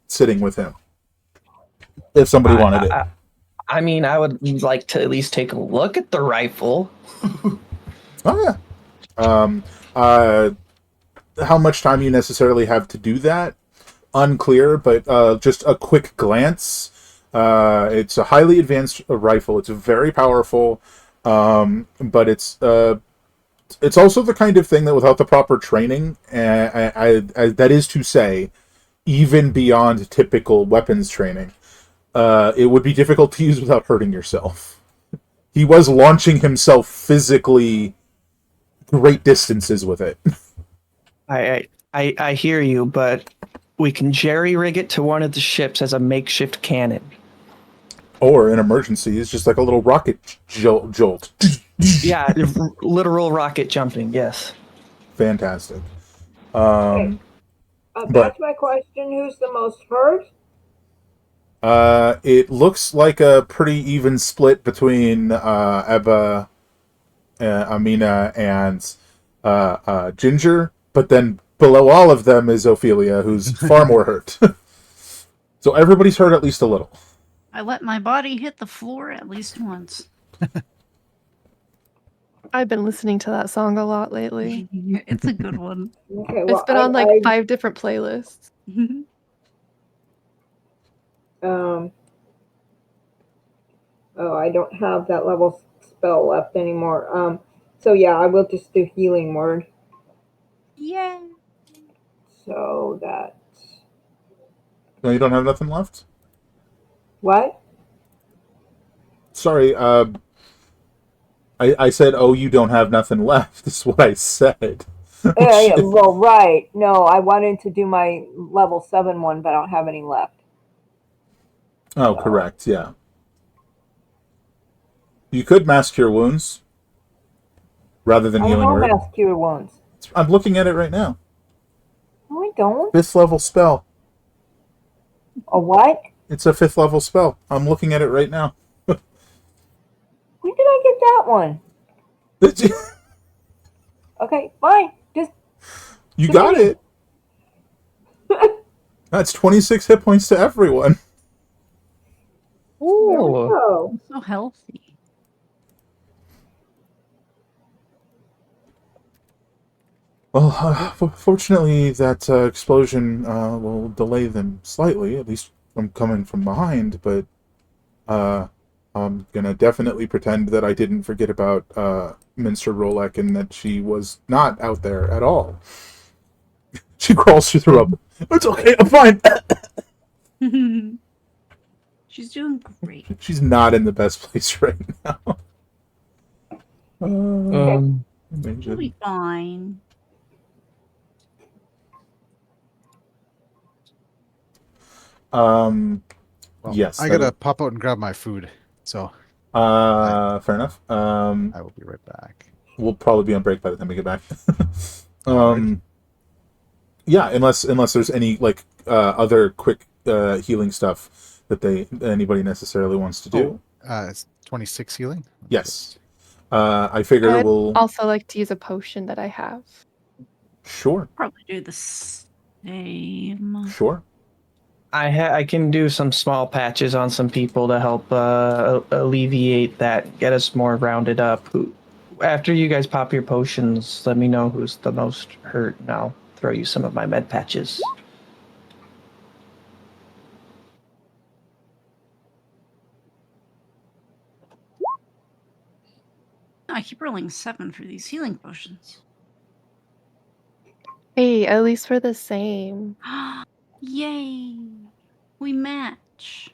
sitting with him. If somebody wanted it. I mean, I would like to at least take a look at the rifle. Oh yeah. How much time you necessarily have to do that? Unclear, but just a quick glance. It's a highly advanced rifle. It's very powerful, but it's It's also the kind of thing that without the proper training, that is to say, even beyond typical weapons training, it would be difficult to use without hurting yourself. He was launching himself physically great distances with it. I hear you, but we can jerry rig it to one of the ships as a makeshift cannon. Or in emergencies, just like a little rocket jolt. Yeah, literal rocket jumping. Yes. Fantastic. Okay. But Back to my question: who's the most hurt? it looks like a pretty even split between Ebba, Amina, and Ginger. But then below all of them is Ophelia, who's far more hurt. So everybody's hurt at least a little. I let my body hit the floor at least once. I've been listening to that song a lot lately. It's a good one. Okay, well, It's been on like 5 different playlists. oh, I don't have that level spell left anymore. So yeah, I will just do healing word. Yeah. So that No, you don't have nothing left? what? Sorry, I said, oh, you don't have nothing left. That's what I said. Yeah, well, right. No, I wanted to do my level 7 one, but I don't have any left. Oh, So. correct, yeah. You could mask your wounds rather than I don't healing know word. mass cure wounds. I'm looking at it right now. No, I don't. 5th level spell. A what? It's a 5th level spell. I'm looking at it right now. When did I get that one? Okay, fine. Just You got it. That's 26 hit points to everyone. there we Ooh. go. I'm so healthy. Well, fortunately, that explosion will delay them slightly, at least from coming from behind, but I'm gonna definitely pretend that I didn't forget about Minster Rolek and that she was not out there at all. She crawls through the rubble. It's okay, I'm fine. She's doing great. She's not in the best place right now. She'll be fine. Well, yes. I gotta pop out and grab my food. So. Fair enough. I will be right back. We'll probably be on break by the time we get back. Yeah, unless there's any like other quick healing stuff that anybody necessarily wants to do. It's 26 healing. Yes. I figure I'd we'll also like to use a potion that I have. Sure. Probably do the same. Sure. I can do some small patches on some people to help alleviate that, get us more rounded up. After you guys pop your potions, let me know who's the most hurt, and I'll throw you some of my med patches. I keep rolling 7 for these healing potions. Hey, at least we're the same. Yay! We match.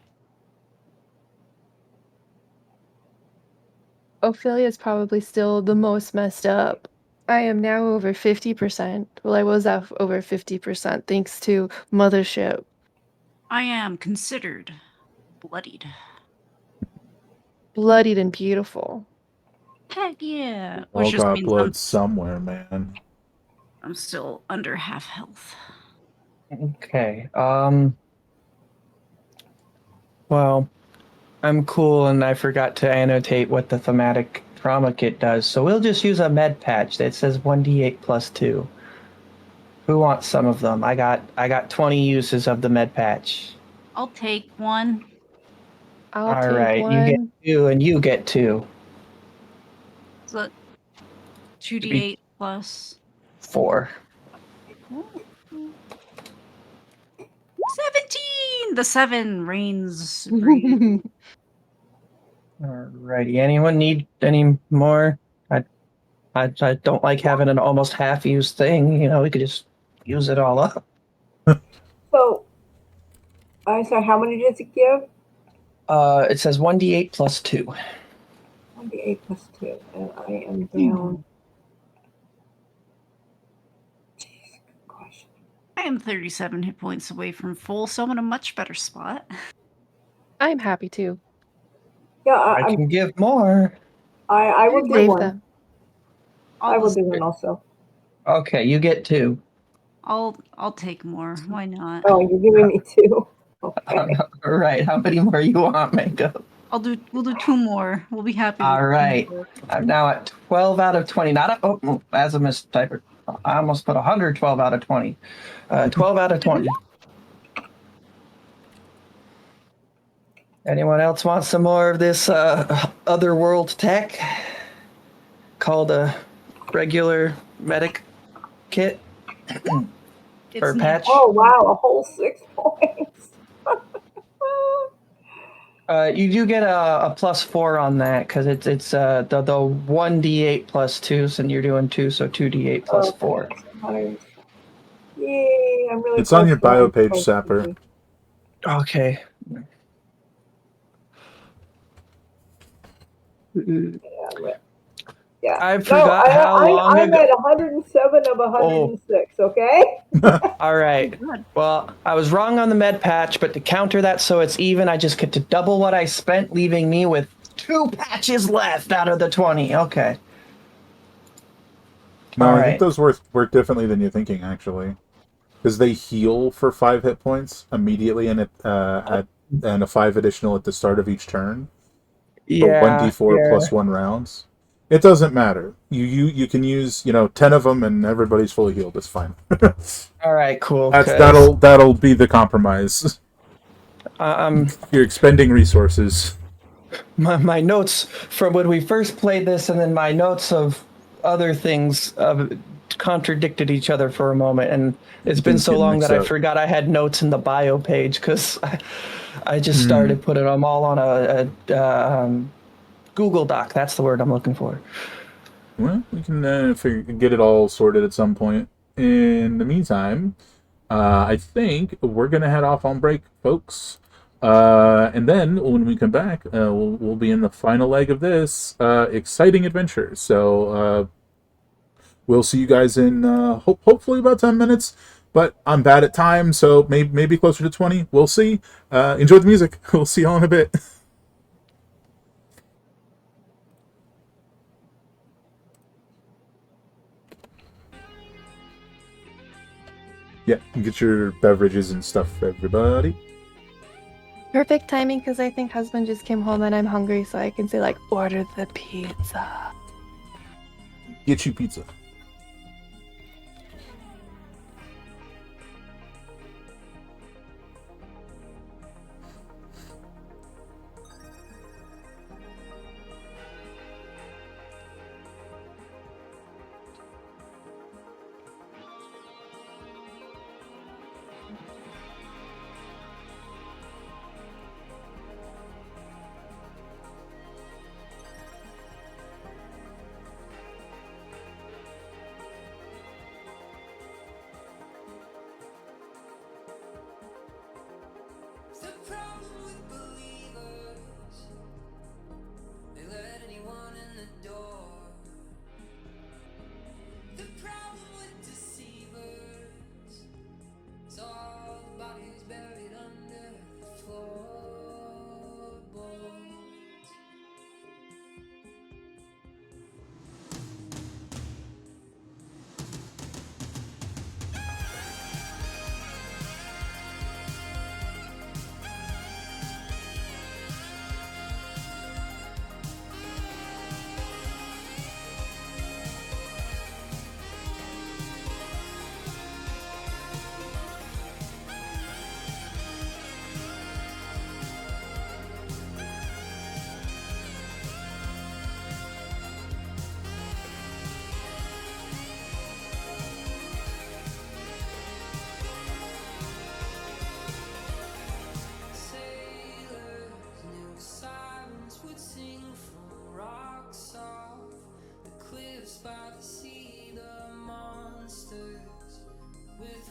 Ophelia's probably still the most messed up. I am now over 50%. Well, I was at over 50% thanks to Mothership. I am considered bloodied. Bloodied and beautiful. Heck yeah! all Which just got means blood somewhere, man. I'm still under half health. Okay. Well, I'm cool, and I forgot to annotate what the thematic trauma kit does, so we'll just use a med patch that says 1d8 plus 2. Who wants some of them? I got 20 uses of the med patch. I'll take one. I'll All take right, one. you get 2, and you get 2. So 2d8 plus 4. 17! The 7 reigns supreme. Alrighty. Anyone need any more? I don't like having an almost half-used thing. You know, we could just use it all up. So, I'm sorry, how many does it give? It says 1d8 plus 2. 1d8 plus 2, and I am down. Jeez, good question. I am 37 hit points away from full, so I'm in a much better spot. I'm happy too. Yeah, I can give more. I will do Save one. them. I will just- do one also. Okay, you get 2. I'll take more. Why not? Oh, you're giving me 2. Okay. All right, how many more you want, Mango? We'll do 2 more. We'll be happy. with All 2 right. more. I'm now at 12 out of 20. Not a, oh, as a mistyper. I almost put 112 out of 20. 12 out of 20. Anyone else want some more of this otherworld tech called a regular medic kit It's or neat. patch? Oh wow, a whole 6 points. You do get a +4 on that because it's the 1d8 plus 2, so you're doing 2, so 2d8 plus 4. So 100. Yay, I'm really It's on close your to where bio I'm page, supposed to Sapper. be. Okay. Yeah. I forgot how long I'm ago. at 107 of 106, okay? All right. Oh, good. Well, I was wrong on the med patch, but to counter that so it's even, I just get to double what I spent, leaving me with 2 patches left out of the 20. Okay. No, All I think right. those work differently than you're thinking, actually, because they heal for 5 hit points immediately, and and a 5 additional at the start of each turn. So Yeah. 1d4 plus 1 rounds. It doesn't matter. You can use 10 of them, and everybody's fully healed. It's fine. All right. Cool. That'll be the compromise. I'm You're expending resources. my notes from when we first played this, and then my notes of other things contradicted each other for a moment, and it's been Things so get long mixed that I up. forgot I had notes in the bio page because I just started putting them all on a Google Doc. That's the word I'm looking for. Well, we can get it all sorted at some point. In the meantime, I think we're gonna head off on break, folks. And then when we come back, we'll be in the final leg of this exciting adventure. So we'll see you guys in hopefully about 10 minutes. But I'm bad at time, so maybe closer to 20. We'll see. Enjoy the music. We'll see y'all in a bit. Yeah, get your beverages and stuff, everybody. Perfect timing because I think husband just came home and I'm hungry, so I can say like, order the pizza. Get you pizza.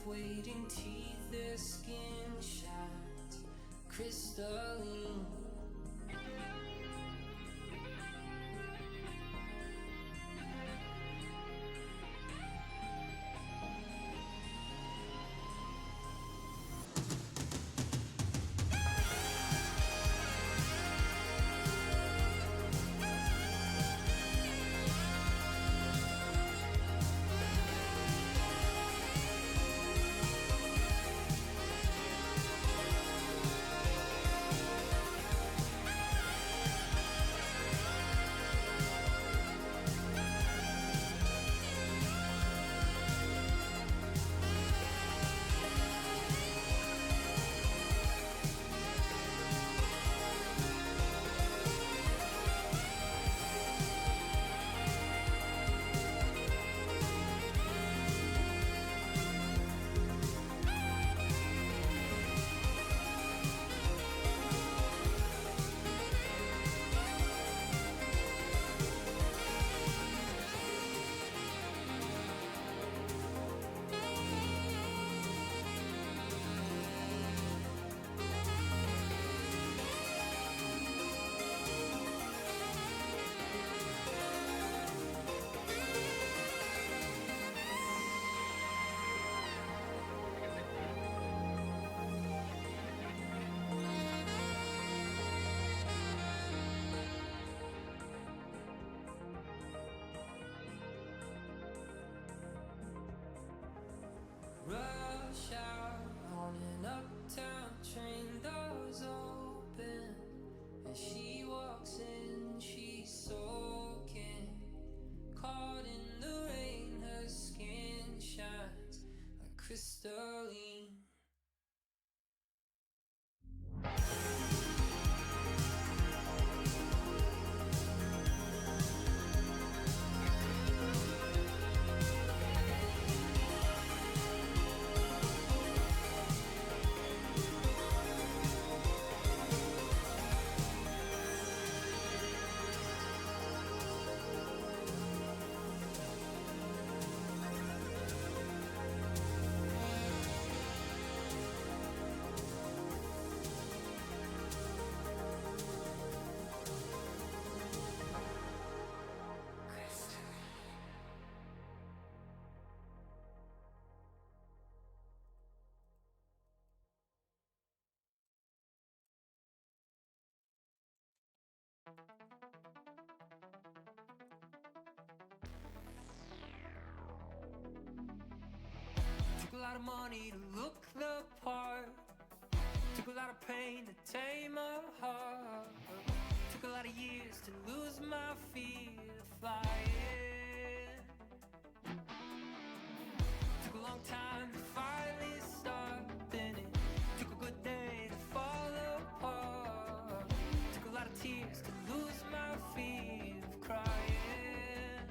waiting teeth, their skin shines crystalline. Rush out on an uptown train, doors open. As she walks in, she's soaking. Caught in the rain, her skin shines like crystalline. Took a lot of money to look the part. Took a lot of pain to tame a heart. Took a lot of years to lose my fear of flying. Took a long time to finally start, then it took a good day to fall apart. Took a lot of tears to lose my fear of crying.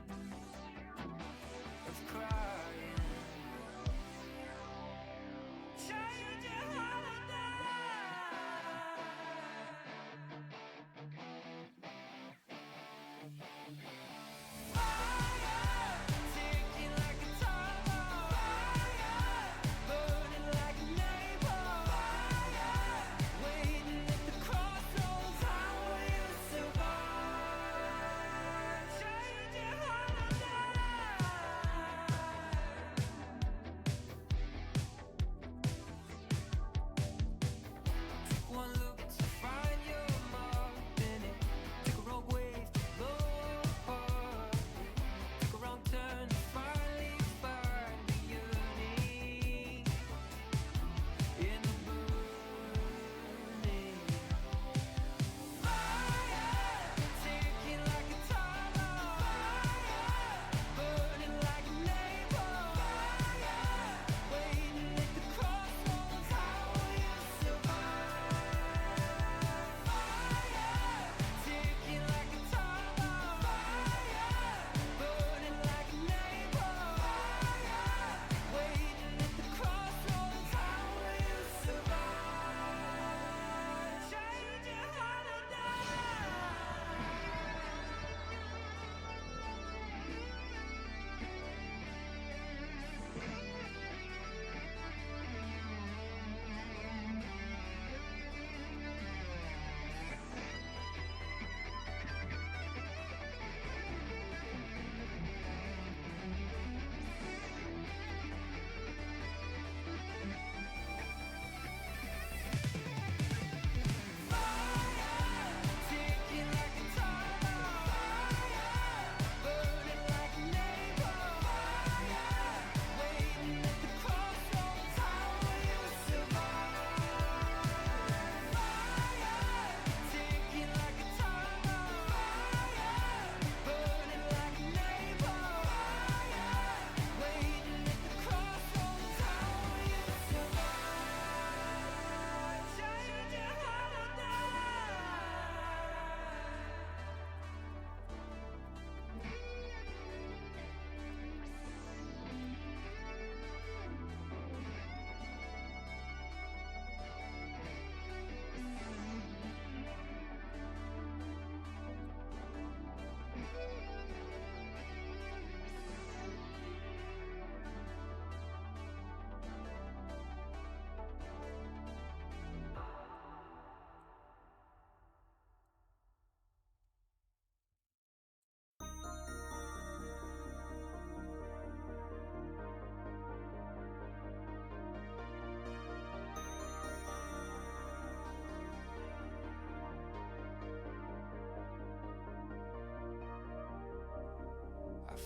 Of crying. Change your holiday.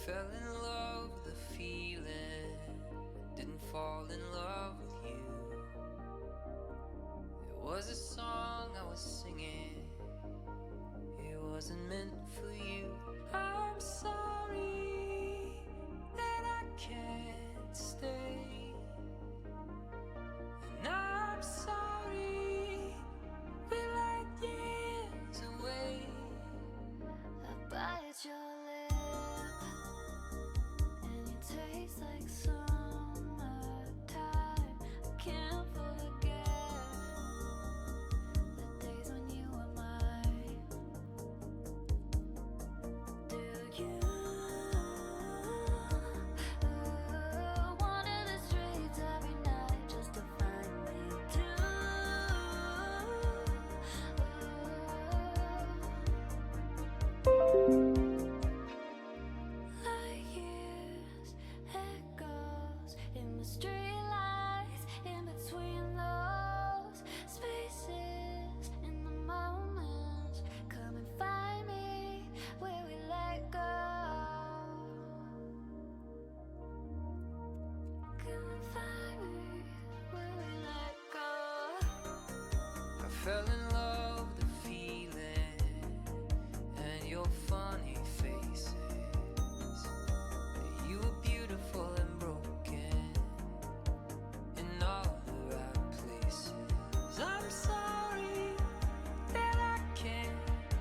fell in love with the feeling, didn't fall in love with you. It was a song I was singing, it wasn't meant for you. I'm sorry that I can't stay, and I'm sorry we're like years away. I bite your lip, and you taste like summertime. I can't forget the days when you were mine. Do you wander the streets every night just to find me too? Like years, echoes in the streetlights, in between those spaces, in the moments. Come and find me where we let go. Come and find me where we let go. I fell in love with the feeling and your funny faces. You were beautiful and broken in all the right places. I'm sorry that I can't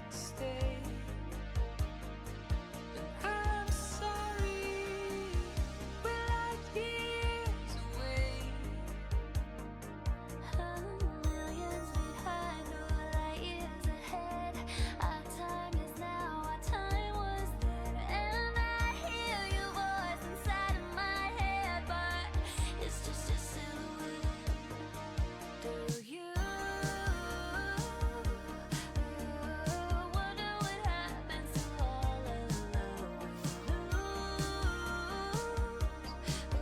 stay, and I'm sorry we're like years away. Millions behind or light years ahead. Our time is now, our time was then. And I hear your voice inside of my head, but it's just a silhouette. Do you wonder what happens to all of the love we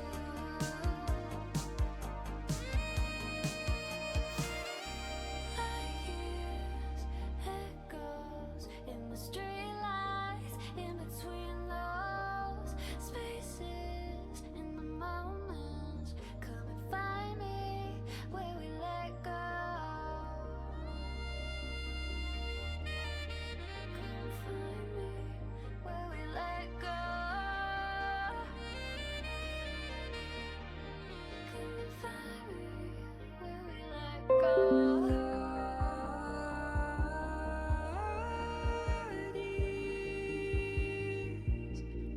Like years, echoes in the streetlights, in between those spaces, in the moments. Come and find me where we let go. Come and find me where we let go. Come and find me where we let go.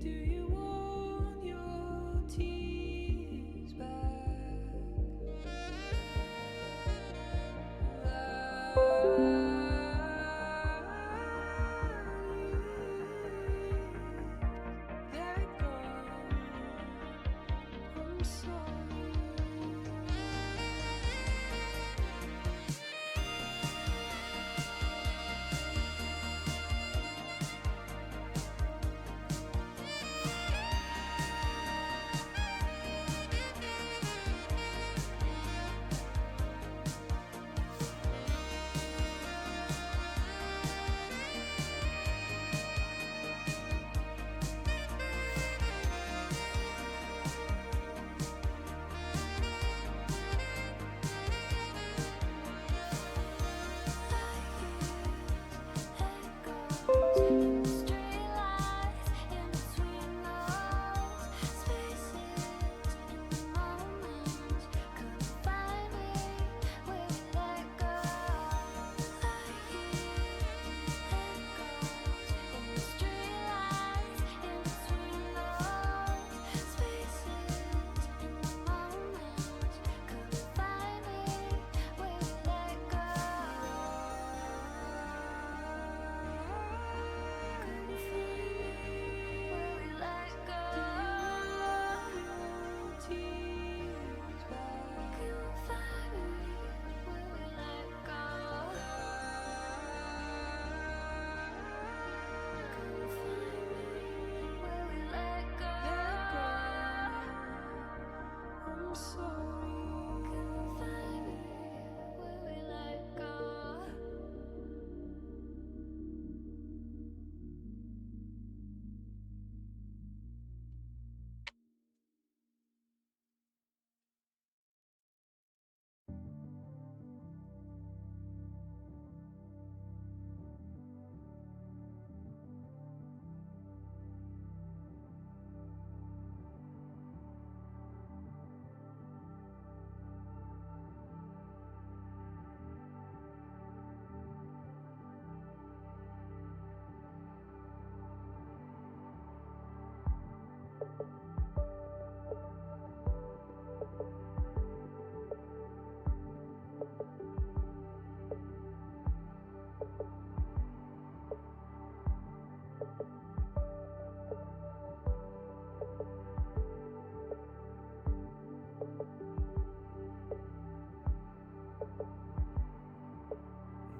Do you want your tears back? Let go. I'm sorry.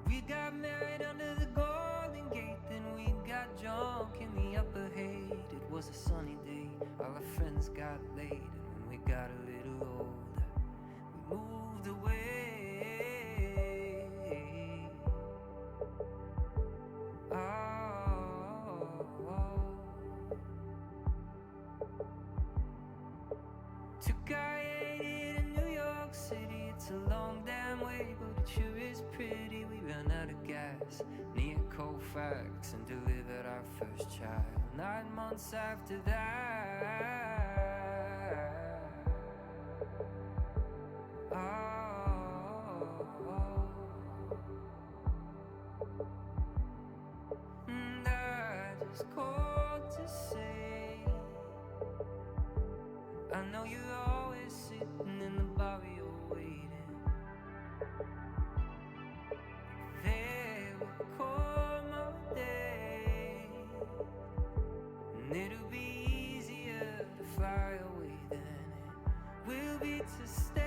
We got married under the Golden Gate, then we got drunk in the upper Haight. It was a sunny day, all our friends got laid, and when we got a little older, we moved away. Took I-80 to New York City. It's a long damn way, but it sure is pretty. We ran out of gas near Colfax and delivered our first child 9 months after that. And I just called to say, I know you're always sitting in the bar, you're waiting. There will come a day, and it'll be easier to fly away than it will be to stay.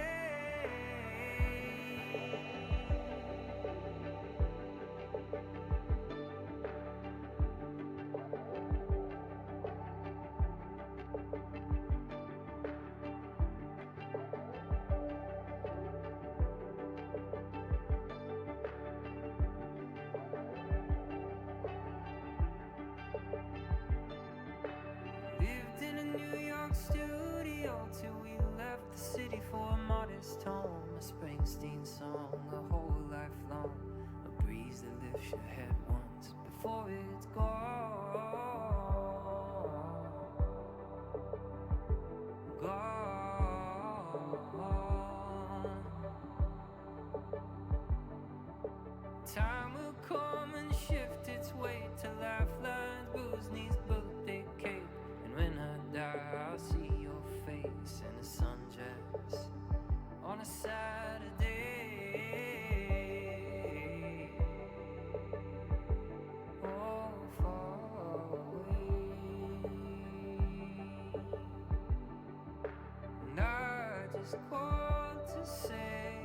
Lived in a New York studio till we left the city for a modest home. A Springsteen song, a whole life long. A breeze that lifts your head once before it's gone. Time will come and shift its weight till life learns booze needs birthday cake. And when I die, I'll see your face in a sundress on a Saturday. Oh, far away. And I just called to say,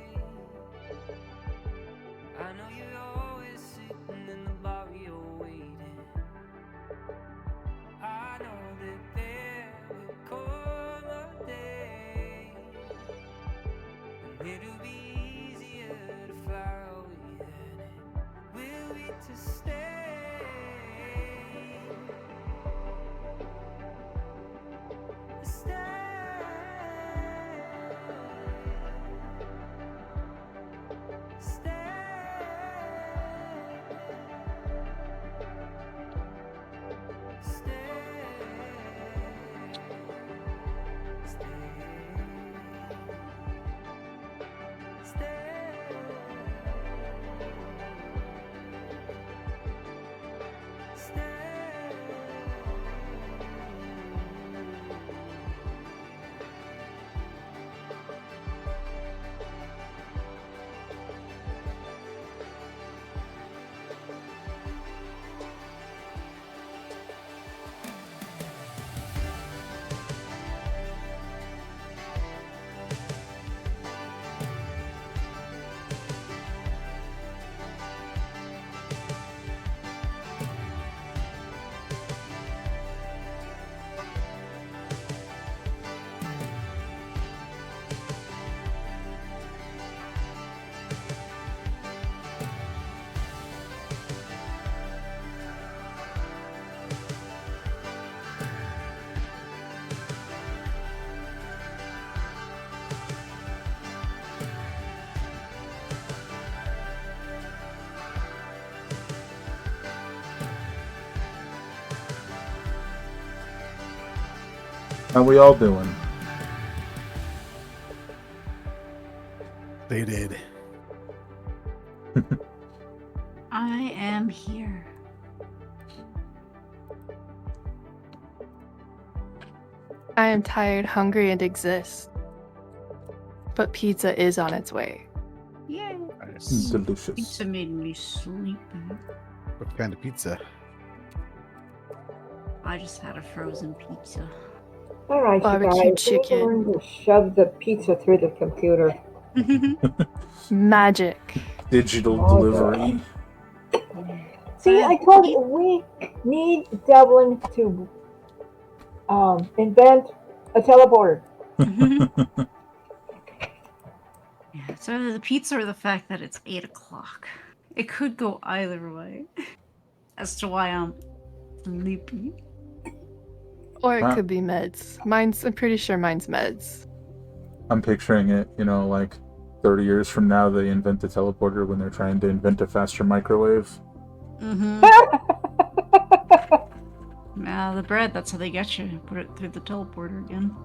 I know you're always sitting in the bar, you're waiting. I know that there will come a day, and it'll be easier to fly away than it will be to stay. How we all doing? They did. I am here. I am tired, hungry, and exist. But pizza is on its way. Yay. Nice. Delicious. Pizza made me sleepy. What kind of pizza? I just had a frozen pizza. All right, you Barbecue guys. chicken. Learn to shove the pizza through the computer. Magic. Digital Oh, delivery. See, I told you we need Devlin to invent a teleporter. Yeah, it's either the pizza or the fact that it's 8 o'clock. It could go either way. As to why I'm sleepy. Or it Wow. could be meds. I'm pretty sure mine's meds. I'm picturing it, like 30 years from now they invent the teleporter when they're trying to invent a faster microwave. Mm-hmm. Now the bread, that's how they get you. Put it through the teleporter again.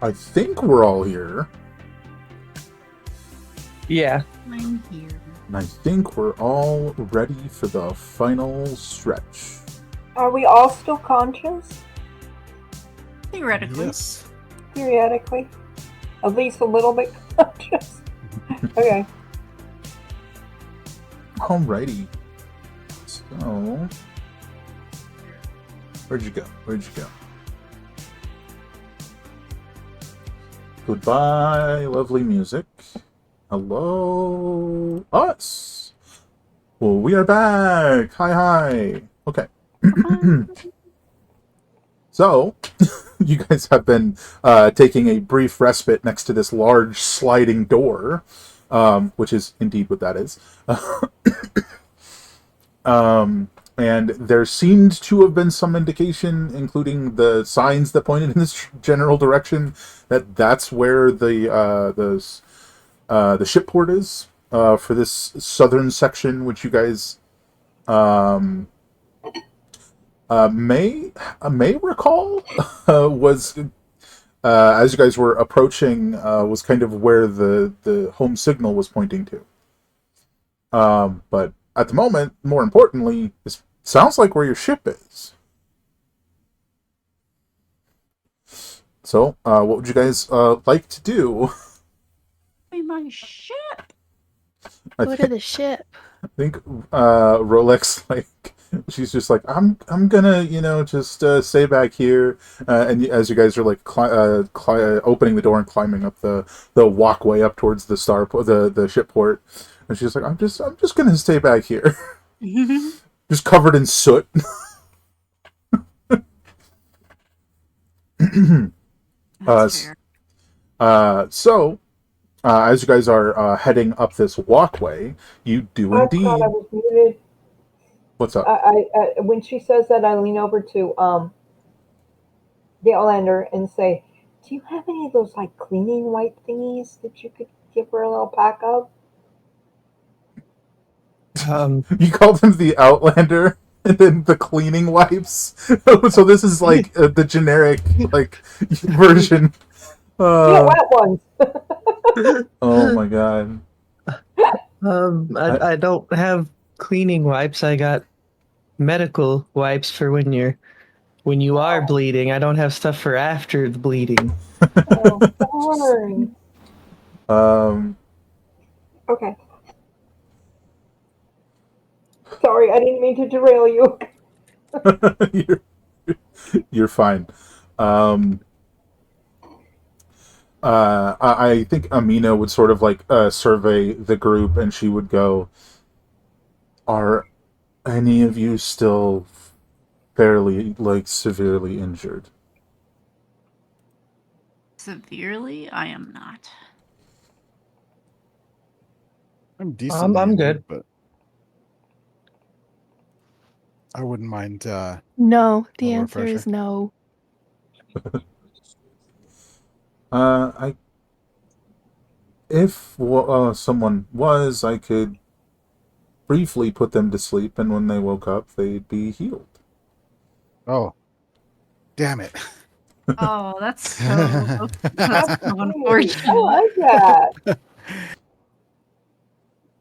I think we're all here. Yeah. I'm here. And I think we're all ready for the final stretch. Are we all still conscious? Theoretically. Yes. Periodically? At least a little bit conscious? Okay. Alrighty. So, where'd you go? Goodbye, lovely music. Hello, us. Well, we are back. Hi. Okay. So, you guys have been taking a brief respite next to this large sliding door, which is indeed what that is. And there seemed to have been some indication, including the signs that pointed in this general direction, that that's where the ship port is for this southern section, which you guys may recall was as you guys were approaching was kind of where the home signal was pointing to. But at the moment, more importantly, it sounds like where your ship is. So, what would you guys like to do? Be my ship. Go to the ship. I think Rolex, like, she's just like, I'm gonna just stay back here, and as you guys are like opening the door and climbing up the walkway up towards the the ship port, and she's like, I'm just gonna stay back here, just covered in soot. That's fair. So, as you guys are heading up this walkway, you do I indeed. thought I was muted. What's up? I when she says that, I lean over to the Outlander and say, "Do you have any of those like cleaning wipe thingies that you could give her a little pack of?" You called him the Outlander, and then the cleaning wipes. So this is like the generic like version. Wet ones. Oh my god. I don't have cleaning wipes. I got medical wipes for when you are bleeding. I don't have stuff for after the bleeding. Oh, darn. Okay. Sorry, I didn't mean to derail you. You're fine. I think Amina would sort of like survey the group, and she would go, "Are any of you still fairly like severely injured?" Severely, I am not. I'm decent. I'm good. But I wouldn't mind. No, the little answer refresher. is no. If someone was, I could briefly put them to sleep, and when they woke up, they'd be healed. Oh, damn it! Oh, that's so I unfortunate. like that.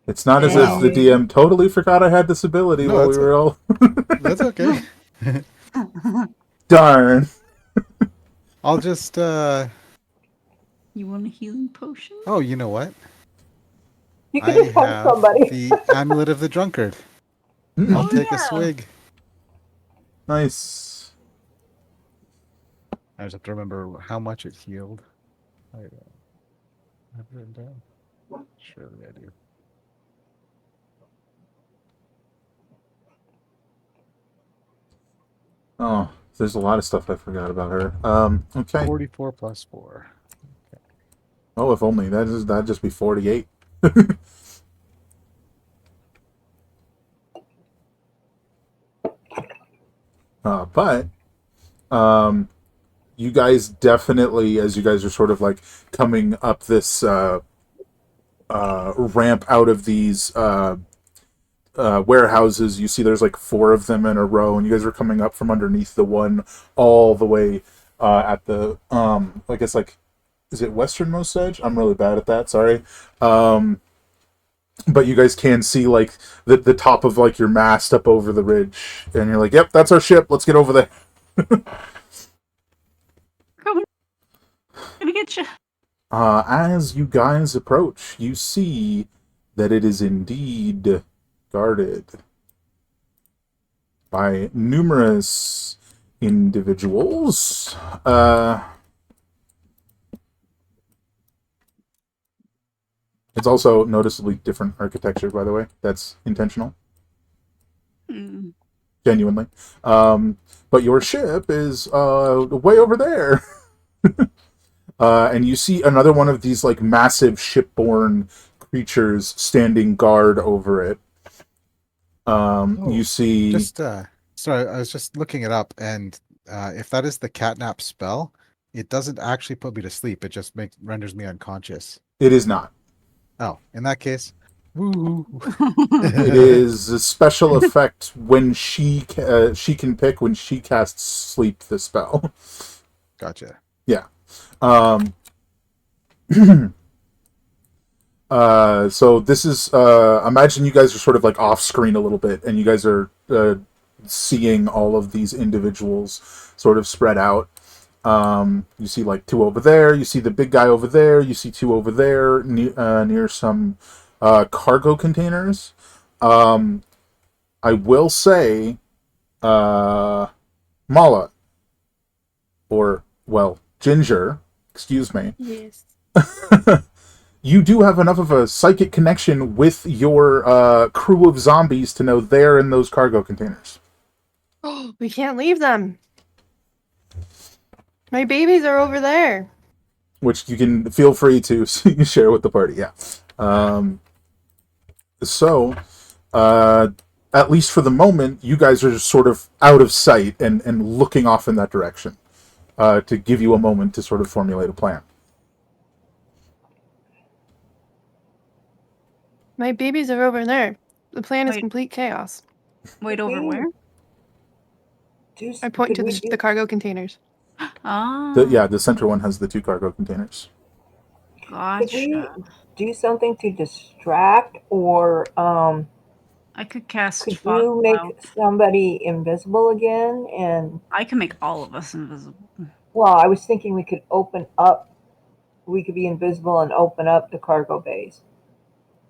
It's not as if the DM totally forgot I had this ability No, while we that's were all. That's okay. Darn. I'll just You want a healing potion? Oh, you know what? You could I just punch have somebody. the Amulet of the Drunkard. I'll Oh, take a yeah. swig. Nice. I just have to remember how much it healed. I have it written down. Surely I do. Oh, there's a lot of stuff I forgot about her. Okay. 44 plus 4. Oh, if only that'd just be 48. But you guys definitely, as you guys are sort of like coming up this ramp out of these warehouses, you see there's like 4 of them in a row, and you guys are coming up from underneath the one all the way at the I guess like, is it westernmost edge? I'm really bad at that. Sorry. But you guys can see like the top of like your mast up over the ridge, and you're like, "Yep, that's our ship. Let's get over there." Gonna get you. As you guys approach, you see that it is indeed guarded by numerous individuals. It's also noticeably different architecture, by the way. That's intentional. Hmm. Genuinely. But your ship is way over there. And you see another one of these like massive shipborne creatures standing guard over it. You see Just sorry, I was just looking it up, and if that is the catnap spell, it doesn't actually put me to sleep. It just renders me unconscious. it is not. Oh, in that case, woo. It is a special effect when she can pick when she casts sleep the spell. Gotcha. Yeah. So this is imagine you guys are sort of like off screen a little bit, and you guys are seeing all of these individuals sort of spread out. You see like 2 over there. You see the big guy over there. You see 2 over there near some cargo containers. I will say, Mala, or well, Ginger, excuse me. Yes. You do have enough of a psychic connection with your crew of zombies to know they're in those cargo containers. Oh, we can't leave them. My babies are over there. Which you can feel free to share with the party, yeah. At least for the moment, you guys are just sort of out of sight and looking off in that direction to give you a moment to sort of formulate a plan. My babies are over there. The plan is Wait. complete chaos. Wait, over where? I point to Could we the cargo containers. Ah, The center one has the 2 cargo containers. Could we gotcha. do something to distract, or I could cast could fog you make cloud. somebody invisible again? And I can make all of us invisible. well, I was thinking we could open up. We could be invisible and open up the cargo bays.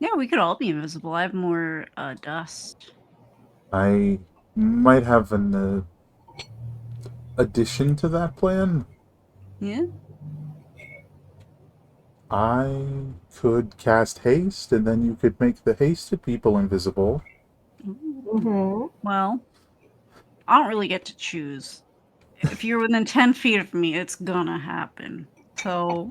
Yeah, we could all be invisible. I have more dust. I might have an addition to that plan. Yeah. I could cast haste, and then you could make the hasted people invisible. Ooh. Well, I don't really get to choose. If you're within 10 feet of me, it's gonna happen. So,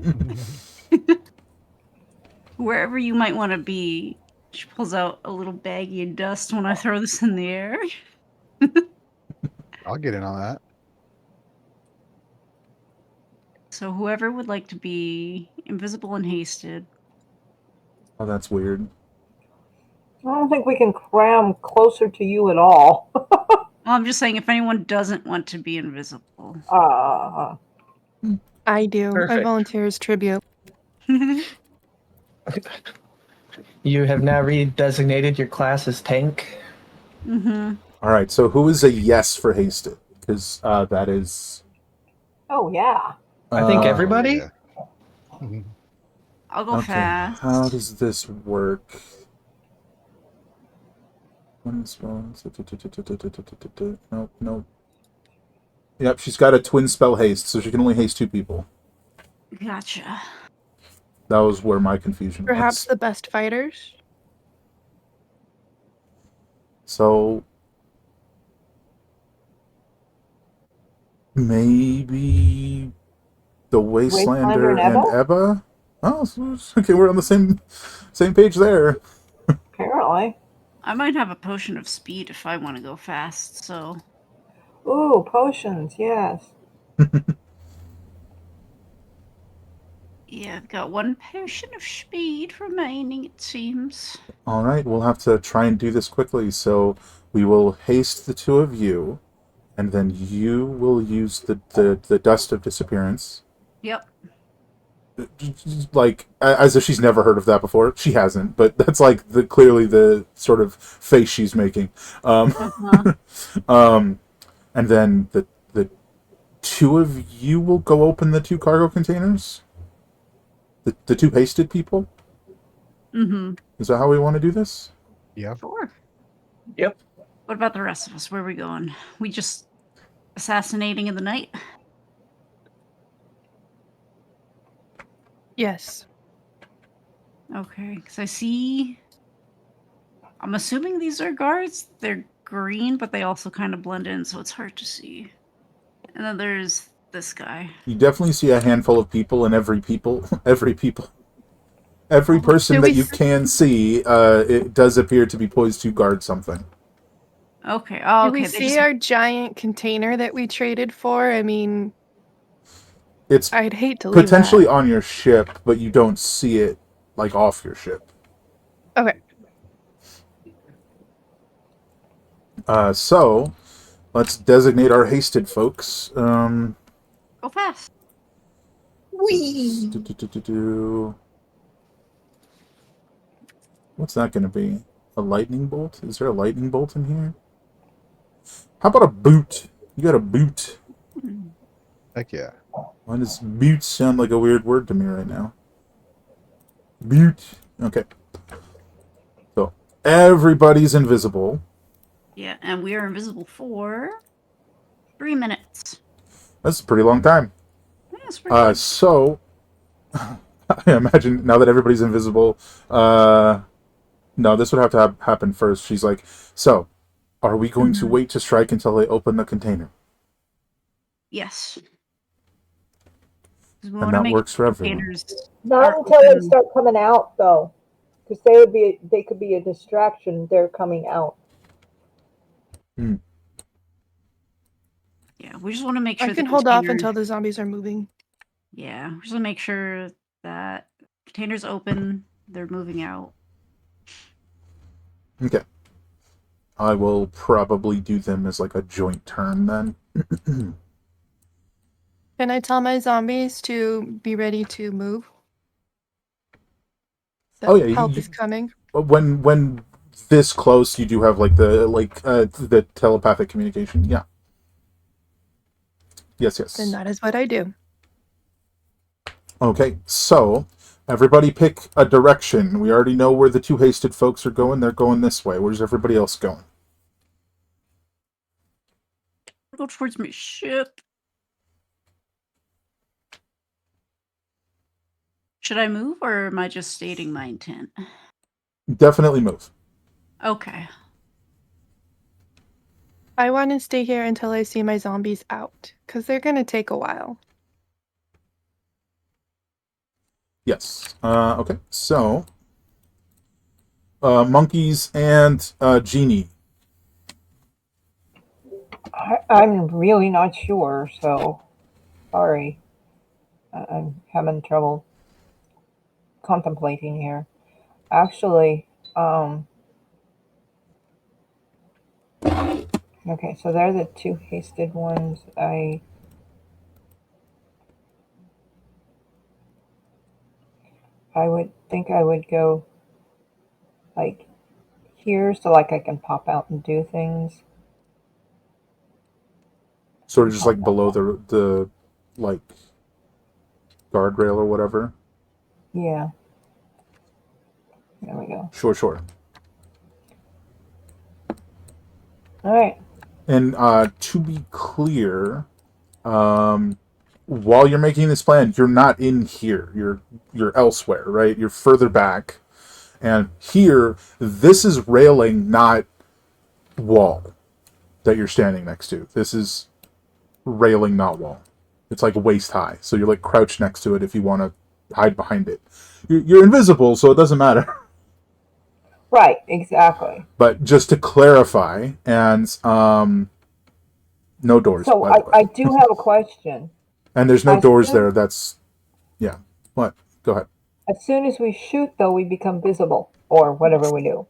wherever you might want to be, she pulls out a little baggie of dust when I throw this in the air. I'll get in on that. So, whoever would like to be invisible and hasted. Oh, that's weird. I don't think we can cram closer to you at all. Well, I'm just saying, if anyone doesn't want to be invisible. I do. I Perfect. volunteer as tribute. You have now redesignated your class as tank. Mm-hmm. All right. So who is a yes for hasted? Because that is. Oh yeah. I think Uh, everybody. Yeah. Mhm. I'll go okay. fast. How does this work? One spell. Nope. Nope. Yep. She's got a twin spell haste, so she can only haste 2 people. Gotcha. That was where my confusion Perhaps was. the best fighters. So maybe the Wastelander Wastelander and and Ebba? Ebba. Oh, okay. We're on the same page there. Apparently. I might have a potion of speed if I want to go fast, so Ooh, potions, yes. yeah, I've got 1 potion of speed remaining, it seems. All right. We'll have to try and do this quickly. So we will haste the 2 of you, and then you will use the dust of disappearance. Yep. Like as if she's never heard of that before. She hasn't, but that's like clearly the sort of face she's making. Uh-huh. And then the 2 of you will go open the 2 cargo containers. The 2 hasted people. Mm-hmm. Is that how we want to do this? Yeah. Sure. Yep. What about the rest of us? Where are we going? We just assassinating in the night? Yes. Okay, because I see. I'm assuming these are guards. They're green, but they also kind of blend in, so it's hard to see. And then there's this guy. You definitely see a handful of people, and every person Do that we you s- can see, it does appear to be poised to guard something. Okay. Oh, Do okay. we They see just. our giant container that we traded for? I mean, It's I'd hate to leave potentially that. on your ship, but you don't see it like off your ship. Okay. So let's designate our hasted folks. Go fast. What's that going to be? A lightning bolt? Is there a lightning bolt in here? How about a boot? You got a boot. Hmm. Heck yeah. Why does boot sound like a weird word to me right now? Boot. Okay. So everybody's invisible. Yeah, and we are invisible for 3 minutes. That's a pretty long time. Yeah, that's pretty good. So I imagine now that everybody's invisible, no, this would have to happen first. She's like, so, are we going to wait to strike until they open the container? Yes. 'Cause we And want to that make works for everyone. containers Not are until they open. start coming out though. Because they could be a distraction. They're coming out. Hmm. Yeah, we just want to make I sure the can hold off container. until the zombies are moving. Yeah, we just want to make sure that containers open, they're moving out. Okay. I will probably do them as like a joint turn then. Can I tell my zombies to be ready to move? That Oh yeah, help is coming. when this close, you do have like the telepathic communication. Yeah. Yes, Then yes. that is what I do. Okay, so everybody pick a direction. We already know where the 2 hasted folks are going. They're going this way. Where's everybody else going? Go towards my ship. Should I move or am I just stating my intent? Definitely move. Okay. I want to stay here until I see my zombies out, because they're going to take a while. Yes. Okay, so monkeys and genie. I'm really not sure, so sorry. I'm having trouble contemplating here. Actually, okay, so they're the 2 hasted ones. I would think I would go like here, so like I can pop out and do things. Sort of just like below the like guardrail or whatever. Yeah. There we go. Sure. All right. And to be clear, while you're making this plan, you're not in here. You're elsewhere, right? You're further back. And here, this is railing, not wall that you're standing next to. This is railing, not wall. It's like waist high. So you're like crouched next to it if you want to hide behind it. You're invisible, so it doesn't matter. Right, exactly. But just to clarify, and no doors. So by the way. I do have a question. And there's no As doors soon- there. That's, yeah. What? Go ahead. As soon as we shoot, though, we become visible, or whatever we do.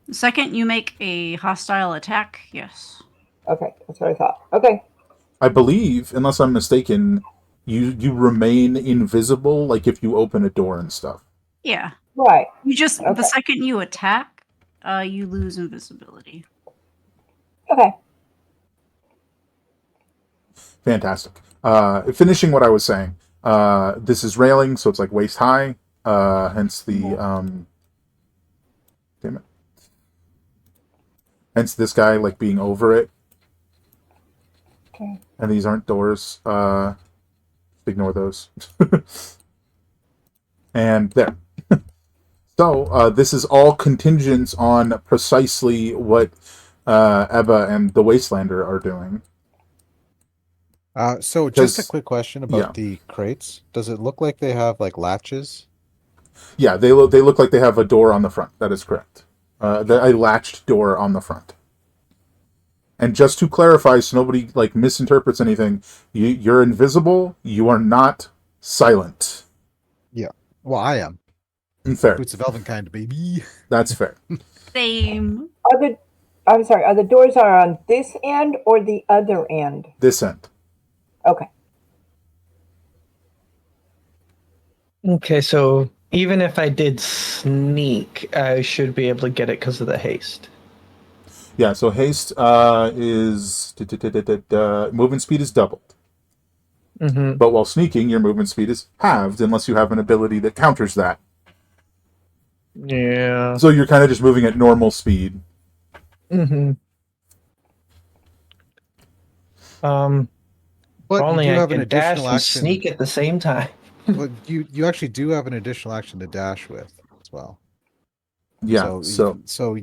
The second you make a hostile attack, yes. Okay, that's what I thought. Okay. I believe, unless I'm mistaken, you remain invisible, like if you open a door and stuff. Yeah. Right. You just Okay. the second you attack, you lose invisibility. Okay. Fantastic. Finishing what I was saying. This is railing, so it's like waist high. Hence the damn it. Hence this guy like being over it. Okay. And these aren't doors. Ignore those. And there. So this is all contingent on precisely what Ebba and the Wastelander are doing. So just a 'Cause- quick question about yeah. the crates. Does it look like they have like latches? Yeah, they look like they have a door on the front. That is correct. A latched door on the front. And just to clarify, so nobody like misinterprets anything, you're invisible. You are not silent. Well, I am. Fair. Boots of Elvenkind, baby. That's fair. Same. I'm sorry, are the doors are on this end or the other end? This end. Okay. Okay, so even if I did sneak, I should be able to get it because of the haste. Yeah. So haste is movement speed is doubled. Mm-hmm. But while sneaking, your movement speed is halved unless you have an ability that counters that. Yeah. So you're kind of just moving at normal speed. Mm-hmm. But Only you do I have an can dash additional and action. sneak at the same time. Well, you actually do have an additional action to dash with as well. Yeah. So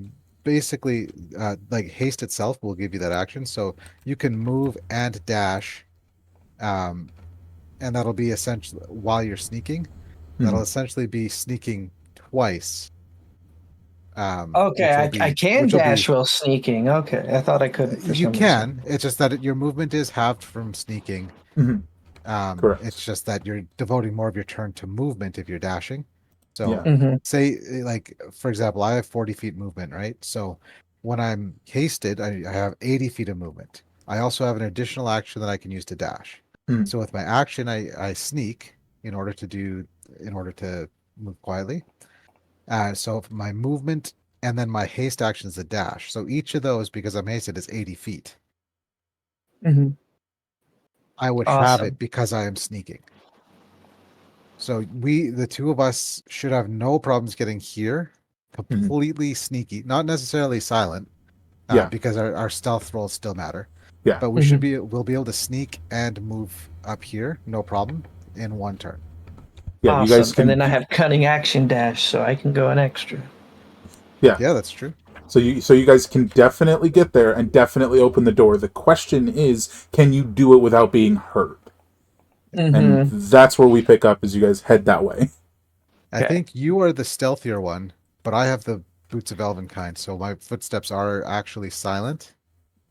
basically, like haste itself will give you that action. So you can move and dash, and that'll be essentially while you're sneaking. That'll essentially be sneaking twice. Okay, I can which will dash be- while sneaking. Okay, I thought I couldn't. For You some can. reason. It's just that your movement is halved from sneaking. Mhm. Correct. It's just that you're devoting more of your turn to movement if you're dashing. So Yeah. Mm-hmm. say, like, for example, I have 40 feet movement, right? So when I'm hasted, I have 80 feet of movement. I also have an additional action that I can use to dash. Hmm. So with my action, I sneak in order to move quietly. So my movement and then my haste action is a dash. So each of those, because I'm hasted, is 80 feet. Mm-hmm. I would have Awesome. it because I am sneaking. So the two of us, should have no problems getting here, completely sneaky, not necessarily silent, Yeah. because our stealth rolls still matter. Yeah. But we'll be able to sneak and move up here, no problem, in one turn. Yeah. Awesome. You guys can. And then I have cunning action dash, so I can go an extra. Yeah, that's true. So you guys can definitely get there and definitely open the door. The question is, can you do it without being heard? Mm-hmm. And that's where we pick up as you guys head that way. I Okay. think you are the stealthier one, but I have the boots of Elvenkind, so my footsteps are actually silent.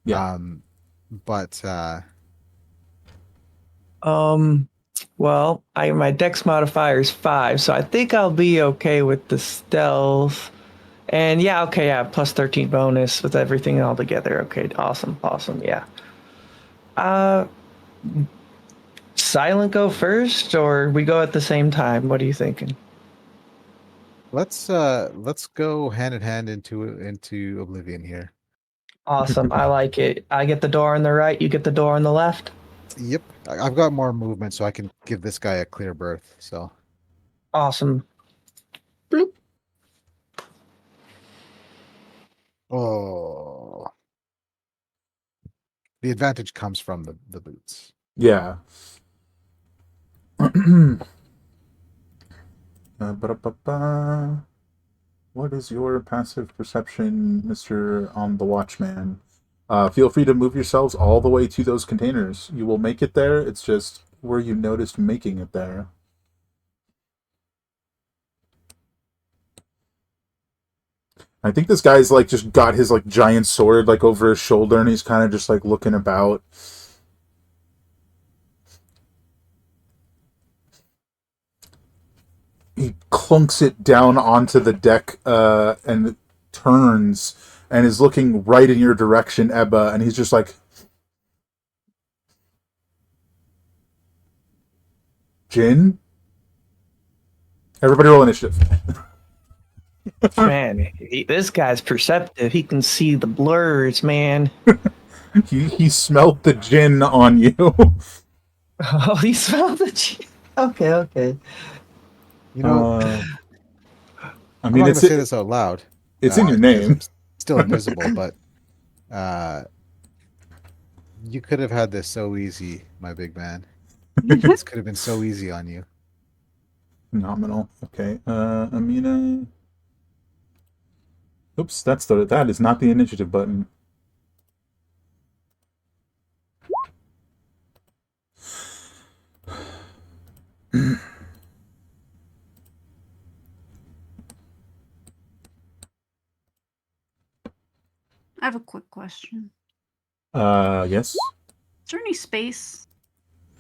Yeah. But Well, my dex modifier is 5, so I think I'll be okay with the stealth. And yeah, okay, yeah, plus 13 bonus with everything all together. Okay, awesome, yeah. Silent go first, or we go at the same time? What are you thinking? Let's go hand in hand into oblivion here. Awesome. I like it. I get the door on the right, you get the door on the left. Yep, I've got more movement, so I can give this guy a clear berth. So Awesome. Bloop. oh, the advantage comes from the boots. Yeah. Ba-da-ba-ba. What is your passive perception, Mr. On the Watchman? Feel free to move yourselves all the way to those containers. You will make it there. It's just where you noticed making it there. I think this guy's like just got his like giant sword like over his shoulder, and he's kind of just like looking about. He clunks it down onto the deck and turns and is looking right in your direction, Ebba, and he's just like, Jin? Everybody roll initiative. Man, this guy's perceptive. He can see the blurs, man. He smelled the gin on you. Oh, he smelled the cheese. Okay. You know, I I'm mean, not going it's to say this out loud. it's in your because name. I'm still invisible, but you could have had this so easy, my big man. This could have been so easy on you. Phenomenal. Okay, Amina. Oops, that is not the initiative button. I have a quick question. Yes. Is there any space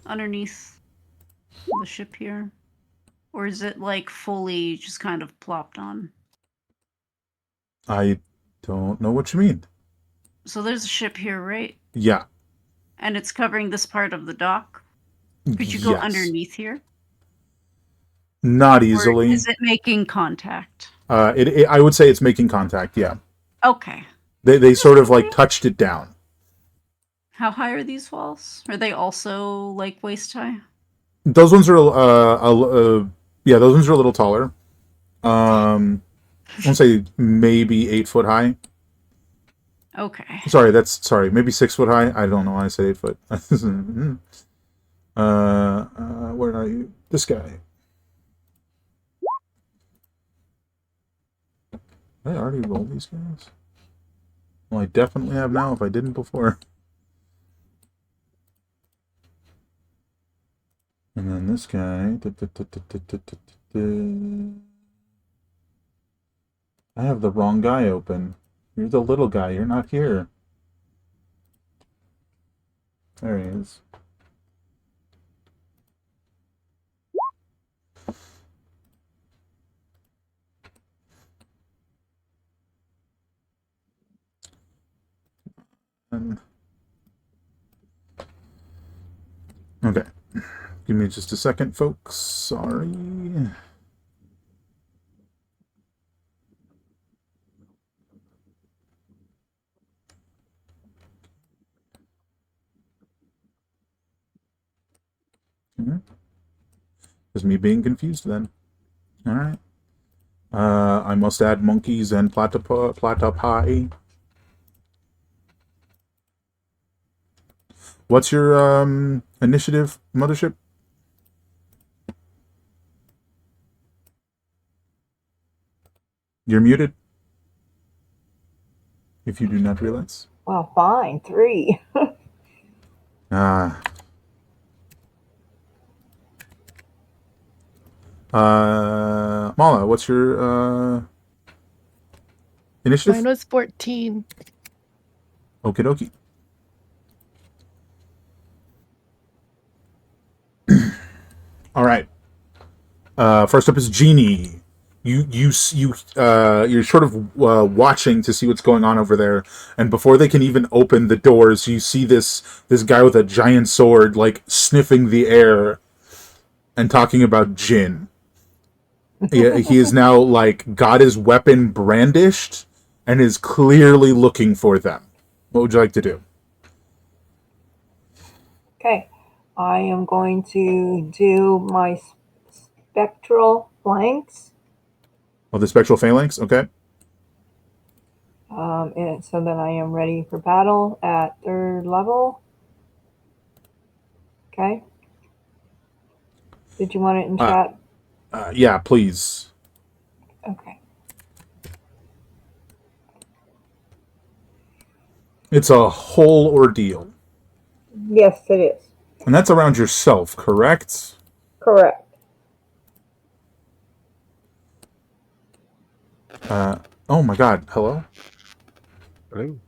underneath the ship here? Or is it like fully just kind of plopped on? I don't know what you mean. So there's a ship here, right? Yeah. And it's covering this part of the dock. Could you go Yes. underneath here? Not Or easily. is it making contact? I would say it's making contact. Yeah. Okay. They sort of like touched it down. How high are these walls? Are they also like waist high? Those ones are yeah, those ones are a little taller. I want to say maybe 8 foot high. Okay. Sorry, maybe 6 foot high. I don't know why I said 8 foot. Where are you? This guy. Did I already roll these guys? Well, I definitely have now if I didn't before. And then this guy. I have the wrong guy open. You're the little guy. You're not here. There he is. Okay. Give me just a second, folks. Sorry. Is me being confused then. Alright. I must add monkeys and platypi. What's your initiative, Mothership? You're muted. If you do not realize. Well, fine. 3. Mala, what's your initiative? Mine was 14. Okie dokie. All right. First up is Genie. You're sort of watching to see what's going on over there, and before they can even open the doors, you see this guy with a giant sword like sniffing the air and talking about Jin. He is now like got his weapon brandished and is clearly looking for them. What would you like to do? Okay. I am going to do my spectral flanks. Oh, the spectral phalanx. Okay. And so that I am ready for battle at 3rd level. Okay. Did you want it in Uh, chat? Yeah, please. Okay. It's a whole ordeal, Yes, it is. and that's around yourself, correct? Correct. Oh my God! Hello. Hello.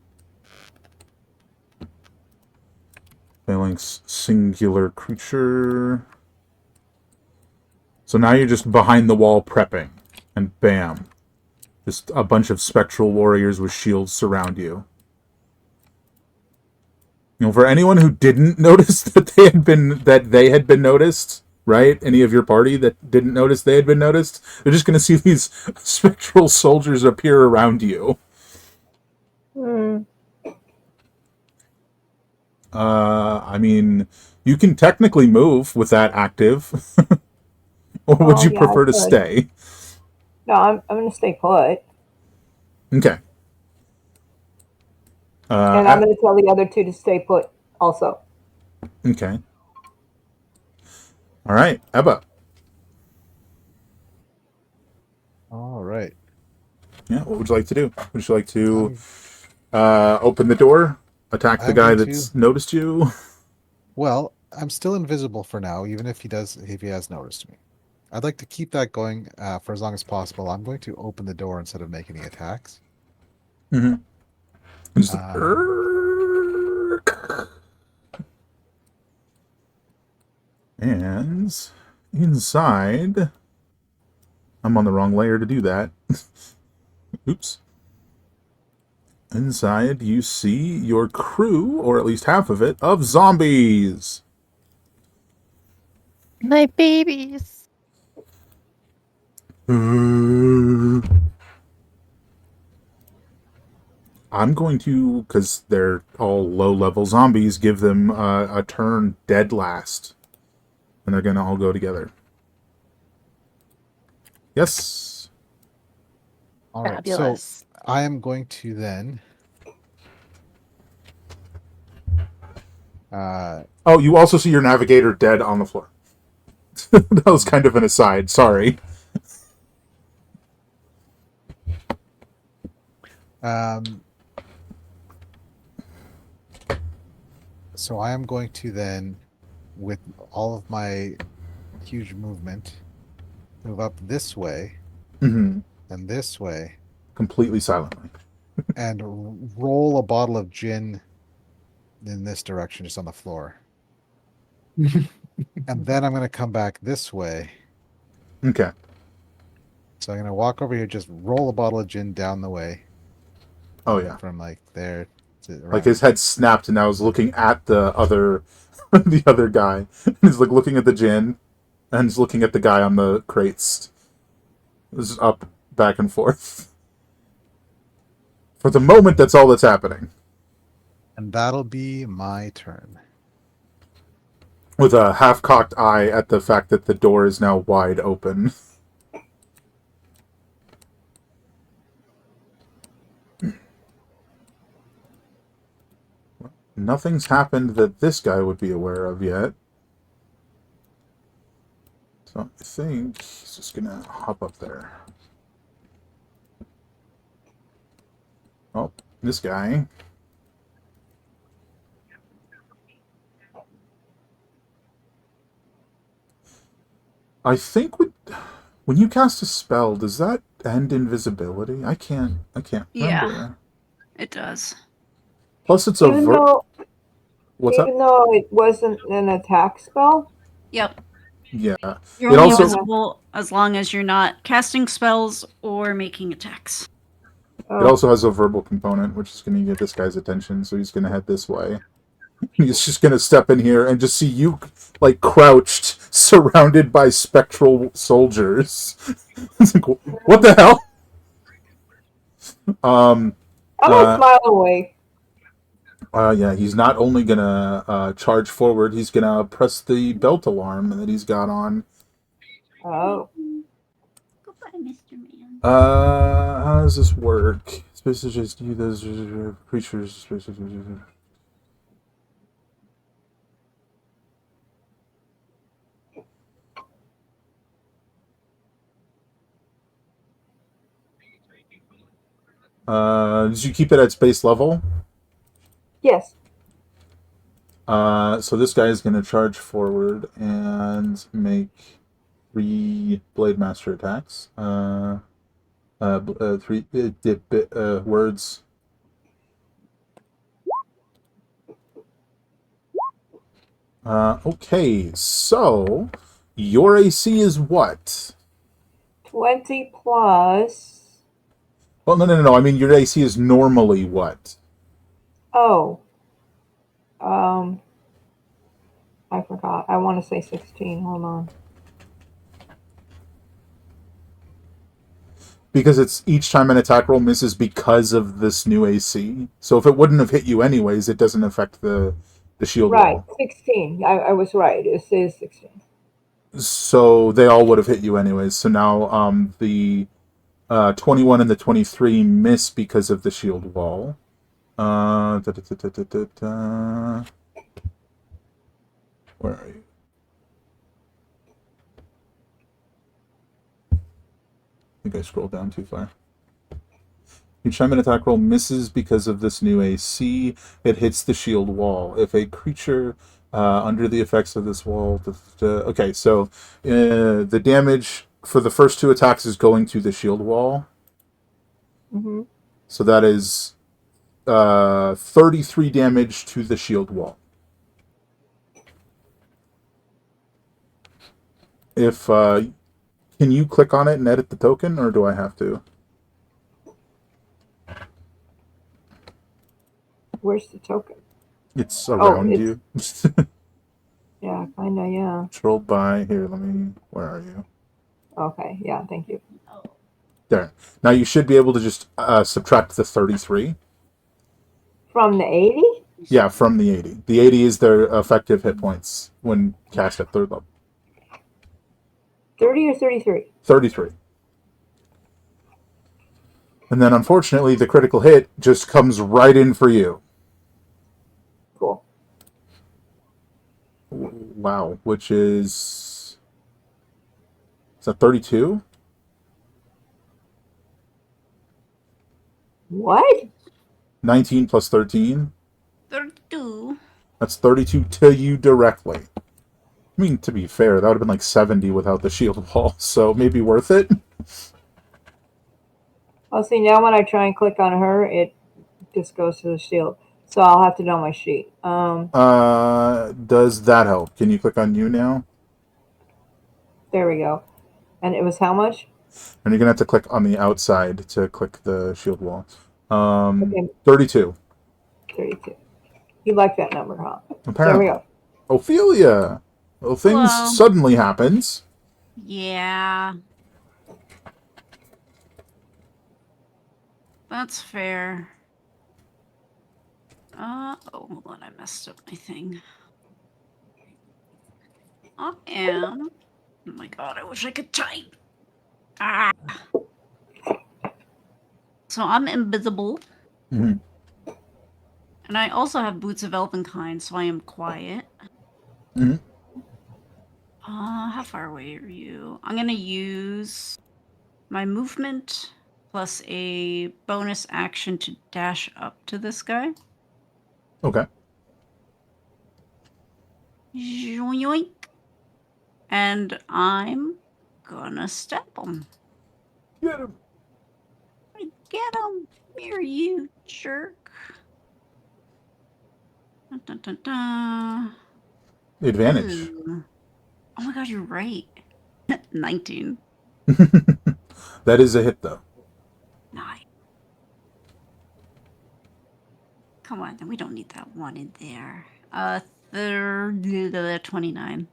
Phalanx singular creature. So now you're just behind the wall prepping, and bam, just a bunch of spectral warriors with shields surround you. You know, for anyone who didn't notice that they had been noticed, right? Any of your party that didn't notice they had been noticed, they're just going to see these spectral soldiers appear around you. Hmm. I mean, you can technically move with that active, or would Oh, you yeah, I prefer to could. stay? No, I'm going to stay put. Okay. And I'm going to tell the other two to stay put also. Okay. All right, Ebba. All right. Yeah, what would you like to do? Would you like to I'm, open the door, attack the I'm guy going that's to. noticed you? Well, I'm still invisible for now, even if he has noticed me. I'd like to keep that going for as long as possible. I'm going to open the door instead of make any attacks. Mm-hmm. And just Um, and inside, I'm on the wrong layer to do that. Oops. Inside, you see your crew, or at least half of it, of zombies. My babies. I'm going to, because they're all low-level zombies, give them a turn dead last. And they're going to all go together. Yes. all right. So Fabulous. I am going to then. Oh, you also see your navigator dead on the floor. That was kind of an aside. Sorry. So I am going to then, with all of my huge movement, move up this way Mm-hmm. and this way, Completely silently. and roll a bottle of gin in this direction, just on the floor. And then I'm going to come back this way. Okay. So I'm going to walk over here, just roll a bottle of gin down the way. Oh, yeah. From like there to around. Like his head snapped and I was looking at the other the other guy. He's like looking at the gin and he's looking at the guy on the crates. This is up, back and forth. For the moment, that's all that's happening. And that'll be my turn. With a half-cocked eye at the fact that the door is now wide open. Nothing's happened that this guy would be aware of yet. So I think he's just gonna hop up there. Oh, this guy. I think when you cast a spell, does that end invisibility? I can't remember. Yeah. It does. Plus, it's a What's up? Even though it wasn't an attack spell. Yep. Yeah. You're It only also invisible as long as you're not casting spells or making attacks. it also has a verbal component, which is going to get this guy's attention. So he's going to head this way. He's just going to step in here and just see you, like, crouched, surrounded by spectral soldiers. It's like, what the hell? I'm gonna smile away. Yeah, he's not only gonna charge forward, he's gonna press the belt alarm that he's got on. Oh. Goodbye, Mr. Man. How does this work? Spaces just do those creatures. Did you keep it at space level? Yes. So this guy is going to charge forward and make 3 Blade Master attacks. Three words. Okay, so your AC is what? 20 plus. Well, no. I mean, your AC is normally what? Oh. I forgot. I want to say 16. Hold on. Because it's each time an attack roll misses because of this new AC. So if it wouldn't have hit you anyways, it doesn't affect the shield Right. wall. 16. I was right. It says 16. So they all would have hit you anyways. So now the 21 and the 23 miss because of the shield wall. Where are you? I think I scrolled down too far. Each time an attack roll misses because of this new AC, it hits the shield wall. If a creature under the effects of this wall... okay, so the damage for the first 2 attacks is going to the shield wall. Mm-hmm. So that is 33 damage to the shield wall. If can you click on it and edit the token, or do I have to? Where's the token? It's Oh, around it's, you. yeah, kinda, yeah. Scroll by here. Let me. Where are you? Okay, yeah, thank you. There. Now you should be able to just subtract the 33. From the 80? Yeah, from the 80. The 80 is their effective hit points when cast at 3rd level. 30 or 33? 33. And then unfortunately, the critical hit just comes right in for you. Cool. Wow, which is that 32? What? 19 plus 13. 32. That's 32 to you directly. I mean, to be fair, that would have been like 70 without the shield wall, so maybe worth it. Oh, see, now when I try and click on her, it just goes to the shield. So I'll have to know my sheet. Does that help? Can you click on you now? There we go. And it was how much? And you're gonna have to click on the outside to click the shield wall. Okay, 32. 32. You like that number, huh? Apparently. There we go. Ophelia! Well, things Hello. suddenly happens. Yeah. That's fair. Oh, hold on, I messed up my thing. I am. Oh my god, I wish I could type. Ah. So I'm invisible. Mhm. And I also have Boots of Elvenkind, so I am quiet. Mhm. How far away are you? I'm gonna use my movement plus a bonus action to dash up to this guy. Okay. Yoink. And I'm gonna step him. Get him. Get him! Here, you jerk. Dun, dun, dun, dun. Advantage. Ooh. Oh my god, you're right. 19. That is a hit, though. Nice. Come on, then we don't need that one in there. 29.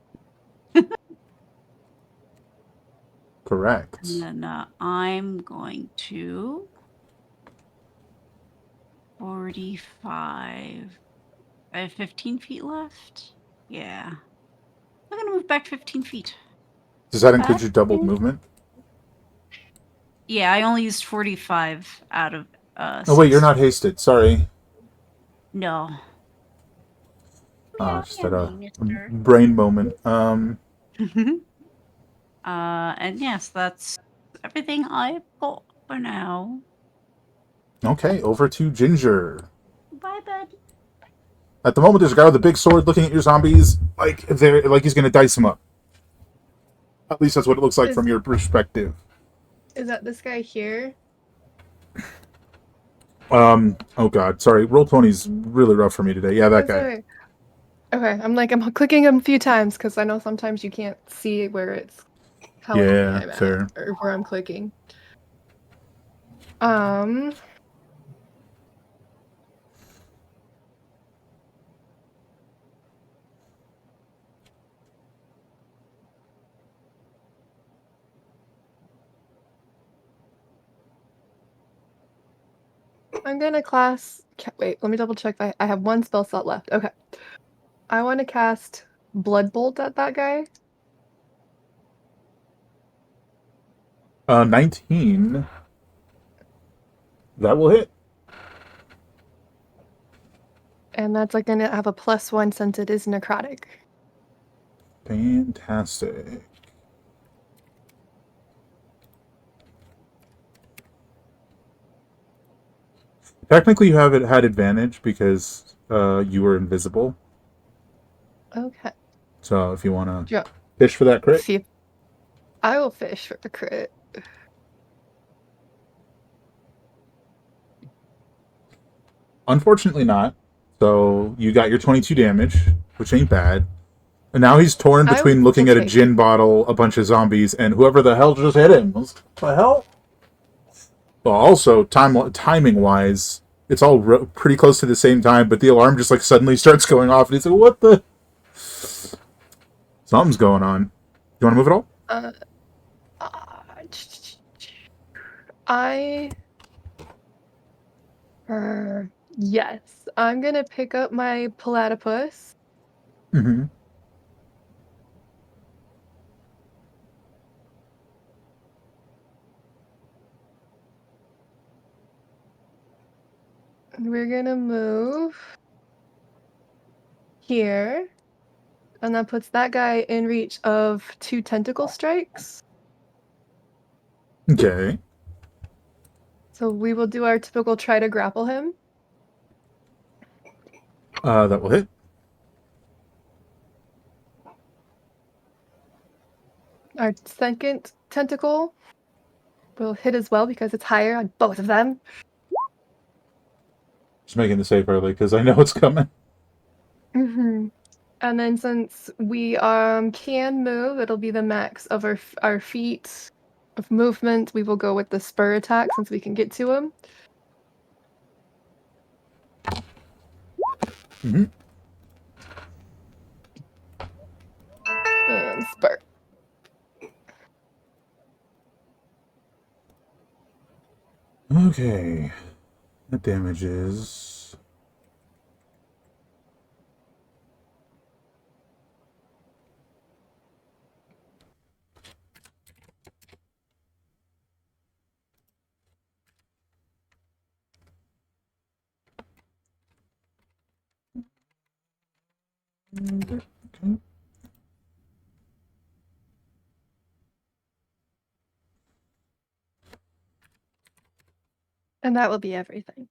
Correct. And then I'm going to 45. I have 15 feet left. Yeah. I'm gonna move back 15 feet. Does that include your doubled movement? Yeah, I only used 45 out of Oh wait, you're 60. not hasted. Sorry. No. Just had Yeah, a mister. brain moment. And yes, that's everything I've got for now. Okay, over to Ginger. Bye, bud. At the moment, there's a guy with a big sword looking at your zombies, like he's gonna dice them up. At least that's what it looks like Is from your perspective. that this guy here? Oh god, sorry. Roll20's really rough for me today. Yeah, that That's guy. alright. Okay, I'm clicking him a few times because I know sometimes you can't see where it's telling me Yeah, I'm at fair. or where I'm clicking. Um, I'm gonna wait, let me double check. I have one spell slot left. Okay. I want to cast Blood Bolt at that guy. 19. That will hit. And that's like gonna have a +1 since it is necrotic. Fantastic. Technically, you have had advantage because you were invisible. Okay. So if you want to Yeah. fish for that crit, See if I will fish for the crit. unfortunately not. So you got your 22 damage, which ain't bad. And now he's torn I will between looking at a take gin bottle, a bunch of zombies, and whoever the hell just hit him. What the hell? Well, also timing wise, it's all pretty close to the same time, but the alarm just like suddenly starts going off, and he's like, "What the? Something's going on." You want to move it all? Uh, I yes, I'm gonna pick up my platypus. Mm-hmm. And we're gonna move here. And that puts that guy in reach of 2 tentacle strikes. Okay. So we will do our typical try to grapple him. That will hit. Our second tentacle will hit as well because it's higher on both of them. Just making the save early because I know it's coming. Mm-hmm. And then since we can move, it'll be the max of our feet of movement. We will go with the spur attack since we can get to him. Mm-hmm. And spur. Okay. That damage is. Okay. And that will be everything.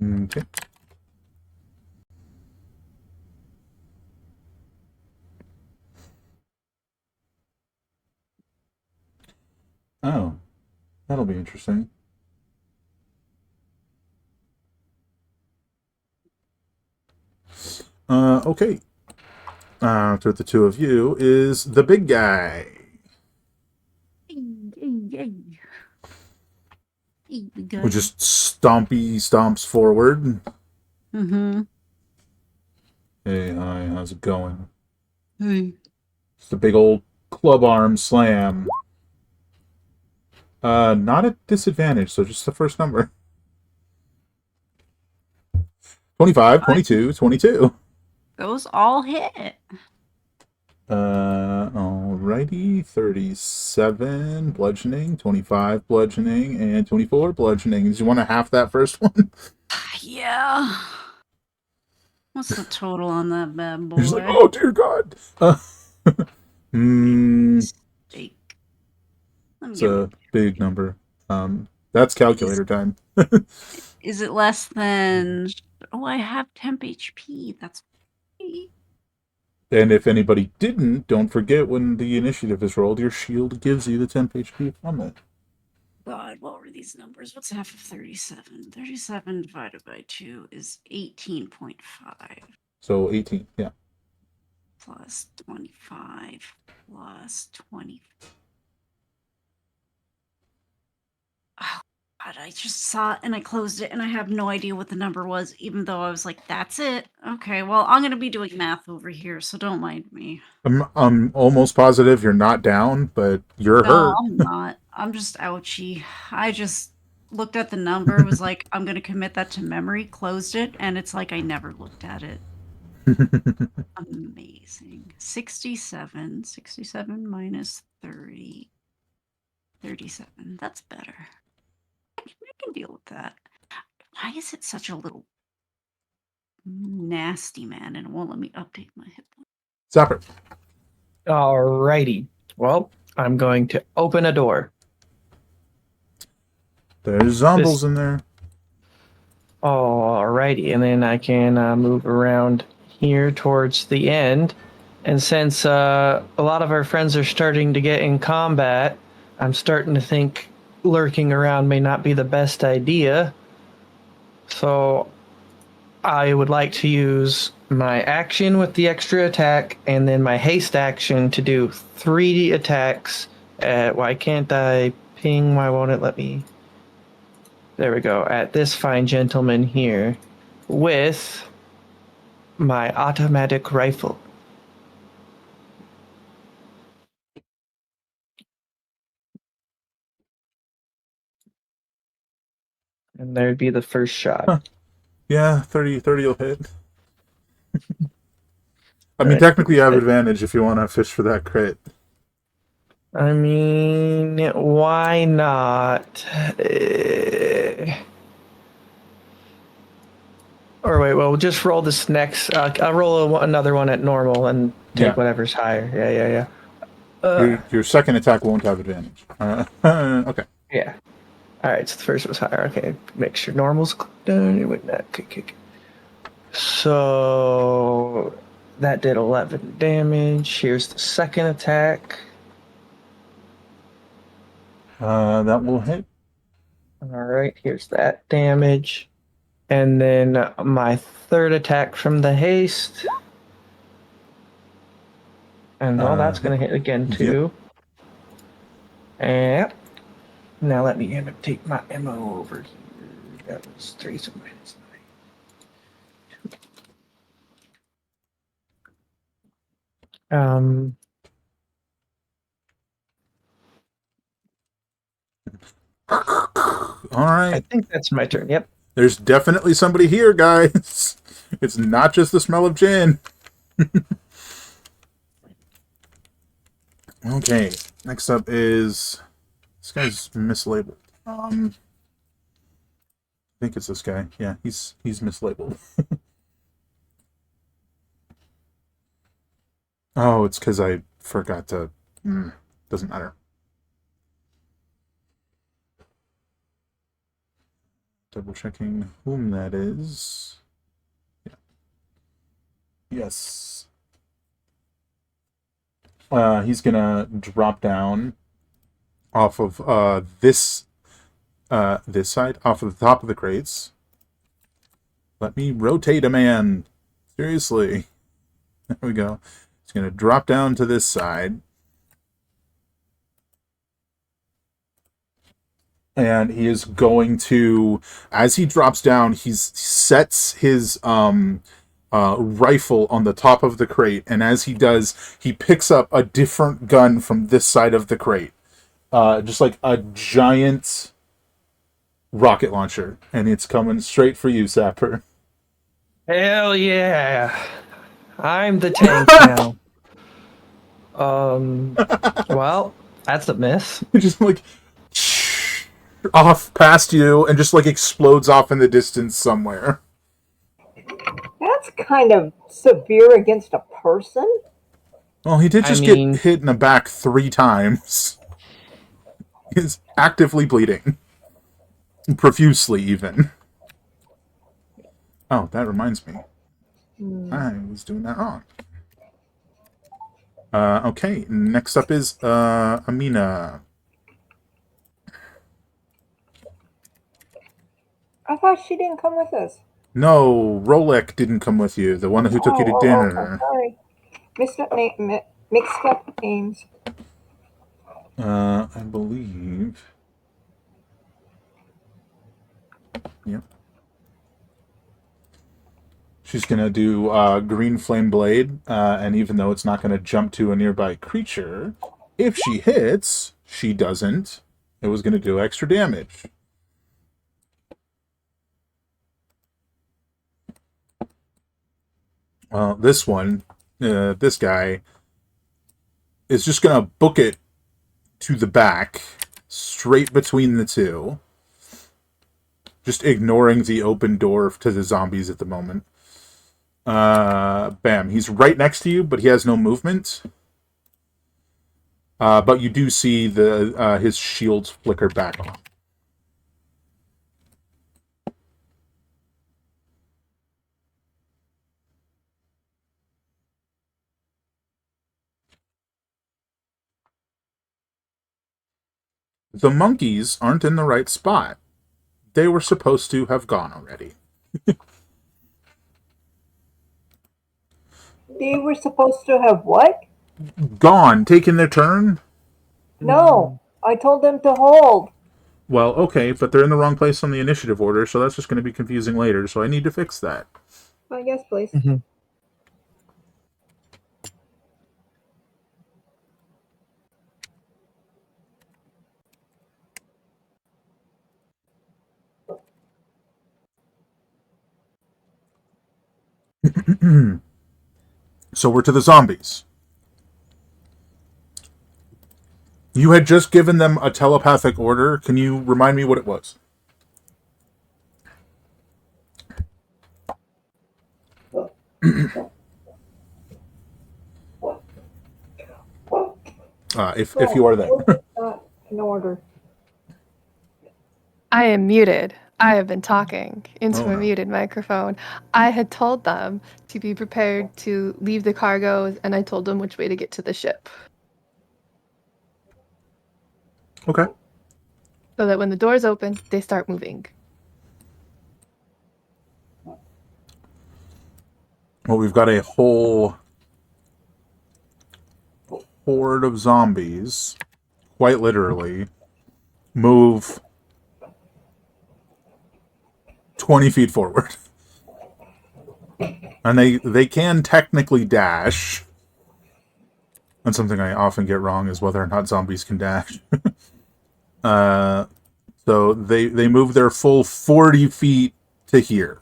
Okay. Oh, that'll be interesting. Okay. After the two of you is the big guy, who just stomps forward. Mm-hmm. Hey, hi, how's it going? Hey. It's the big old club arm slam. Not at disadvantage, so just the first number. 25, 22, 22. Those all hit. Alrighty. 37 bludgeoning, 25 bludgeoning, and 24 bludgeoning. Did you want to half that first one? Yeah. What's the total on that bad boy? He's like, oh dear God. Mistake. Let me It's get a big number. That's calculator time. Is it less than? Oh, I have temp HP. That's. And if anybody didn't, don't forget when the initiative is rolled, your shield gives you the temp HP from it. God, what were these numbers? What's half of 37? 37 divided by 2 is 18.5. So 18, yeah. Plus 25 plus 20. Oh, God, I just saw it and I closed it and I have no idea what the number was, even though I was like, that's it. Okay, well, I'm going to be doing math over here, so don't mind me. I'm almost positive you're not down, but you're No, hurt. I'm not. I'm just ouchy. I just looked at the number, was like, I'm going to commit that to memory, closed it, and it's like I never looked at it. Amazing. 67. 67 minus 30. 37. That's better. I can deal with that. Why is it such a little nasty man and it won't let me update my hit point? Zapper. Alrighty. Well, I'm going to open a door. There's zombies in there. Alrighty, and then I can move around here towards the end. And since a lot of our friends are starting to get in combat, I'm starting to think lurking around may not be the best idea. So I would like to use my action with the extra attack and then my haste action to do 3 attacks. Why can't I ping? Why won't it let me? There we go. At this fine gentleman here with my automatic rifle. And there'd be the first shot. Huh. Yeah, 30 will hit. I mean, Right. technically you have advantage if you want to fish for that crit. I mean, why not? Or wait, well, we'll just roll this next. I'll roll another one at normal and take Yeah. whatever's higher. Yeah. Your second attack won't have advantage. Okay. Yeah. All right, so the first was higher. Okay, make sure normal's done. Okay. So that did 11 damage. Here's the second attack. That will hit. All right, here's that damage. And then my third attack from the haste. And that's going to hit again, too. Yep. And now let me take my ammo over here. That was 3, so minus 9. All right. I think that's my turn. Yep. There's definitely somebody here, guys. It's not just the smell of gin. Okay. Next up is this guy's mislabeled. I think it's this guy. Yeah, he's mislabeled. Oh, it's because I forgot to. Doesn't matter. Double checking whom that is. Yeah. Yes. He's gonna drop down off of this side, off of the top of the crates. Let me rotate a man. Seriously. There we go. He's gonna drop down to this side. And he is going to, as he drops down, he sets his rifle on the top of the crate, and as he does, he picks up a different gun from this side of the crate. Just like a giant rocket launcher, and it's coming straight for you, Sapper. Hell yeah. I'm the tank now. Well, that's a miss. It just like off past you and just like explodes off in the distance somewhere. That's kind of severe against a person. Well, he did just get hit in the back 3 times. He's actively bleeding. Profusely, even. Oh, that reminds me. I was doing that wrong. Okay, next up is Amina. I thought she didn't come with us. No, Rolek didn't come with you. The one who took you to dinner. Okay, sorry. Mixed up names. I believe. Yep. She's gonna do Green Flame Blade, and even though it's not gonna jump to a nearby creature, if she hits, she doesn't. It was gonna do extra damage. This one, this guy, is just gonna book it to the back, straight between the two. Just ignoring the open door to the zombies at the moment. Bam. He's right next to you, but he has no movement. But you do see his shields flicker back on. The monkeys aren't in the right spot. They were supposed to have gone already. They were supposed to have what? Gone, taken their turn? No, I told them to hold. Well, okay, but they're in the wrong place on the initiative order, so that's just going to be confusing later, so I need to fix that. Yes, please. So we're to the zombies. You had just given them a telepathic order. Can you remind me what it was? If you are there. In order. I am muted. I have been talking into Oh, a no. muted microphone. I had told them to be prepared to leave the cargoes, and I told them which way to get to the ship. Okay. So that when the doors open, they start moving. Well, we've got a whole horde of zombies, quite literally, move 20 feet forward. And they can technically dash. That's something I often get wrong, is whether or not zombies can dash. So they move their full 40 feet to here.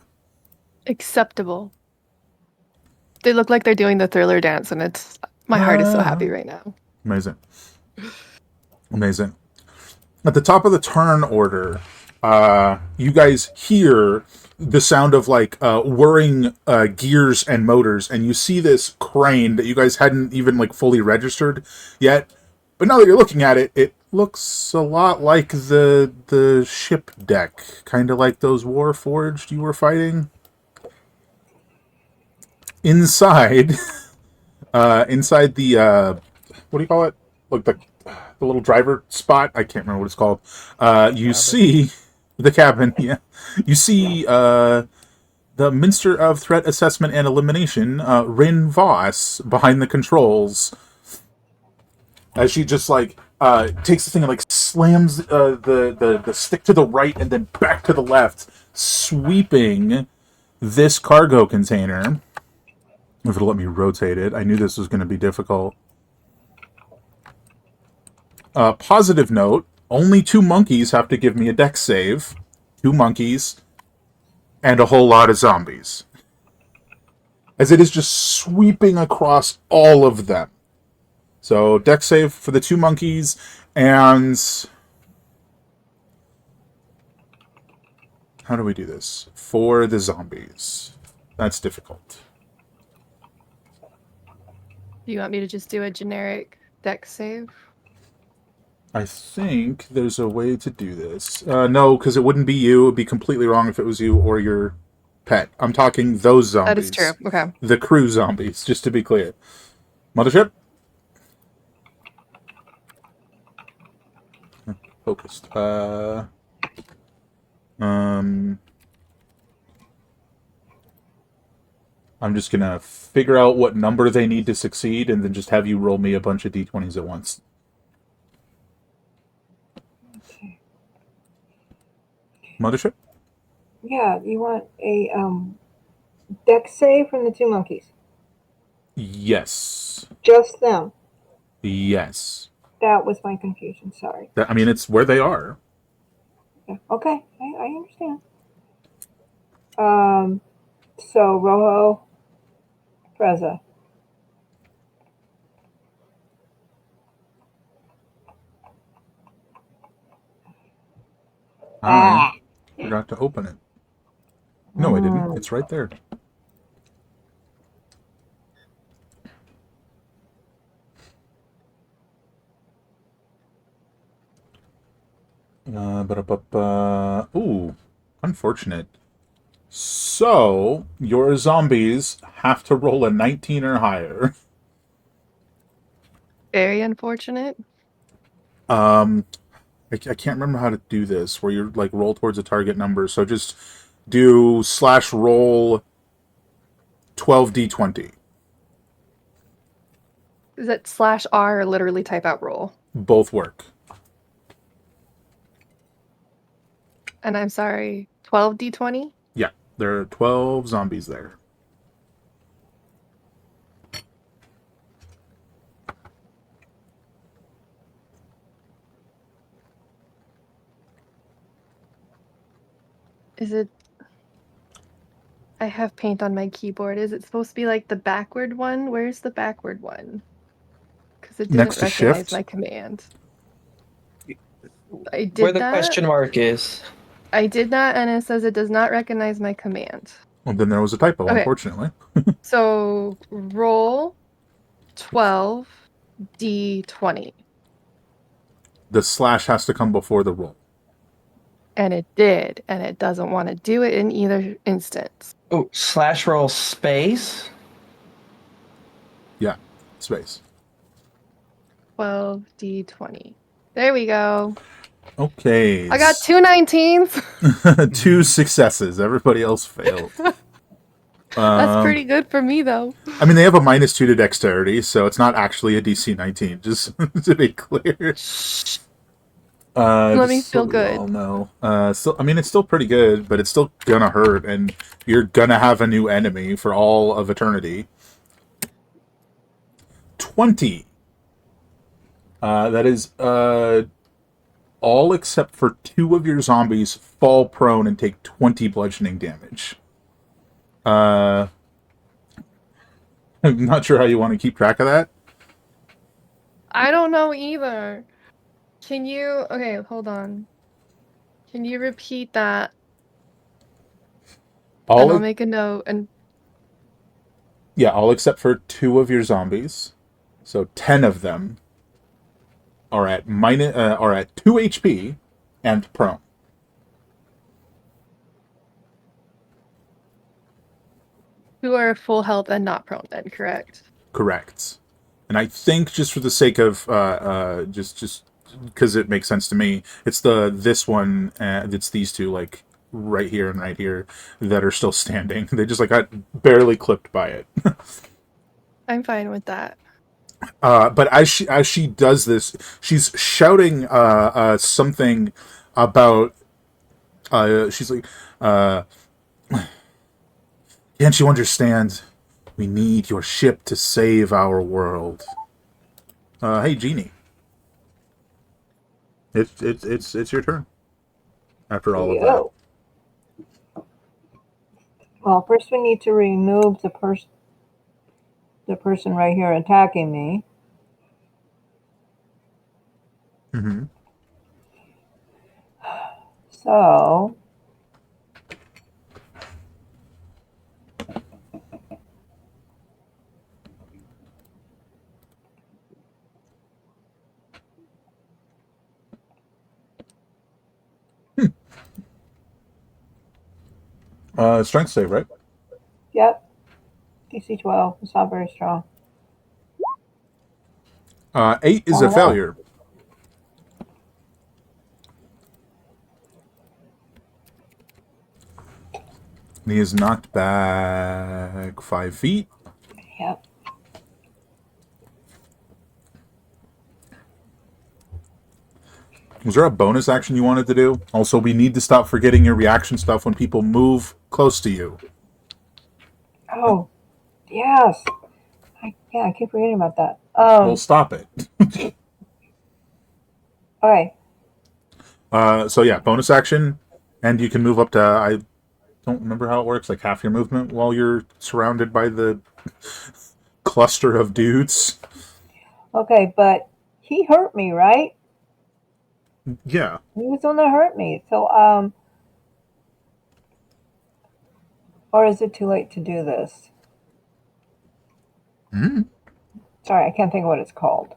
Acceptable. They look like they're doing the Thriller dance, and it's my heart is so happy right now. Amazing. Amazing. At the top of the turn order, you guys hear the sound of like whirring gears and motors, and you see this crane that you guys hadn't even like fully registered yet. But now that you're looking at it, it looks a lot like the ship deck, kind of like those Warforged you were fighting. Inside, inside the what do you call it? Like the little driver spot. I can't remember what it's called. You see the cabin. Yeah, you see the Minister of Threat Assessment and Elimination, Rin Voss, behind the controls. As she just like takes the thing and like slams the stick to the right and then back to the left, sweeping this cargo container. If it'll let me rotate it. I knew this was going to be difficult. Positive note, only 2 monkeys have to give me a dex save. 2 monkeys and a whole lot of zombies. As it is just sweeping across all of them. So, dex save for the 2 monkeys, and... How do we do this? For the zombies. That's difficult. Do you want me to just do a generic dex save? I think there's a way to do this. No, because it wouldn't be you. It would be completely wrong if it was you or your pet. I'm talking those zombies. That is true. Okay. The crew zombies, just to be clear. Mothership? Focused. I'm just gonna figure out what number they need to succeed and then just have you roll me a bunch of d20s at once. Mothership? Yeah, you want a dex save from the 2 monkeys? Yes. Just them. Yes. That was my confusion. Sorry. I mean, it's where they are. Yeah. Okay, I understand. So Rojo, Freza. I forgot to open it. No, I didn't. It's right there. Ooh, unfortunate. So, your zombies have to roll a 19 or higher. Very unfortunate. I can't remember how to do this, where you like roll towards a target number. So just do /roll 12d20. Is it /R or literally type out roll? Both work. And I'm sorry, 12d20? Yeah, there are 12 zombies there. Is it... I have paint on my keyboard. Is it supposed to be like the backward one? Where's the backward one? Because it didn't Next to recognize shift? my command. I did Where the that. question mark is. I did that, and it says it does not recognize my command. Well, then there was a typo, Okay. unfortunately. So roll 12d20. The slash has to come before the roll. And it did, and it doesn't want to do it in either instance. Oh, /roll space? Yeah, space. 12d20. There we go. Okay. I got 2 19s. 2 successes. Everybody else failed. That's pretty good for me, though. I mean, they have a -2 to dexterity, so it's not actually a DC 19, just to be clear. Let me just feel so we good. all know. So, I mean, it's still pretty good, but it's still gonna hurt, and you're gonna have a new enemy for all of eternity. 20. That is all except for 2 of your zombies fall prone and take 20 bludgeoning damage. I'm not sure how you want to keep track of that. I don't know either. Can you... Okay, hold on. Can you repeat that? And I'll make a note. And Yeah, all except for 2 of your zombies. So 10 of them are at 2 HP and prone. who are full health and not prone then, correct? Correct. And I think just for the sake of just because it makes sense to me, it's this one. It's these 2 like right here and right here that are still standing. They just like got barely clipped by it. I'm fine with that. But as she does this, she's shouting something about. She's like, "Can't you understand? We need your ship to save our world. Hey, Genie. It's your turn. After all of that. Yo. Well, first we need to remove the person right here attacking me. Mm-hmm. So Strength save, right? yep, DC 12. It's not very strong. 8 is Oh a no. failure. And he is knocked back 5 feet. Yep. Was there a bonus action you wanted to do? Also, we need to stop forgetting your reaction stuff when people move close to you. Oh, yes. I keep forgetting about that. Well, stop it. Okay. So yeah, bonus action, and you can move up to, I don't remember how it works, like half your movement while you're surrounded by the cluster of dudes. Okay, but he hurt me, right? Yeah. He was the one that hurt me. So, or is it too late to do this? Mm-hmm. Sorry, I can't think of what it's called.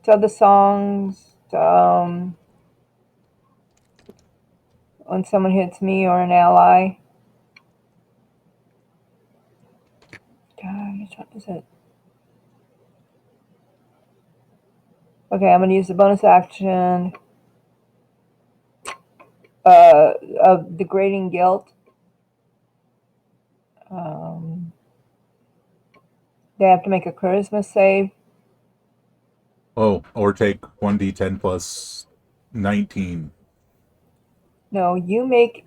So the songs, when someone hits me or an ally. God, which one is it? Okay, I'm going to use the bonus action of degrading guilt. They have to make a charisma save. Oh, or take 1d10 plus 19. No, you make.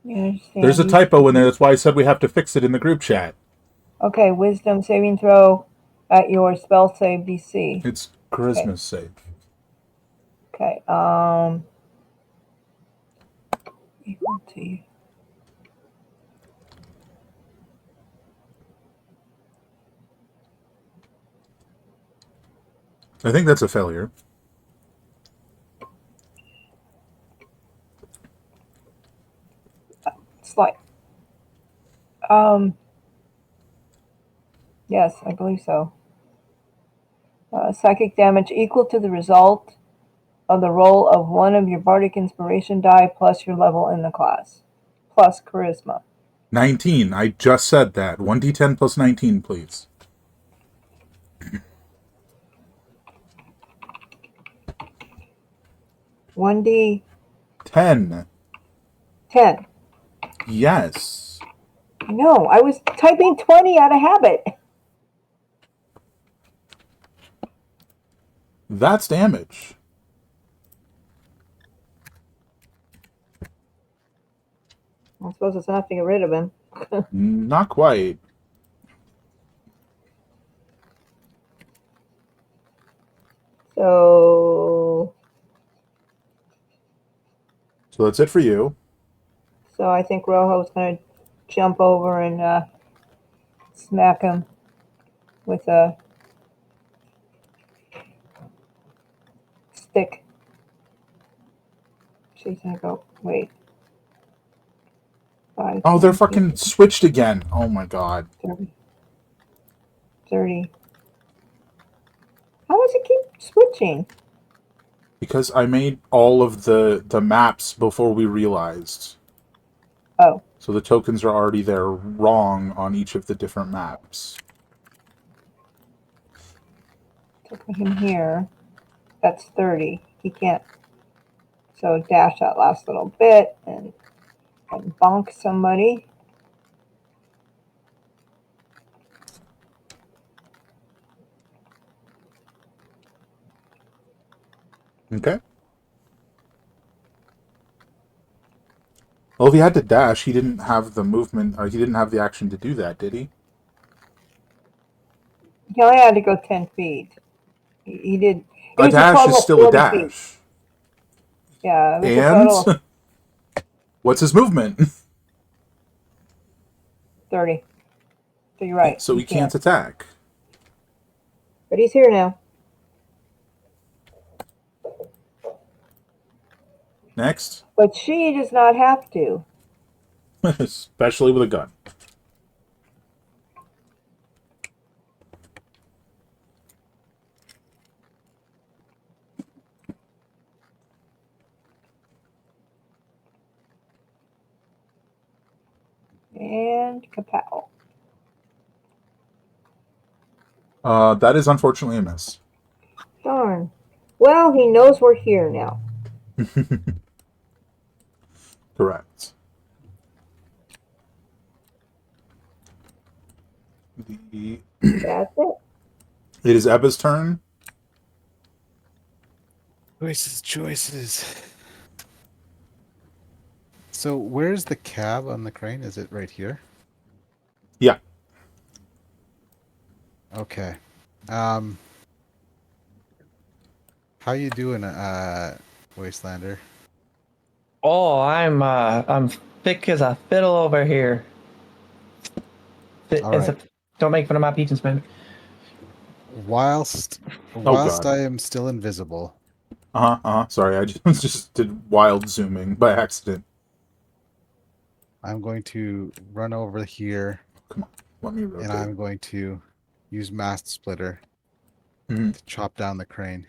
You understand? There's a typo in there. That's why I said we have to fix it in the group chat. Okay, wisdom saving throw at your spell save DC. It's charisma save. Okay, equal to. I think that's a failure. Slight. Yes, I believe so. Psychic damage equal to the result of the roll of one of your bardic inspiration die plus your level in the class, plus charisma. 19. I just said that. 1d10 plus 19, please. 1d 10. 10. Yes. No, I was typing 20 out of habit. That's damage. I suppose it's enough to get rid of him. Not quite. So So that's it for you. I think Rojo's going to jump over and smack him with a stick. She's going to go, wait. 5, Oh, they're 10, fucking 15, switched again. Oh my god. 30. 30. How does it keep switching? Because I made all of the maps before we realized. Oh. So the tokens are already there wrong on each of the different maps. So put him here. That's 30. He can't. So dash that last little bit and bonk somebody. Okay. Well, if he had to dash, he didn't have the movement, or he didn't have the action to do that, did he? He only had to go 10 feet. He did. It A was a dash is total of still a 40 feet. dash. Yeah, it was a And total of what's his movement? 30. So you're right. So he can't attack. But he's here now. Next. But she does not have to. Especially with a gun. And kapow. That is unfortunately a miss. Darn. Well, he knows we're here now. Correct. That's it. It is Ebba's turn. Choices. So where's the cab on the crane? Is it right here? Yeah. Okay. How you doing, Wastelander? Oh, I'm thick as a fiddle over here. All right. Don't make fun of my pigeons, man. Whilst God. I am still invisible, Sorry, I just did wild zooming by accident. I'm going to run over here. Come on, let me rotate. And I'm going to use Mast Splitter Mhm. to chop down the crane.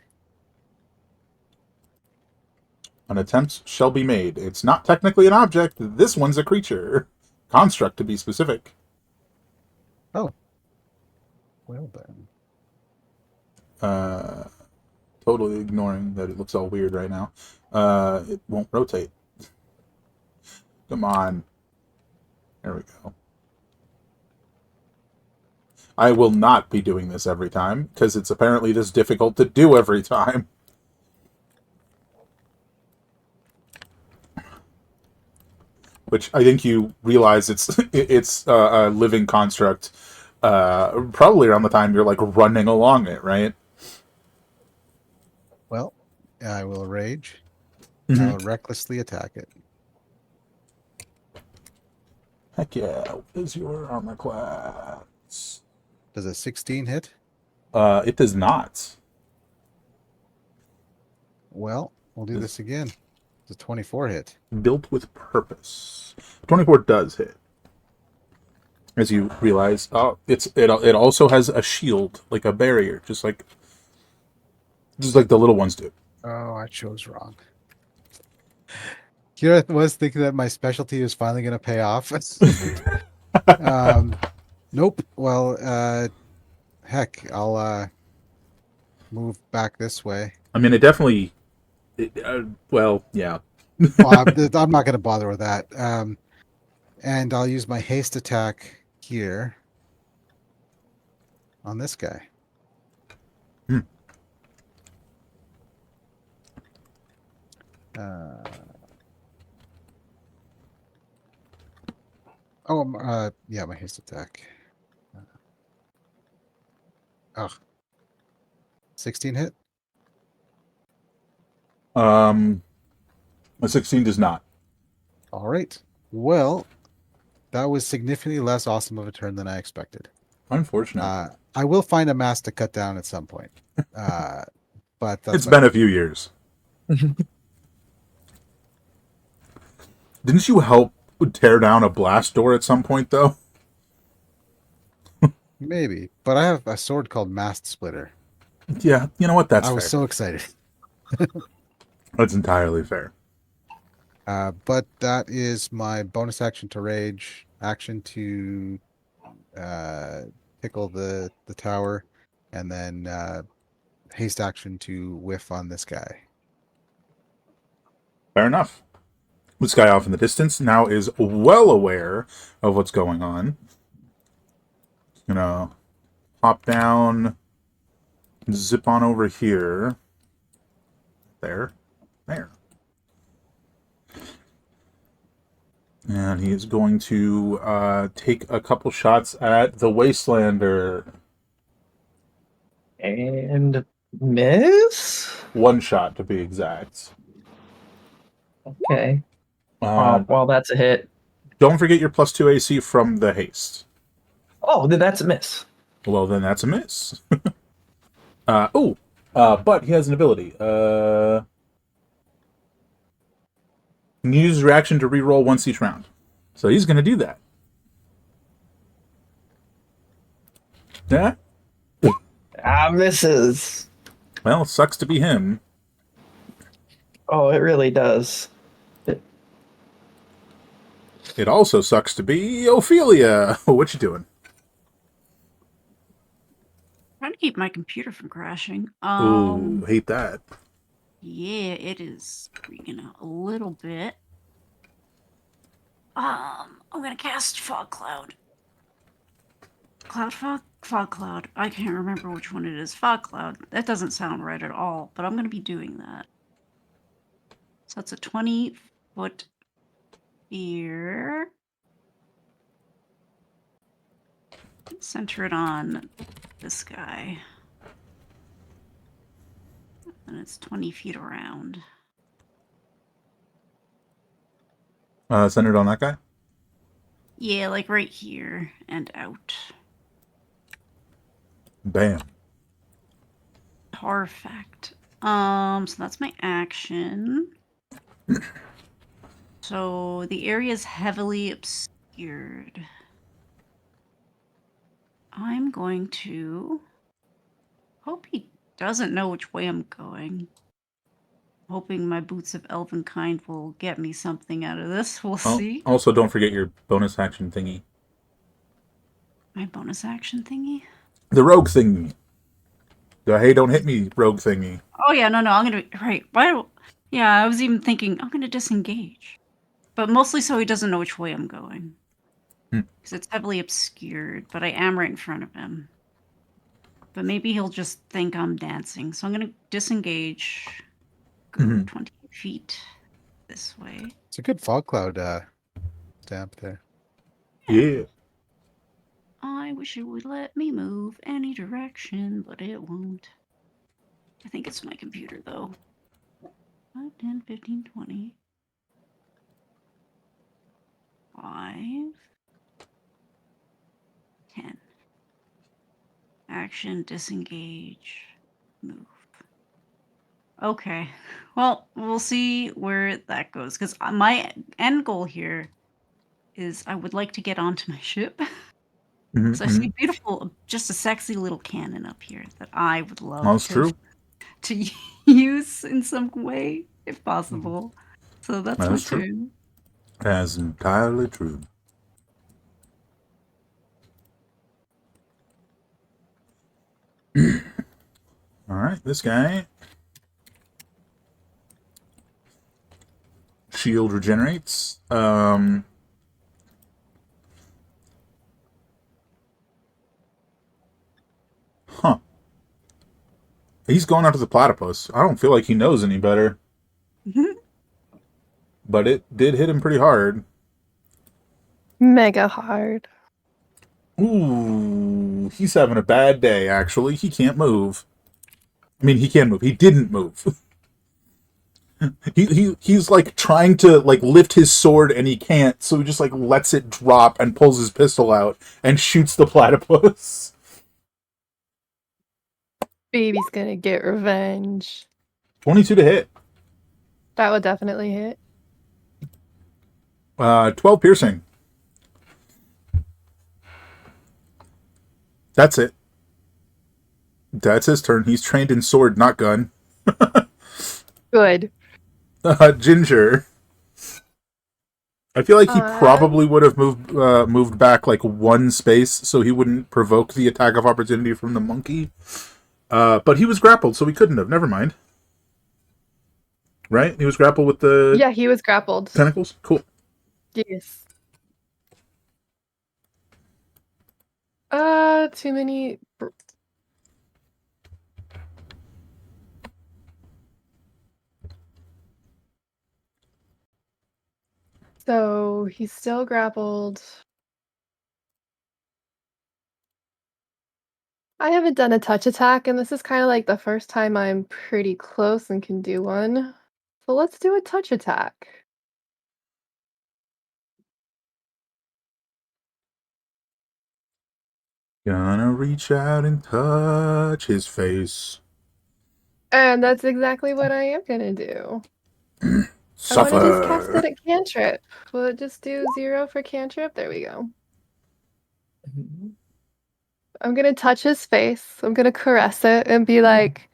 An attempt shall be made. It's not technically an object. This one's a creature. Construct, to be specific. Oh. Well then. Totally ignoring that it looks all weird right now. It won't rotate. Come on. There we go. I will not be doing this every time, because it's apparently just difficult to do every time. Which I think you realize it's a living construct. Probably around the time you're like running along it, right? Well, I will rage. Mhm. I will recklessly attack it. Heck yeah! What is your armor class? Does a 16 hit? It does not. Well, we'll do this again. It's a 24 hit. Built with purpose. 24 does hit. As you realize, it also has a shield, like a barrier, just like the little ones do. Oh, I chose wrong. Here I was thinking that my specialty was finally going to pay off. Nope. Well, heck, I'll move back this way. I mean, it definitely. Well, yeah. Well, I'm not going to bother with that. And I'll use my haste attack here on this guy. Hmm. Yeah, my haste attack. Oh, 16 hit? A 16 does not. All right. Well, that was significantly less awesome of a turn than I expected. Unfortunately. I will find a mast to cut down at some point. But It's been a few years. Didn't you help tear down a blast door at some point, though? Maybe. But I have a sword called Mast Splitter. Yeah, you know what? That's I fair. was so excited. That's entirely fair. But that is my bonus action to rage, action to tickle the tower, and then haste action to whiff on this guy. Fair enough. This guy off in the distance now is well aware of what's going on. Gonna hop down, zip on over here. There. And he is going to take a couple shots at the Wastelander. And miss? One shot, to be exact. Okay. Uh, Well, that's a hit. don't forget your +2 AC from the haste. Oh, then that's a miss. Well, then that's a miss. But he has an ability. Can use his reaction to reroll once each round. So he's going to do that. Yeah? Misses. Well, sucks to be him. Oh, it really does. It also sucks to be Ophelia. What you doing? Trying to keep my computer from crashing. Ooh, hate that. Yeah, it is freaking out a little bit. I'm gonna cast Fog Cloud. Fog Cloud. I can't remember which one it is. Fog Cloud. That doesn't sound right at all, but I'm gonna be doing that. So it's a 20-foot sphere. Center it on this guy. And it's 20 feet around. Centered on that guy? Yeah, like right here and out. Bam. Perfect. So that's my action. So the area is heavily obscured. I'm going to hope he doesn't know which way I'm going. Hoping my boots of elven kind will get me something out of this. We'll see. Also, don't forget your bonus action thingy. My bonus action thingy? The rogue thingy. The hey, don't hit me rogue thingy. Oh yeah, no, I'm gonna right. Yeah, I was even thinking I'm gonna disengage, but mostly so he doesn't know which way I'm going, because it's heavily obscured. But I am right in front of him. But maybe he'll just think I'm dancing, so I'm gonna disengage. Go 20 feet this way. It's a good fog cloud stamp there. Yeah. I wish it would let me move any direction, but it won't. I think it's my computer though. 5, 10, 15, 20. 5, 10. Action, disengage, move. Okay. Well, we'll see where that goes. Because my end goal here is I would like to get onto my ship. So I see beautiful, just a sexy little cannon up here that I would love That's true. to use in some way, if possible. So that's my That's true. turn. That's entirely true. Alright, this guy. Shield regenerates. Huh. He's going after the platypus. I don't feel like he knows any better. But it did hit him pretty hard. Mega hard. Ooh, he's having a bad day, actually. He can't move. I mean, he can move. He didn't move. He's like trying to like lift his sword and he can't, so he just like lets it drop and pulls his pistol out and shoots the platypus. Baby's gonna get revenge. 22 to hit. That would definitely hit. 12 piercing. That's it. That's his turn. He's trained in sword, not gun. Good. Ginger. I feel like he probably would have moved back like one space so he wouldn't provoke the attack of opportunity from the monkey. But he was grappled, so he couldn't have. Never mind. Right? He was grappled with the Yeah, he was grappled. tentacles? Cool. Yes. Too many. So he's still grappled. I haven't done a touch attack, and this is kind of like the first time I'm pretty close and can do one. So let's do a touch attack. Gonna reach out and touch his face. And that's exactly what I am gonna do. I want to just cast Suffer. it at cantrip. Will it just do 0 for cantrip? There we go. I'm gonna touch his face. I'm gonna caress it and be like,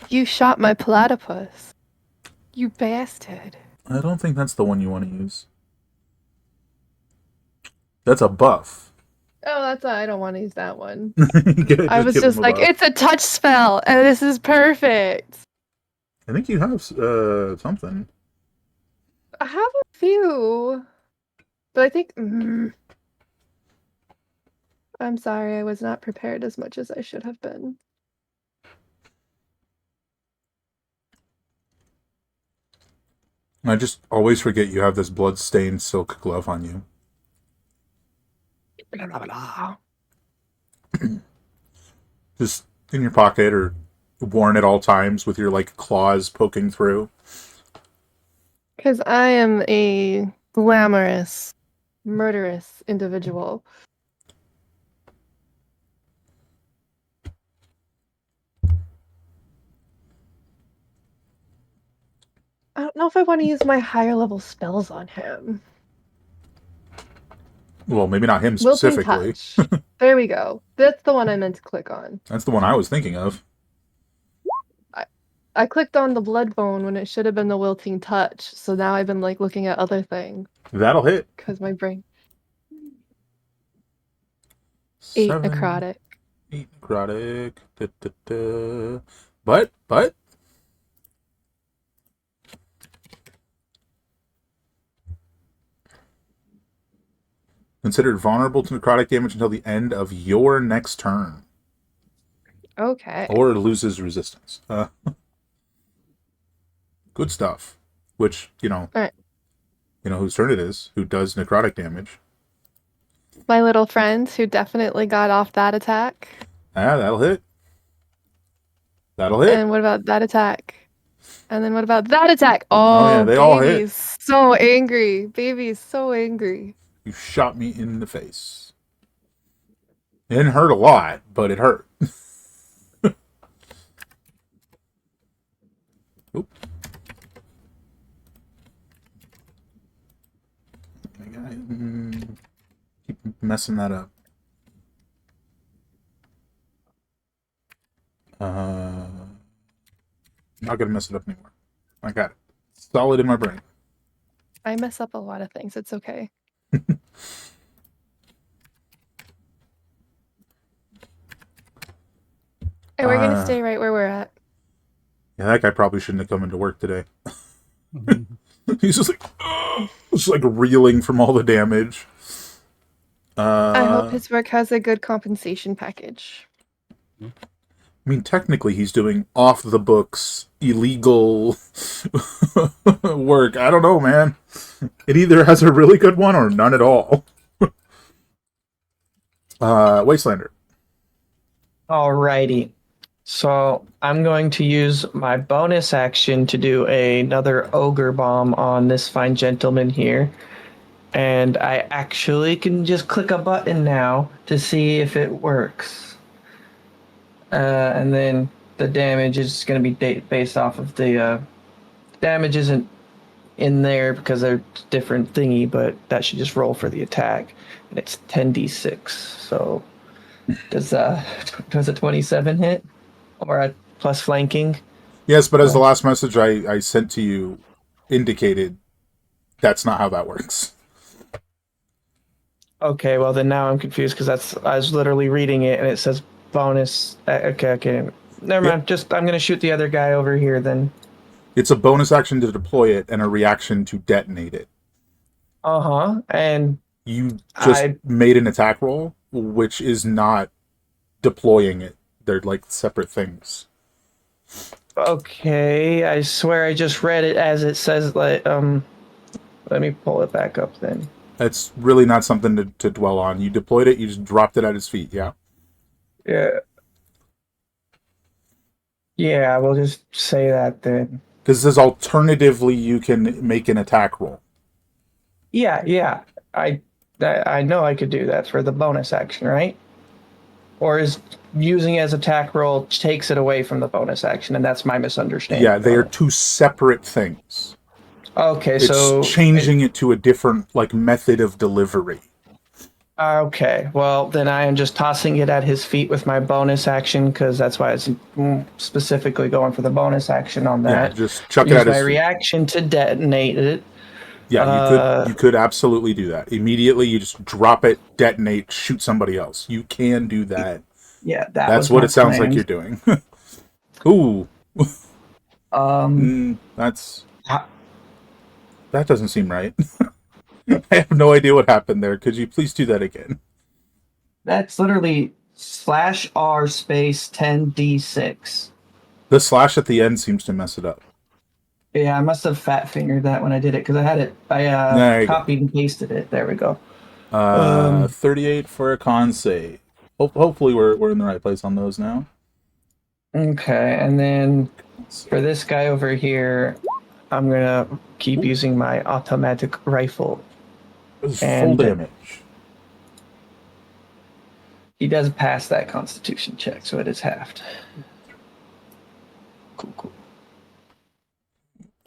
"You shot my platypus. You bastard." I don't think that's the one you want to use. That's a buff. Oh, I don't want to use that one. I Just was give him just a like, buff. it's a touch spell, and this is perfect. I think you have something. I have a few, but I think I'm sorry, I was not prepared as much as I should have been. I just always forget you have this blood-stained silk glove on you. Just in your pocket or worn at all times with your like claws poking through. Because I am a glamorous, murderous individual. I don't know if I want to use my higher level spells on him. Well, maybe not him Wilting specifically. Touch. There we go. That's the one I meant to click on. That's the one I was thinking of. I clicked on the blood bone when it should have been the wilting touch. So now I've been like looking at other things That'll hit. because my brain. 8 necrotic. 8 necrotic. Da, da, da. But. Considered vulnerable to necrotic damage until the end of your next turn. Okay. Or loses resistance. Good stuff. Which, Alright. you know whose turn it is, who does necrotic damage. My little friend who definitely got off that attack. Ah, that'll hit. That'll hit. And what about that attack? And then what about that attack? Oh, yeah, Oh, they all hit. baby's so angry. Baby's so angry. You shot me in the face. It didn't hurt a lot, but it hurt. Oop. Keep messing that up. Not gonna mess it up anymore. I got it. Solid in my brain. I mess up a lot of things. It's okay. And we're gonna stay right where we're at. Yeah, that guy probably shouldn't have come into work today. He's just like reeling from all the damage. I hope his work has a good compensation package. I mean, technically, he's doing off the books, illegal work. I don't know, man. It either has a really good one or none at all. Wastelander. Alrighty. So I'm going to use my bonus action to do another ogre bomb on this fine gentleman here. And I actually can just click a button now to see if it works. And then the damage is going to be based off of the damage isn't in there because they're different thingy, but that should just roll for the attack. And it's 10d6. So does a 27 hit? Or a plus flanking? Yes, but as the last message I sent to you indicated, that's not how that works. Okay, well then now I'm confused because I was literally reading it and it says bonus. Okay. Never mind. I'm gonna shoot the other guy over here then. It's a bonus action to deploy it and a reaction to detonate it. And you just made an attack roll, which is not deploying it. They're like separate things. Okay, I swear I just read it as it says like Let me pull it back up then. That's really not something to dwell on. You deployed it, you just dropped it at his feet, yeah. Yeah. Yeah, we'll just say that then. Because it says alternatively you can make an attack roll. Yeah. I know I could do that for the bonus action, right? Or is using it as attack roll takes it away from the bonus action, and that's my misunderstanding. Yeah, they are two separate things. Okay, It's so changing it to a different method of delivery. okay, well then I am just tossing it at his feet with my bonus action because that's why it's specifically going for the bonus action on that. Yeah, just chuck it Use at his my feet. reaction to detonate it. Yeah, you could absolutely do that. Immediately you just drop it, detonate, shoot somebody else. You can do that. Yeah, that That's was what my it sounds plan. like you're doing. Ooh. That doesn't seem right. I have no idea what happened there. Could you please do that again? That's literally /R space 10d6. The slash at the end seems to mess it up. Yeah, I must have fat fingered that when I did it because I had it. There I you go. copied and pasted it. There we go. 38 for a con save. Hopefully we're in the right place on those now. Okay, and then for this guy over here, I'm gonna keep using my automatic rifle. This is full And damage. he does pass that Constitution check, so it is halved. Cool.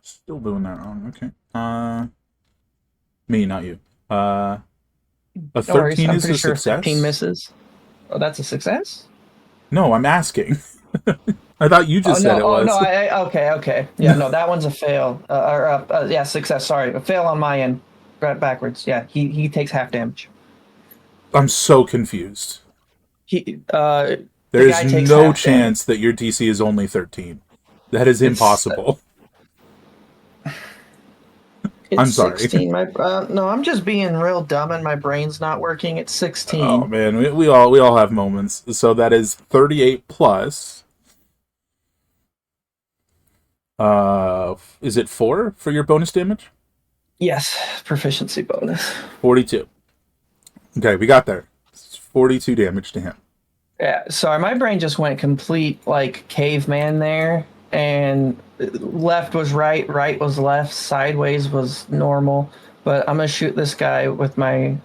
Still doing that wrong. Okay. Me, not you. A No worries. 13 I'm is pretty a sure success. 15 misses. Oh, that's a success? No, I'm asking. I thought you just said it was. Oh, no, okay. Yeah, no, that one's a fail. Yeah, success, sorry. A fail on my end. Right backwards. Yeah, he takes half damage. I'm so confused. The There's guy takes no half chance that your DC is only 13. That is impossible. It's I'm sorry. 16. No, I'm just being real dumb and my brain's not working. It's 16. Oh man, we all have moments. So that is 38 plus. Is it 4 for your bonus damage? Yes, proficiency bonus. 42. Okay, we got there. It's 42 damage to him. Yeah, sorry, my brain just went complete caveman there, and left was right, right was left, sideways was normal. But I'm gonna shoot this guy with my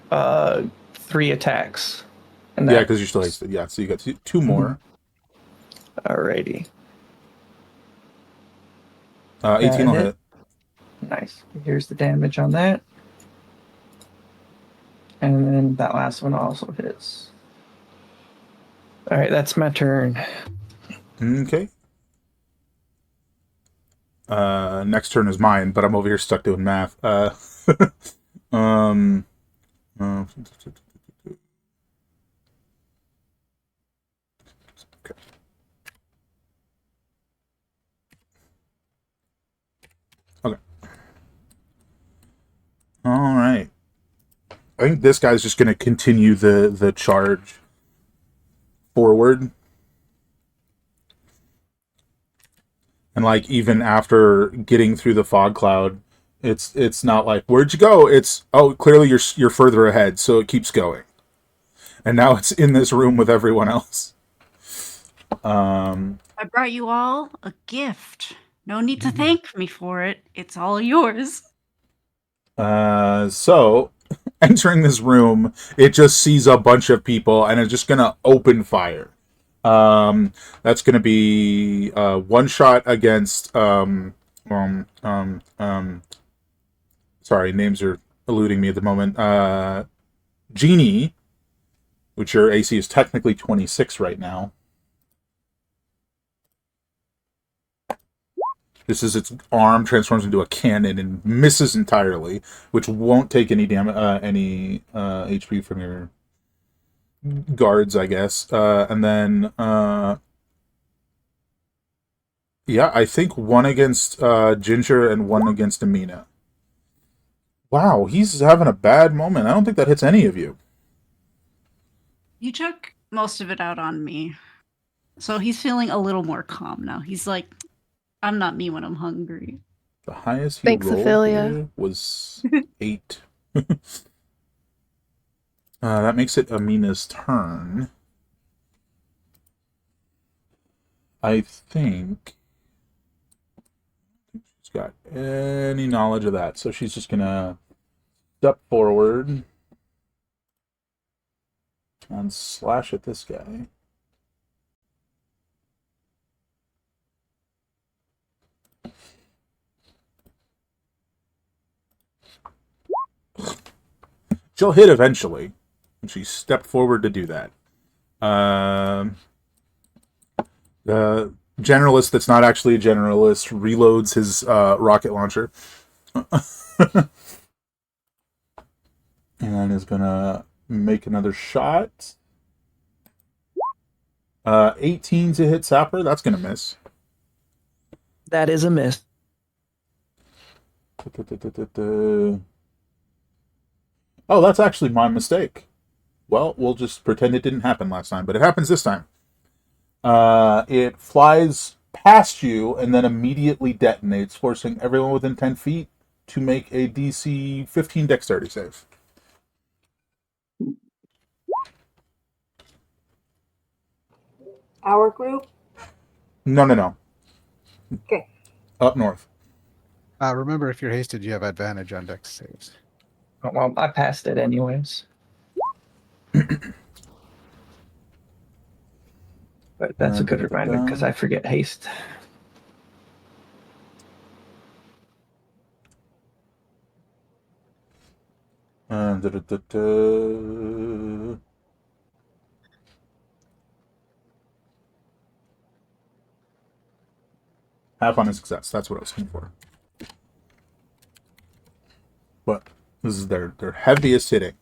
3 attacks. And Yeah, because you're still hasted. Yeah, so you got two more. Alrighty. 18 will hit. Nice. Here's the damage on that. And then that last one also hits. Alright, that's my turn. Okay. Next turn is mine, but I'm over here stuck doing math. Okay. Okay. All right. I think this guy's just going to continue the charge forward. And even after getting through the fog cloud, it's not like, where'd you go? It's, oh, clearly you're further ahead, so it keeps going. And now it's in this room with everyone else. I brought you all a gift. No need to thank me for it. It's all yours. So entering this room, it just sees a bunch of people and it's just gonna open fire. That's gonna be one shot against sorry, names are eluding me at the moment. Genie, which your AC is technically 26 right now. This is its arm transforms into a cannon and misses entirely, which won't take any HP from your guards, I guess. And then, yeah, I think one against Ginger and one against Amina. Wow, he's having a bad moment. I don't think that hits any of you. You took most of it out on me. So he's feeling a little more calm now. He's like, I'm not me when I'm hungry. The highest he Thanks, rolled Ophelia. here was 8. That makes it Amina's turn. I think she's got any knowledge of that, so she's just gonna step forward and slash at this guy. She'll hit eventually, and she stepped forward to do that. The generalist that's not actually a generalist reloads his rocket launcher. And is gonna make another shot. 18 to hit Sapper. That's gonna miss. That is a miss. Oh, that's actually my mistake. Well, we'll just pretend it didn't happen last time, but it happens this time. It flies past you and then immediately detonates, forcing everyone within 10 feet to make a DC 15 dexterity save. Our group? No. Okay. Up north. Remember, if you're hasted, you have advantage on dex saves. Oh, well, I passed it anyways. But that's a good reminder because I forget haste. Half on a success. That's what I was looking for. But this is their heaviest hitting.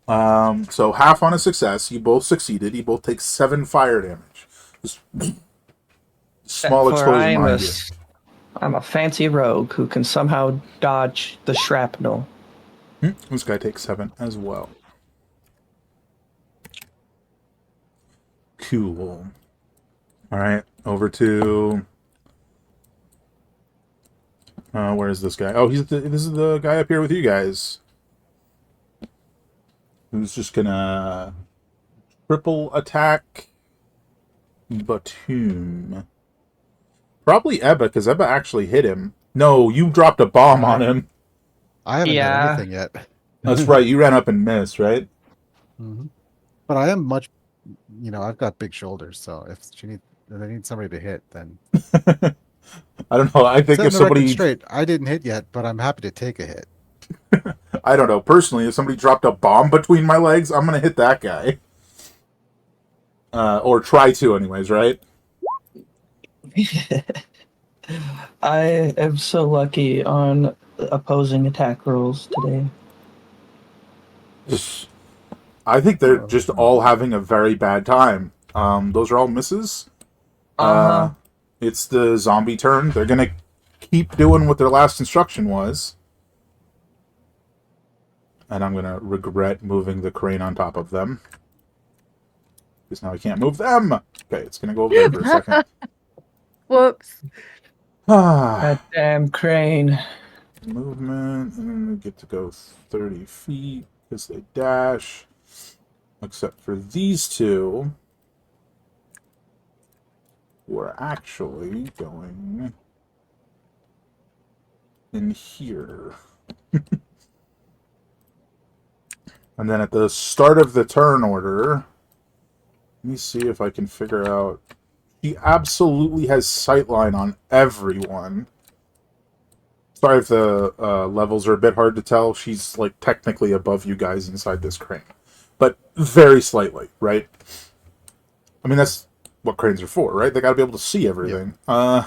So half on a success. You both succeeded. You both take 7 fire damage. Just small explosion behind you. I'm a fancy rogue who can somehow dodge the shrapnel. This guy takes 7 as well. Cool. All right, over to. Where is this guy? Oh, this is the guy up here with you guys. Who's just gonna triple attack Batum. Probably Ebba, because Ebba actually hit him. No, you dropped a bomb on him. I haven't done anything yet. That's right. You ran up and missed, right? Mm-hmm. But I am much, I've got big shoulders, so if they need somebody to hit, then I don't know. I think set if the somebody record straight, I didn't hit yet, but I'm happy to take a hit. I don't know. Personally, if somebody dropped a bomb between my legs, I'm gonna hit that guy. Or try to, anyways, right? I am so lucky on opposing attack rolls today. I think they're just all having a very bad time. Those are all misses. It's the zombie turn. They're gonna keep doing what their last instruction was. And I'm gonna regret moving the crane on top of them. Because now I can't move them! Okay, it's gonna go over there for a second. Whoops. That damn crane. Movement, and they get to go 30 feet because they dash. Except for these two, who are actually going in here. And then at the start of the turn order, let me see if I can figure out. She absolutely has sightline on everyone. Sorry if the levels are a bit hard to tell. She's like technically above you guys inside this crane, but very slightly, right? I mean, that's what cranes are for, right? They got to be able to see everything. Yep.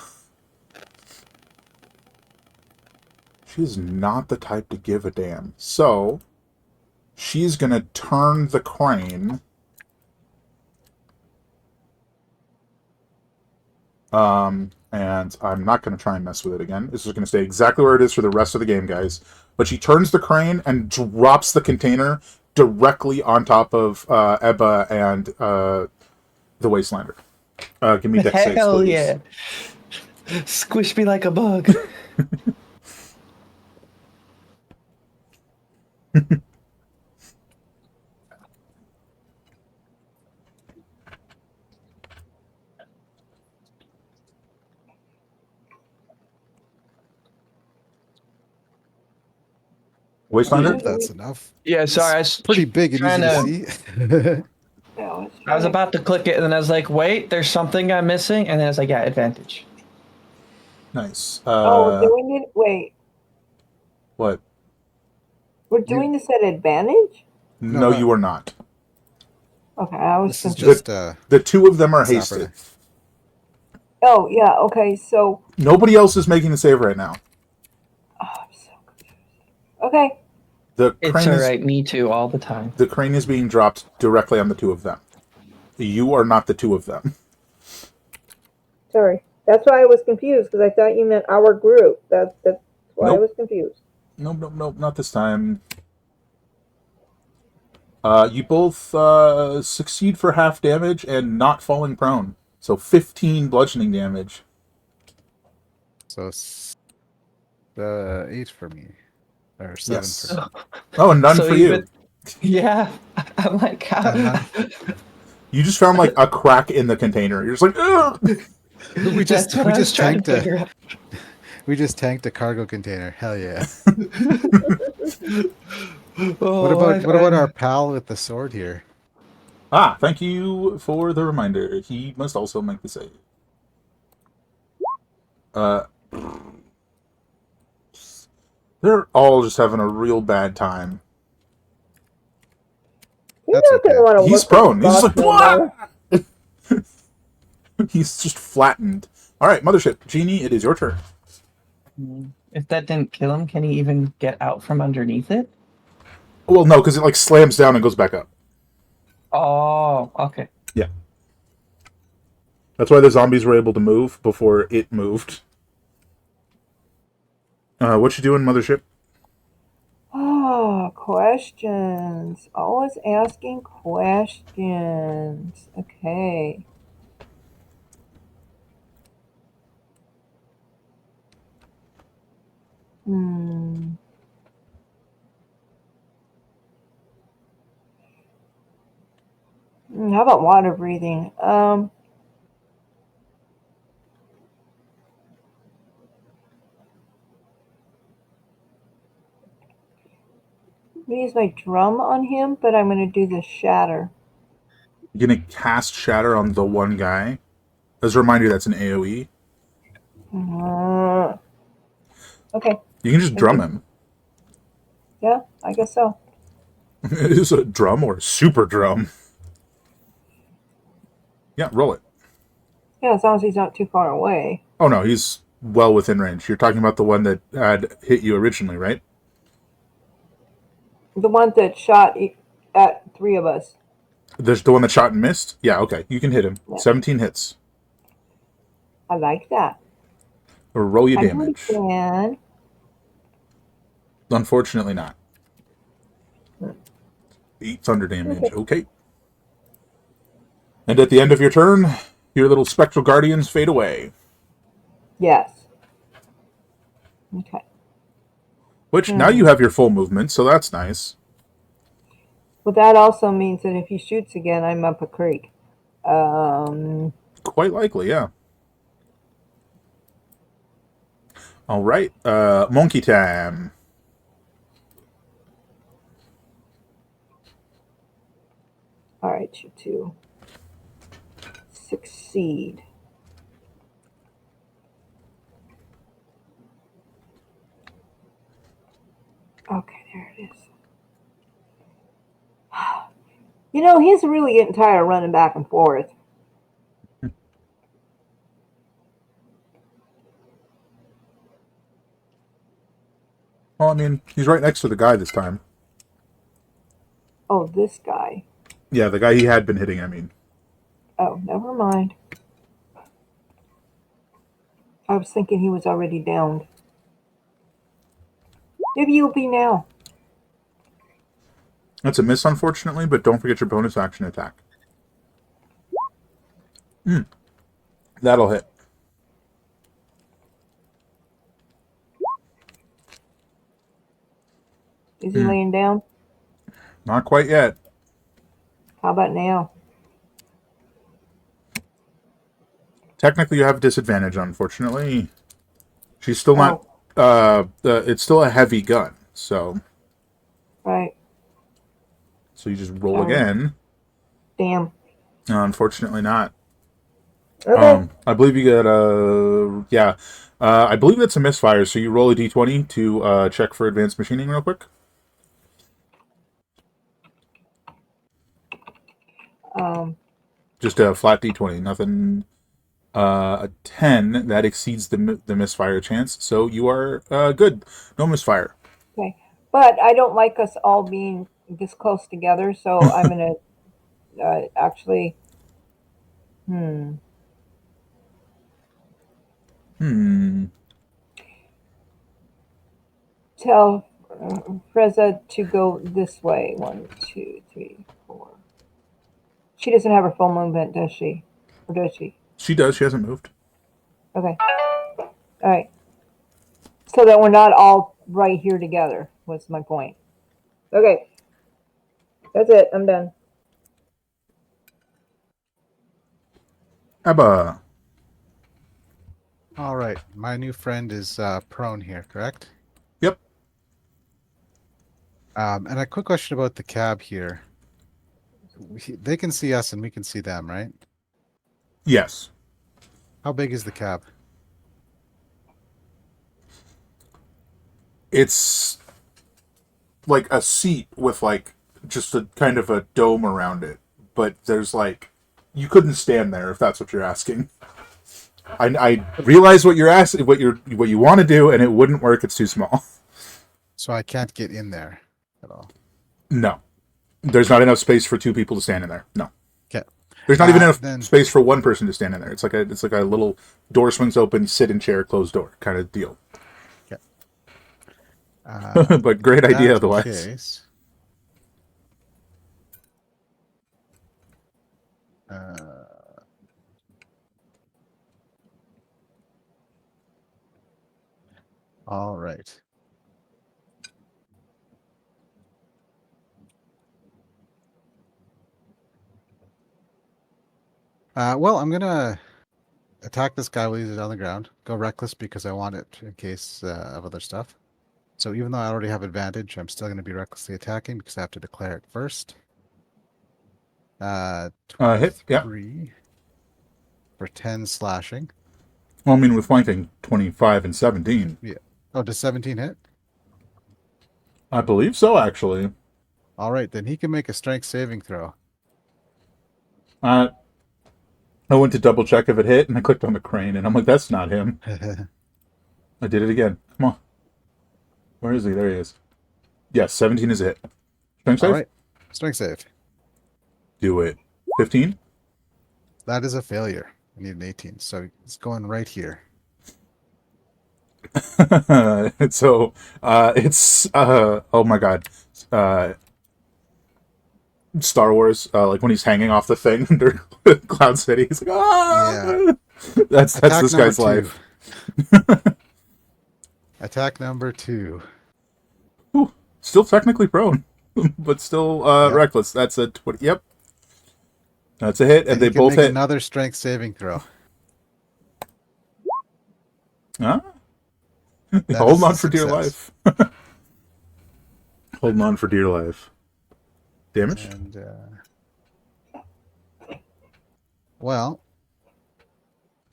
She's not the type to give a damn. So she's gonna turn the crane. And I'm not going to try and mess with it again. This is going to stay exactly where it is for the rest of the game, guys. But she turns the crane and drops the container directly on top of Ebba and the Wastelander. Give me dex saves, Hell please. yeah. Squish me like a bug. I Wastelander? hope that's enough. Yeah, sorry, I It's was pretty big and easy trying to to. see. Yeah, I was about to click it, and then I was like, "Wait, there's something I'm missing," and then I was like, "Yeah, advantage." Nice. Oh, we're doing it. Wait, What? we're doing this at advantage? No, No, you are not. Okay, I was this is confused. just The two of them are separate. hasted. Oh, yeah. Okay, so. Nobody else is making the save right now. Oh, I'm so confused. Okay. The It's crane all is right. Me too, all the time. the crane is being dropped directly on the two of them. You are not the two of them. Sorry. That's why I was confused because I thought you meant our group. That's why I Nope. was confused. Nope, not this time. You both succeed for half damage and not falling prone. So 15 bludgeoning damage. So 8 for me. Or 7 Yes. for me. Oh, and none So for even, you. yeah, I'm like, how? None. You just found like a crack in the container. You're just like, ugh! We That's just what we I was just trying to tanked figure out. we just tanked a cargo container. Hell yeah. Oh, What about our pal with the sword here? Ah, thank you for the reminder. He must also make the save. Uh, they're all just having a real bad time. You're That's not going to okay. want to He's work with the prone. He's just boss like, no more. he's just flattened. All right, Mothership. Genie, it is your turn. If that didn't kill him, can he even get out from underneath it? Well, no, because it like slams down and goes back up. Oh, okay. Yeah. That's why the zombies were able to move before it moved. What you doing, Mothership? Oh, questions. Always asking questions. Okay. Hmm. How about water breathing? I'm gonna use my drum on him, but I'm gonna do the shatter. You're gonna cast Shatter on the one guy. As a reminder, that's an AoE. Uh, okay. You can just drum him. Yeah, I guess so. It is a drum or a super drum. Yeah, roll it. Yeah, as long as he's not too far away. Oh no, he's well within range. You're talking about the one that had hit you originally, right? The one that shot at 3 of us. There's the one that shot and missed? Yeah, okay. You can hit him. Yeah. 17 hits. I like that. Or roll your I know he damage. can. Unfortunately not. 8 thunder damage. Okay. And at the end of your turn, your little spectral guardians fade away. Yes. Okay. Which, now you have your full movement, so that's nice. Well, that also means that if he shoots again, I'm up a creek. Quite likely, yeah. All right, monkey time. All right, you two. Succeed. Okay, there it is. You know, he's really getting tired of running back and forth. Well, I mean, he's right next to the guy this time. Oh, this guy. Yeah, the guy he had been hitting, I mean. Oh, never mind. I was thinking he was already downed. Maybe you'll be now. That's a miss, unfortunately, but don't forget your bonus action attack. That'll hit. Is he laying down? Not quite yet. How about now? Technically, you have disadvantage, unfortunately. She's still not. Oh, It's still a heavy gun, so right. you just roll Darn. again. Damn. Unfortunately, not. Okay. I believe you got a yeah. I believe that's a misfire. So you roll a d20 to check for advanced machining real quick. Um, Just a flat d20, nothing. A 10 that exceeds the misfire chance, so you are good. No misfire. okay. But I don't like us all being this close together, so I'm gonna actually. Hmm. Hmm. Tell Freza to go this way. 1, 2, 3, 4. She doesn't have her full movement, does she? Or does she? She does. She hasn't moved. Okay. All right. So that we're not all right here together was my point. Okay. That's it. I'm done. Abba. All right. My new friend is prone here, correct? Yep. And a quick question about the cab here. They can see us and we can see them, right? Yes. How big is the cab? It's like a seat with like just a kind of a dome around it, but there's like you couldn't stand there if that's what you're asking. I realize what you're asking, what you want to do, and it wouldn't work. It's too small. So I can't get in there at all. No, there's not enough space for two people to stand in there. No, Okay. there's not even enough Then space for one person to stand in there. It's like a little door swings open, sit in chair, closed door kind of deal. okay. But great In idea that otherwise. case, all right. Well, I'm gonna attack this guy while he's on the ground. Go reckless because I want it in case of other stuff. So even though I already have advantage, I'm still going to be recklessly attacking because I have to declare it first. Hit. Yeah. 23 for 10 slashing. Well, I mean, with flanking 25 and 17. Yeah. Oh, does 17 hit? I believe so, actually. All right, then he can make a strength saving throw. I went to double check if it hit, and I clicked on the crane, and I'm like, that's not him. I did it again. Come on. Where is he? There he is. Yes, 17 is a hit. Strength All save? right, strength save. Do it. 15? That is a failure. I need an 18, so it's going right here. So, oh my god. Star Wars, like when he's hanging off the thing under Cloud City, he's like, ah! Yeah. That's Attack this number guy's 2. life. Attack number 2. Ooh, still technically prone, but still Yep. reckless. That's a 20. Yep. That's a hit, and And they you can both make hit. another strength saving throw. Huh? That Holding is on a for dear success. life. Holding on for dear life. Damage? And well,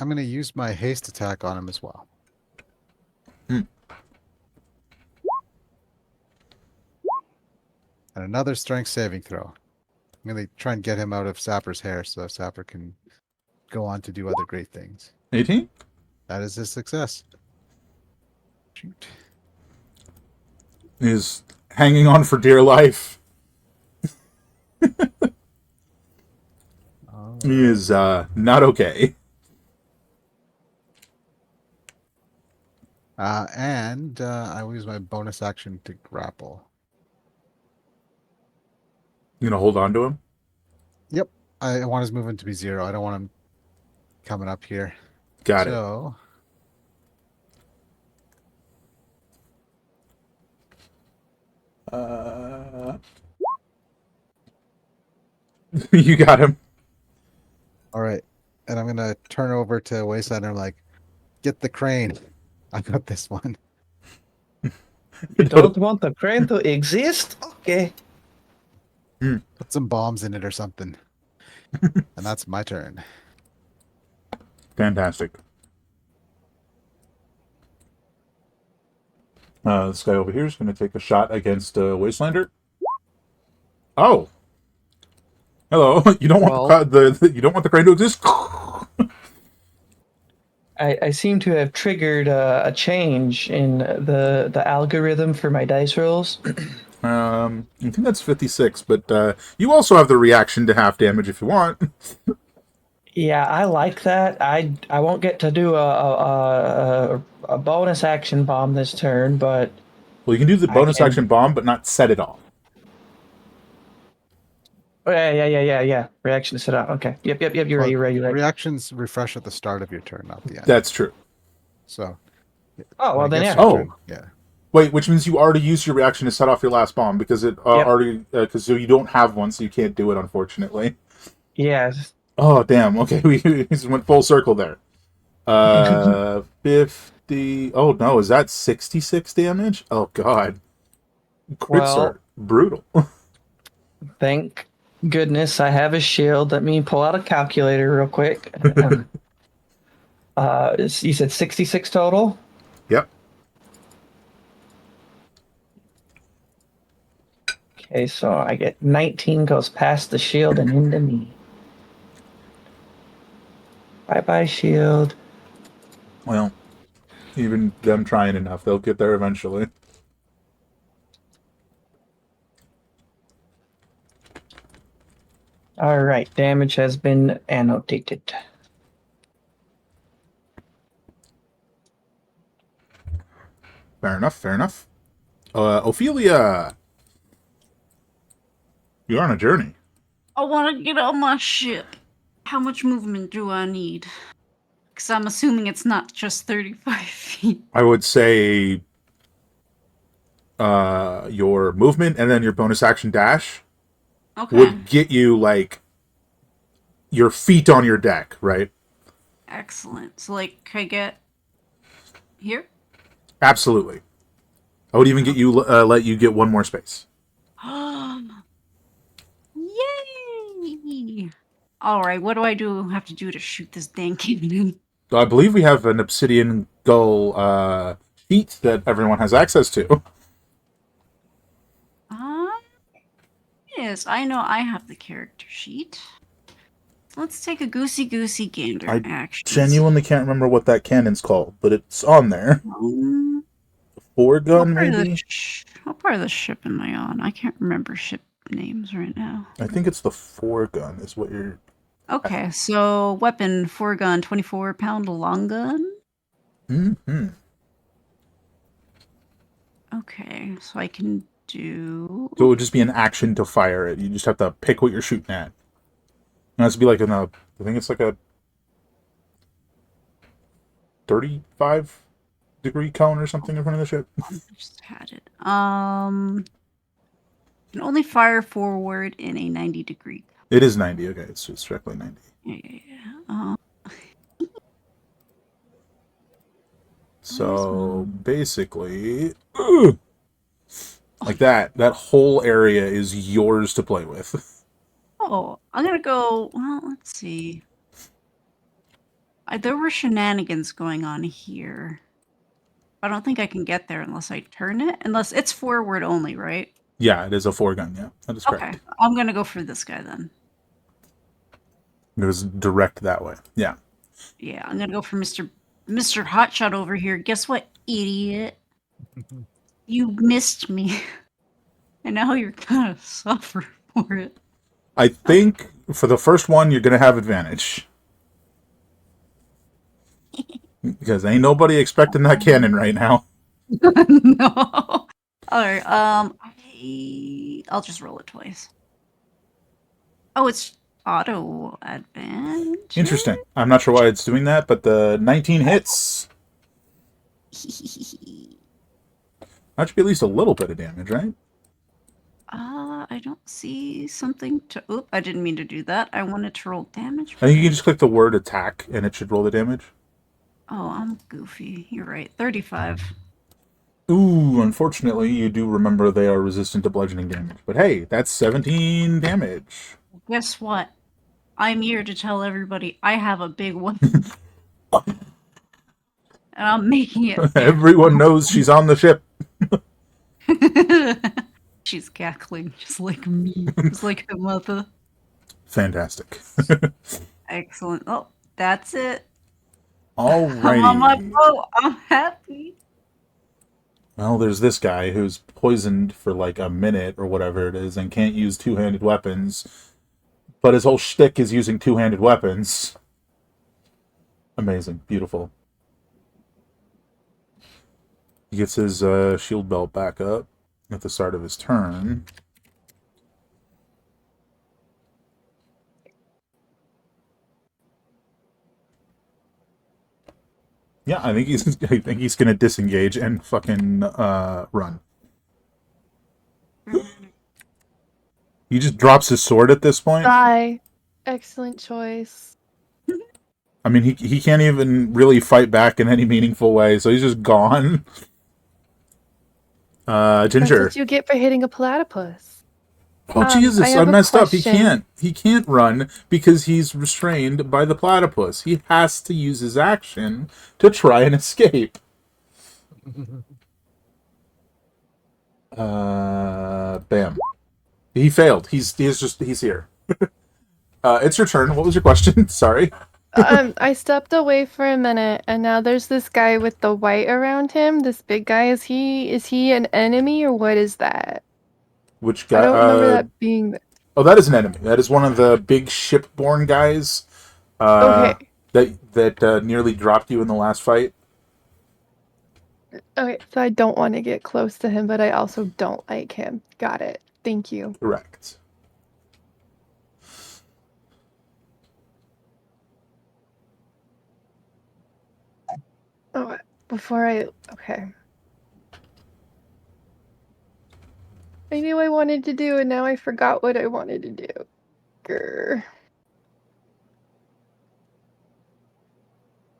I'm going to use my haste attack on him as well. Hmm. And another strength saving throw. I'm going to try and get him out of Sapper's hair so Sapper can go on to do other great things. 18? That is a success. Shoot. Is hanging on for dear life. He is not okay. And I will use my bonus action to grapple. You gonna hold on to him? Yep. I want his movement to be 0. I don't want him coming up here. Got it. So You got him. All right. And I'm gonna turn over to Wayside and I'm like, get the crane. I got this one. You don't want the crane to exist? Okay. Put some bombs in it or something. And that's my turn. Fantastic. This guy over here is going to take a shot against Wastelander. Oh, hello. You don't want Well- you don't want the crane to exist. I seem to have triggered a change in the algorithm for my dice rolls. I think that's 56, but you also have the reaction to half damage if you want. Yeah, I like that. I won't get to do a bonus action bomb this turn, but Well, you can do the I bonus can- action bomb, but not set it off. oh, yeah. Reaction set up. Okay. Yep. You're right. You're right. Reactions refresh at the start of your turn, not the end. That's true. So. Oh well, when it then gets yeah. your Oh. turn, yeah. Wait, which means you already used your reaction to set off your last bomb because it Yep. already because so you don't have one, so you can't do it, unfortunately. Yes. Oh, damn. Okay, we just went full circle there. 50. Oh, no. Is that 66 damage? Oh, God. Crits Well- are brutal. Thank goodness I have a shield. Let me pull out a calculator real quick. You said 66 total. Yep. Okay, so I get 19 goes past the shield and into me. Bye shield. Well, even them trying enough, they'll get there eventually. All right, damage has been annotated. Fair enough, fair enough. Ophelia! You're on a journey. I want to get on my ship. How much movement do I need? Because I'm assuming it's not just 35 feet. I would say your movement and then your bonus action dash Okay. would get you, like, your feet on your deck, right? Excellent. So, like, can I get here? Absolutely. I would even get you let you get one more space. Yay! Alright, what do I have to do to shoot this dang cannon? I believe we have an obsidian gull sheet that everyone has access to. Yes, I know I have the character sheet. Let's take a goosey gander I action. Genuinely can't remember what that cannon's called, but it's on there. Four gun, maybe? What part of the ship am I on? I can't remember ship names right now. I think it's the four gun is what you're... Okay, so weapon, 4-gun, 24-pound long gun. Mm-hmm. Okay, so I can do... So it would just be an action to fire it. You just have to pick what you're shooting at. And that's to be like in a... I think it's like a 35-degree cone or something in front of the ship. I just had it. Can only fire forward in a 90-degree. It is 90, okay. It's strictly 90. Yeah. So basically, like that whole area is yours to play with. Oh, I'm gonna go. Well, let's see. There were shenanigans going on here. I don't think I can get there unless I turn it. Unless it's forward only, right? Yeah, it is a four gun. Yeah, that is correct. Okay, I'm gonna go for this guy then. It was direct that way. Yeah. Yeah, I'm gonna go for Mr. Hotshot over here. Guess what, idiot? You missed me. And now you're gonna suffer for it. I think for the first one, you're going to have advantage. Because ain't nobody expecting that cannon right now. No. Alright, I'll just roll it twice. Oh, it's auto advantage. Interesting. I'm not sure why it's doing that, but the 19 hits. That should be at least a little bit of damage, right? I don't see something to. Oop! I didn't mean to do that. I wanted to roll damage. I think you can just click the word attack and it should roll the damage. Oh, I'm goofy. You're right. 35. Ooh, unfortunately, you do remember they are resistant to bludgeoning damage. But hey, that's 17 damage. Guess what? I'm here to tell everybody I have a big weapon. And I'm making it. Everyone knows she's on the ship. She's cackling just like me, just like her mother. Fantastic. Excellent. Oh, that's it. I'm on my Alrighty. boat. I'm happy. Well, there's this guy who's poisoned for like a minute or whatever it is and can't use two-handed weapons. But his whole shtick is using two-handed weapons. Amazing. Beautiful. He gets his shield belt back up at the start of his turn. Yeah, I think he's gonna disengage and fucking run. He just drops his sword at this point. Bye. Excellent choice. I mean, he can't even really fight back in any meaningful way, so he's just gone. That's Ginger. what you get for hitting a platypus. Oh Jesus! I I have a messed up. He question. can't run because he's restrained by the platypus. He has to use his action to try and escape. Bam. He failed. He's here. It's your turn. What was your question? Sorry. I stepped away for a minute, and now there's this guy with the white around him. This big guy. Is he an enemy or what is that? Which I guy? don't remember that being. Oh, that is an enemy. That is one of the big shipborne guys. Okay. That nearly dropped you in the last fight. Okay. So I don't want to get close to him, but I also don't like him. Got it. Thank you. Correct. Oh, before I. Okay. I knew I wanted to do, and now I forgot what I wanted to do. Grr.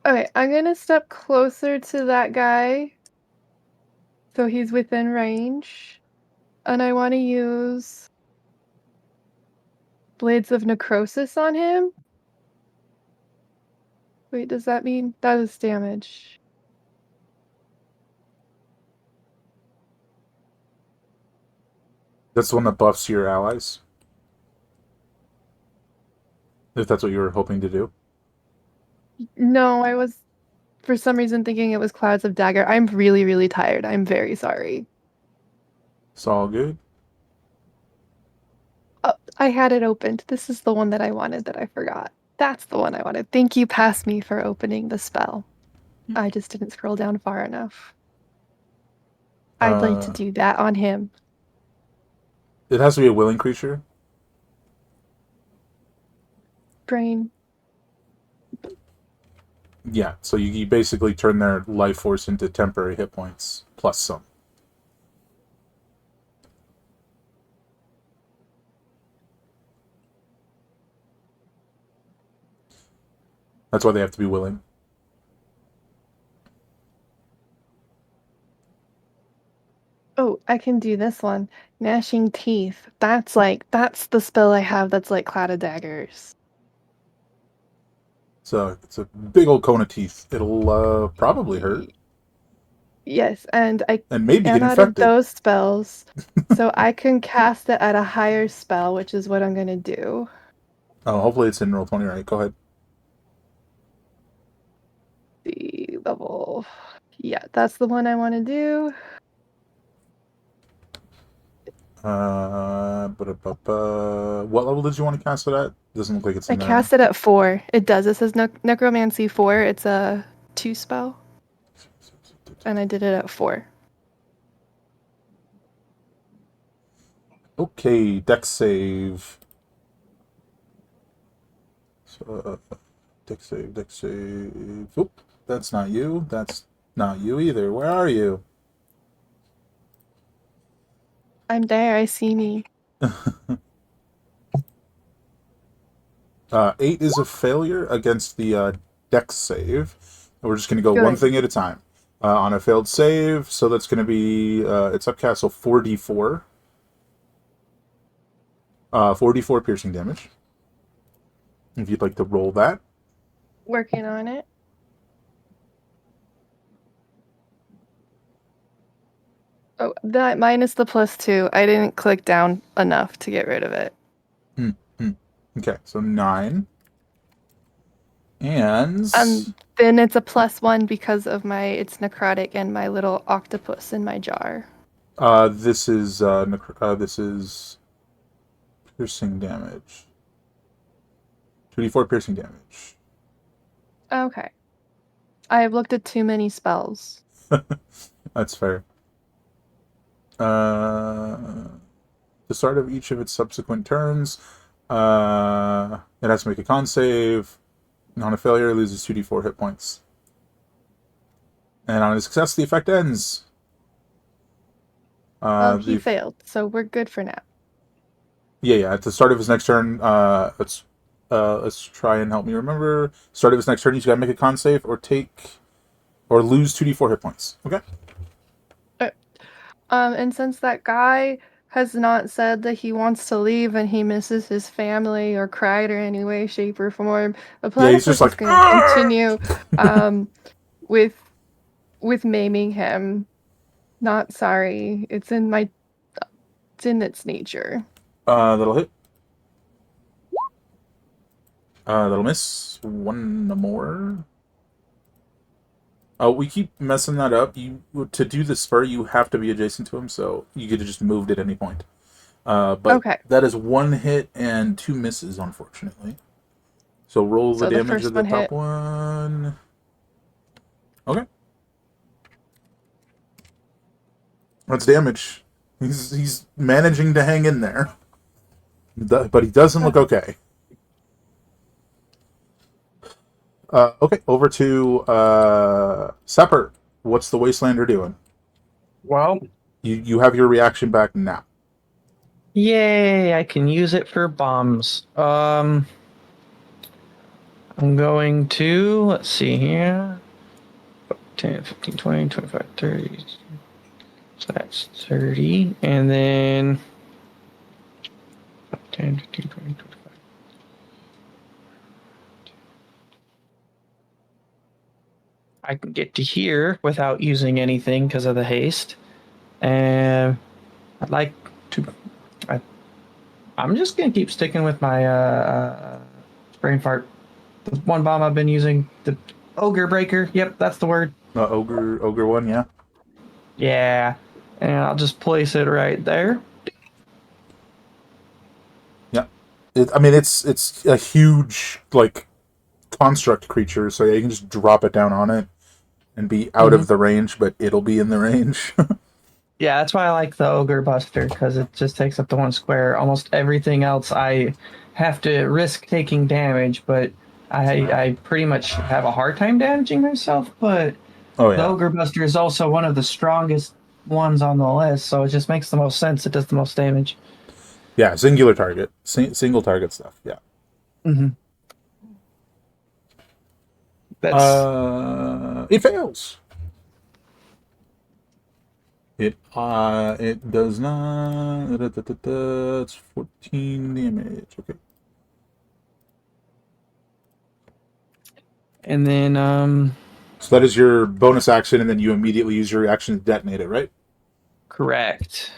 Okay, I'm gonna step closer to that guy so he's within range. And I want to use Blades of Necrosis on him. Wait, does that mean that is damage? That's the one that buffs your allies. If that's what you were hoping to do. No, I was for some reason thinking it was Clouds of Dagger. I'm really, really tired. I'm very sorry. It's all good. Oh, I had it opened. This is the one that I wanted that I forgot. That's the one I wanted. Thank you, past me, for opening the spell. I just didn't scroll down far enough. I'd like to do that on him. It has to be a willing creature. Brain. Yeah, so you basically turn their life force into temporary hit points, plus some. That's why they have to be willing. Oh, I can do this one. Gnashing Teeth. That's the spell I have that's like Cloud of Daggers. So it's a big old cone of teeth. It'll probably hurt. Yes, and I And maybe am get out of infected. those spells, so I can cast it at a higher spell, which is what I'm gonna do. Oh, hopefully it's in roll 20, right? Go ahead. The level. Yeah, that's the one I want to do. What level did you want to cast it at? Doesn't look like it's I in there. cast it at 4. It does. It says Necromancy 4. It's a 2 spell. And I did it at 4. Okay, dex save. So, dex save. Oop, that's not you. That's not you either. Where are you? I'm there. I see me. Eight is a failure against the dex save. We're just going to go one Good. thing at a time. On a failed save, so that's going to be it's upcast, so 4d4. 4d4 piercing damage. If you'd like to roll that. Working on it. Oh, that minus the +2. I didn't click down enough to get rid of it. Okay, so 9. And Then it's a +1 because of it's necrotic and my little octopus in my jar. this is this is piercing damage. 2d4 piercing damage. Okay. I have looked at too many spells. That's fair. The start of each of its subsequent turns, it has to make a con save. And on a failure, it loses 2d4 hit points. And on a success, the effect ends. He failed, so we're good for now. Yeah. At the start of his next turn, let's try and help me remember. Start of his next turn, he's got to make a con save or lose 2d4 hit points. Okay. And since that guy has not said that he wants to leave and he misses his family or cried or any way, shape, or form, the He's just platypus like, is going to continue with maiming him. Not sorry. It's in its nature. That'll hit. That'll miss. One more. We keep messing that up. To do the spur, you have to be adjacent to him, so you could have just moved at any point. But Okay. that is 1 hit and 2 misses, unfortunately. So roll the So the damage first of the one top hit. one. Okay. That's damage. He's managing to hang in there, but he doesn't look okay. Okay, over to Sepper. What's the Wastelander doing? Well, You have your reaction back now. yay! I can use it for bombs. I'm going to let's see here. 10, 15, 20, 25, 30. So that's 30, and then 10, 15, 20, 25. I can get to here without using anything because of the haste. And I'd like to. I'm just gonna keep sticking with my brain fart. The one bomb I've been using, the ogre breaker. Yep, that's the word. Ogre one, yeah. Yeah, and I'll just place it right there. Yeah. It's a huge construct creature, so you can just drop it down on it and be out of the range, but it'll be in the range. Yeah, that's why I like the ogre buster because it just takes up the 1 square. Almost everything else I have to risk taking damage, but I pretty much have a hard time damaging myself. But Oh the yeah. ogre buster is also one of the strongest ones on the list, so it just makes the most sense. It does the most damage. Yeah, singular target, single target stuff. Yeah. Mm-hmm. That's It fails. It does not. It's 14 damage. Okay. and then So that is your bonus action, and then you immediately use your reaction to detonate it, right? correct.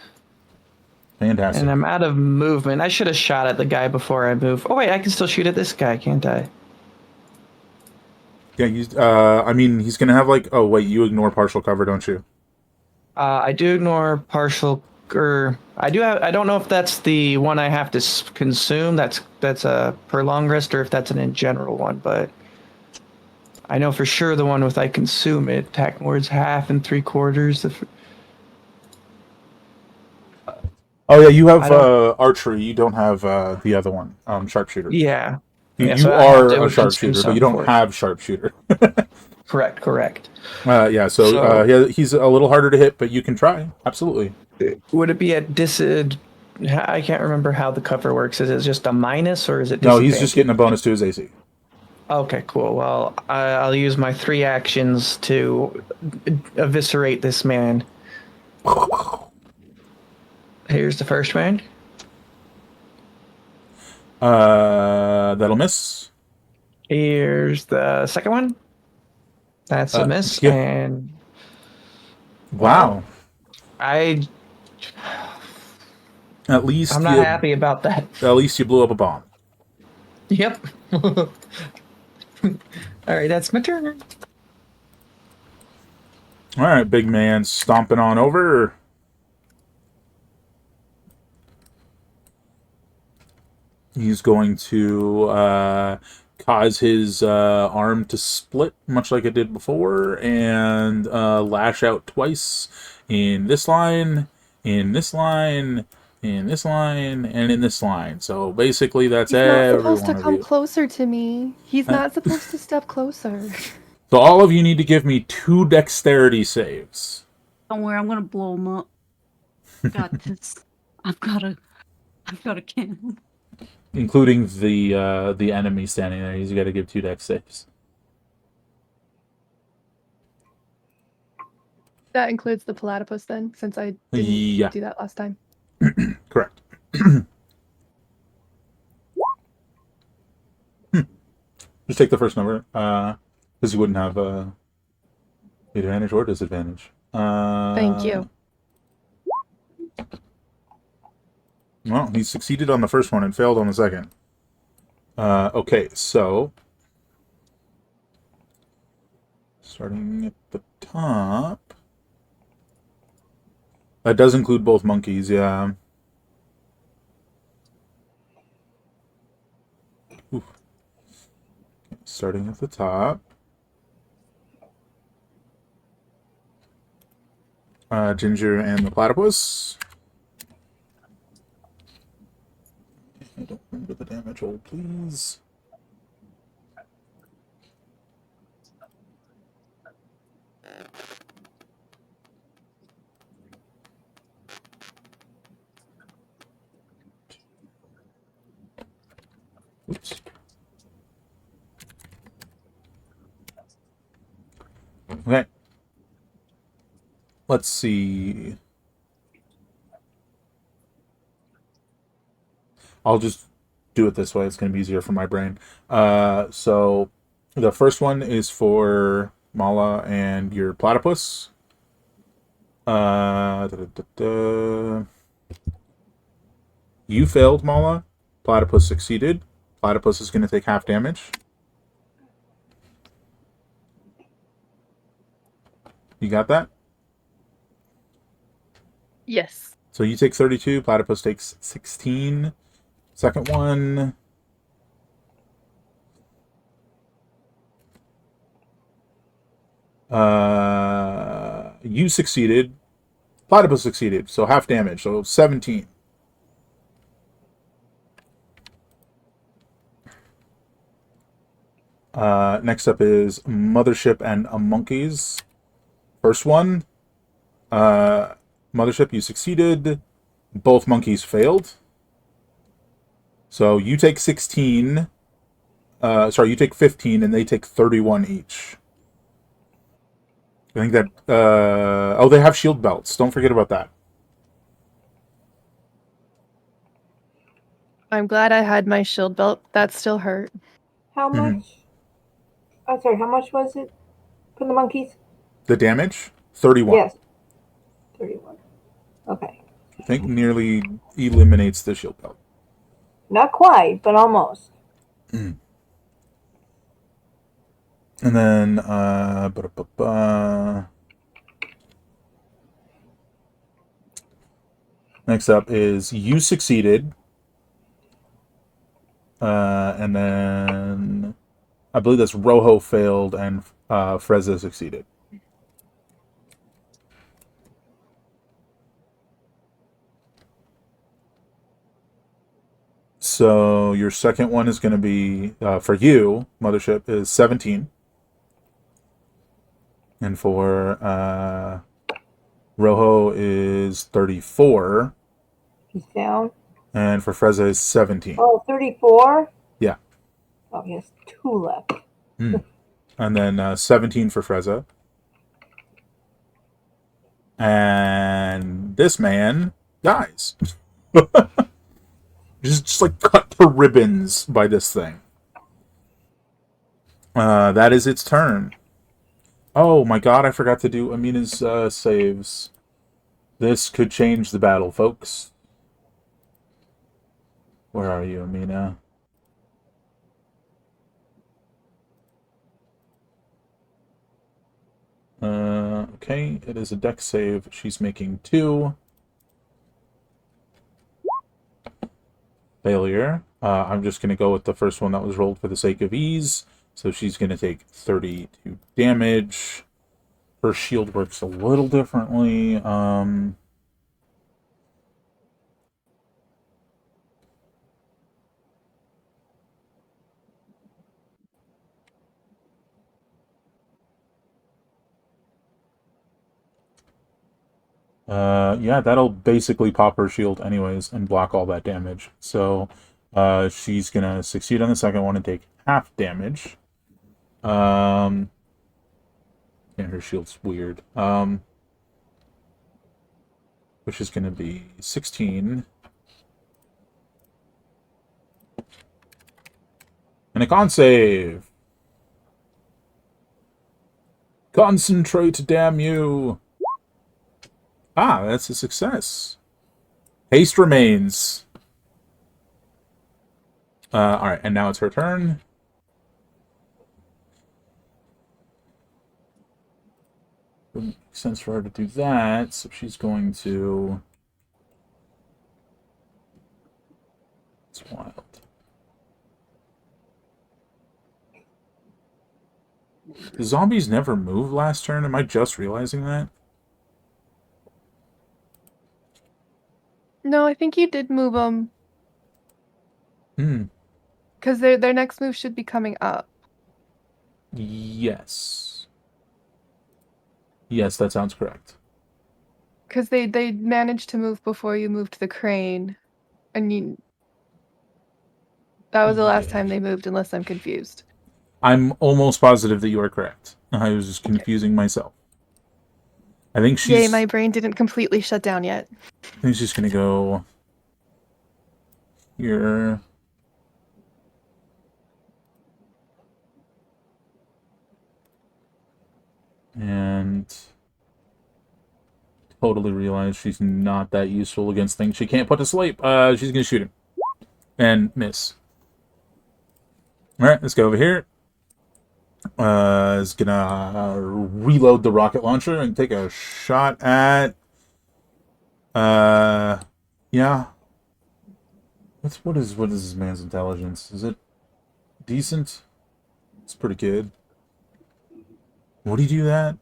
Fantastic. And I'm out of movement. I should have shot at the guy before I move. Oh wait, I can still shoot at this guy, can't I? Yeah, he's gonna have oh wait, you ignore partial cover, don't you? I do ignore partial. I do have. I don't know if that's the one I have to consume. That's a per long rest, or if that's an in general one. But I know for sure the one with I consume it. Attack words half and 3/4. Oh yeah, you have archery. You don't have the other one, sharpshooter. Yeah. You So are it a would consume sharpshooter, but you some don't force. have sharpshooter. Correct. Yeah, so he's a little harder to hit, but you can try. Absolutely. Would it be at I can't remember how the cover works. Is it just a minus or is it No, disadvantage? he's just getting a bonus to his AC. Okay, cool. Well, I'll use my 3 actions to eviscerate this man. Here's the first man. That'll miss. Here's the second one. That's a miss. Yeah. And Wow. I'm At least not happy about that. At least you blew up a bomb. Yep. All right, that's my turn. All right, big man, stomping on over. He's going to cause his arm to split, much like it did before, and lash out twice in this line, in this line, in this line, and in this line. So basically, that's He's not every supposed to one of come you. closer to me. He's not supposed to step closer. So all of you need to give me 2 dexterity saves. Don't worry, I'm gonna blow him up. Got this. I've got a cannon. Including the enemy standing there. He's got to give 2 dex saves. That includes the platypus then, since I didn't Yeah. do that last time. Correct. Just take the first number, because you wouldn't have advantage or disadvantage. Thank you. Well, he succeeded on the first one and failed on the second. Okay, so starting at the top, that does include both monkeys. Yeah. Oof. Starting at the top. Ginger and the platypus. I don't remember the damage roll, please. Oops. Okay. Let's see. I'll just do it this way. It's going to be easier for my brain. So the first one is for Mala and your platypus. Da, da, da, da. You failed, Mala. Platypus succeeded. Platypus is going to take half damage. You got that? Yes. So you take 32. Platypus takes 16. Second one. You succeeded. Platypus succeeded. So half damage. So 17. Next up is Mothership and Monkeys. First one. Mothership, you succeeded. Both monkeys failed. So you take 16. Sorry, you take 15, and they take 31 each. I think that. Oh, they have shield belts. Don't forget about that. I'm glad I had my shield belt. That still hurt. How much? Oh, sorry. How much was it for the monkeys? The damage? 31. Yes. 31. Okay. I think nearly eliminates the shield belt. Not quite, but almost. And then, next up is you succeeded. And then I believe that's Rojo failed and Freza succeeded. So your second one is going to be, for you, Mothership, is 17. And for Rojo is 34. He's down. And for Freza is 17. Oh, 34? Yeah. Oh, he has 2 left. And then 17 for Freza. And this man dies. just like cut to ribbons by this thing. That is its turn. Oh my god, I forgot to do Amina's saves. This could change the battle, folks. Where are you, Amina? Okay, it is a dex save. She's making 2. Failure. I'm just going to go with the first one that was rolled for the sake of ease. So she's going to take 32 damage. Her shield works a little differently. Yeah, that'll basically pop her shield anyways and block all that damage. So she's going to succeed on the second one and take half damage. Yeah, her shield's weird. Which is going to be 16. And a con save. Concentrate, damn you. Ah, that's a success. Haste remains. Alright, and now it's her turn. Wouldn't make sense for her to do that, so she's going to... It's wild. The zombies never moved last turn? Am I just realizing that? No, I think you did move them. Because their next move should be coming up. Yes. Yes, that sounds correct. Because they managed to move before you moved the crane. And that was the last time they moved, unless I'm confused. I'm almost positive that you are correct. I was just confusing myself. I think she's... Yay, my brain didn't completely shut down yet. I think she's gonna go... here... And... totally realize she's not that useful against things she can't put to sleep. She's gonna shoot him. And miss. Alright, let's go over here. Is gonna reload the rocket launcher and take a shot at... yeah. What is this man's intelligence? Is it decent? It's pretty good. Would he do that?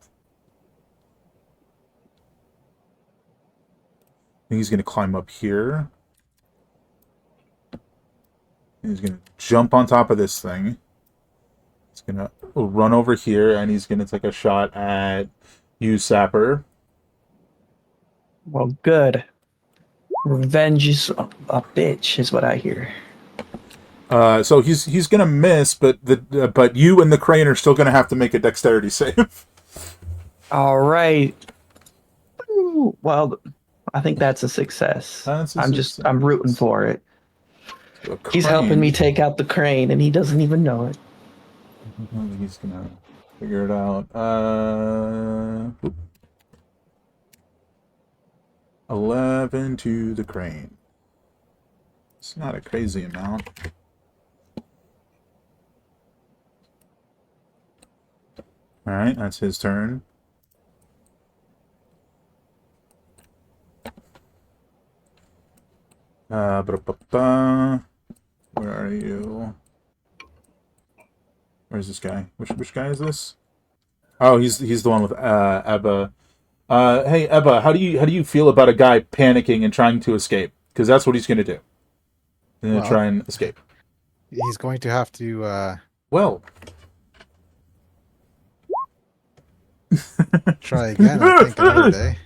I think he's gonna climb up here. He's gonna jump on top of this thing. He's gonna run over here, and he's gonna take a shot at you, Sapper. Well, good. Revenge is a bitch, is what I hear. So he's gonna miss, but but you and the crane are still gonna have to make a dexterity save. All right. Well, I think that's a success. I'm rooting for it. He's helping me take out the crane, and he doesn't even know it. I don't think he's gonna figure it out. 11 to the crane. It's not a crazy amount. Alright, that's his turn. Where are you? Where's this guy? Which guy is this? Oh, he's the one with Ebba. Hey Ebba, how do you feel about a guy panicking and trying to escape? Because that's what he's gonna do. He's gonna try and escape. He's going to have to Well, try again, I think, another day.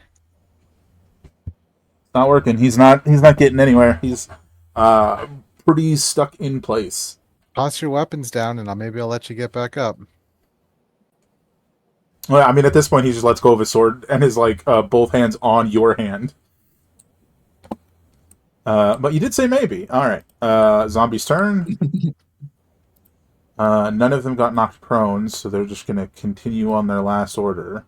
Not working. He's not getting anywhere. He's pretty stuck in place. Toss your weapons down, and maybe I'll let you get back up. Well, I mean, at this point, he just lets go of his sword and is like both hands on your hand. But you did say maybe. All right. Zombie's turn. None of them got knocked prone, so they're just going to continue on their last order.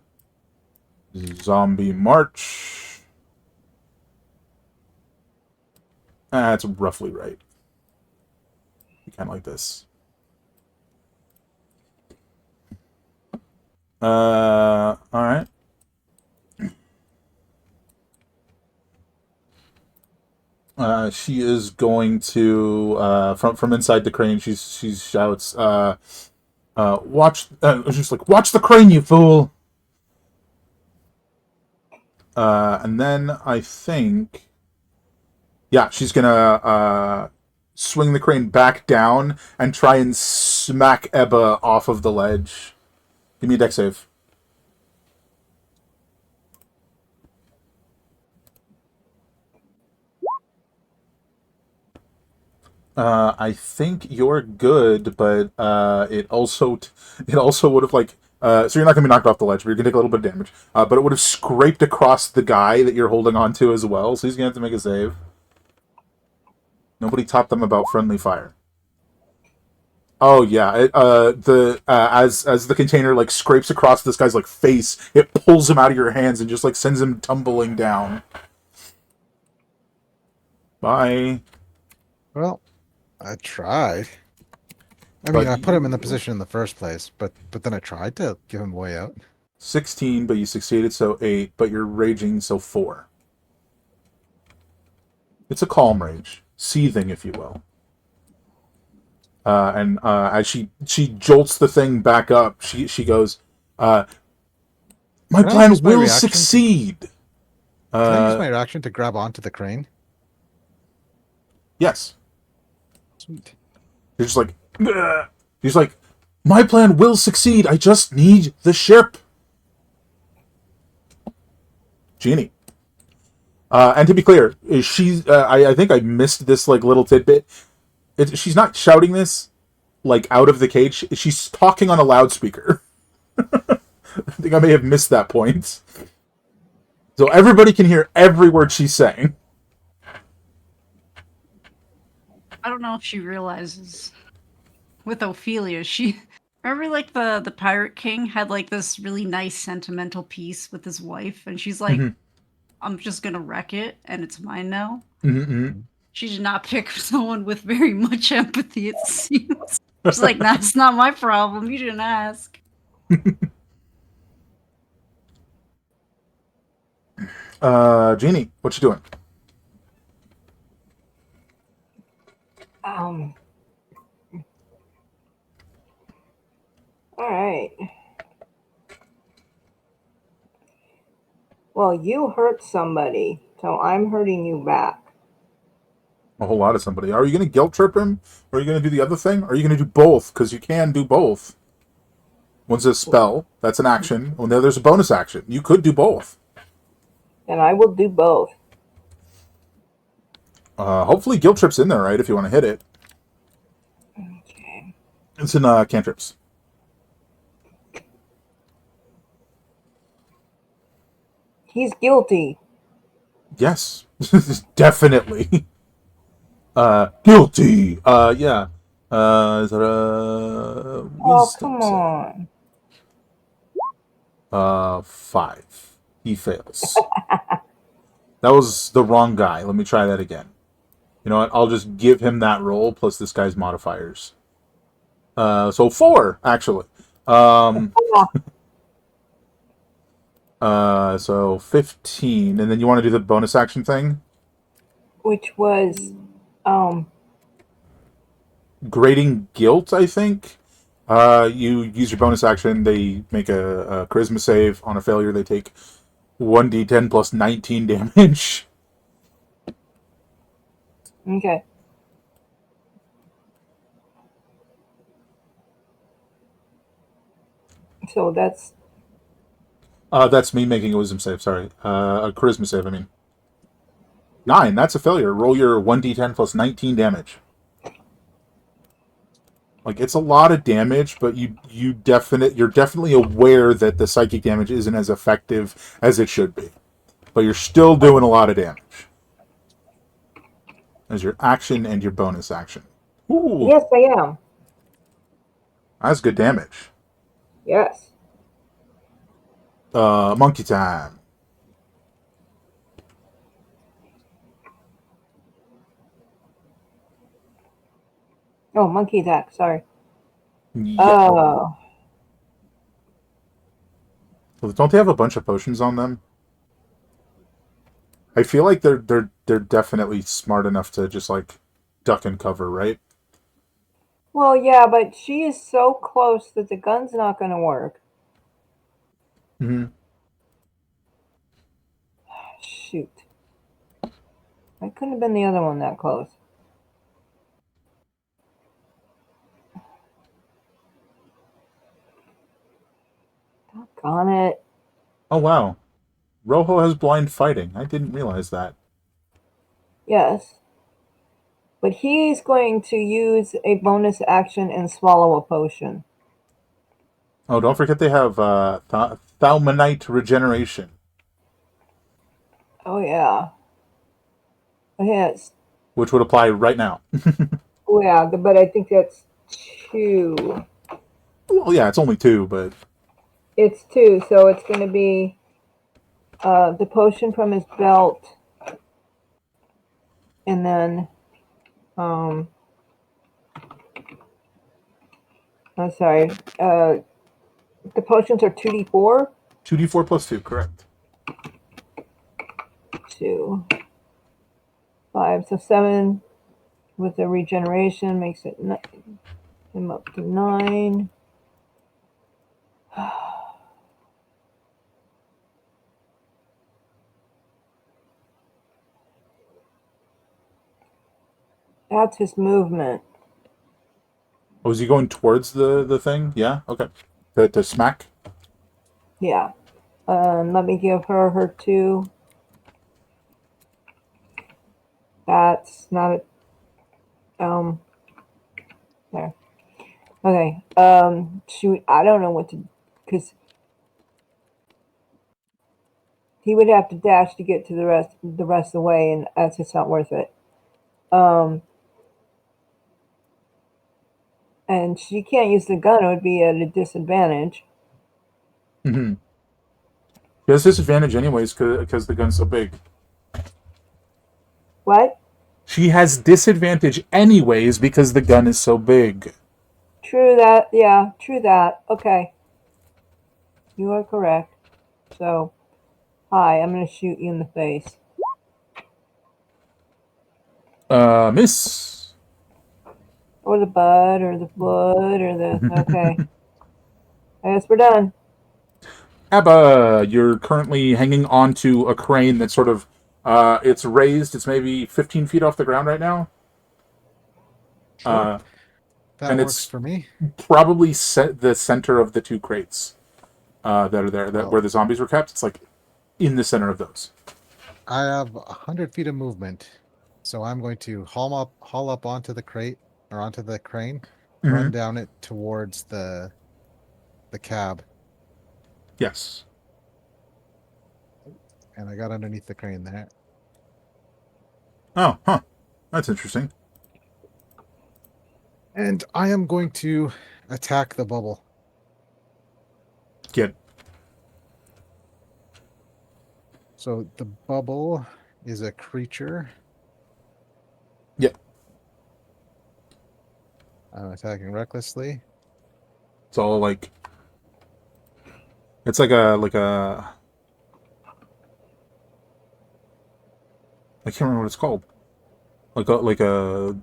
Zombie march. That's roughly right. Kind of like this. All right. She is going to from inside the crane. She shouts, "Watch!" She's like, "Watch the crane, you fool!" And then I think, yeah, she's gonna swing the crane back down and try and smack Ebba off of the ledge. Give me a deck save. I think you're good, but it also would have like so you're not gonna be knocked off the ledge, but you're gonna take a little bit of damage. But it would have scraped across the guy that you're holding on to as well, so he's gonna have to make a save. Nobody taught them about friendly fire. Oh yeah, as the container like scrapes across this guy's like face, it pulls him out of your hands and just like sends him tumbling down. Bye. Well, I tried. I But mean, I put him in the position in the first place, but then I tried to give him a way out. 16, but you succeeded, so 8, but you're raging, so 4. It's a calm rage. Seething, if you will. And as she jolts the thing back up, she goes, "My Can I plan use my will reaction succeed." Can I use my reaction to grab onto the crane? Yes. Sweet. You're just like, "Ugh." He's like, "My plan will succeed. I just need the ship." Genie. And to be clear, she's I think I missed this like little tidbit. She's not shouting this like out of the cage. She's talking on a loudspeaker. I think I may have missed that point. So everybody can hear every word she's saying. I don't know if she realizes with Ophelia, she remember like the Pirate King had like this really nice sentimental piece with his wife, and she's like, Mhm. I'm just gonna wreck it and it's mine now. Mm-hmm. She did not pick someone with very much empathy, it seems. She's like, that's not my problem. You didn't ask. Jeannie, what you doing? All right. Well, you hurt somebody, so I'm hurting you back. A whole lot of somebody. Are you going to guilt trip him? Or are you going to do the other thing? Or are you going to do both? Because you can do both. One's a spell. That's an action. Well, the other's a bonus action. You could do both. And I will do both. Hopefully guilt trip's in there, right? If you want to hit it. Okay. It's in cantrips. He's guilty. Yes. Definitely. Guilty. Yeah. Is that a Oh, wisdom come save? on. 5. He fails. That was the wrong guy. Let me try that again. You know what? I'll just give him that roll plus this guy's modifiers. So 4, actually. So 15. And then you want to do the bonus action thing? Which was, Grading guilt, I think. You use your bonus action. They make a charisma save. On a failure, they take 1d10 plus 19 damage. okay. So That's me making a wisdom save. Sorry, a charisma save. I mean. 9. That's a failure. Roll your 1d10 plus 19 damage. Like, it's a lot of damage, but you're definitely aware that the psychic damage isn't as effective as it should be. But you're still doing a lot of damage. As your action and your bonus action. Ooh, Yes, I am. that's good damage. Yes. Monkey time. Oh, monkey attack. Sorry. Yeah. Oh. Well, don't they have a bunch of potions on them? I feel like they're definitely smart enough to just like duck and cover, right? Well, yeah, but she is so close that the gun's not going to work. Mm-hmm. Shoot. I couldn't have been the other one that close. Doggone it. Oh wow, Rojo has blind fighting. I didn't realize that. Yes. But he's going to use a bonus action and swallow a potion. Oh, don't forget they have Thaumanite regeneration. Oh, yeah. Yes. Which would apply right now. Oh, yeah, but I think that's 2. Well, yeah, it's only 2, but It's 2, so it's going to be the potion from his belt, and then, I'm sorry, the potions are 2d4? 2d4 plus 2, correct. 2, 5, so 7 with the regeneration makes it him up to 9. That's his movement. Oh, is he going towards the thing? Yeah, okay. To smack? Yeah. Let me give her 2. That's not a, there. Okay. Shoot, I don't know what to, because he would have to dash to get to the rest of the way, and that's just not worth it. And she can't use the gun; it would be at a disadvantage. Mm-hmm. He has disadvantage anyways because the gun's so big. What? She has disadvantage anyways because the gun is so big. True that. Yeah, true that. Okay, you are correct. So, hi, I'm going to shoot you in the face. Miss. Or the butt, or the foot, or the. Okay. I guess we're done. Abba, you're currently hanging onto a crane that's sort of, it's raised. It's maybe 15 feet off the ground right now. Sure. That And works it's for me. probably set the center of the 2 crates that are there, Well, where the zombies were kept. It's like in the center of those. I have 100 feet of movement, so I'm going to haul up onto the crate or onto the crane, run Mm-hmm. down it towards the cab, Yes. and I got underneath the crane there. Oh, huh. That's interesting. And I am going to attack the bubble. Get. So the bubble is a creature. Yep. I'm attacking recklessly. It's all like. It's like a. I can't remember what it's called. Like a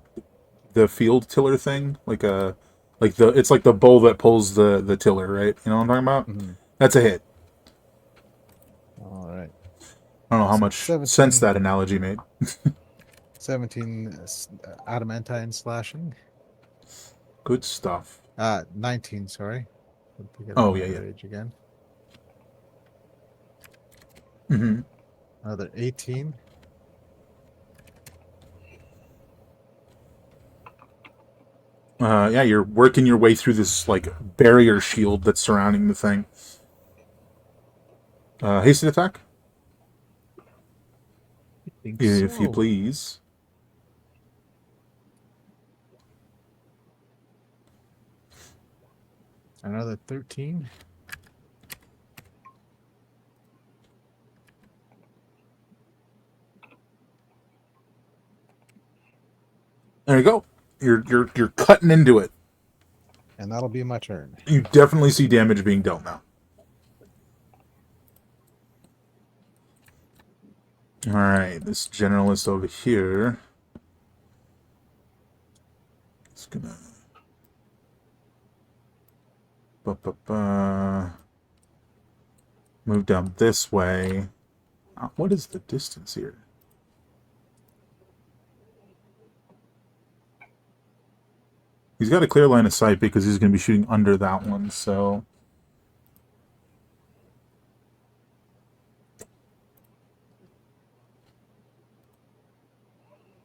the field tiller thing, it's like the bull that pulls the tiller, right? You know what I'm talking about? Mhm. That's a hit. All right. I don't know how So much 17. sense that analogy made. 17 adamantine slashing. Good stuff. 19, sorry. Get Oh on yeah, my yeah. rage again. Mm-hmm. Another 18. Yeah, you're working your way through this like barrier shield that's surrounding the thing. Hasted attack, Think if you so. please. Another 13. There you go. You're cutting into it. And that'll be my turn. You definitely see damage being dealt now. All right, this generalist over here is gonna move down this way. What is the distance here? He's got a clear line of sight because he's going to be shooting under that one, so...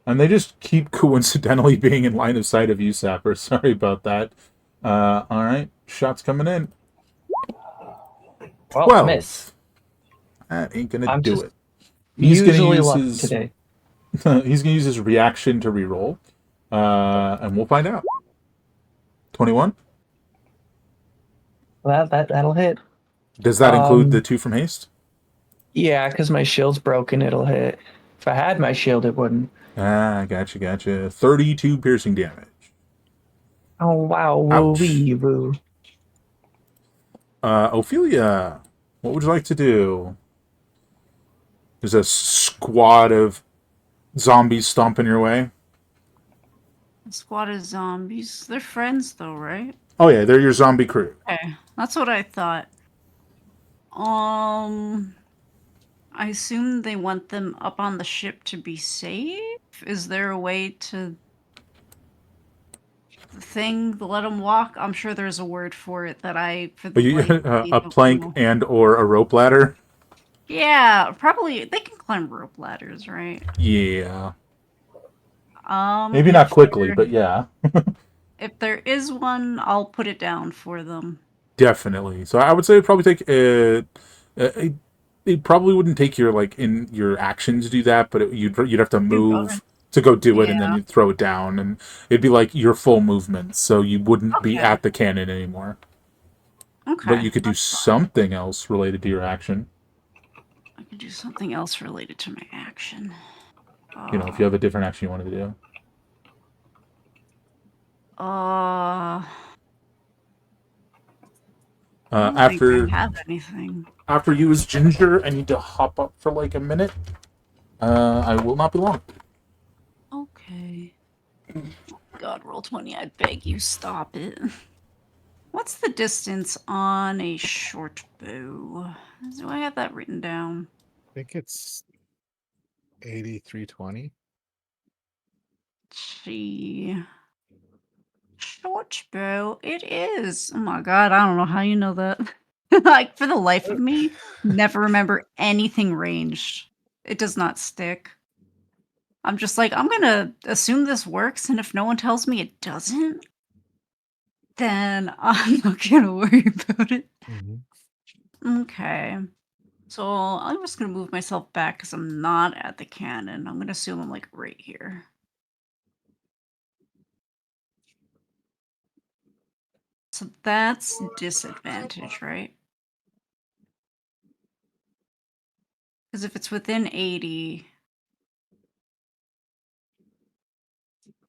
And they just keep coincidentally being in line of sight of you, Sapper. Sorry about that. Alright, shots coming in. Well, 12. miss. That ain't gonna I'm do just it. He's gonna usually use lucky his today. he's gonna use his reaction to reroll. And we'll find out. 21? Well, that'll hit. Does that include the 2 from haste? Yeah, because my shield's broken, it'll hit. If I had my shield, it wouldn't. Gotcha. 32 piercing damage. Oh wow, Ouch. woo-wee, woo. Ophelia, what would you like to do? There's a squad of zombies stomping your way. A squad of zombies. They're friends, though, right? Oh yeah, they're your zombie crew. Okay, that's what I thought. I assume they want them up on the ship to be safe? Is there a way to... let them walk? I'm sure there's a word for it that for But the you, life of me a don't plank know. and or a rope ladder. Yeah, probably, they can climb rope ladders, right? Yeah, maybe not If quickly, but yeah, if there is one, I'll put it down for them. definitely. So I would say it'd probably take it probably wouldn't take your in your action to do that, but you'd have to move to go do it, and then Yeah. you'd throw it down, and it'd be like your full movement, so you wouldn't be Okay. at the cannon anymore. Okay. But you could do that's fine. something else related to your action. I could do something else related to my action. You know, if you have a different action you wanted to do. I don't think After I have anything. after you as Ginger, I need to hop up for like a minute. I will not be long. Okay. God, roll 20. I beg you, stop it. What's the distance on a short bow? Do I have that written down? I think it's 8320. Gee. Short bow, it is. Oh my god, I don't know how you know that. Like, for the life of me, never remember anything ranged. It does not stick. I'm just like, I'm gonna assume this works, and if no one tells me it doesn't, then I'm not gonna worry about it. Okay. So I'm just gonna move myself back because I'm not at the cannon. I'm gonna assume I'm like right here. So that's disadvantage, right? Because if it's within 80,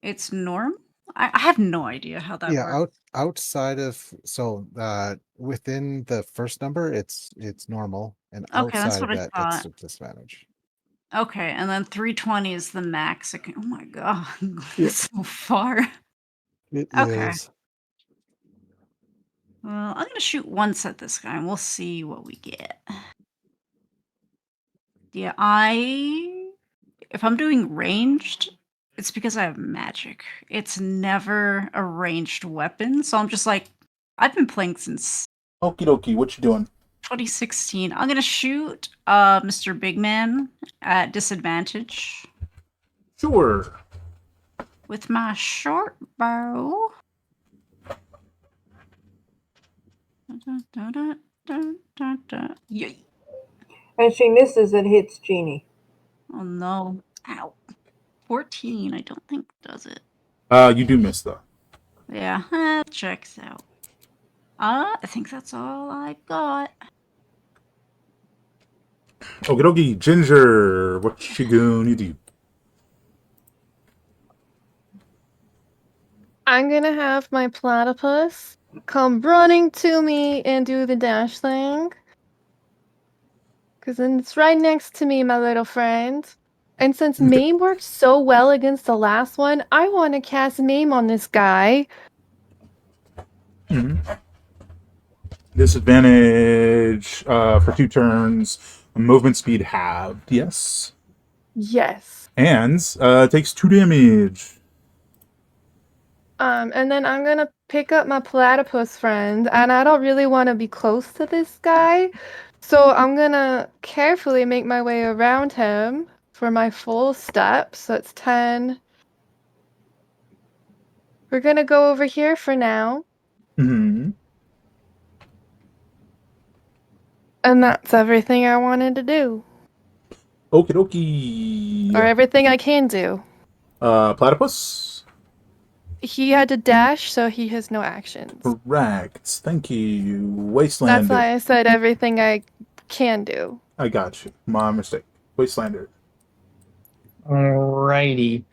it's norm? I have no idea how that Yeah, works. outside of within the first number, it's normal, and Okay, that's outside what of I that, it's thought. a disadvantage. Okay, and then 320 is the max. Oh my god, Yeah. that's so far. It Okay. is. Well, I'm gonna shoot once at this guy, and we'll see what we get. Yeah, if I'm doing ranged, it's because I have magic. It's never a ranged weapon, so I'm just like, I've been playing since Okie dokie, what you doing? 2016. I'm gonna shoot Mr. Big Man at disadvantage Sure. with my short bow. Yay. And she misses, it hits Jeannie. Oh no. Ow. 14, I don't think does it. You do miss though. Yeah, that checks out. I think that's all I got. Okie dokie, Ginger, what you gonna do? I'm gonna have my platypus come running to me and do the dash thing. Because then it's right next to me, my little friend. And since Okay. Mame worked so well against the last one, I want to cast Mame on this guy. Disadvantage for 2 turns. Movement speed halved. Yes. Yes. And takes 2 damage. And then I'm gonna pick up my platypus friend, and I don't really want to be close to this guy, so I'm gonna carefully make my way around him for my full step. So it's 10. We're gonna go over here for now, Mm-hmm. and that's everything I wanted to do, Okie or dokie. everything I can do. Platypus. He had to dash, so he has no actions. Correct. Thank you. That's Wastelander. why I said everything I can do. I got you. My mistake. Wastelander. Alrighty.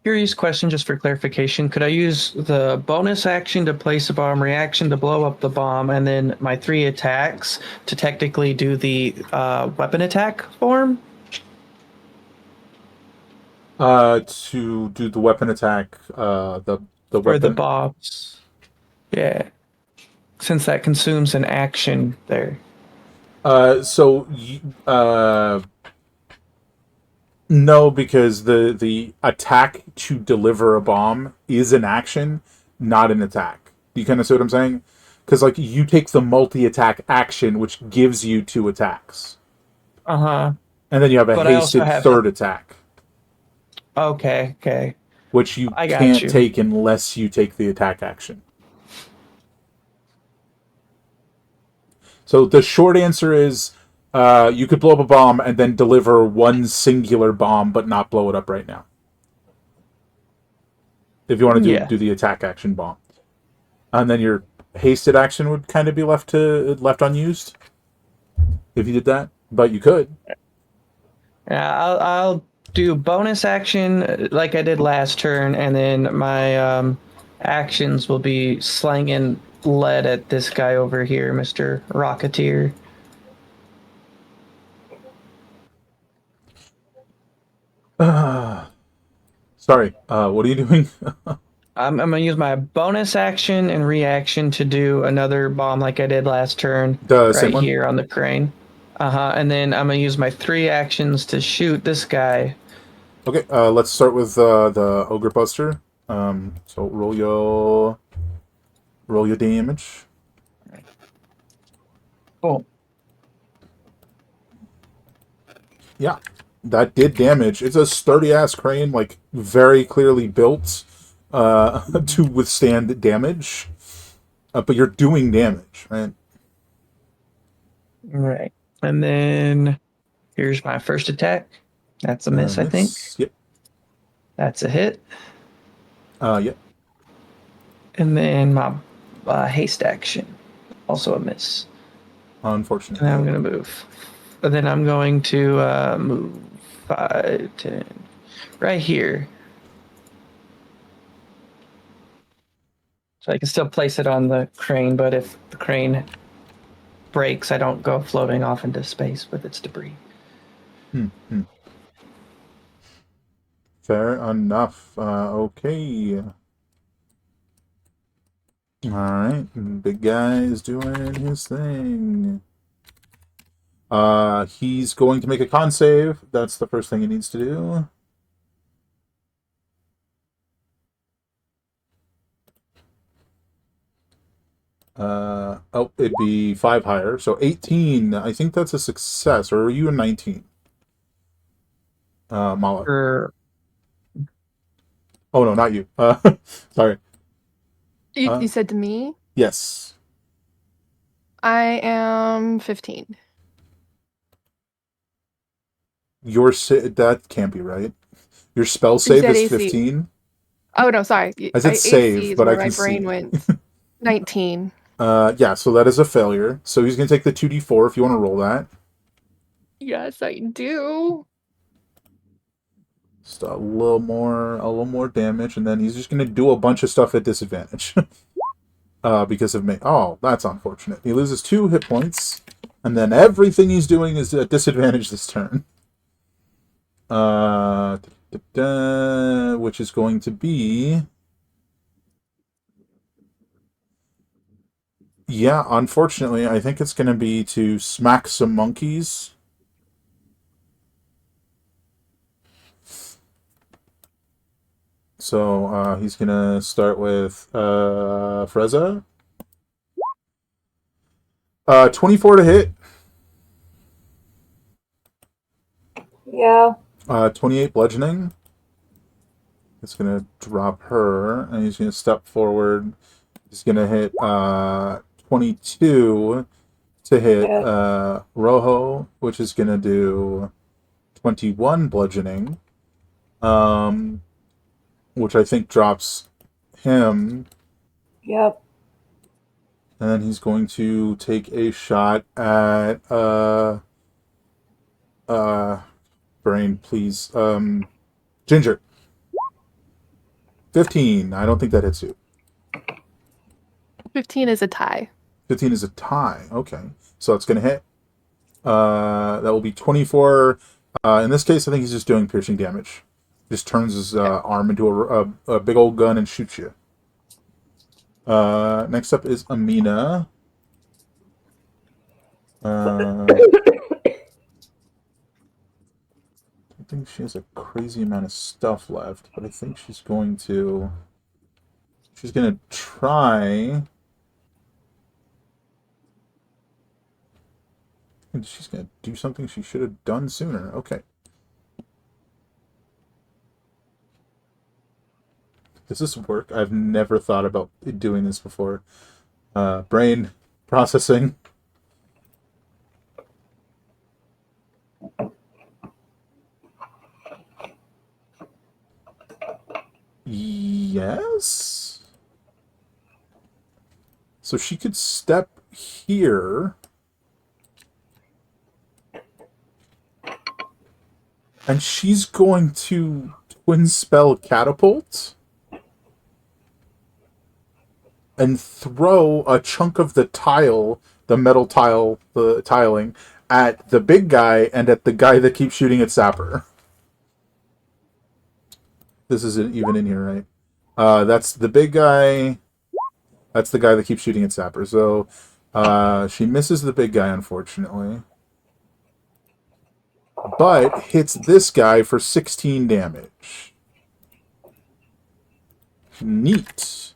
Curious question just for clarification. Could I use the bonus action to place a bomb, reaction to blow up the bomb, and then my 3 attacks to technically do the weapon attack form? To do the weapon attack, the For the weapon. bombs. Yeah. Since that consumes an action there. So no, because the attack to deliver a bomb is an action, not an attack. Do you kind of see what I'm saying? Because like you take the multi-attack action, which gives you 2 attacks, Uh-huh. and then you have a But I also hasted have third attack, Okay. which you I got can't you. take unless you take the attack action. So the short answer is you could blow up a bomb and then deliver one singular bomb, but not blow it up right now. If you want to Yeah. do the attack action bomb, and then your hasted action would kind of be left unused if you did that. But you could. Yeah, I'll do bonus action like I did last turn, and then my actions will be slanging lead at this guy over here, Mr. Rocketeer. Sorry. What are you doing? I'm gonna use my bonus action and reaction to do another bomb like I did last turn, The same right one. here on the crane. And then I'm gonna use my 3 actions to shoot this guy. Okay. Let's start with the ogre buster. So roll your damage. Cool. Yeah, that did damage. It's a sturdy ass crane, like very clearly built to withstand damage. But you're doing damage, right? Right. And then here's my first attack. That's a miss, I think. Yep. That's a hit. Yep. And then my haste action, also a miss. Unfortunately. And I'm going to move. And then I'm going to move 5, 10, right here. So I can still place it on the crane, but if the crane breaks, I don't go floating off into space with its debris. Fair enough. Okay. All right. Big guy is doing his thing. He's going to make a con save. That's the first thing he needs to do. It'd be 5 higher, so 18. I think that's a success. Or are you a 19? Mala. Oh no, not you. Sorry. You said to me? Yes. I am 15. That can't be right. Your spell You save said is AC. 15. Oh no, sorry. I said AC save, is but I where my can brain see. went. 19. Yeah, so that is a failure. So he's going to take the 2d4 if you want to roll that. Yes, I do. Just a little more damage, and then he's just going to do a bunch of stuff at disadvantage. Because of me. Oh, that's unfortunate. He loses 2 hit points, and then everything he's doing is at disadvantage this turn. Which is going to be... Yeah, unfortunately, I think it's going to be to smack some monkeys. So he's going to start with Freza. 24 to hit. Yeah. 28 bludgeoning. It's going to drop her, and he's going to step forward. He's going to hit 22 to hit Hit. Rojo, which is going to do 21 bludgeoning, which I think drops him. Yep. And then he's going to take a shot at Brain, please. Ginger. 15. I don't think that hits you. 15 is a tie. 15 is a tie. Okay. So it's going to hit. That will be 24. In this case, I think he's just doing piercing damage. Just turns his arm into a big old gun and shoots you. Next up is Amina. I think she has a crazy amount of stuff left, but I think she's going to try. And she's going to do something she should have done sooner. Okay. Does this work? I've never thought about doing this before. Brain processing. Yes. So she could step here. And she's going to twin spell catapult and throw a chunk of the tile, the metal tile, the tiling, at the big guy and at the guy that keeps shooting at Sapper. This isn't even in here, right? That's the big guy. That's the guy that keeps shooting at Sapper. So she misses the big guy, unfortunately. But hits this guy for 16 damage. Neat.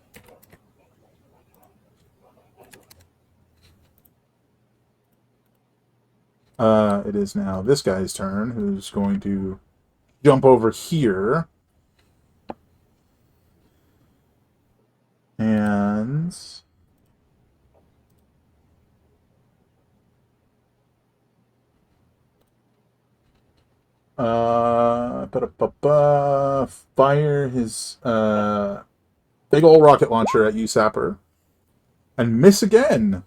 It is now this guy's turn, who's going to jump over here. And fire his big old rocket launcher at you, Sapper, and miss again.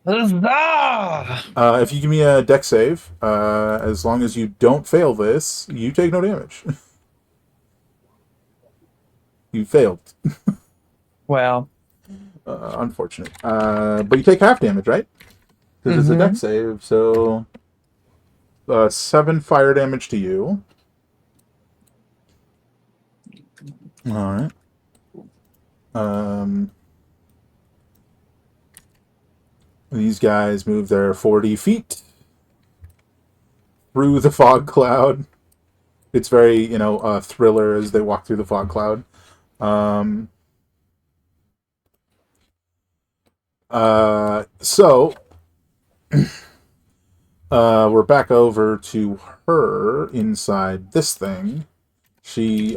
If you give me a deck save, as long as you don't fail this, you take no damage. You failed. Well, Unfortunate. But you take half damage, right? Because it's a deck save, so 7 fire damage to you. All right. These guys move their 40 feet through the fog cloud. It's very, thriller as they walk through the fog cloud. So we're back over to her inside this thing. She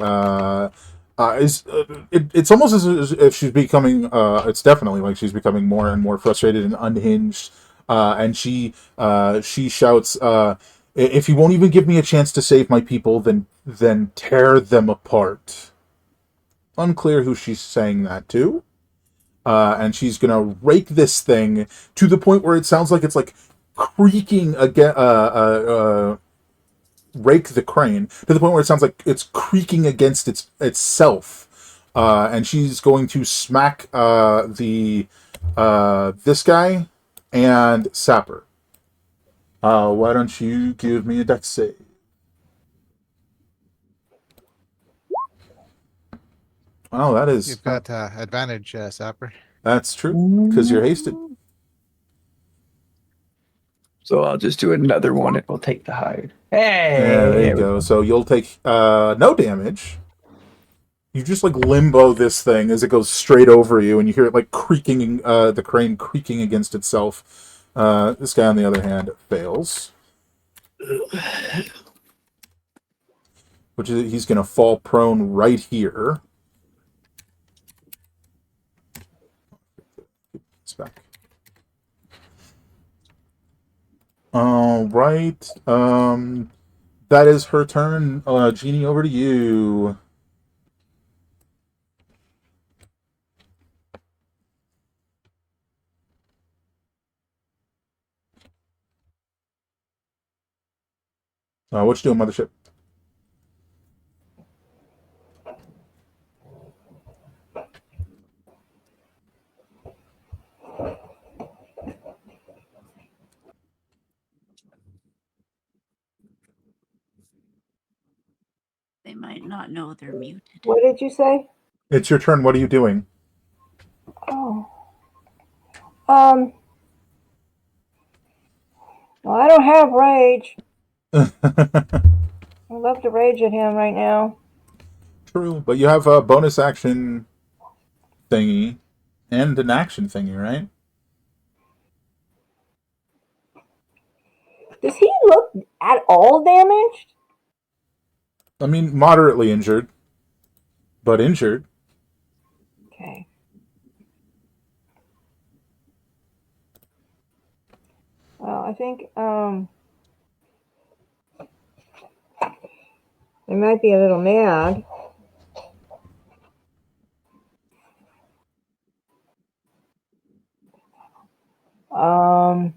It's almost as if she's becoming. It's definitely like she's becoming more and more frustrated and unhinged. And she shouts, "If you won't even give me a chance to save my people, then tear them apart." Unclear who she's saying that to. And she's gonna rake this thing to the point where it sounds like it's like creaking again. Rake the crane to the point where it sounds like it's creaking against itself, and she's going to smack the this guy and Sapper. Why don't you give me a dex save? Oh, that is You've got advantage, Sapper. that's true because you're hasted. So I'll just do another one and we'll take the hide. Hey, Yeah, there you we go. So you'll take no damage. You just like limbo this thing as it goes straight over you, and you hear it like creaking, the crane creaking against itself. This guy, on the other hand, fails, which is he's going to fall prone right here. It's back. All right. That is her turn. Jeannie, over to you. What you doing, Mothership? They might not know they're muted. What did you say? It's your turn. What are you doing? Oh. Well, I don't have rage. I'd love to rage at him right now. True, but you have a bonus action thingy and an action thingy, right? Does he look at all damaged? I mean, moderately injured, but injured. Okay. Well, I think I might be a little mad. Um,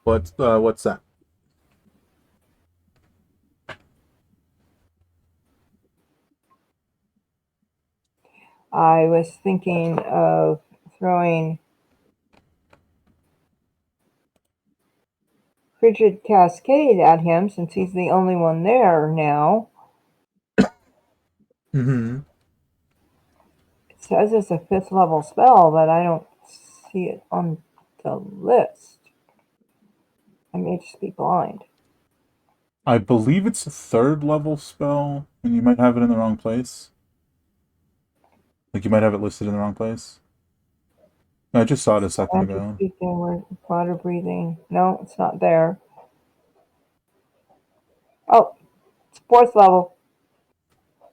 What's that? I was thinking of throwing Frigid Cascade at him since he's the only one there now. Mm-hmm. It says it's a 5th level spell, but I don't see it on the list. I may just be blind. I believe it's a 3rd level spell, and you might have it in the wrong place. Like you might have it listed in the wrong place. I just saw it a second Magic ago. speaking, word, water breathing. No, it's not there. Oh, it's 4th level.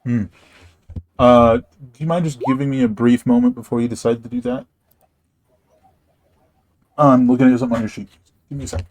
Hmm. Do you mind just giving me a brief moment before you decide to do that? I'm looking at something on your sheet. Give me a sec.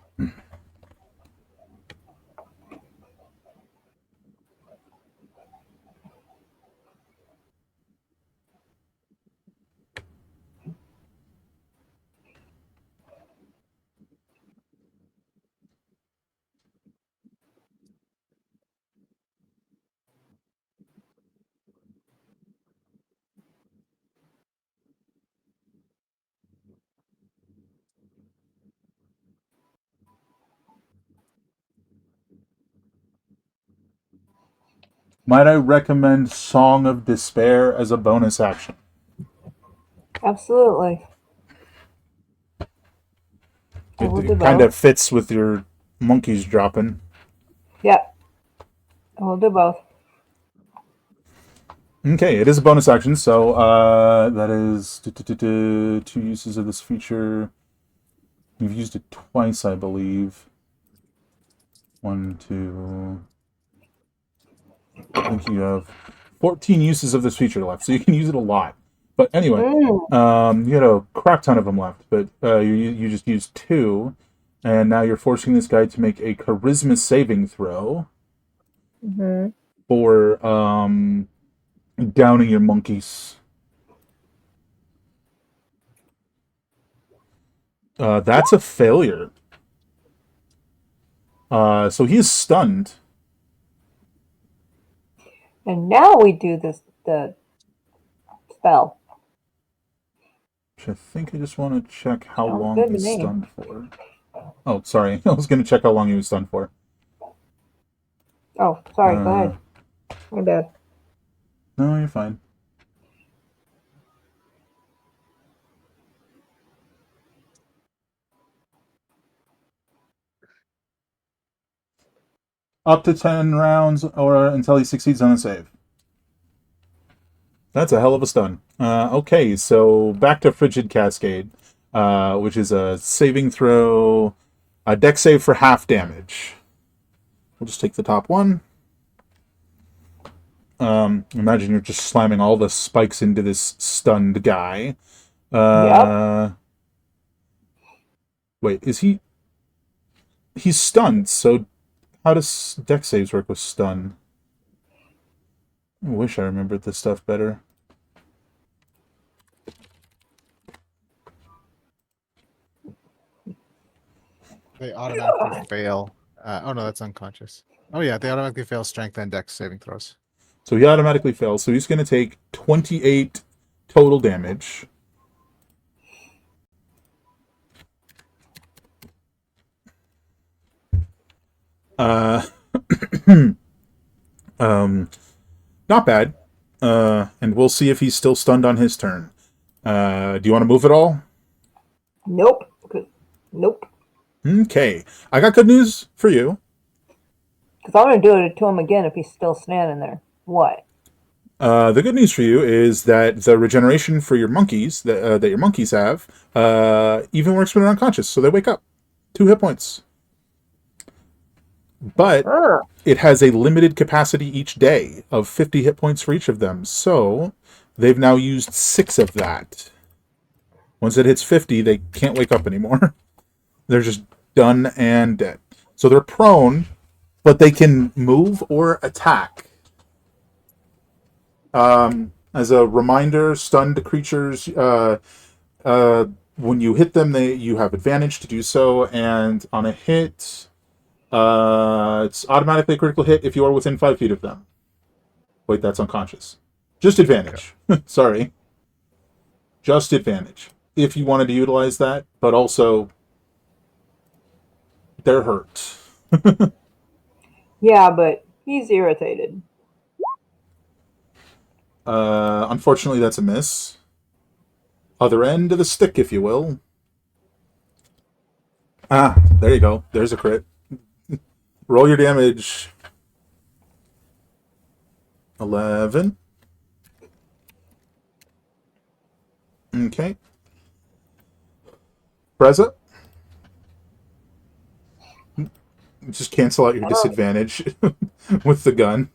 Might I recommend Song of Despair as a bonus action? Absolutely. I will do It kind of both. fits with your monkeys dropping. Yep. I will do both. Okay, it is a bonus action, so that is 2 uses of this feature. You've used it twice, I believe. 1, 2. I think you have 14 uses of this feature left, so you can use it a lot. But anyway, you had a crap ton of them left, but you just used 2, and now you're forcing this guy to make a charisma saving throw for downing your monkeys. That's a failure. So he is stunned. And now we do the spell. Which I think I just want to check how Sounds long good to he's me. stunned for. Oh, sorry. I was going to check how long he was stunned for. Oh, sorry. Go ahead. My bad. No, you're fine. Up to 10 rounds or until he succeeds on a save. That's a hell of a stun. Okay, so back to Frigid Cascade, which is a saving throw, a dex save for half damage. We'll just take the top one. Imagine you're just slamming all the spikes into this stunned guy. Wait, is he... He's stunned, so how does dex saves work with stun? I wish I remembered this stuff better. They automatically fail. Oh no, that's unconscious. Oh yeah, they automatically fail strength and dex saving throws. So he automatically fails, so he's going to take 28 total damage. Not bad. And we'll see if he's still stunned on his turn. Do you want to move at all? Nope. Nope. Okay. I got good news for you. Because I'm going to do it to him again if he's still standing there. What? The good news for you is that the regeneration for your monkeys, that your monkeys have, even works when they're unconscious, so they wake up. 2 hit points. But it has a limited capacity each day of 50 hit points for each of them. So they've now used 6 of that. Once it hits 50, they can't wake up anymore. They're just done and dead. So they're prone, but they can move or attack. As a reminder, stunned creatures, when you hit them, you have advantage to do so, and on a hit... it's automatically a critical hit if you are within 5 feet of them. Wait, that's unconscious. Just advantage. Sorry. Just advantage. If you wanted to utilize that, but also they're hurt. Yeah, but he's irritated. Unfortunately, that's a miss. Other end of the stick, if you will. Ah, there you go. There's a crit. Roll your damage. 11. Okay. Preza. Just cancel out your disadvantage with the gun.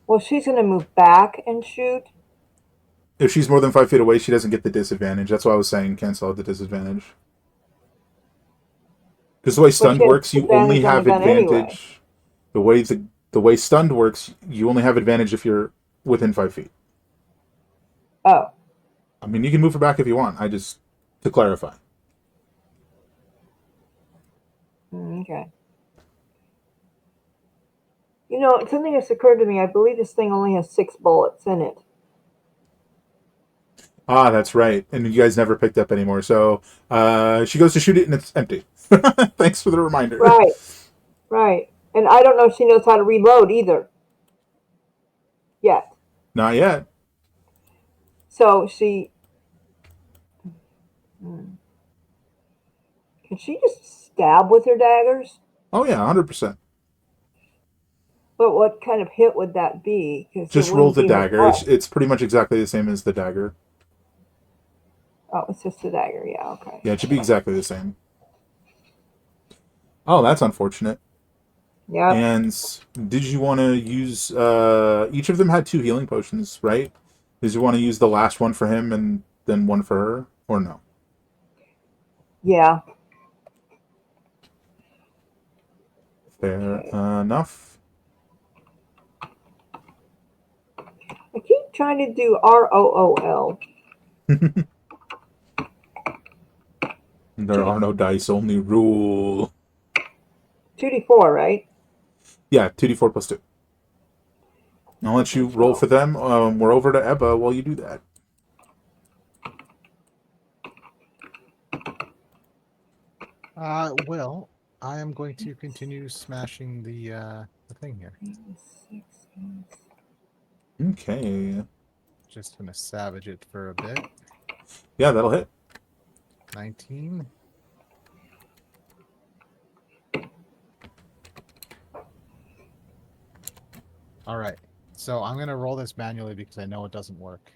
Well, she's going to move back and shoot. If she's more than 5 feet away, she doesn't get the disadvantage. That's why I was saying cancel out the disadvantage. Because the way stunned works, you only have advantage. Anyway. The way stunned works, you only have advantage if you're within 5 feet. Oh. I mean, you can move her back if you want. To clarify. Okay. You know, something has occurred to me. I believe this thing only has 6 bullets in it. Ah, that's right. And you guys never picked up anymore. So she goes to shoot it and it's empty. Thanks for the reminder. Right. Right. And I don't know if she knows how to reload either. Yet. Not yet. So she... Can she just stab with her daggers? Oh, yeah, 100%. But what kind of hit would that be? Just roll the dagger. It's pretty much exactly the same as the dagger. Oh, it's just a dagger. Yeah, okay. Yeah, it should be exactly the same. Oh, that's unfortunate. Yep. And did you want to use? Each of them had 2 healing potions, right? Did you want to use the last one for him and then one for her, or no? Yeah. Fair Okay. enough. I keep trying to do ROOL. There are no dice, only rule. 2d4, right? Yeah, 2d4 + 2. I'll let you roll for them. We're over to Ebba while you do that. Well, I am going to continue smashing the thing here. Okay. Just gonna savage it for a bit. Yeah, that'll hit. 19. All right. So I'm gonna roll this manually because I know it doesn't work.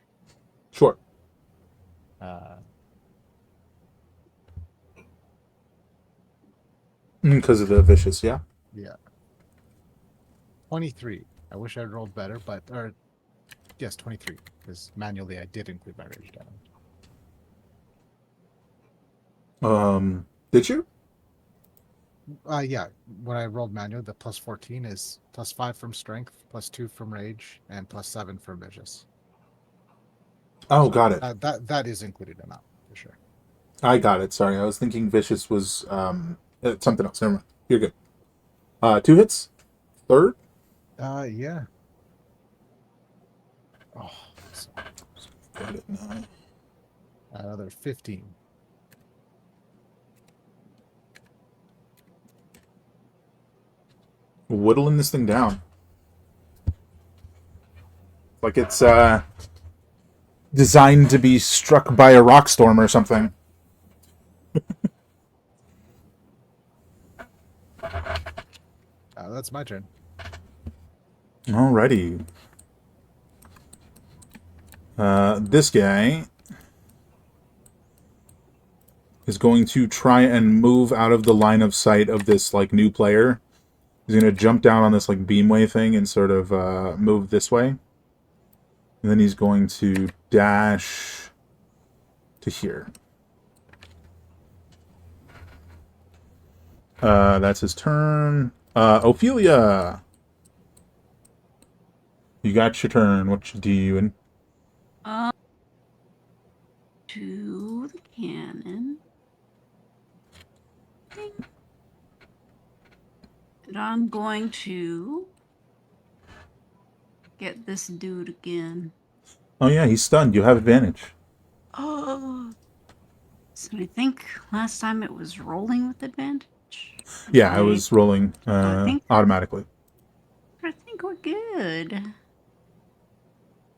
Sure. Because of the vicious, yeah. Yeah. 23. I wish I'd rolled better, or yes, 23. Because manually I did include my rage damage. Did you? Yeah. When I rolled manually, the plus 14 is +5 from strength, +2 from rage, and +7 from vicious. Oh, So got it. that is included in that for sure. I got it. Sorry, I was thinking vicious was something else. Never mind. You're good. 2 hits. Third. Yeah. Oh, so Got it now. another 15. Whittling this thing down. Like it's designed to be struck by a rock storm or something. That's my turn. Alrighty. This guy is going to try and move out of the line of sight of this like new player. He's going to jump down on this like beamway thing and sort of move this way. And then he's going to dash to here. That's his turn. Ophelia, you got your turn. What you doing? To the cannon. Ding. And I'm going to get this dude again. Oh yeah, he's stunned. You have advantage. Oh. So I think last time it was rolling with advantage. Yeah, I was rolling automatically. I think we're good.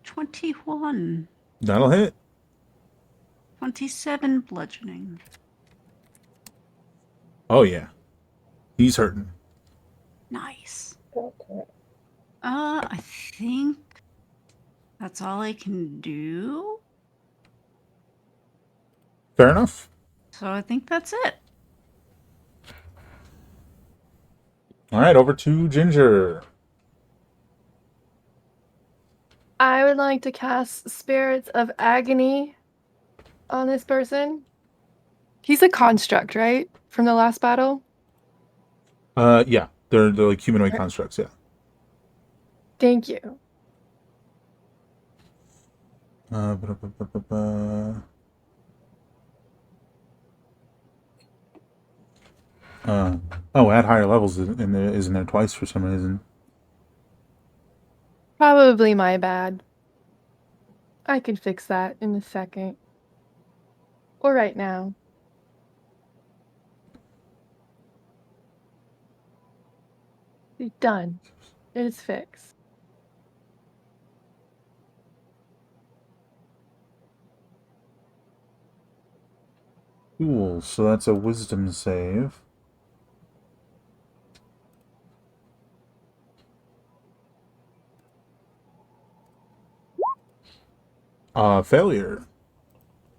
21. That'll hit. 27 bludgeoning. Oh yeah, he's hurting. Nice. I think that's all I can do. Fair enough. So I think that's it. All right, over to Ginger. I would like to cast Spirits of Agony on this person. He's a construct, right? From the last battle? Yeah, they're like humanoid constructs. Yeah. Thank you. Ba-da-ba-ba-ba-ba. Add higher levels in there isn't there twice for some reason. Probably my bad. I can fix that in a second. Or right now. Done. It is fixed. Cool. So that's a wisdom save. Failure.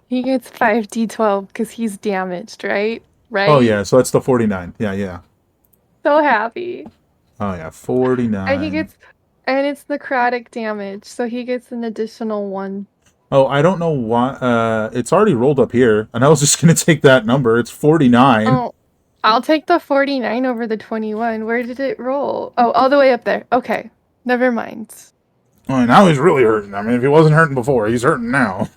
He gets 5d12 because he's damaged, right? Right? Oh yeah, so that's the 49. Yeah, yeah. so happy. Oh yeah, 49. And he gets, and it's necrotic damage, so he gets an additional one. Oh, I don't know why. It's already rolled up here, and I was just gonna take that number. It's 49. Oh, I'll take the 49 over the 21. Where did it roll? Oh, all the way up there. Okay, never mind. Oh, now he's really hurting. I mean, if he wasn't hurting before, he's hurting now.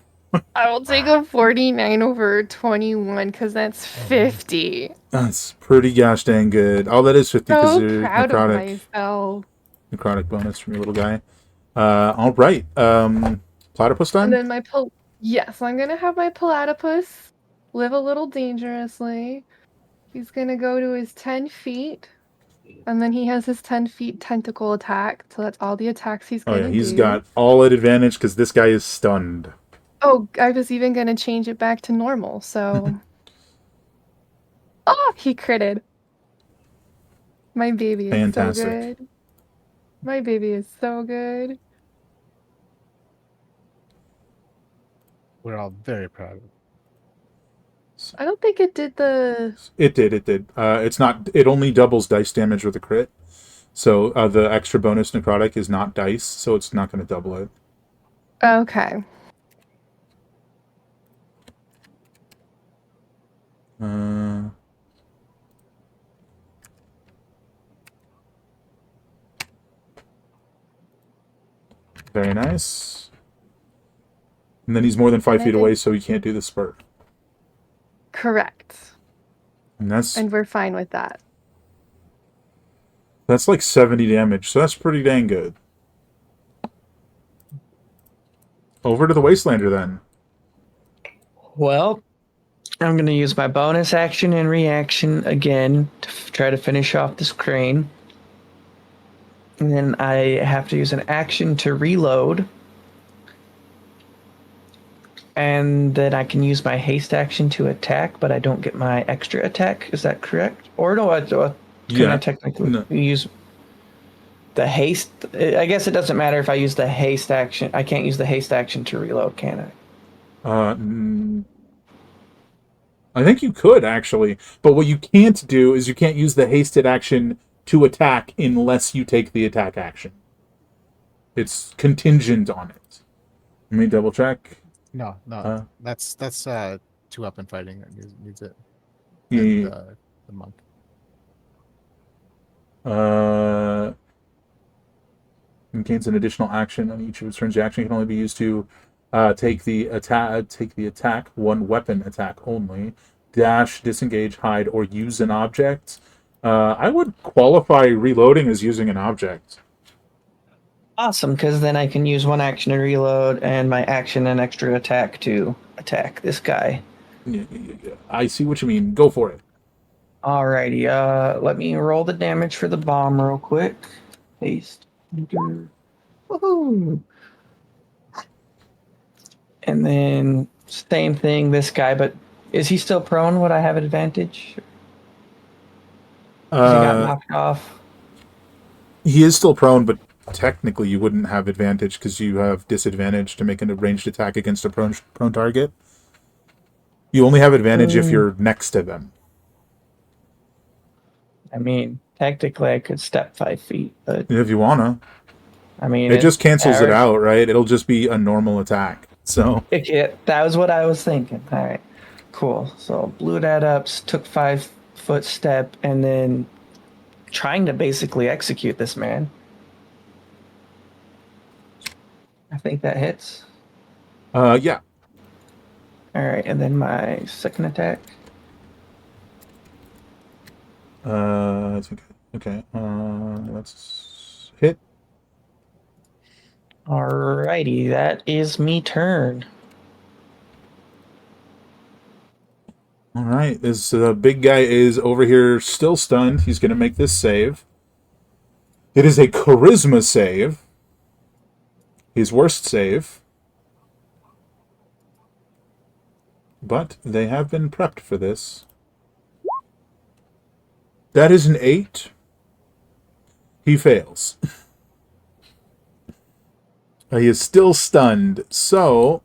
I will take a 49 over 21 because that's 50. That's pretty gosh dang good. Oh, that is 50 because So you're proud of necrotic. myself. Necrotic bonus from your little guy. All right. Platypus And time? then yes, I'm gonna have my platypus live a little dangerously. He's gonna go to his 10 feet, and then he has his 10 feet tentacle attack. So that's all the attacks he's Oh, yeah, gonna he's do. got all at advantage because this guy is stunned. Oh, I was even gonna change it back to normal. So, oh, he critted. My baby is so Fantastic. good. My baby is so good. We're all very proud of it. I don't think it did the. It did. It's not. It only doubles dice damage with a crit. So the extra bonus necrotic is not dice, so it's not going to double it. Okay. Very nice. And then he's more than 5 feet away, so he can't do the spurt. Correct. And we're fine with that. that's like 70 damage, so that's pretty dang good. Over to the Wastelander then. Well, I'm going to use my bonus action and reaction again to try to finish off this crane. And then I have to use an action to reload. And then I can use my haste action to attack, but I don't get my extra attack. Is that correct? Or no, can I technically use the haste? I guess it doesn't matter if I use the haste action. I can't use the haste action to reload, can I? I think you could, actually. But what you can't do is you can't use the hasted action to attack unless you take the attack action. It's contingent on it. Let me double check. No, that's 2-up in fighting that needs it. Yeah. And, the monk. Gains an additional action on each of its turns. The action can only be used to take the attack, one weapon attack only. Dash, disengage, hide, or use an object. I would qualify reloading as using an object. Awesome, because then I can use one action to reload and my action and extra attack to attack this guy. I see what you mean. Go for it. Alrighty, let me roll the damage for the bomb real quick. Paste. Woohoo! And then same thing, this guy, but is he still prone? Would I have advantage? 'Cause he got knocked off. He is still prone, but technically you wouldn't have advantage because you have disadvantage to make a ranged attack against a prone target. You only have advantage if you're next to them. I mean, technically I could step 5 feet, but If you wanna. I mean, it just cancels it out, right? It'll just be a normal attack. So that was what I was thinking. All right, cool. So blew that up, took 5-foot step, and then trying to basically execute this man. I think that hits. Yeah. All right, and then my second attack. Okay. Let's hit. Alrighty, that is me turn. All right. This big guy is over here, still stunned. He's going to make this save. It is a charisma save. His worst save. But they have been prepped for this. That is an 8. He fails. He is still stunned. So,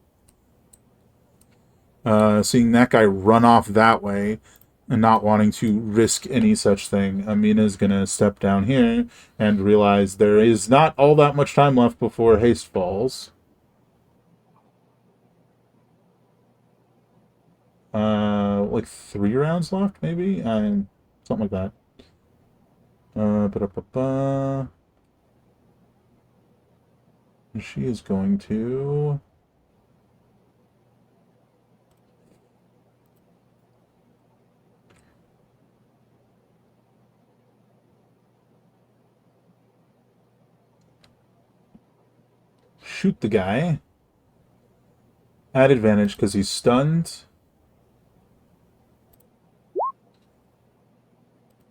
seeing that guy run off that way, And not wanting to risk any such thing, Amina's gonna step down here and realize there is not all that much time left before haste falls. Like 3 rounds left, maybe? Something like that. Ba-da-ba-ba. She is going to... shoot the guy. At advantage because he's stunned.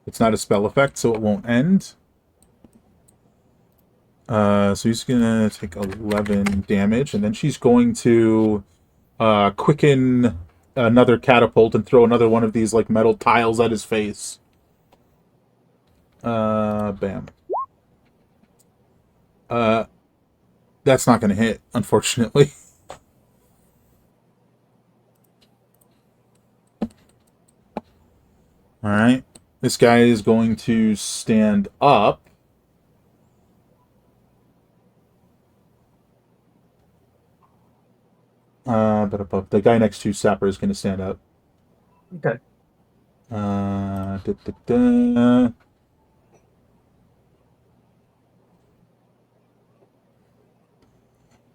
It's not a spell effect, so it won't end. So he's gonna take 11 damage, and then she's going to quicken another catapult and throw another one of these like metal tiles at his face. Bam. That's not gonna hit, unfortunately. Alright. This guy is going to stand up. But above the guy next to Sapper is going to stand up. Okay. Da, da, da.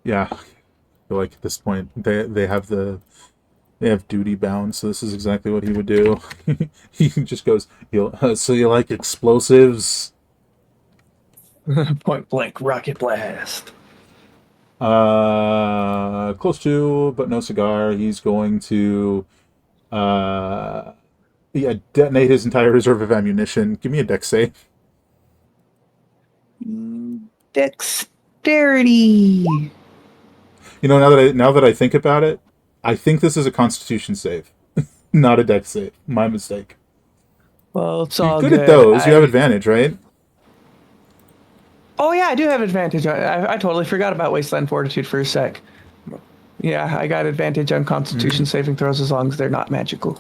Yeah, I feel like at this point they have duty bound, so this is exactly what he would do. He just goes, so you like explosives? Point blank rocket blast. Close to, but no cigar. He's going to, detonate his entire reserve of ammunition. Give me a dex save. Dexterity. You know, now that I think about it, I think this is a Constitution save, not a dex save. My mistake. Well, it's You're all good good. at those. You have advantage, right? Oh yeah, I do have advantage. I totally forgot about Wasteland Fortitude for a sec. Yeah, I got advantage on Constitution saving throws as long as they're not magical.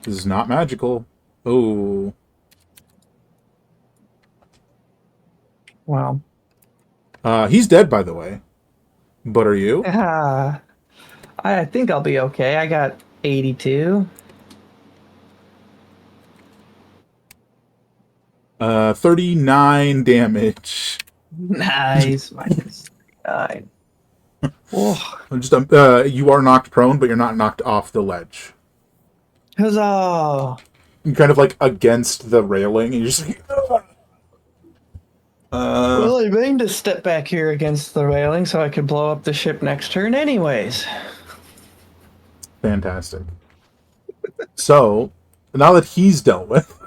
This is not magical. Oh. Wow. He's dead, by the way. But are you? I think I'll be okay. I got 82. 39 damage. Nice. Minus 9. Oh, Just you are knocked prone, but you're not knocked off the ledge. huzzah! You're kind of like against the railing, and you're just like, Well, I mean to step back here against the railing so I could blow up the ship next turn anyways. fantastic. So, now that he's dealt with,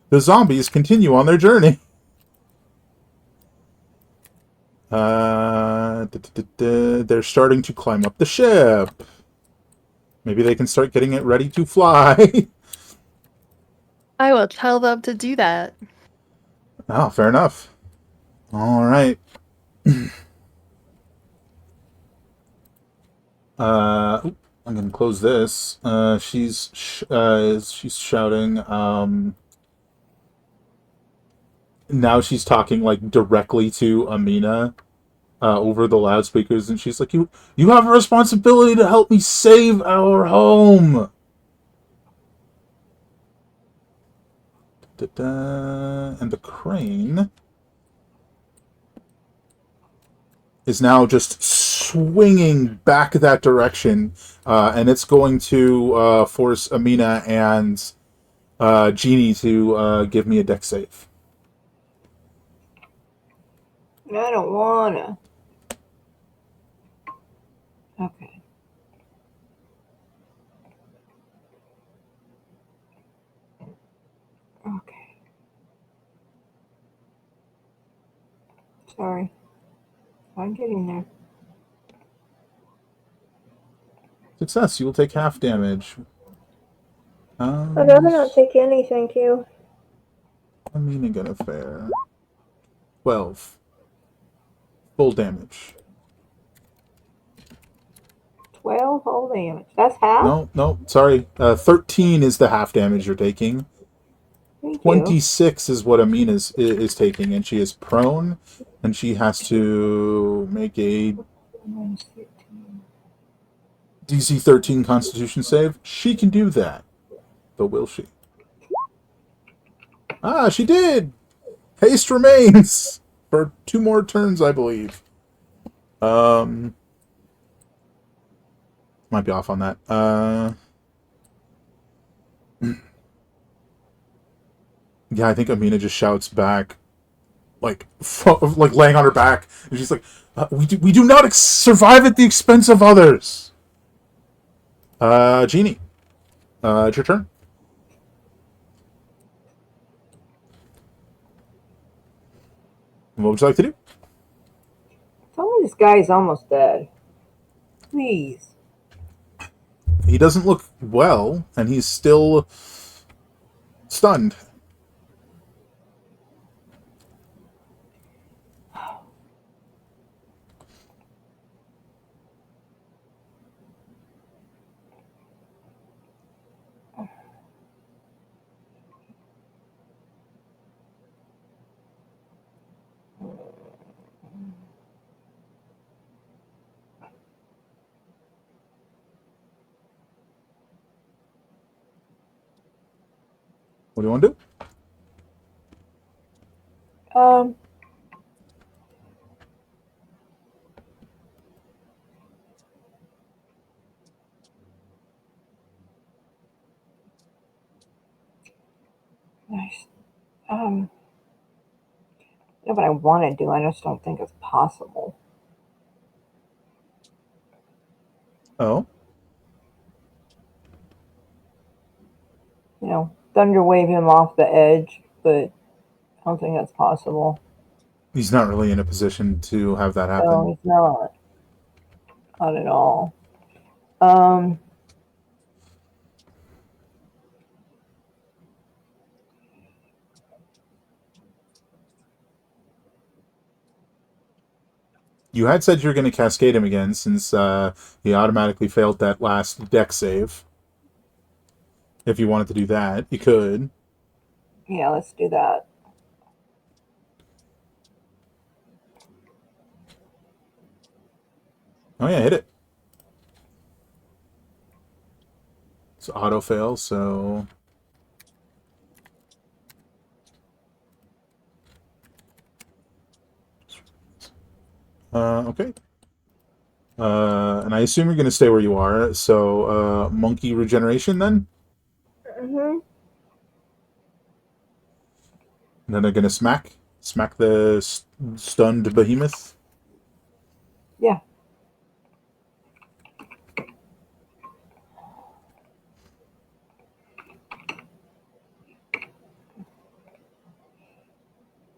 the zombies continue on their journey. They're starting to climb up the ship. Maybe they can start getting it ready to fly. I will tell them to do that. Oh, fair enough. All right. I'm gonna close this. She's shouting. Now she's talking like directly to Amina over the loudspeakers, and she's like, "You have a responsibility to help me save our home." Da-da. And the crane is now just swinging back that direction, and it's going to force Amina and Jeannie to give me a dex save. I don't wanna. Okay. Okay. Sorry. I'm getting there. Success. You will take half damage. I'd rather not take any, thank you. Amina gonna fare. 12. Full damage. 12 whole damage. That's half? No, sorry. 13 is the half damage you're taking. Thank you. 26 is what Amina is taking, and she is prone, and she has to make a DC 13 Constitution save. She can do that, but will she? Ah, she did! Haste remains for 2 more turns, I believe. Might be off on that. Yeah, I think Amina just shouts back, like laying on her back, and she's like, "We do not survive at the expense of others." Jeannie, it's your turn. What would you like to do? Tell me this guy's almost dead. Please. He doesn't look well, and he's still stunned. What do you want to do? Nice. Yeah, but I want to do. I just don't think it's possible. Oh, You know, thunder wave him off the edge, but I don't think that's possible. he's not really in a position to have that happen. No, he's not. Not at all. You had said you were going to cascade him again, since he automatically failed that last deck save. If you wanted to do that, you could. Yeah, let's do that. Oh yeah, hit it. It's auto fail, so okay. And I assume you're going to stay where you are. So monkey regeneration then. Mm-hmm. And then they're going to smack the stunned behemoth. Yeah.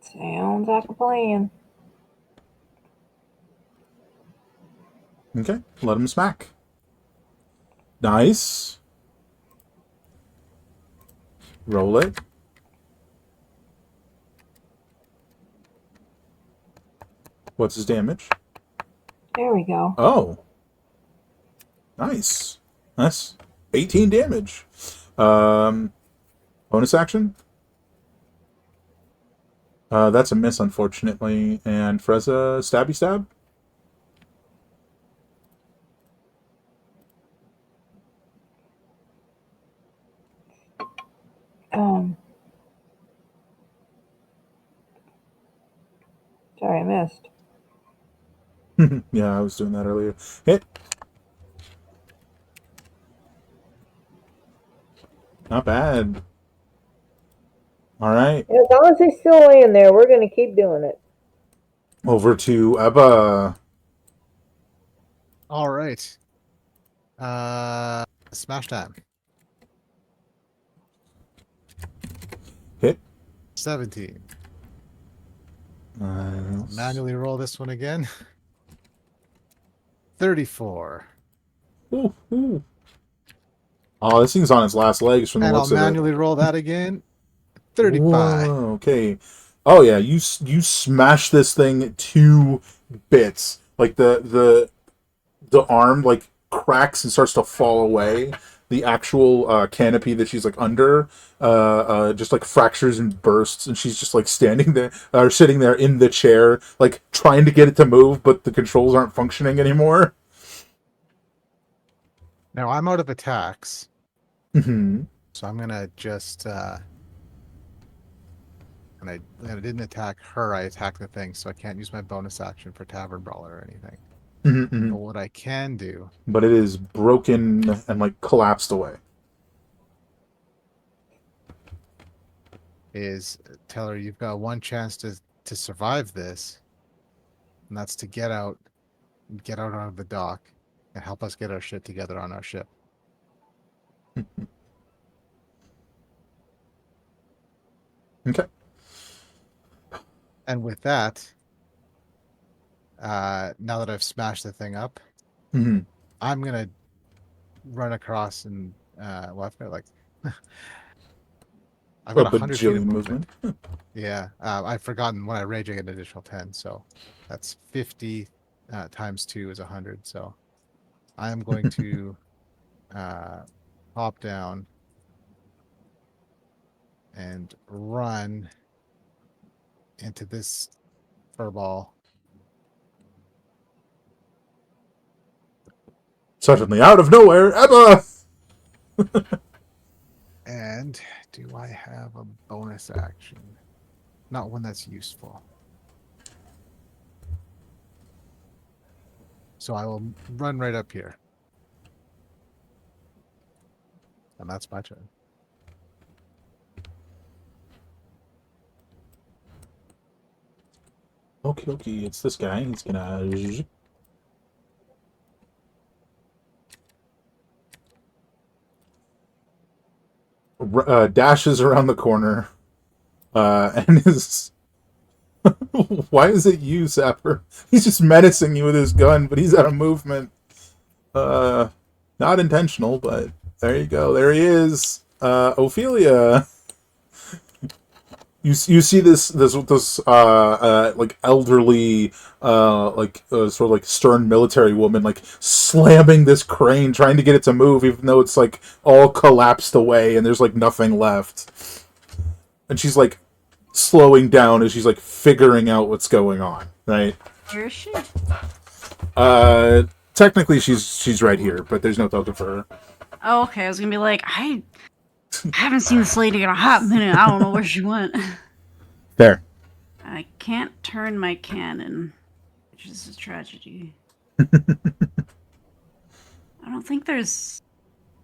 Sounds like a plan. Okay, let him smack. Nice. Roll it. What's his damage? There we go. Oh. Nice. That's 18 damage. Bonus action? That's a miss, unfortunately. And Freza, stabby stab? Sorry, I missed. Yeah, I was doing that earlier. Hit. Not bad. All right. As long as he's still laying there, we're going to keep doing it. Over to Ebba. All right. Smash time. Hit. 17. Nice. Manually roll this one again. 34. Ooh, ooh. Oh, this thing's on its last legs from the And I'll looks of it. manually roll that again. 35. Whoa, okay. Oh yeah, you smash this thing to bits. Like the arm like cracks and starts to fall away. The actual canopy that she's like under just like fractures and bursts, and she's just like standing there or sitting there in the chair, like trying to get it to move, but the controls aren't functioning anymore. Now I'm out of attacks, Mm-hmm. so I'm gonna just and I didn't attack her. I attacked the thing, so I can't use my bonus action for Tavern Brawler or anything. Mm-hmm. But what I can do But it is broken and like collapsed away. is tell her you've got one chance to survive this, and that's to get out onto the dock and help us get our shit together on our ship. Okay. And with that, now that I've smashed the thing up, Mm-hmm. I'm gonna run across and well, I've got like I've got A 100 feet of bajillion movement. movement. Yeah, I've forgotten when I rage, I get an additional 10, so that's 50 times 2 is 100. So I am going to hop down and run into this furball. Suddenly, out of nowhere, Ebba! And do I have a bonus action? Not one that's useful. So I will run right up here. And that's my turn. Okay, it's this guy. He's gonna... dashes around the corner. And is... Why is it you, Sapper? He's just menacing you with his gun, but he's out of movement. Not intentional, but there you go. There he is. Ophelia. You see this like elderly sort of like stern military woman like slamming this crane trying to get it to move, even though it's like all collapsed away and there's like nothing left, and she's like slowing down as she's like figuring out what's going on, right? Where is she? Technically she's right here, but there's no token for her. Oh, okay. I was gonna be like, I haven't seen this lady in a hot minute. I don't know where she went. There. I can't turn my cannon, which is a tragedy. I don't think there's...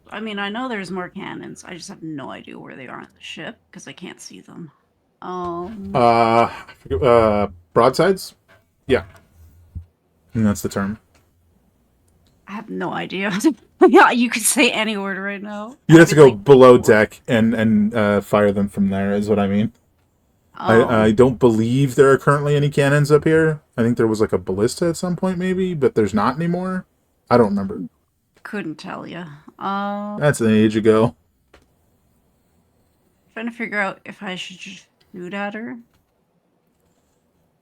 I mean, I know there's more cannons. I just have no idea where they are on the ship because I can't see them. Broadsides? Yeah. And that's the term. I have no idea. Yeah, you could say any word right now. You have to go below deck and fire them from there, is what I mean. I don't believe there are currently any cannons up here. I think there was like a ballista at some point, maybe, but there's not anymore. I don't remember. Couldn't tell you. That's an age ago. Trying to figure out if I should just shoot at her.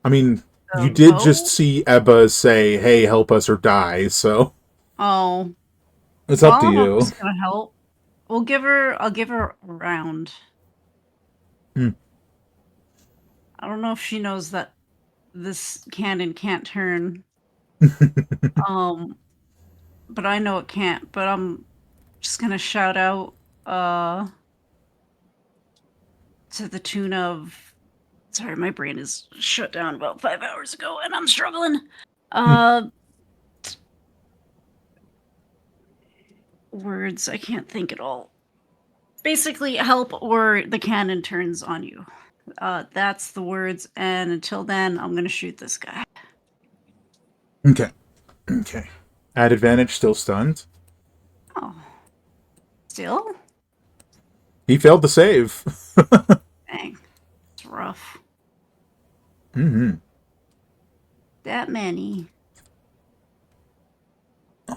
I mean, you did just boat? see Ebba say, "Hey, help us or die," so Oh, it's up to I'm you. just gonna help. I'll give her a round. Hmm. I don't know if she knows that this cannon can't turn. But I know it can't. But I'm just gonna shout out to the tune of... Sorry, my brain is shut down about 5 hours ago and I'm struggling. Words, I can't think at all. Basically, help or the cannon turns on you. That's the words, and until then, I'm gonna shoot this guy. Okay. At advantage, still stunned. Oh. Still? He failed to save. Dang. It's rough. Mm-hmm. That many.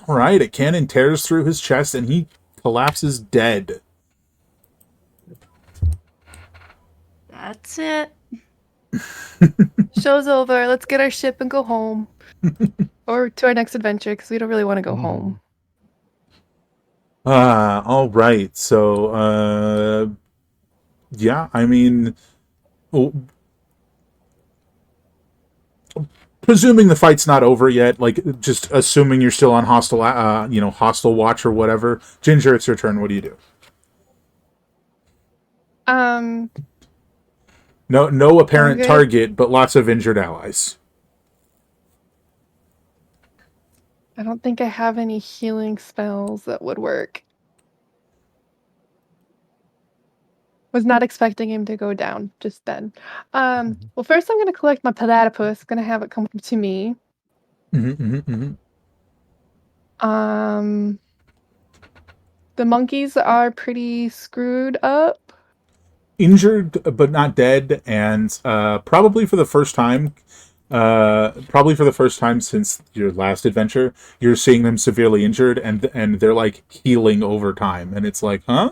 All right, a cannon tears through his chest and he collapses dead. That's it. Show's over. Let's get our ship and go home. Or to our next adventure, because we don't really want to go home. All right. So, yeah, I mean, oh, presuming the fight's not over yet, like just assuming you're still on hostile, hostile watch or whatever. Ginger, it's your turn. What do you do? Um, No I'm apparent gonna. target, but lots of injured allies. I don't think I have any healing spells that would work. Was not expecting him to go down just then. Well, first I'm gonna collect my platypus. Gonna have it come to me. Um, the monkeys are pretty screwed up. Injured but not dead, and probably for the first time, since your last adventure, you're seeing them severely injured, and they're like healing over time, and it's like, huh?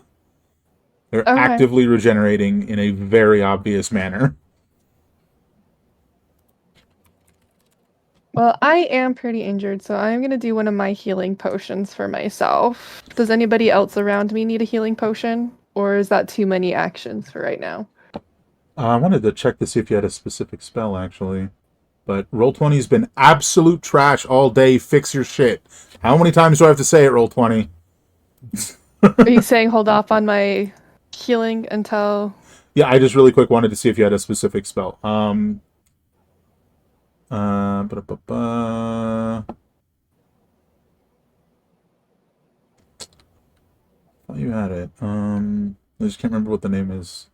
They're Okay. actively regenerating in a very obvious manner. Well, I am pretty injured, so I'm gonna do one of my healing potions for myself. Does anybody else around me need a healing potion? Or is that too many actions for right now? I wanted to check to see if you had a specific spell, actually. But Roll20's been absolute trash all day. Fix your shit. How many times do I have to say it, Roll20? Are you saying hold off on my healing until... Yeah, I just really quick wanted to see if you had a specific spell. Ba-da-ba-ba. Thought you had it. I just can't remember what the name is.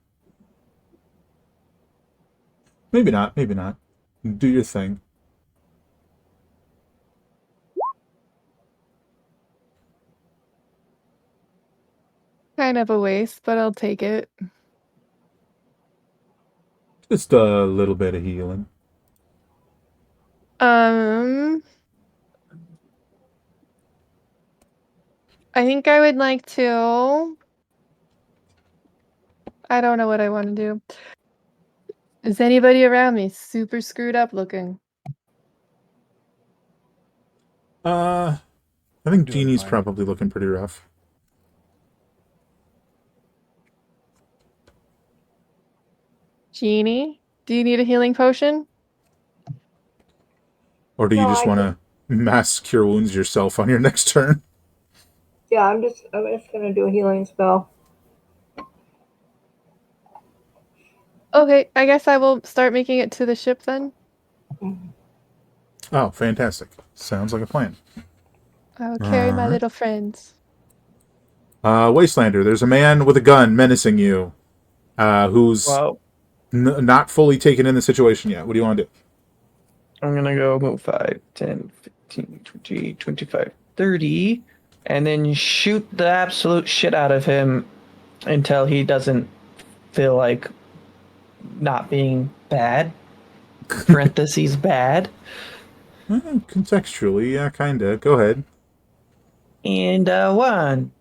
Maybe not. Maybe not. Do your thing. Kind of a waste, but I'll take it. Just a little bit of healing. I think I would like to... I don't know what I want to do. Is anybody around me super screwed up looking? I think Doing Jeannie's fine. probably looking pretty rough. Jeannie, do you need a healing potion? Or do you No, just want to mass cure wounds yourself on your next turn? yeah, I'm just gonna do a healing spell. Okay, I guess I will start making it to the ship then. Oh, fantastic. Sounds like a plan. I will carry my Alright. little friends. Wastelander, there's a man with a gun menacing you, who's Well, not fully taken in the situation yet. What do you want to do? I'm going to go move 5, 10, 15, 20, 25, 30, and then shoot the absolute shit out of him until he doesn't feel like not being bad. Parentheses bad. Contextually, yeah, kinda. Go ahead. And 1.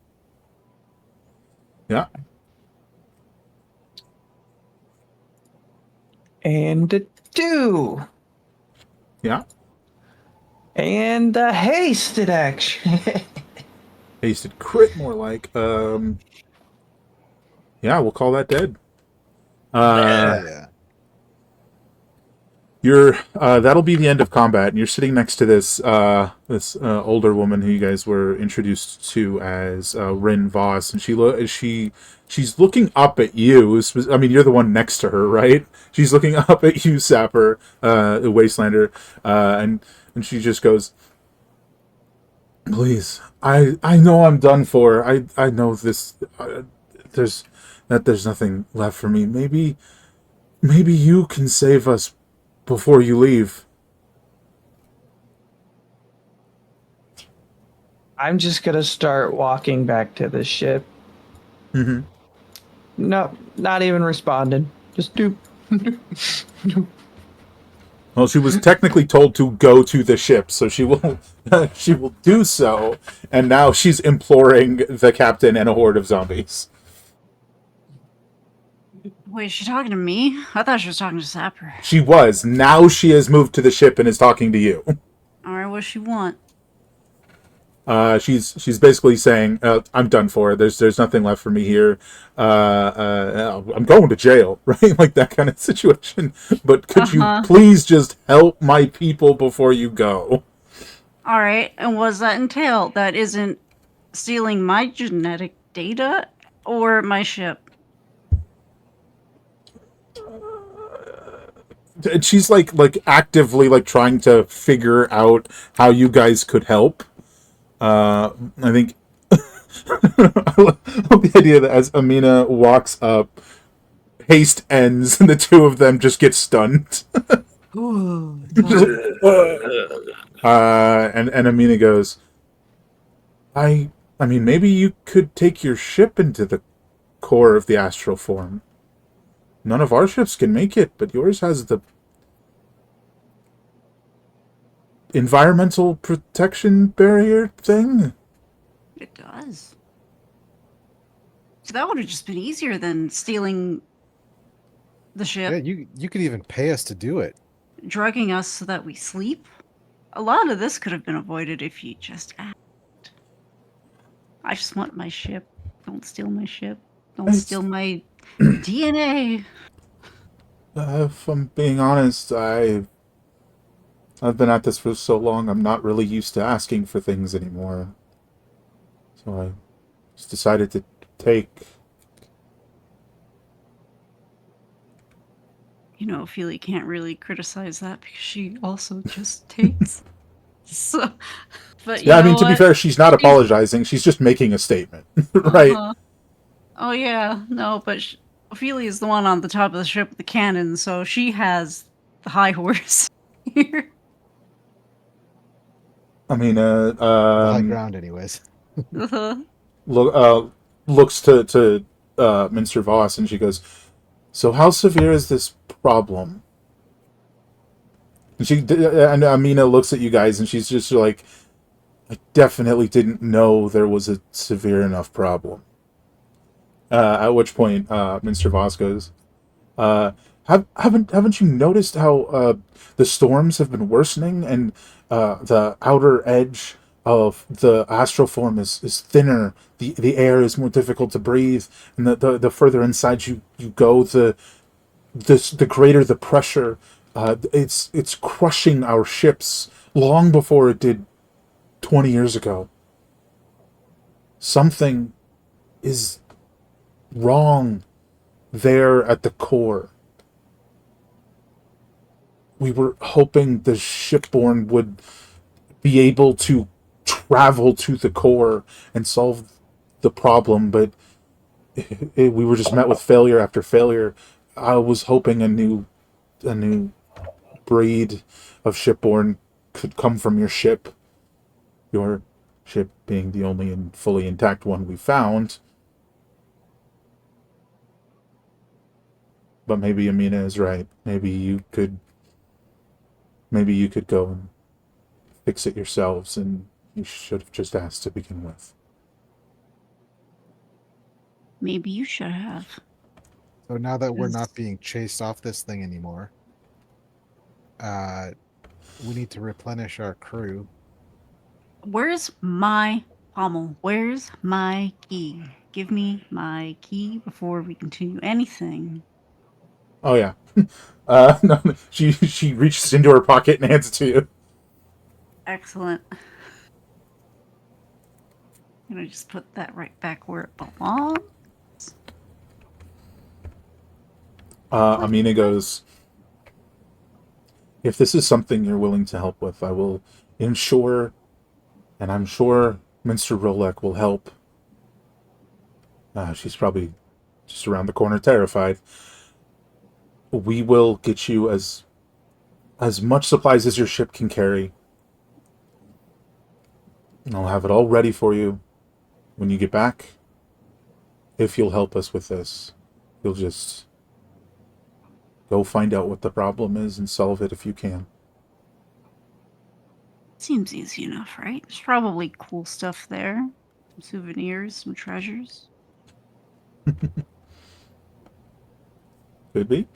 Yeah. And 2. Yeah. And hasted action. Hasted crit, more like. Yeah, we'll call that dead. Hell yeah. You're that'll be the end of combat, and you're sitting next to this older woman who you guys were introduced to as Rin Voss, and she's looking up at you. I mean, you're the one next to her, right? She's looking up at you, Sapper, Wastelander, and she just goes, "Please, I know I'm done for. I know this. There's nothing left for me. Maybe you can save us before you leave." I'm just going to start walking back to the ship. Mm-hmm. No, not even responding. Just do. Well, she was technically told to go to the ship, so she will she will do so, and now she's imploring the captain and a horde of zombies. Wait, is she talking to me? I thought she was talking to Sapper. She was. Now she has moved to the ship and is talking to you. Alright, what does she want? She's basically saying, "I'm done for. There's nothing left for me here. I'm going to jail, right? Like that kind of situation. But could you Uh-huh. please just help my people before you go?" All right. And what does that entail? That isn't stealing my genetic data or my ship. And she's like actively like trying to figure out how you guys could help. I think I love the idea that as Amina walks up, haste ends and the two of them just get stunned. And Amina goes, I mean, maybe you could take your ship into the core of the astral form. None of our ships can make it, but yours has the environmental protection barrier thing. It does. So that would have just been easier than stealing the ship, Yeah, you could even pay us to do it. drugging us so that we sleep. A lot of this could have been avoided if you just asked. I just want my ship. Don't steal my ship. Don't steal my DNA. If I'm being honest, I've been at this for so long. I'm not really used to asking for things anymore. So I just decided to take. You know, Ophelia can't really criticize that because she also just takes. So, but you Yeah, I know mean, to be what? fair, she's not She's apologizing. She's just making a statement, right? uh-huh. Oh yeah, no, but Ophelia is the one on the top of the ship with the cannon, so she has the high horse here. I mean, The high ground, anyways. Uh-huh. look, looks to Minster Voss, and she goes, "So how severe is this problem?" And Amina looks at you guys, and she's just like, "I definitely didn't know there was a severe enough problem." At which point, Minster Voss goes, Uh, haven't you noticed how the storms have been worsening and the outer edge of the astral form is thinner. The air is more difficult to breathe, and the further inside you go, the greater the pressure. It's crushing our ships long before it did 20 years ago. Something is wrong there at the core. We were hoping the shipborne would be able to travel to the core and solve the problem, but we were just met with failure after failure. I was hoping a new breed of shipborne could come from your ship being the only and fully intact one we found. But maybe Amina is right. Maybe you could go and fix it yourselves, and you should have just asked to begin with. Maybe you should have. So now that we're not 'Cause being chased off this thing anymore, uh, we need to replenish our crew. where's my pommel? Where's my key? Give me my key before we continue anything. Oh yeah. No, she reaches into her pocket and hands it to you. Excellent. I'm gonna just put that right back where it belongs. Amina goes, "If this is something you're willing to help with, I will ensure, and I'm sure Minster Rolek will help." She's probably just around the corner, terrified. "We will get you as much supplies as your ship can carry. And I'll have it all ready for you when you get back. If you'll help us with this, you'll just go find out what the problem is and solve it if you can." Seems easy enough, right? There's probably cool stuff there. Some souvenirs, some treasures. Could be.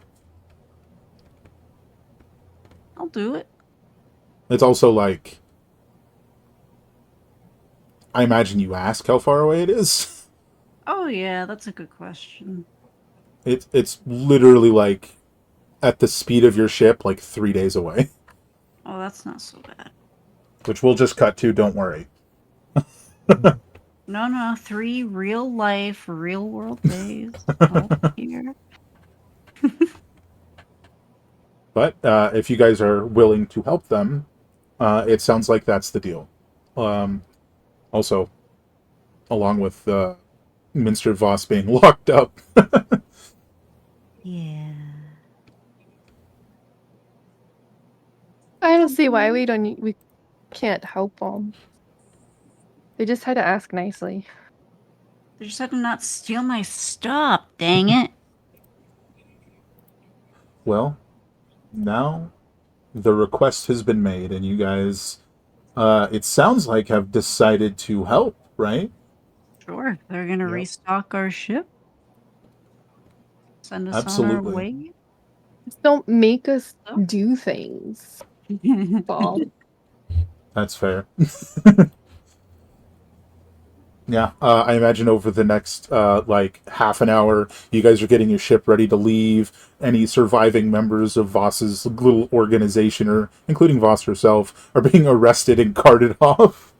I'll do it. It's also like I imagine you ask how far away it is. Oh yeah, that's a good question. It's literally like at the speed of your ship, like 3 days away. Oh, that's not so bad. Which we'll just cut to. Don't worry. No, 3 real life, real world days. Oh, here. But if you guys are willing to help them, it sounds like that's the deal. Also, along with Minster Voss being locked up. Yeah. I don't see why we can't help them. They just had to ask nicely. They just had to not steal my stuff, dang it. Well, now the request has been made, and you guys, it sounds like, have decided to help, right? Sure, they're gonna Yep. restock our ship. Send us on our Absolutely. way. Just don't make us Oh. do things. Ball. That's fair. Yeah, I imagine over the next like half an hour, you guys are getting your ship ready to leave. Any surviving members of Voss's little organization, or including Voss herself, are being arrested and carted off.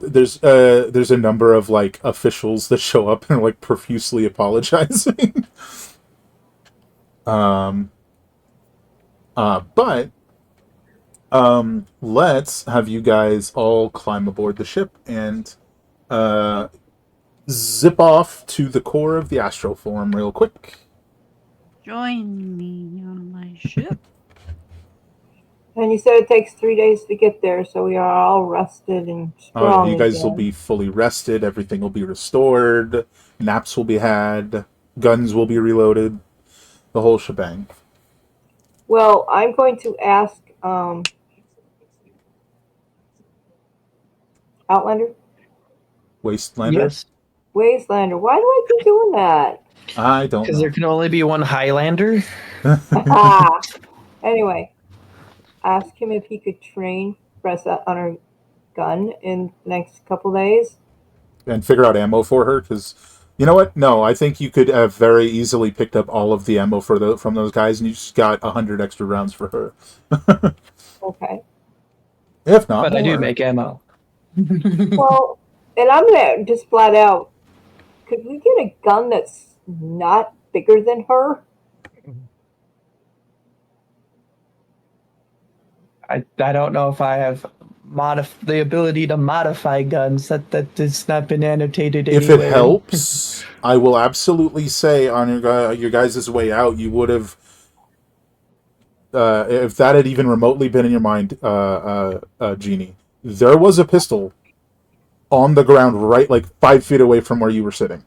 There's a number of like officials that show up and are like profusely apologizing. But let's have you guys all climb aboard the ship and zip off to the core of the Astroform real quick. Join me on my ship. And you said it takes 3 days to get there, so we are all rested and Oh yeah, strong you guys will again. be fully rested. Everything will be restored. Naps will be had. Guns will be reloaded. The whole shebang. Well, I'm going to ask Outlander, Wastelander? Yes, Wastelander. Why do I keep doing that? I don't because know. there can only be one Highlander. Ah. Anyway, ask him if he could train press on our gun in the next couple days. And figure out ammo for her, because you know what? No, I think you could have very easily picked up all of the ammo from those guys, and you just got 100 extra rounds for her. Okay. If not But I do more. make ammo. Well, and I'm gonna just flat out. Could we get a gun that's not bigger than her? I don't know if I have the ability to modify guns. That has not been annotated If anywhere. it helps, I will absolutely say on your guys' way out, you would have, if that had even remotely been in your mind, Jeannie, there was a pistol on the ground right like 5 feet away from where you were sitting.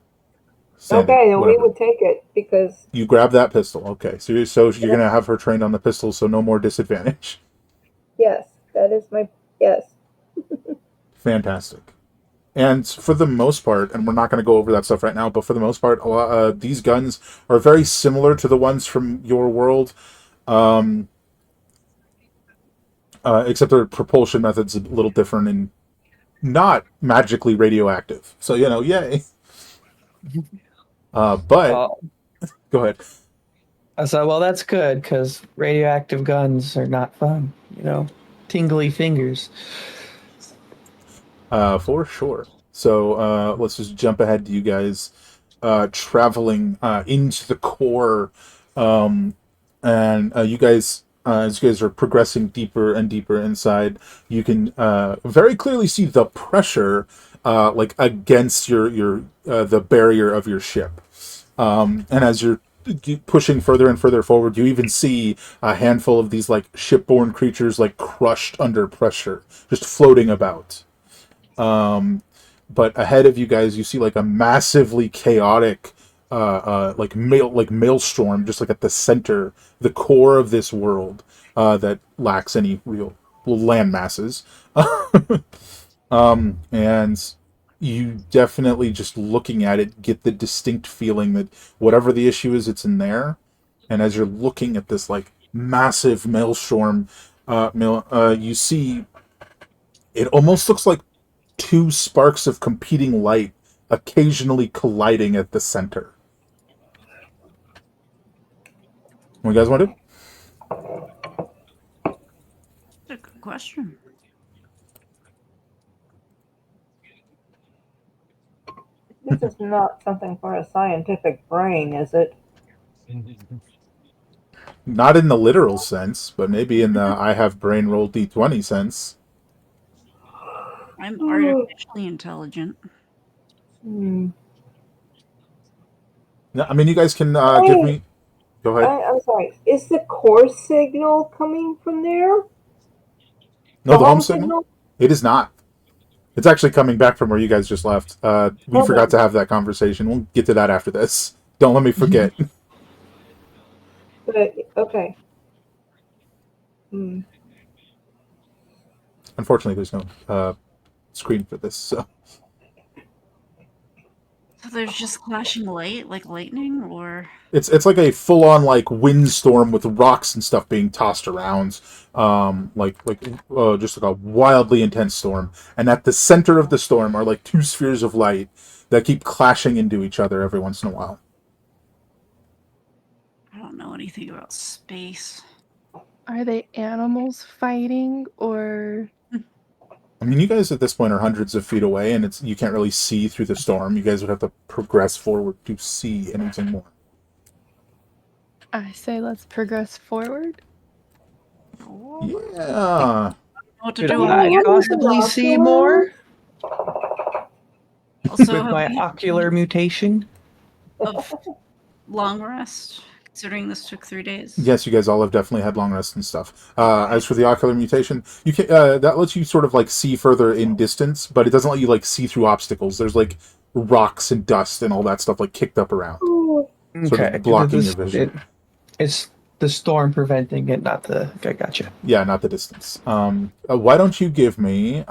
Standing, Okay, then we whatever. would take it because You grab that pistol. Okay, so you're going to have her trained on the pistol, so no more disadvantage. yes, that is my yes. Fantastic. And for the most part, and we're not going to go over that stuff right now, but for the most part, these guns are very similar to the ones from your world, except their propulsion method's a little different and not magically radioactive. So, yay. But, Well, go ahead. I said, well, that's good because radioactive guns are not fun. Tingly fingers. For sure. So let's just jump ahead to you guys traveling into the core, and you guys, as you guys are progressing deeper and deeper inside, you can very clearly see the pressure, like against your the barrier of your ship, and as you're pushing further and further forward, you even see a handful of these like shipborne creatures like crushed under pressure, just floating about. But ahead of you guys, you see like a massively chaotic, like maelstrom, just like at the center, the core of this world, that lacks any real land masses. And you definitely, just looking at it, get the distinct feeling that whatever the issue is, it's in there. And as you're looking at this like massive maelstrom, you see it almost looks like two sparks of competing light occasionally colliding at the center. What do you guys want to do? That's a good question. This is not something for a scientific brain, is it? Not in the literal sense, but maybe in the I have brain roll d20 sense. I'm artificially intelligent. Hmm. No, I mean, you guys can give me. Go ahead. I'm sorry. Is the core signal coming from there? No, the home signal? It is not. It's actually coming back from where you guys just left. We forgot to have that conversation. We'll get to that after this. Don't let me forget. But okay. Hmm. Unfortunately, there's no screen for this, so. So there's just flashing light, like lightning, or It's like a full on like windstorm with rocks and stuff being tossed around, just like a wildly intense storm. And at the center of the storm are like two spheres of light that keep clashing into each other every once in a while. I don't know anything about space. Are they animals fighting or? I mean, you guys at this point are hundreds of feet away, and you can't really see through the storm. You guys would have to progress forward to see anything more. I say let's progress forward. Yeah. What to Could do? I possibly see more Also, with my ocular mutation? of long rest, considering this took 3 days. Yes, you guys all have definitely had long rests and stuff. As for the ocular mutation, you can that lets you sort of like see further in distance, but it doesn't let you like see through obstacles. There's like rocks and dust and all that stuff like kicked up around, sort Okay, of blocking your vision. It's the storm preventing it, not the. Okay, gotcha. Yeah, not the distance. Why don't you give me,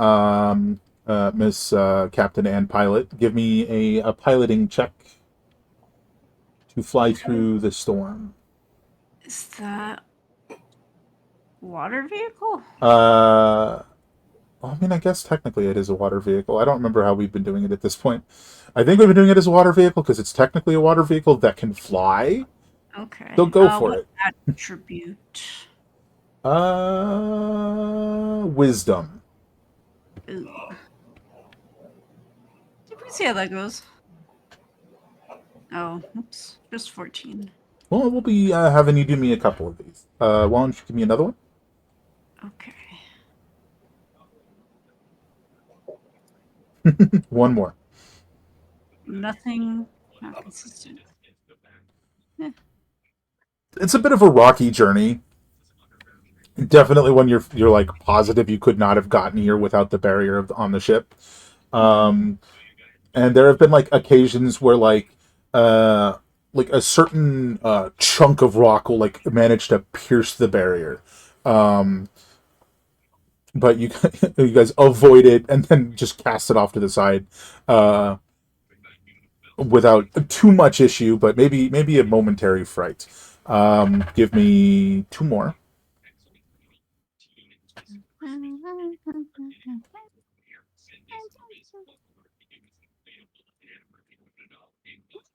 Miss Captain and Pilot, give me a piloting check to fly through the storm. Is that water vehicle? Well, I mean, I guess technically it is a water vehicle. I don't remember how we've been doing it at this point. I think we've been doing it as a water vehicle because it's technically a water vehicle that can fly. Okay. So go for what it. Attribute. Wisdom. Ooh. Did we see how that goes? Oh, oops. Just 14. Well, we'll be having you do me a couple of these. Why don't you give me another one? Okay. One more. Nothing. Not consistent. It's a bit of a rocky journey. Definitely when you're like positive you could not have gotten here without the barrier on the ship. And there have been like occasions where like a certain chunk of rock will like manage to pierce the barrier. But you you guys avoid it and then just cast it off to the side without too much issue, but maybe a momentary fright. Give me two more.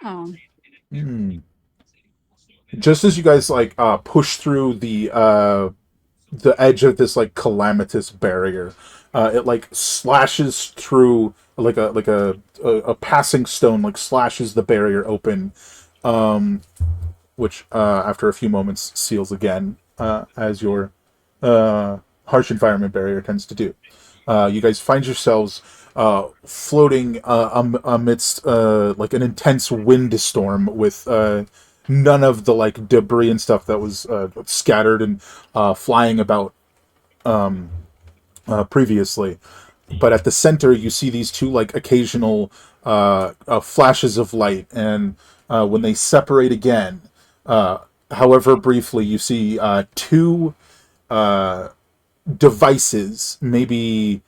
Oh. Just as you guys like push through the edge of this like calamitous barrier, it like slashes through like a passing stone like slashes the barrier open, which after a few moments seals again, as your harsh environment barrier tends to do. You guys find yourselves floating amidst like an intense windstorm with none of the like debris and stuff that was scattered and flying about previously. But at the center, you see these two like occasional flashes of light, and when they separate again, however briefly, you see two devices, maybe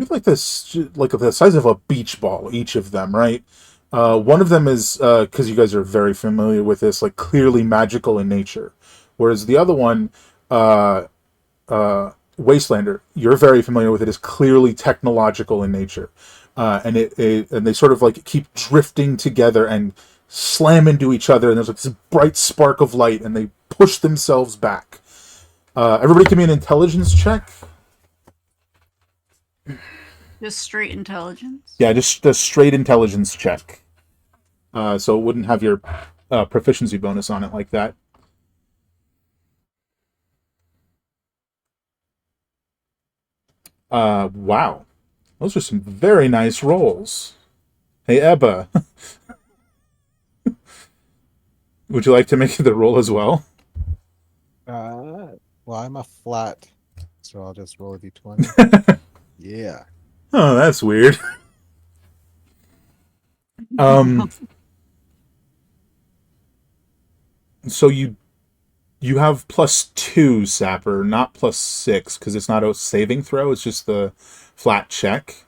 like this, like the size of a beach ball, each of them, right? One of them is because you guys are very familiar with this, like clearly magical in nature, whereas the other one Wastelander, you're very familiar with it, is clearly technological in nature, and and they sort of like keep drifting together and slam into each other, and there's like this bright spark of light, and they push themselves back. Everybody, give me an intelligence check. Just straight intelligence. Yeah, just a straight intelligence check. So it wouldn't have your proficiency bonus on it like that. Wow. Those are some very nice rolls. Hey, Ebba. Would you like to make the roll as well? Well, I'm a flat, so I'll just roll a d20. Yeah. Oh, that's weird. So you have +2, Sapper, not +6, because it's not a saving throw, it's just the flat check.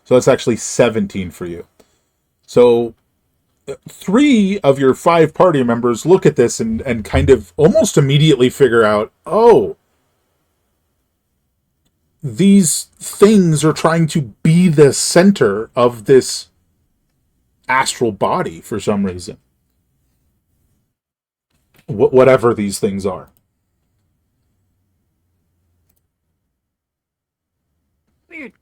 So that's actually 17 for you. So 3 of your 5 party members look at this and kind of almost immediately figure out, oh, these things are trying to be the center of this astral body for some reason. Whatever these things are. Weird.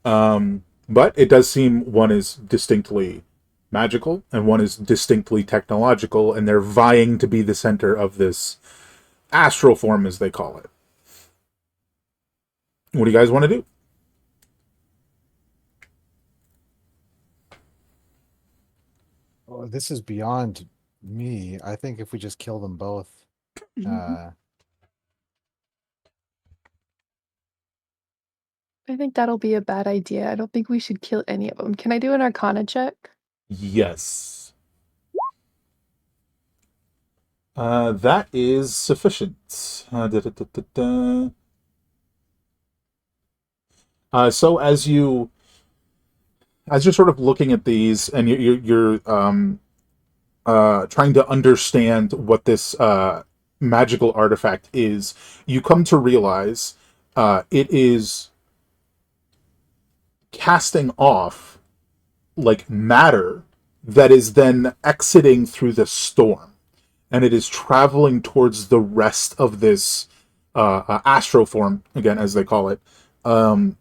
But it does seem one is distinctly magical and one is distinctly technological, and they're vying to be the center of this Astroform, as they call it. What do you guys want to do? Oh, this is beyond me. I think if we just kill them both, I think that'll be a bad idea. I don't think we should kill any of them. Can I do an Arcana check? Yes. That is sufficient. So as you're sort of looking at these, and you're trying to understand what this magical artifact is, you come to realize it is casting off like matter that is then exiting through the storm, and it is traveling towards the rest of this astroform, again as they call it, and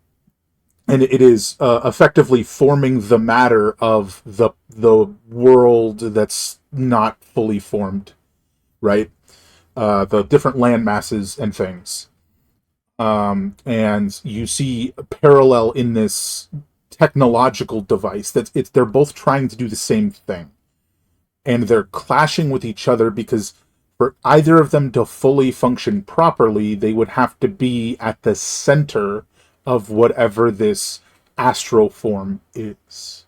it is effectively forming the matter of the world that's not fully formed, right? The different land masses and things. And you see a parallel in this technological device that they're both trying to do the same thing, and they're clashing with each other because for either of them to fully function properly, they would have to be at the center of whatever this astroform is.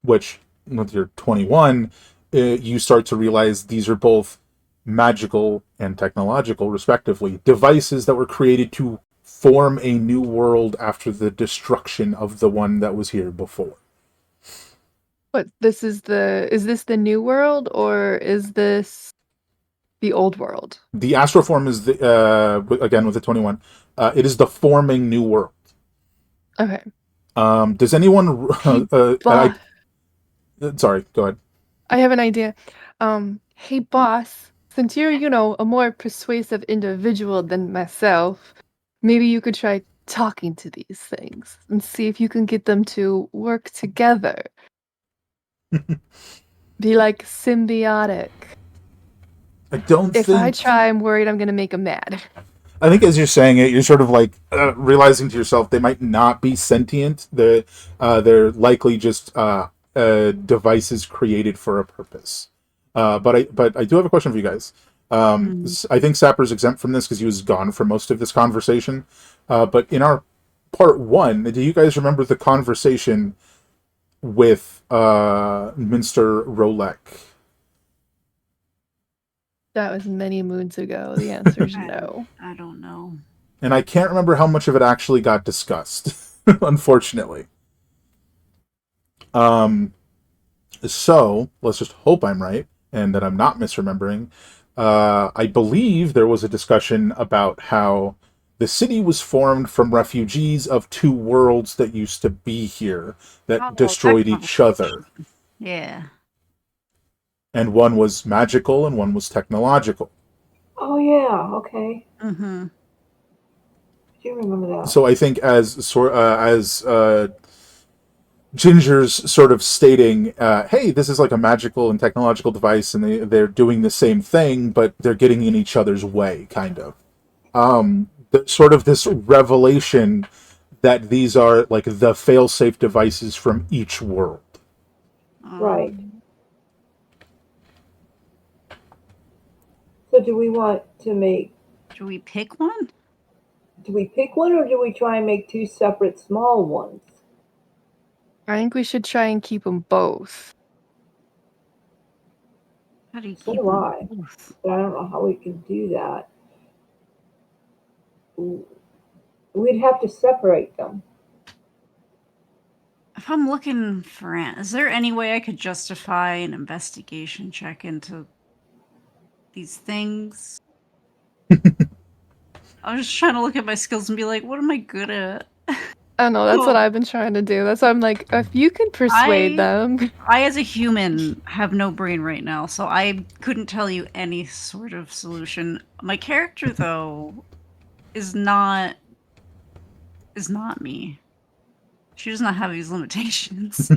Which, with your 21, you start to realize these are both magical and technological, respectively, devices that were created to form a new world after the destruction of the one that was here before. What, is this the new world, or is this the old world? The astroform is again with the 21. It is the forming new world. Okay. Does anyone? Sorry, go ahead. I have an idea. Hey boss, since you're, a more persuasive individual than myself, maybe you could try talking to these things and see if you can get them to work together. Be like symbiotic. I don't If think. I try, I'm worried I'm gonna make them mad. I think as you're saying it, you're sort of like realizing to yourself they might not be sentient. They're likely just devices created for a purpose. But I do have a question for you guys. I think Sapper's exempt from this because he was gone for most of this conversation. But in our part 1, do you guys remember the conversation with Minster Rolek? That was many moons ago. The answer is no. I don't know. And I can't remember how much of it actually got discussed, unfortunately. So let's just hope I'm right and that I'm not misremembering. I believe there was a discussion about how the city was formed from refugees of two worlds that used to be here that Oh, destroyed that each other. Yeah. And one was magical and one was technological. Oh yeah, okay. Mm-hmm. I do remember that. So I think as Ginger's sort of stating, hey, this is like a magical and technological device, and they're doing the same thing, but they're getting in each other's way, kind of. There's sort of this revelation that these are like the fail-safe devices from each world. Right. So do we want to make, Do we pick one? do we pick one or do we try and make two separate small ones? I think we should try and keep them both. How do you So keep do them I. both? But I don't know how we can do that. We'd have to separate them. If I'm looking for is there any way I could justify an investigation check into these things? I'm just trying to look at my skills and be like, what am I good at? I don't know. That's what Cool. I've been trying to do. That's why I'm like, if you can persuade them. I, as a human, have no brain right now, so I couldn't tell you any sort of solution. My character, though, is not me. She does not have these limitations.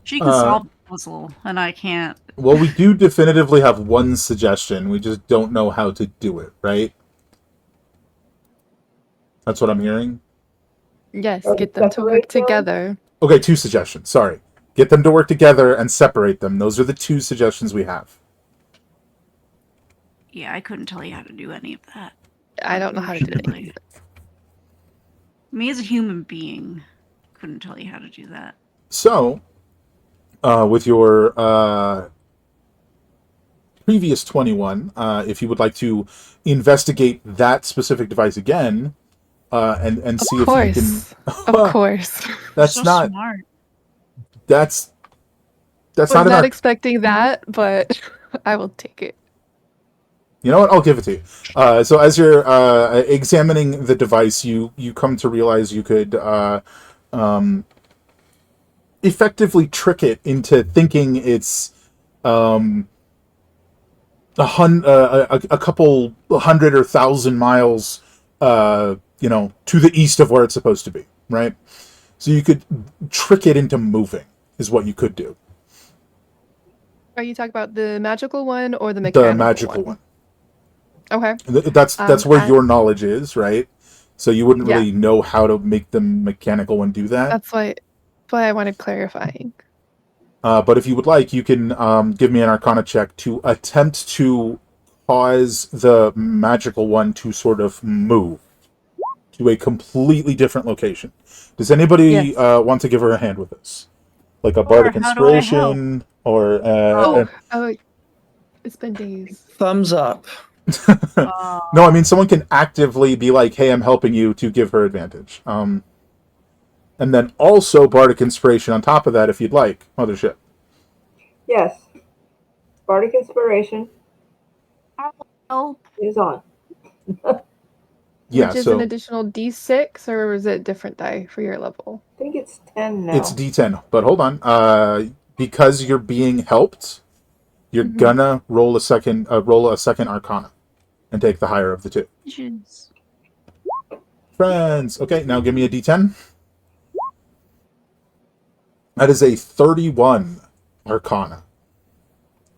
She can solve the puzzle, and I can't. Well, we do definitively have one suggestion. We just don't know how to do it, right? That's what I'm hearing. Yes, Or get them to work separate them? together. Okay, two suggestions. Sorry. Get them to work together and separate them. Those are the two suggestions we have. Yeah, I couldn't tell you how to do any of that. I don't know how to do it. Unfortunately. Me as a human being couldn't tell you how to do that. So, with your previous 21, if you would like to investigate that specific device again, and see if you can. Of course. That's So not. smart. That's Was not in not our. expecting that, but I will take it. You know what? I'll give it to you. So as you're examining the device, you come to realize you could effectively trick it into thinking it's a couple hundred or thousand miles, to the east of where it's supposed to be, right? So you could trick it into moving, is what you could do. Are you talking about the magical one or the mechanical The magical one. Okay. That's where your knowledge is, right? So you wouldn't really know how to make the mechanical one do that. That's why I wanted clarifying. But if you would like, you can give me an Arcana check to attempt to cause the magical one to sort of move to a completely different location. Does anybody want to give her a hand with this? Like a bardic inspiration, or it's been days. Thumbs up. No, I mean someone can actively be like, "Hey, I'm helping you," to give her advantage. And then also bardic inspiration on top of that, if you'd like, Mothership. Yes. Bardic Inspiration Oh, is on. Yeah, Which is an additional D6, or is it different die for your level? I think it's 10 now. it's D10. But hold on, because you're being helped, you're gonna roll a second Arcana, and take the higher of the two. jeez. Friends. Okay, now give me a D10. That is a 31 Arcana.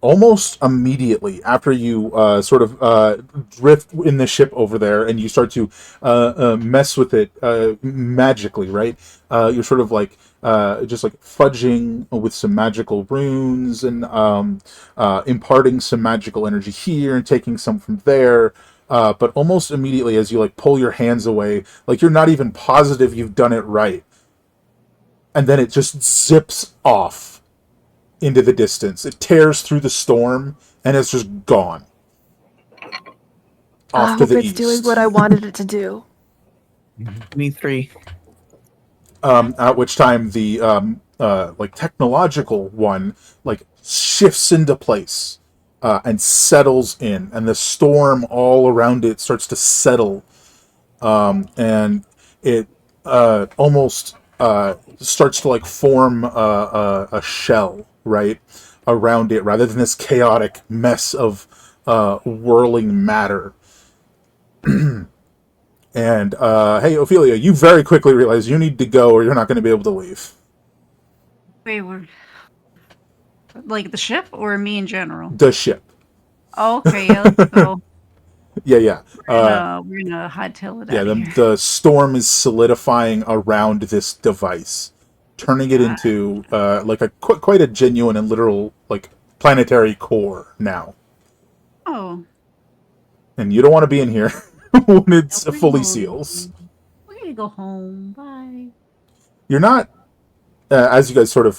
Almost immediately after you sort of drift in the ship over there and you start to mess with it magically, right? You're sort of like just like fudging with some magical runes and imparting some magical energy here and taking some from there. But almost immediately as you like pull your hands away, like you're not even positive you've done it right. And then it just zips off into the distance. It tears through the storm and it's just gone. Off to the east. Doing what I wanted it to do. Me 3. At which time the like technological one like shifts into place and settles in, and the storm all around it starts to settle, and it almost starts to like form a shell, right, around it, rather than this chaotic mess of whirling matter. And hey, Ophelia, you very quickly realize you need to go, or you're not going to be able to leave Wait, we're like the ship or me in general? the ship. Oh, okay, yeah, let's go. Yeah, yeah. We're gonna hightail it Yeah, out of the here. the storm is solidifying around this device, turning it Got into like a quite a genuine and literal like planetary core now. Oh, And you don't want to be in here when it's we're fully going. seals. We're gonna go home. Bye. You're not as you guys sort of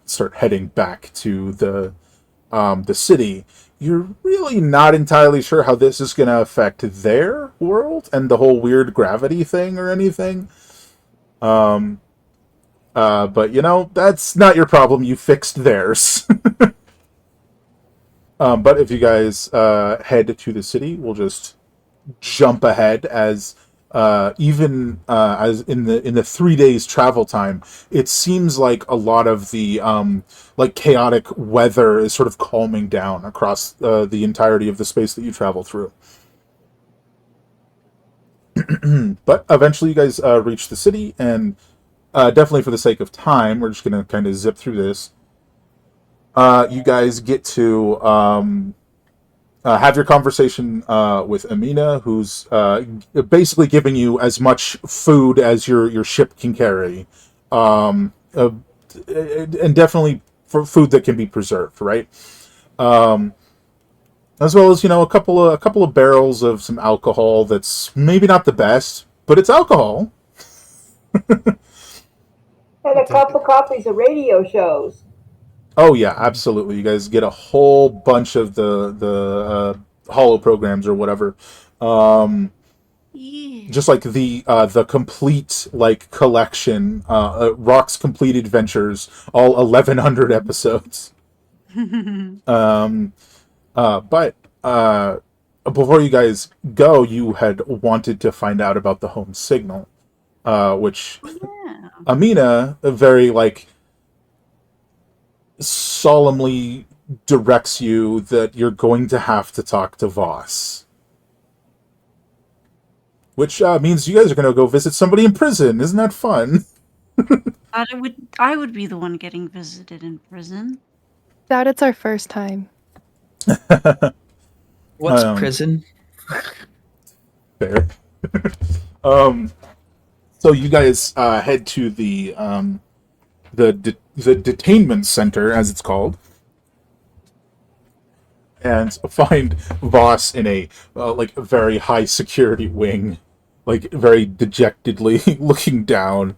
start heading back to the city. You're really not entirely sure how this is going to affect their world and the whole weird gravity thing or anything. Um, but you know, that's not your problem. You fixed theirs. But if you guys head to the city, we'll just jump ahead as even as in the 3 days travel time, it seems like a lot of the like chaotic weather is sort of calming down across the entirety of the space that you travel through. But eventually, you guys reach the city, and definitely for the sake of time, we're just gonna kind of zip through this. You guys get to have your conversation with Amina, who's basically giving you as much food as your ship can carry, and definitely for food that can be preserved, right? Um, as well as a couple of barrels of some alcohol that's maybe not the best, but it's alcohol. And I'll a take it. couple copies of radio shows. Oh yeah, absolutely. You guys get a whole bunch of the holo programs or whatever. Um, Yeah. just like the complete like collection, Rock's Complete Adventures, all 1,100 episodes. Um, but before you guys go, you had wanted to find out about the home signal, which Yeah. Amina very like solemnly directs you that you're going to have to talk to Voss. Which means you guys are going to go visit somebody in prison. Isn't that fun? I would be the one getting visited in prison. Doubt it's our first time. What's Um, prison? fair. um, so you guys head to the detainment center, as it's called, and find Voss in a like a very high security wing, like very dejectedly looking down.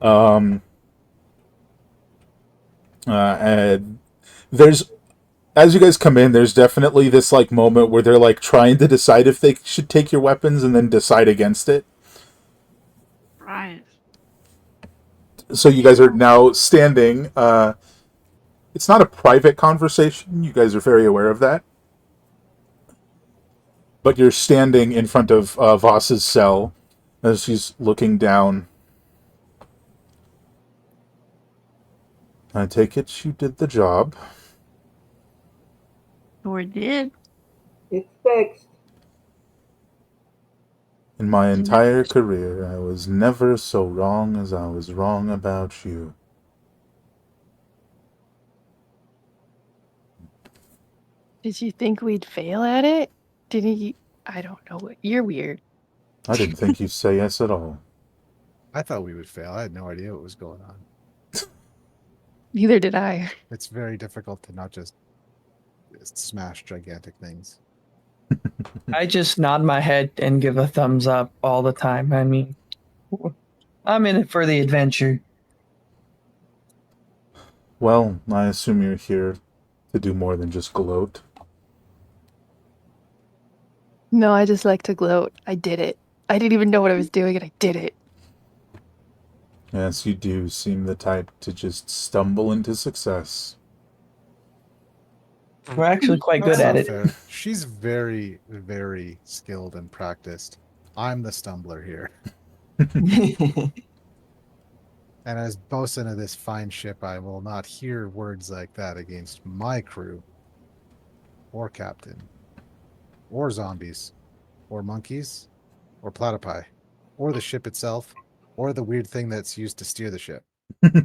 Um, and there's as you guys come in, there's definitely this like moment where they're like trying to decide if they should take your weapons and then decide against it. Right. So you guys are now standing. It's not a private conversation. You guys are very aware of that. But you're standing in front of Voss's cell as she's looking down. I take it you did the job. Sure did. It's fixed. In my Didn't have entire career, I was never so wrong as I was wrong about you. Did you think we'd fail at it? Did he? I don't know. You're weird. I didn't think you'd say yes at all. I thought we would fail. I had no idea what was going on. Neither did I. It's very difficult to not just smash gigantic things. I just nod my head and give a thumbs up all the time. I mean, I'm in it for the adventure. Well, I assume you're here to do more than just gloat. No, I just like to gloat. I did it. I didn't even know what I was doing, and I did it. Yes, you do seem the type to just stumble into success. We're actually quite That's good at not it. fair. She's very, very skilled and practiced. I'm the stumbler here. And as bosun of this fine ship, I will not hear words like that against my crew, or captain, or zombies, or monkeys, or platypi, or the ship itself, or the weird thing that's used to steer the ship. I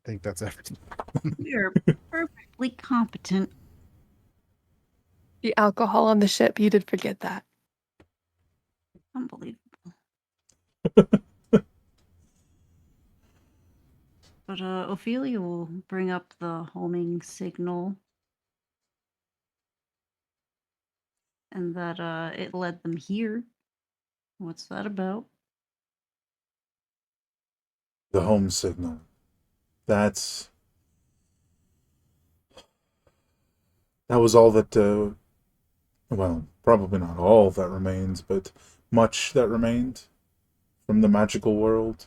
think that's everything. You're perfectly competent. The alcohol on the ship, you did forget that. Unbelievable. But Ophelia will bring up the homing signal. And that it led them here. What's that about? The home signal. That was all that, well, probably not all that remains, but much that remained from the magical world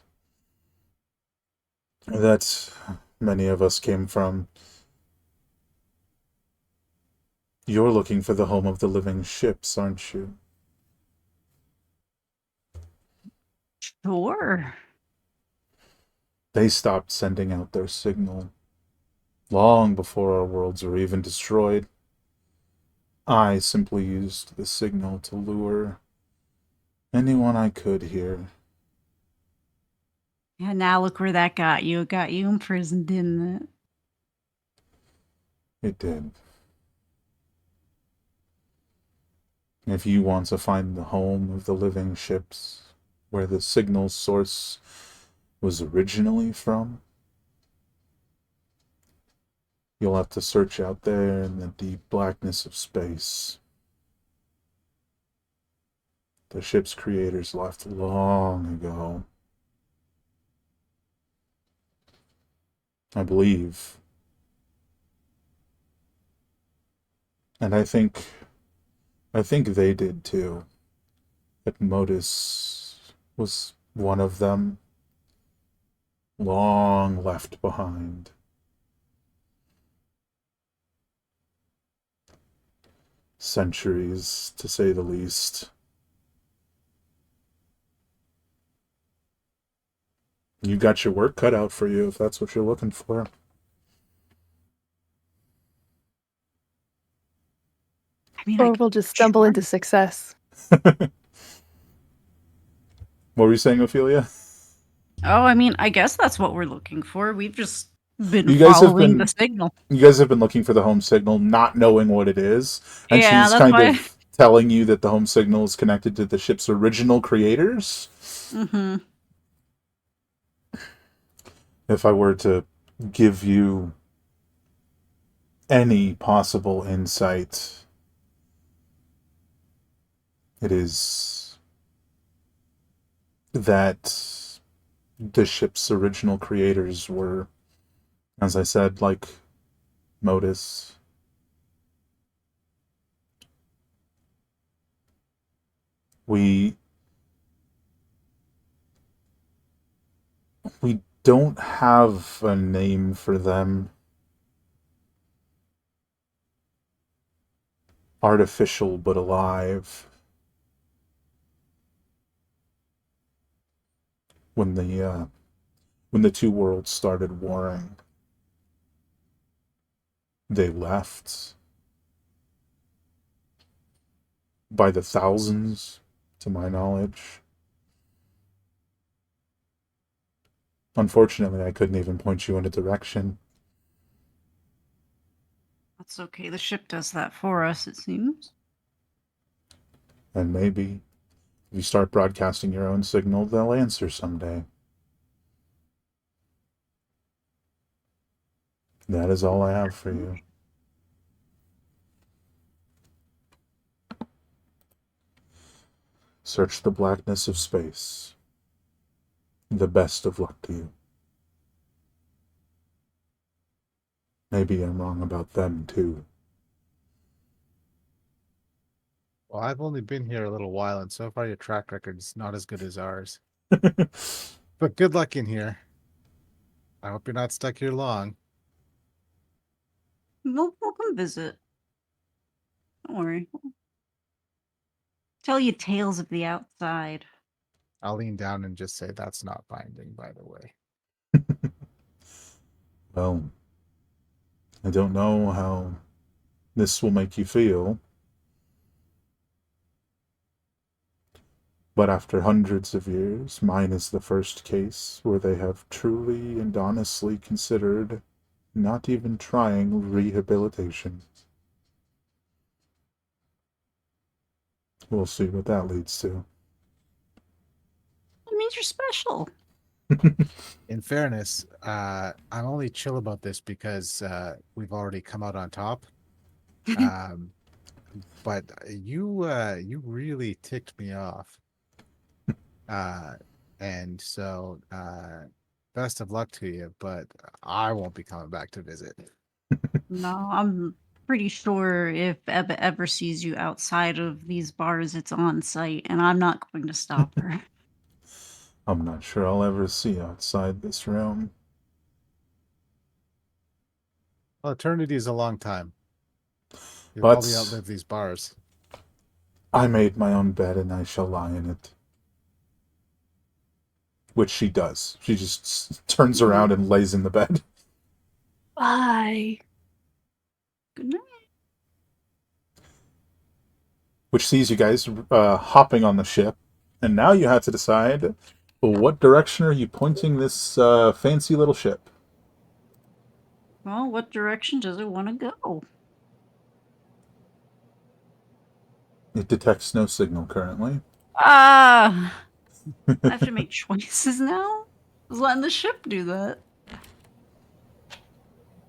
that many of us came from. You're looking for the home of the living ships, aren't you? Sure. They stopped sending out their signal long before our worlds were even destroyed. I simply used the signal to lure anyone I could here. Yeah, now look where that got you. It got you imprisoned, didn't it? It did. If you want to find the home of the living ships, where the signal source was originally from, you'll have to search out there in the deep blackness of space. The ship's creators left long ago. I believe. And I think they did too. That Modus was one of them, long left behind. Centuries, to say the least. You got your work cut out for you if that's what you're looking for. I mean, Or we'll just stumble sure. into success. What were you saying, Ophelia? Oh, I mean, I guess that's what we're looking for. We've just been You guys have following the been signal. looking for the home signal, not knowing what it is, and Yeah, she's that's kind why. of telling you that the home signal is connected to the ship's original creators. Mm-hmm. If I were to give you any possible insight, it is that the ship's original creators were, as I said, like Modus. We don't have a name for them. Artificial but alive. When the two worlds started warring, they left by the thousands, to my knowledge. Unfortunately, I couldn't even point you in a direction. That's okay. The ship does that for us, it seems. And maybe if you start broadcasting your own signal, they'll answer someday. That is all I have for you. Search the blackness of space. The best of luck to you. Maybe I'm wrong about them, too. Well, I've only been here a little while, and so far your track record's not as good as ours. But good luck in here. I hope you're not stuck here long. We'll come visit. Don't worry. Tell you tales of the outside. I'll lean down and just say that's not binding, by the way. Well, I don't know how this will make you feel, but after hundreds of years, mine is the first case where they have truly and honestly considered not even trying rehabilitation. We'll see what that leads to. It means you're special. In fairness, I'm only chill about this because we've already come out on top. But you really ticked me off. And so best of luck to you, but I won't be coming back to visit. No, I'm pretty sure if Eva ever sees you outside of these bars, it's on site, and I'm not going to stop her. I'm not sure I'll ever see outside this realm. Well, eternity is a long time. You'll But probably outlive these bars. I made my own bed and I shall lie in it. Which she does. She just turns around and lays in the bed. Bye. Good night. Which sees you guys hopping on the ship. And now you have to decide, what direction are you pointing this fancy little ship? Well, what direction does it want to go? It detects no signal currently. I have to make choices now? I was letting the ship do that.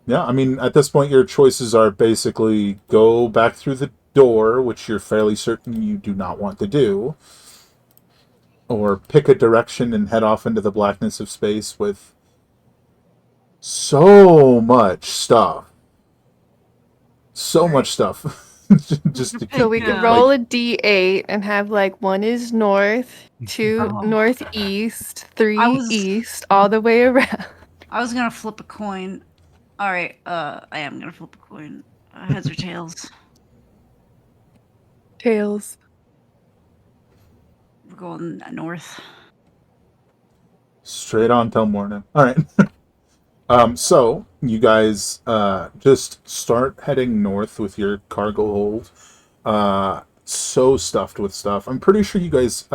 Yeah, I mean, at this point, your choices are basically go back through the door, which you're fairly certain you do not want to do, or pick a direction and head off into the blackness of space with so much stuff. So much stuff. Just to So we keep could it, roll like, a d8 and have like one is north, two Oh. northeast, three I was- east, all the way around. I was gonna flip a coin. Alright, I am gonna flip a coin. Heads or tails? Tails. We're going north. straight on till morning. All right. So you guys just start heading north with your cargo hold. So stuffed with stuff. I'm pretty sure you guys,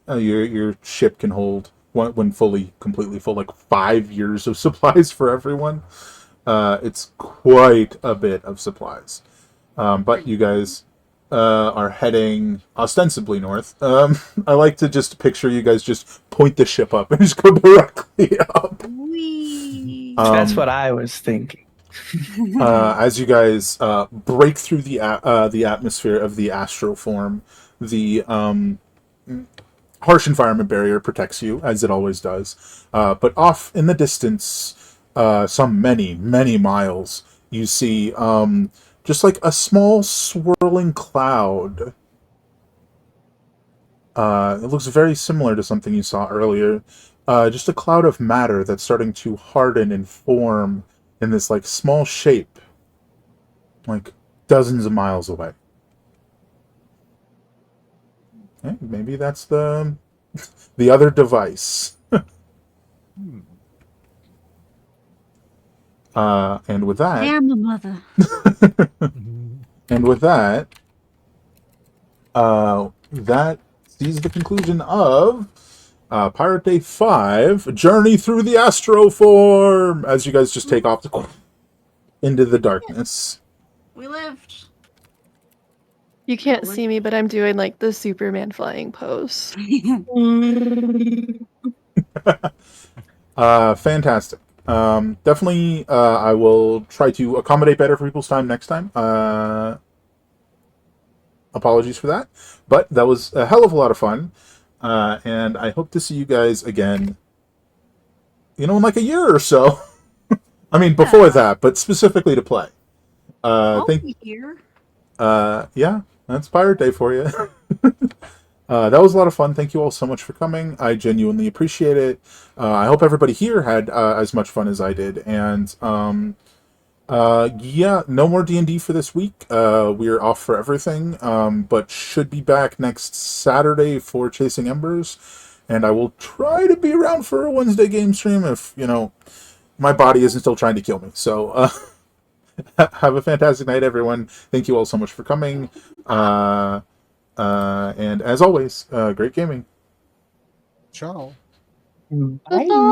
your ship can hold when fully, completely full, like 5 years of supplies for everyone. It's quite a bit of supplies. But you guys are heading ostensibly north. I like to just picture you guys just point the ship up and just go directly up. Whee! That's what I was thinking. As you guys break through the atmosphere of the Astroform, the harsh environment barrier protects you, as it always does. But off in the distance, some many miles, you see just like a small swirling cloud. It looks very similar to something you saw earlier. Just a cloud of matter that's starting to harden and form in this like small shape, like dozens of miles away. Okay, maybe that's the other device. And with that, Damn the mother. and with that, that sees the conclusion of Pirate Day 5, Journey Through the Astroform, as you guys just take off into the darkness. We lived. You can't see me, but I'm doing like the Superman flying pose. Fantastic. Definitely, I will try to accommodate better for people's time next time. Apologies for that. But that was a hell of a lot of fun. And I hope to see you guys again, in like a year or so. I mean, before that, but specifically to play. I'll be here. Yeah, that's Pirate Day for you. That was a lot of fun. Thank you all so much for coming. I genuinely appreciate it. I hope everybody here had as much fun as I did. And Yeah, no more D&D for this week. We're off for everything, but should be back next Saturday for Chasing Embers. And I will try to be around for a Wednesday game stream if, my body isn't still trying to kill me. So, have a fantastic night, everyone. Thank you all so much for coming. And as always, great gaming. Ciao. Bye.